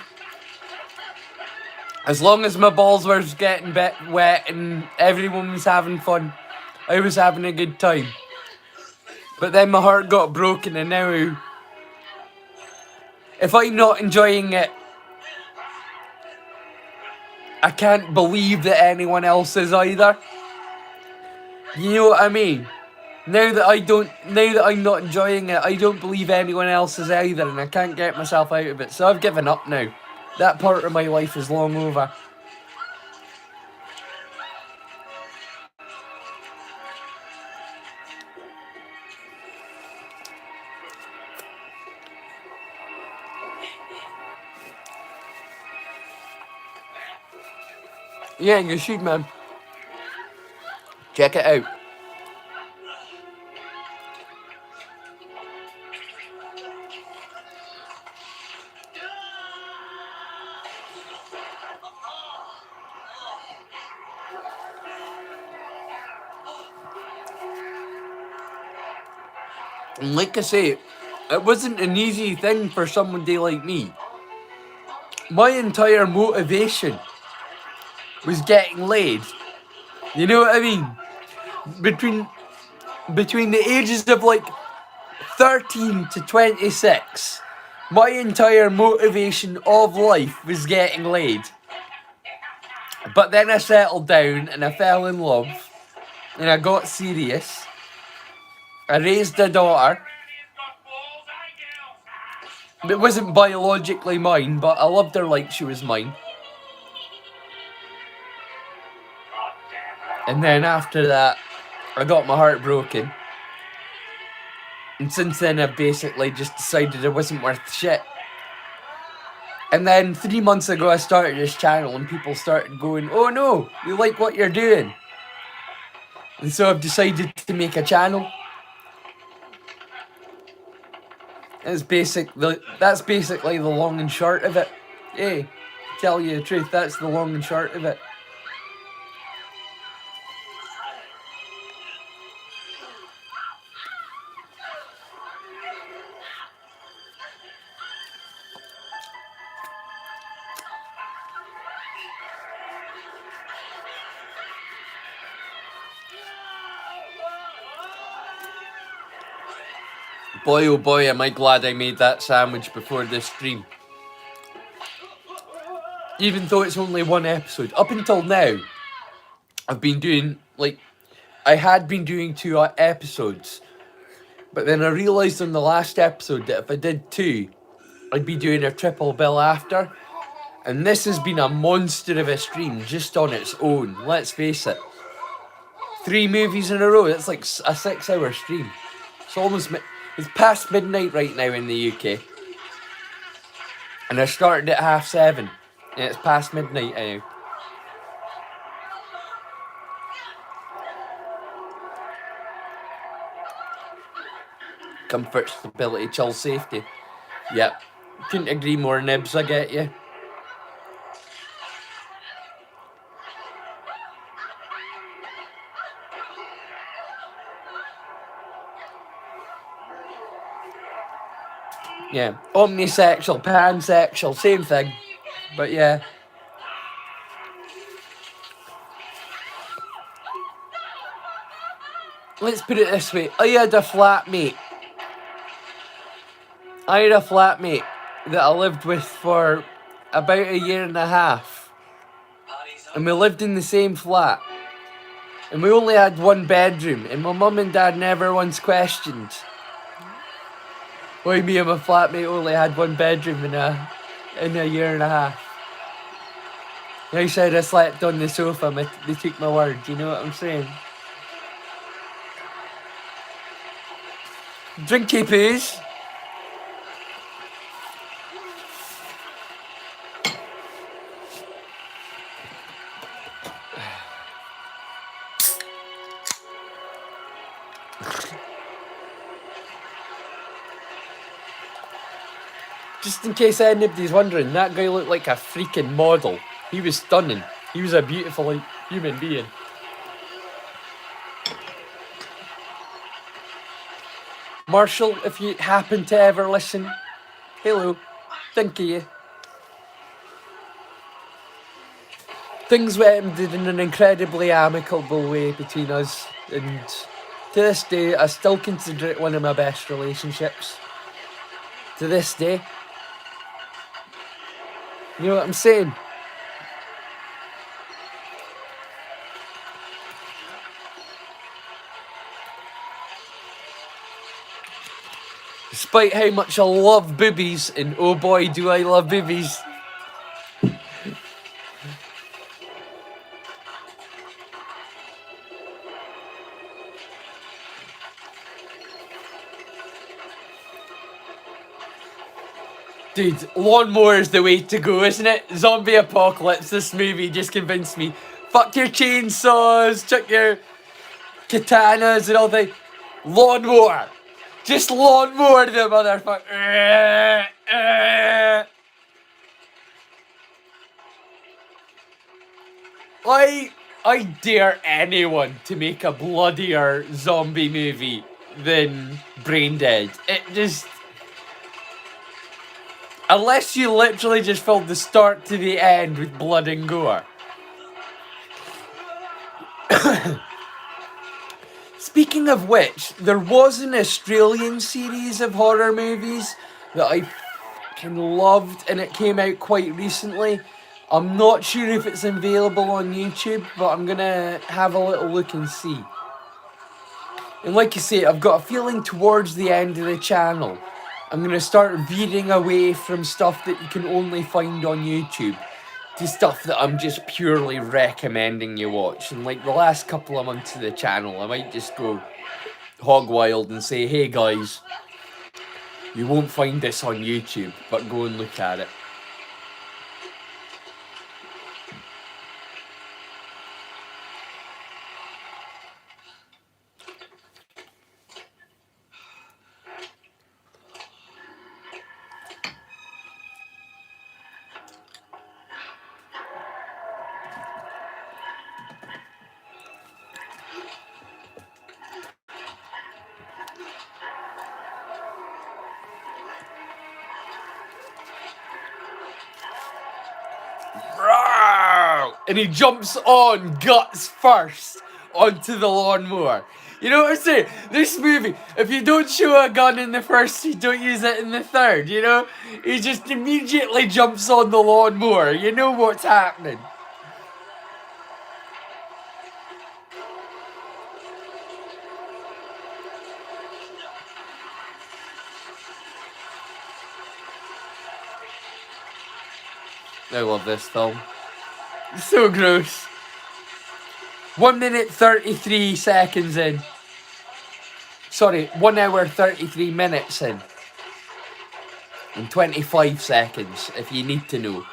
As long as my balls were getting wet and everyone was having fun, I was having a good time. But then my heart got broken, and now if I'm not enjoying it, I can't believe that anyone else is either. You know what I mean? Now that I'm not enjoying it, I don't believe anyone else is either, and I can't get myself out of it. So I've given up now. That part of my life is long over. Yeah, you should, man. Check it out. And like I say, it wasn't an easy thing for somebody like me. My entire motivation was getting laid. You know what I mean? Between the ages of like 13 to 26, my entire motivation of life was getting laid. But then I settled down and I fell in love and I got serious. I raised a daughter. It wasn't biologically mine, but I loved her like she was mine. And then after that, I got my heart broken. And since then, I've basically just decided it wasn't worth shit. And then 3 months ago, I started this channel and people started going, "Oh no, you like what you're doing." And so I've decided to make a channel. That's basically the long and short of it. Hey, tell you the truth, that's the long and short of it. Boy oh boy, am I glad I made that sandwich before this stream. Even though it's only one episode. Up until now, I've been doing, I had been doing 2 episodes. But then I realised on the last episode that if I did 2, I'd be doing a triple bill after. And this has been a monster of a stream just on its own, let's face it. 3 movies in a row, that's like a 6-hour stream. It's past midnight right now in the UK. And I started at 7:30, and it's past midnight now. Comfort, stability, chill, safety. Yep. Couldn't agree more, Nibs, I get you. Yeah, omnisexual, pansexual, same thing. But yeah. Let's put it this way. I had a flatmate that I lived with for about a year and a half. And we lived in the same flat. And we only had one bedroom. And my mum and dad never once questioned why me and my flatmate only had one bedroom in a year and a half. They said I slept on the sofa, they took my word, you know what I'm saying? Drinky poos. Just in case anybody's wondering, that guy looked like a freaking model. He was stunning. He was a beautiful human being. Marshall, if you happen to ever listen, hello, thank you. Things went in an incredibly amicable way between us, and to this day, I still consider it one of my best relationships. To this day. You know what I'm saying? Despite how much I love boobies, and oh boy do I love boobies. Dude, lawnmower is the way to go, isn't it? Zombie apocalypse, this movie just convinced me. Fuck your chainsaws, chuck your katanas and all that. Lawnmower! Just lawnmower the motherfucker. I dare anyone to make a bloodier zombie movie than Brain Dead. It just... Unless you literally just filled the start to the end with blood and gore. Speaking of which, there was an Australian series of horror movies that I fucking loved, and it came out quite recently. I'm not sure if it's available on YouTube, but I'm gonna have a little look and see. And like I say, I've got a feeling towards the end of the channel, I'm gonna start veering away from stuff that you can only find on YouTube to stuff that I'm just purely recommending you watch. And like the last couple of months of the channel, I might just go hog wild and say, hey guys, you won't find this on YouTube, but go and look at it. And he jumps on guts first onto the lawnmower. You know what I'm saying? This movie, if you don't show a gun in the first, you don't use it in the third, you know? He just immediately jumps on the lawnmower. You know what's happening. I love this film. It's so gross. 1 minute 33 seconds in. Sorry, 1 hour 33 minutes in. And 25 seconds, if you need to know.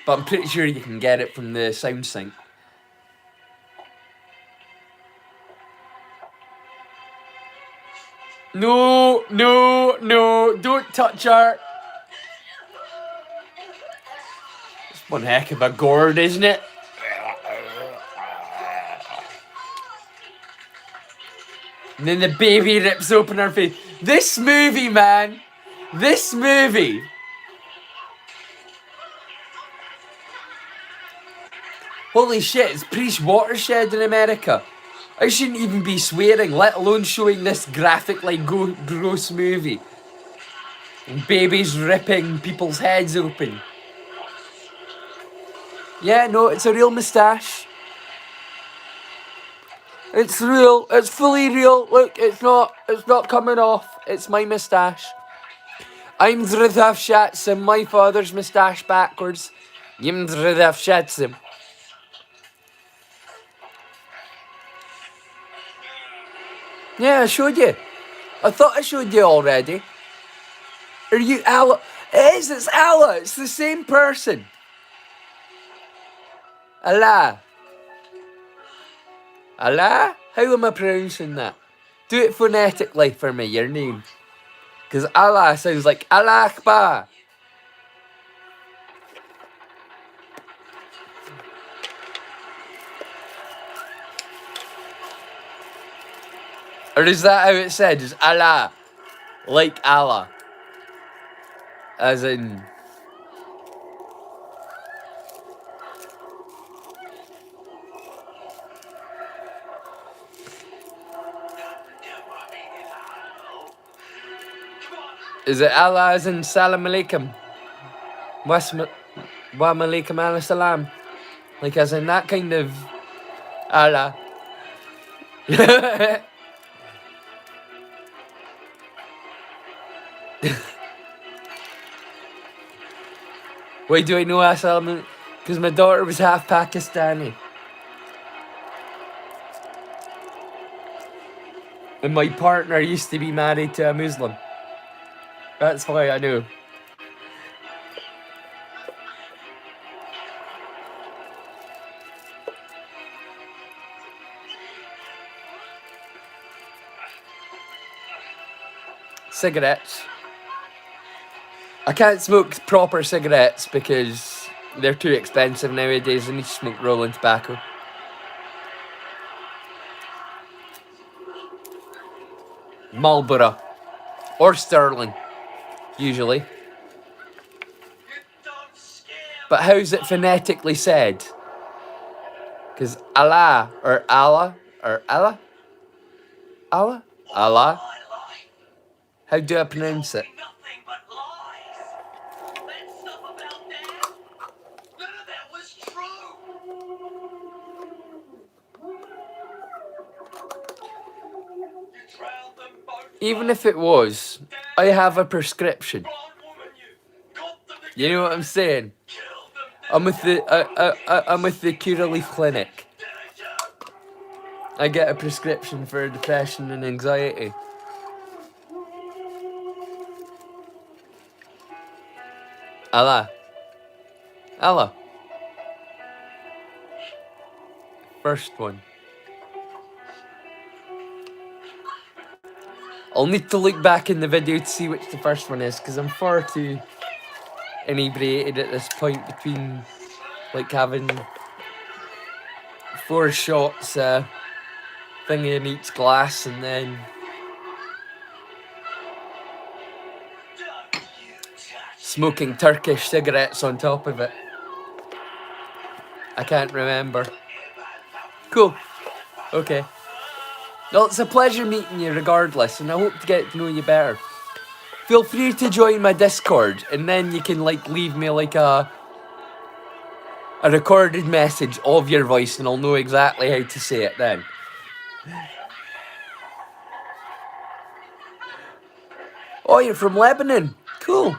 But I'm pretty sure you can get it from the sound sync. No, no, no, don't touch her. It's one heck of a gourd, isn't it? And then the baby rips open her face. This movie, man, This movie. Holy shit, it's Priest Watershed in America. I shouldn't even be swearing, let alone showing this graphically gross movie. And babies ripping people's heads open. Yeah, no, it's a real moustache. It's real. It's fully real. Look, it's not coming off. It's my moustache. I'm Zrithaf Shatsim, my father's moustache backwards. Yim Zrithaf Shatsim. Yeah, I showed you. I thought I showed you already. Are you Allah? It is, it's Allah. It's the same person. Allah. Allah? How am I pronouncing that? Do it phonetically for me, your name. Because Allah sounds like Allah Akbar. Or is that how it said? Is Allah? Like Allah. As in... Is it Allah as in Salam Alaikum? Wa Alaikum ala salam? Like as in that kind of Allah. Why do I know Assalamu? Because my daughter was half Pakistani. And my partner used to be married to a Muslim. That's why I know. Cigarettes. I can't smoke proper cigarettes because they're too expensive nowadays. I need to smoke rolling tobacco. Marlboro. Or Sterling. Usually. But how's it phonetically said? Because Allah or Allah or Allah? Allah? Allah? How do I pronounce it? Even if it was, I have a prescription. You know what I'm saying? I'm with the I'm with the Curaleaf Clinic. I get a prescription for depression and anxiety. Allah. Allah. First one. I'll need to look back in the video to see which the first one is, because I'm far too inebriated at this point between like having 4 shots thingy in each glass and then smoking Turkish cigarettes on top of it. I can't remember. Cool. Okay. Well, it's a pleasure meeting you regardless, and I hope to get to know you better. Feel free to join my Discord, and then you can like leave me like a recorded message of your voice, and I'll know exactly how to say it then. Oh, you're from Lebanon. Cool.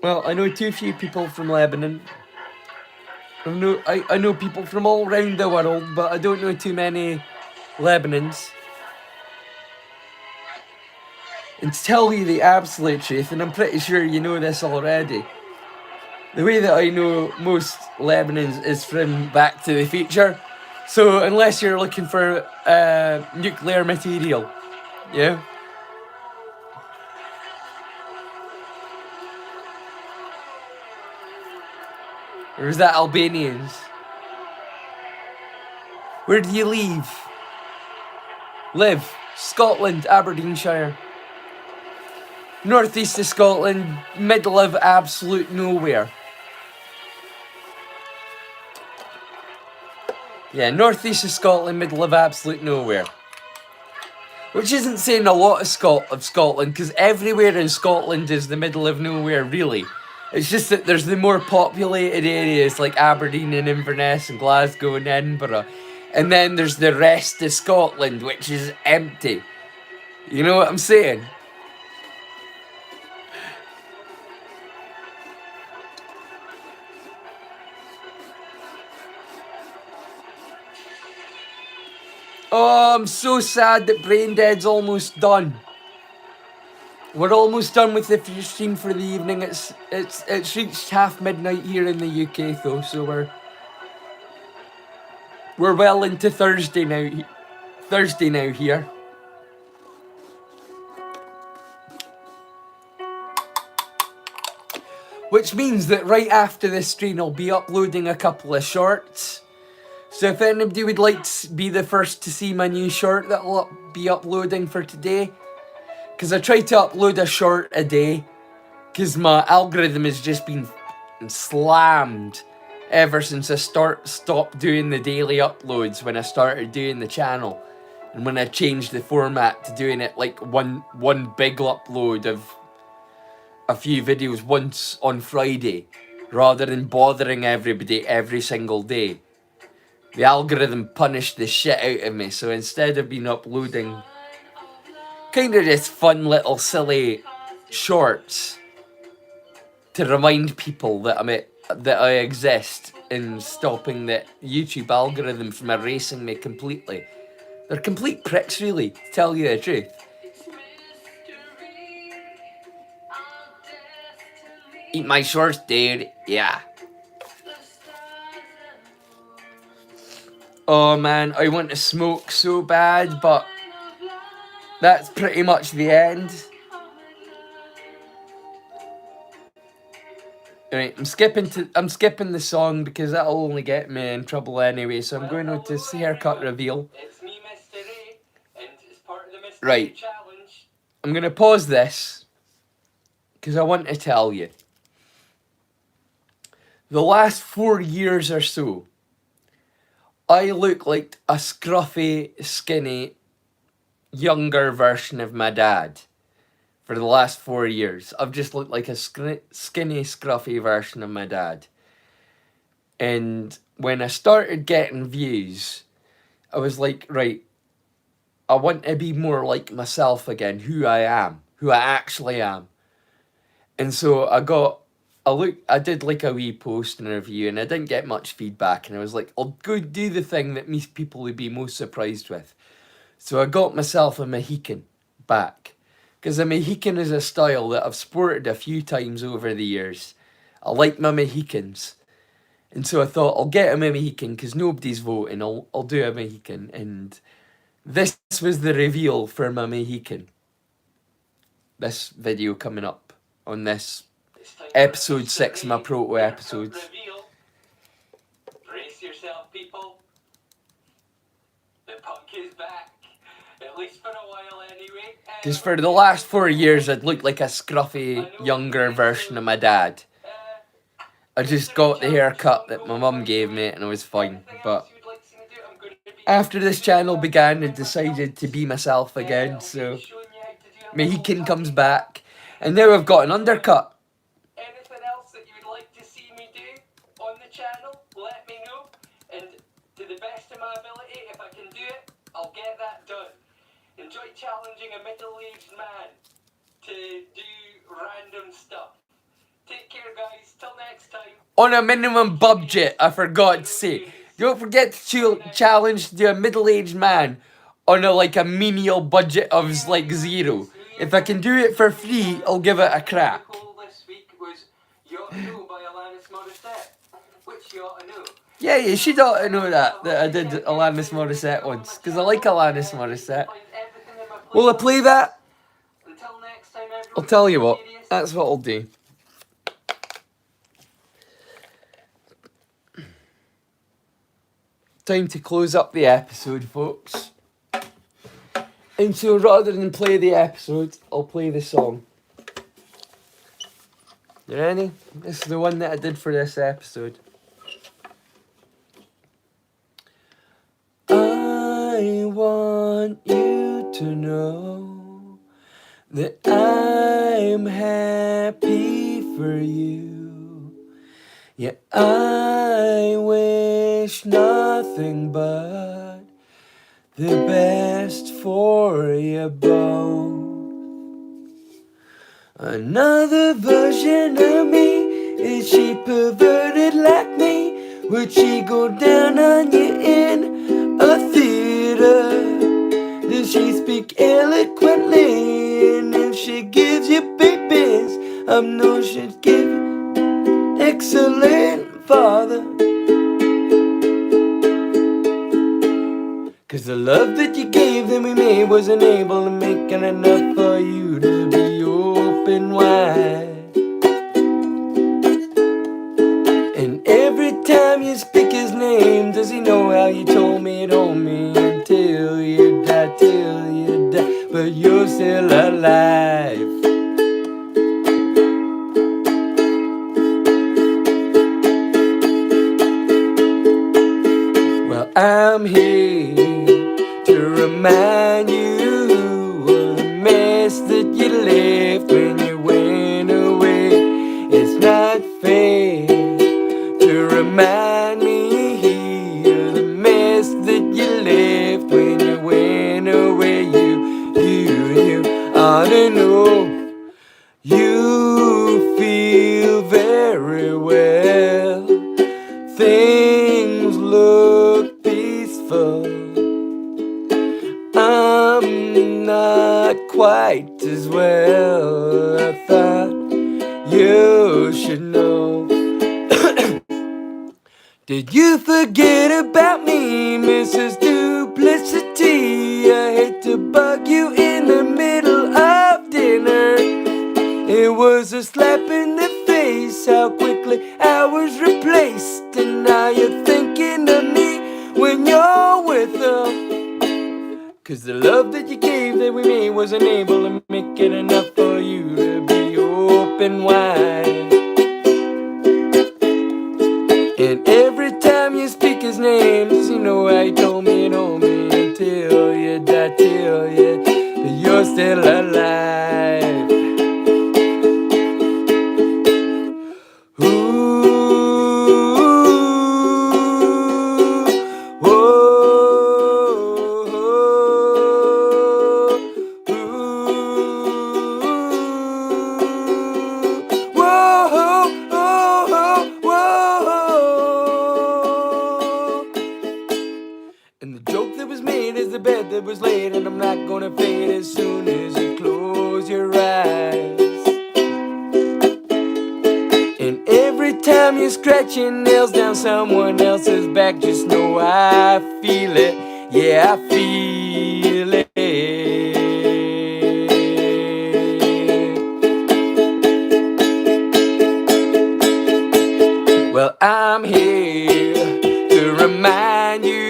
Well, I know too few people from Lebanon. I know people from all around the world, but I don't know too many Lebanons. And to tell you the absolute truth, and I'm pretty sure you know this already, the way that I know most Lebanons is from Back to the Future. So unless you're looking for nuclear material, yeah? Or is that Albanians? Where do you live? Scotland, Aberdeenshire. Northeast of Scotland, middle of absolute nowhere. Yeah, northeast of Scotland, middle of absolute nowhere. Which isn't saying a lot of Scotland, because everywhere in Scotland is the middle of nowhere, really. It's just that there's the more populated areas like Aberdeen and Inverness and Glasgow and Edinburgh. And then there's the rest of Scotland, which is empty. You know what I'm saying? Oh, I'm so sad that Brain Dead's almost done. We're almost done with the stream for the evening. It's reached half midnight here in the UK though, so we're well into Thursday now. Thursday now here. Which means that right after this stream I'll be uploading a couple of shorts. So if anybody would like to be the first to see my new short that I'll be uploading for today, because I try to upload a short a day, because my algorithm has just been slammed ever since I stopped doing the daily uploads when I started doing the channel. And when I changed the format to doing it like one big upload of a few videos once on Friday, rather than bothering everybody every single day. The algorithm punished the shit out of me, so instead of been uploading kind of just fun little silly shorts to remind people that I exist, and stopping the YouTube algorithm from erasing me completely. They're complete pricks, really, to tell you the truth. Eat my shorts, dude. Yeah. Oh man, I want to smoke so bad, but that's pretty much the end. Right, I'm skipping the song because that'll only get me in trouble anyway, so I'm going on to haircut reveal. It's me, MrRay, and it's part of the MrRay Right. challenge. I'm gonna pause this because I want to tell you. The last 4 years or so, I look like a scruffy, skinny, younger version of my dad. For the last 4 years, I've just looked like a skinny, scruffy version of my dad. And when I started getting views, I was like, right, I want to be more like myself again, who I actually am. And so I did like a wee post and a review, and I didn't get much feedback, and I was like, I'll go do the thing that people would be most surprised with. So I got myself a Mohican back. Because a Mohican is a style that I've sported a few times over the years. I like my Mohicans. And so I thought, I'll get a Mohican because nobody's voting. I'll do a Mohican. And this was the reveal for my Mohican. This video coming up on this episode 6 of my Proto episodes. Brace yourself, people. The punk is back. At least for a while anyway. Because for the last 4 years I'd looked like a scruffy, younger version of my dad. I just got the haircut that my mum gave me and I was fine. But after this channel began, I decided to be myself again. So Mohican comes back. And now I've got an undercut. Anything else that you would like to see me do on the channel, let me know. And to the best of my ability, if I can do it, I'll get that done. Enjoy challenging a middle-aged man to do random stuff. Take care, guys. Till next time. On a minimum budget, I forgot to say. Don't forget to challenge the middle-aged man on a menial budget of like 0. If I can do it for free, I'll give it a crack. This week was You Ought to Know by Alanis Morissette. Which you ought to know. Yeah, you should ought to know that I did Alanis Morissette once, because I like Alanis Morissette. Will I play that? Until next time, I'll tell you what, that's what I'll do. Time to close up the episode, folks. And so rather than play the episode, I'll play the song. You ready? This is the one that I did for this episode. I want you to know that I'm happy for you. Yeah, I wish nothing but the best for you both. Another version of me, is she perverted like me? Would she go down on you in a theater? Does she speak eloquently? And if she gives you babies, I know she'd give excellent father. Cause the love that you gave that we made wasn't able to make it enough for you to be open wide. And every time you speak his name, does he know how you told me until you die, till you die, but you're still alive. Well, I'm here to remind you of the mess that you left when you went away. It's not fair to remind me of the mess that you left when you went away. You ought to know you feel very well. Things look peaceful. I'm not quite as well. I thought you should know. Did you forget about me, Mrs. Duplicity? I hate to bug you in the middle of dinner. It was a slap in the face, how quickly I was replaced. And now you're thinking of me when you're with them. Cause the love that you gave that we made wasn't able to make it enough for you to be open wide. And every time you speak his name, does he know how you told me until you die, till you're still alive. And the joke that was made is the bed that was laid, and I'm not gonna fade as soon as you close your eyes. And every time you scratch your nails down someone else's back, just know I feel it. Yeah, I feel it. Well, I'm here to remind you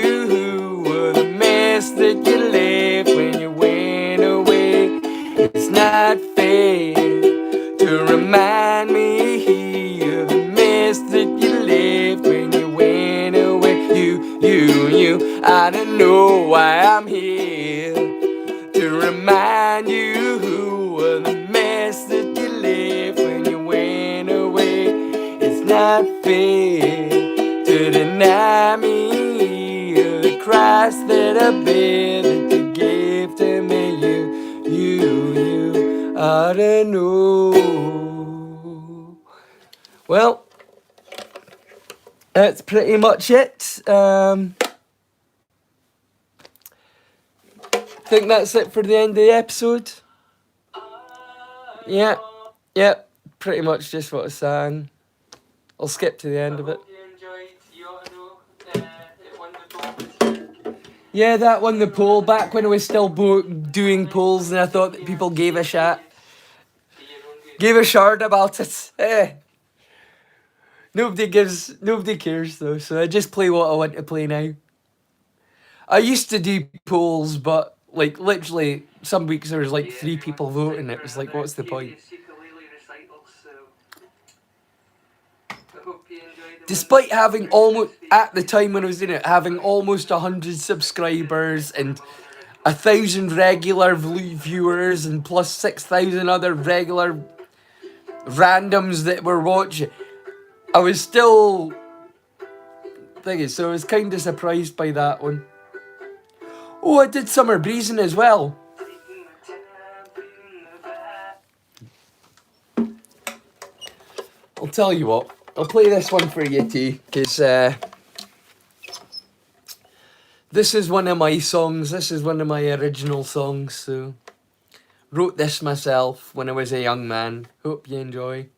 of the mess that you left when you went away. It's not fair to remind me of the mess that you left when you went away. I don't know why I'm here to remind you of the mess that you left when you went away. It's not fair to deny me of the Christ that I bear that you gave to me. You ought to know. Well, that's pretty much it. Think that's it for the end of the episode. Yeah, pretty much just what I sang. I'll skip to the end of it. Yeah, that won the poll back when I was still doing polls, and I thought that people gave a shit. Gave a shard about it. Nobody cares though, so I just play what I want to play now. I used to do polls, but like literally some weeks there was like 3 people voting. It was like, what's the point? I hope you enjoyed the Despite having almost, at the time when I was doing it, having almost 100 subscribers and 1,000 regular viewers and plus 6,000 other regular randoms that were watching, I was still thinking, so I was kind of surprised by that one. Oh, I did Summer Breezing as well. taking my time, feeling the vibe. I'll tell you what, I'll play this one for you too, because this is one of my songs, this is one of my original songs, so wrote this myself when I was a young man. Hope you enjoy.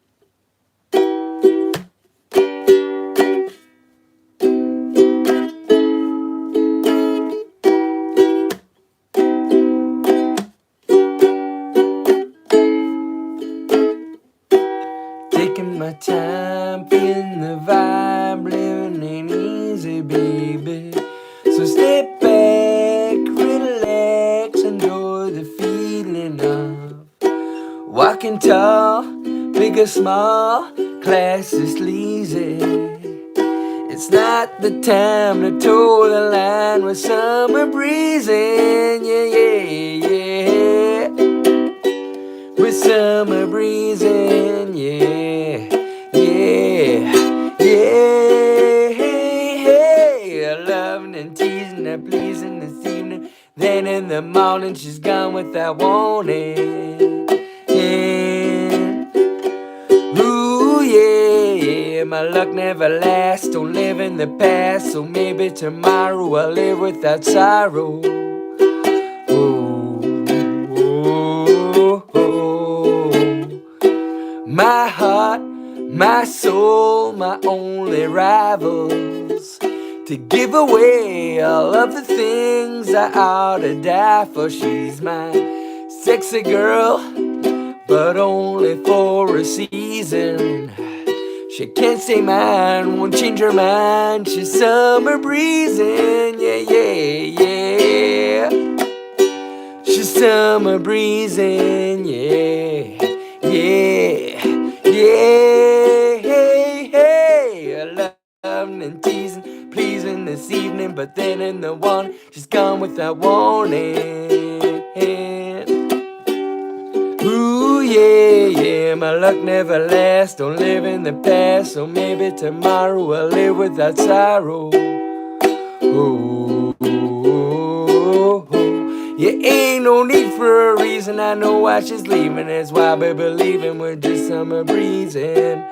Taking my time, feeling the vibe, living ain't easy, baby. So step back, relax, enjoy the feeling of walking tall, big or small, class is sleazy. It's not the time to toe the line with summer breezing, yeah, yeah, yeah. With summer breezing, yeah, yeah, yeah. Loving and teasing and pleasing this evening. Then in the morning she's gone without warning. Yeah. Ooh, yeah, my luck never lasts. Don't live in the past, so maybe tomorrow I'll live without sorrow. Oh, oh, oh. My heart, my soul, my only rivals. To give away all of the things I ought to die for. She's my sexy girl, but only for a season. She can't stay mine, won't change her mind. She's summer breezing, yeah, yeah, yeah. She's summer breezing, yeah, yeah, yeah. Hey, hey. Loving and teasing, pleasing this evening, but then in the one, she's gone without warning. Ooh, yeah, yeah, my luck never lasts. Don't live in the past, so maybe tomorrow I'll live without sorrow. Oh, oh, oh. Yeah, ain't no need for a reason. I know why she's leaving. That's why we believing we're just summer breezing.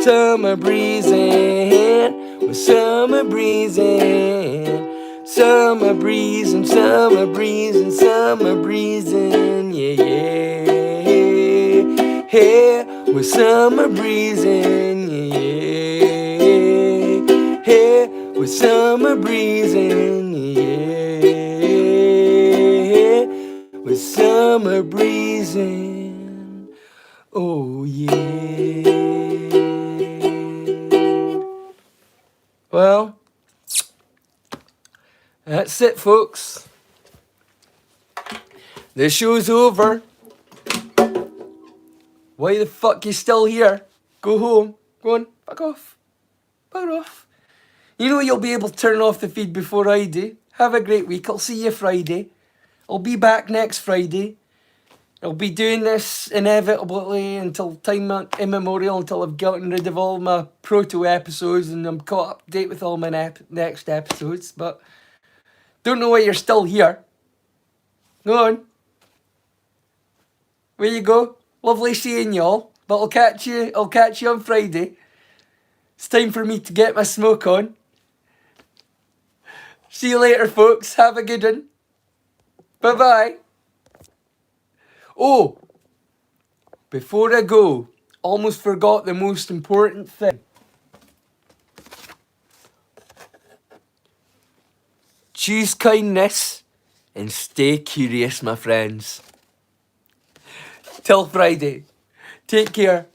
Summer breezing. We're summer breezing. Summer breezing, summer breezing, summer breezing, yeah, yeah. Hey, we're summer breezing, yeah. Hey, we're summer breezing, yeah. We're summer breezing, oh yeah. Well, that's it, folks. The show's over. Why the fuck you still here? Go home. Go on. Fuck off. Fuck off. You know you'll be able to turn off the feed before I do. Have a great week. I'll see you Friday. I'll be back next Friday. I'll be doing this inevitably until time immemorial, until I've gotten rid of all my Proto episodes and I'm caught up to date with all my next episodes. But don't know why you're still here. Go on. Where you go? Lovely seeing y'all. But I'll catch you on Friday. It's time for me to get my smoke on. See you later, folks. Have a good one. Bye-bye. Oh, before I go, almost forgot the most important thing. Choose kindness and stay curious, my friends. Till Friday. Take care.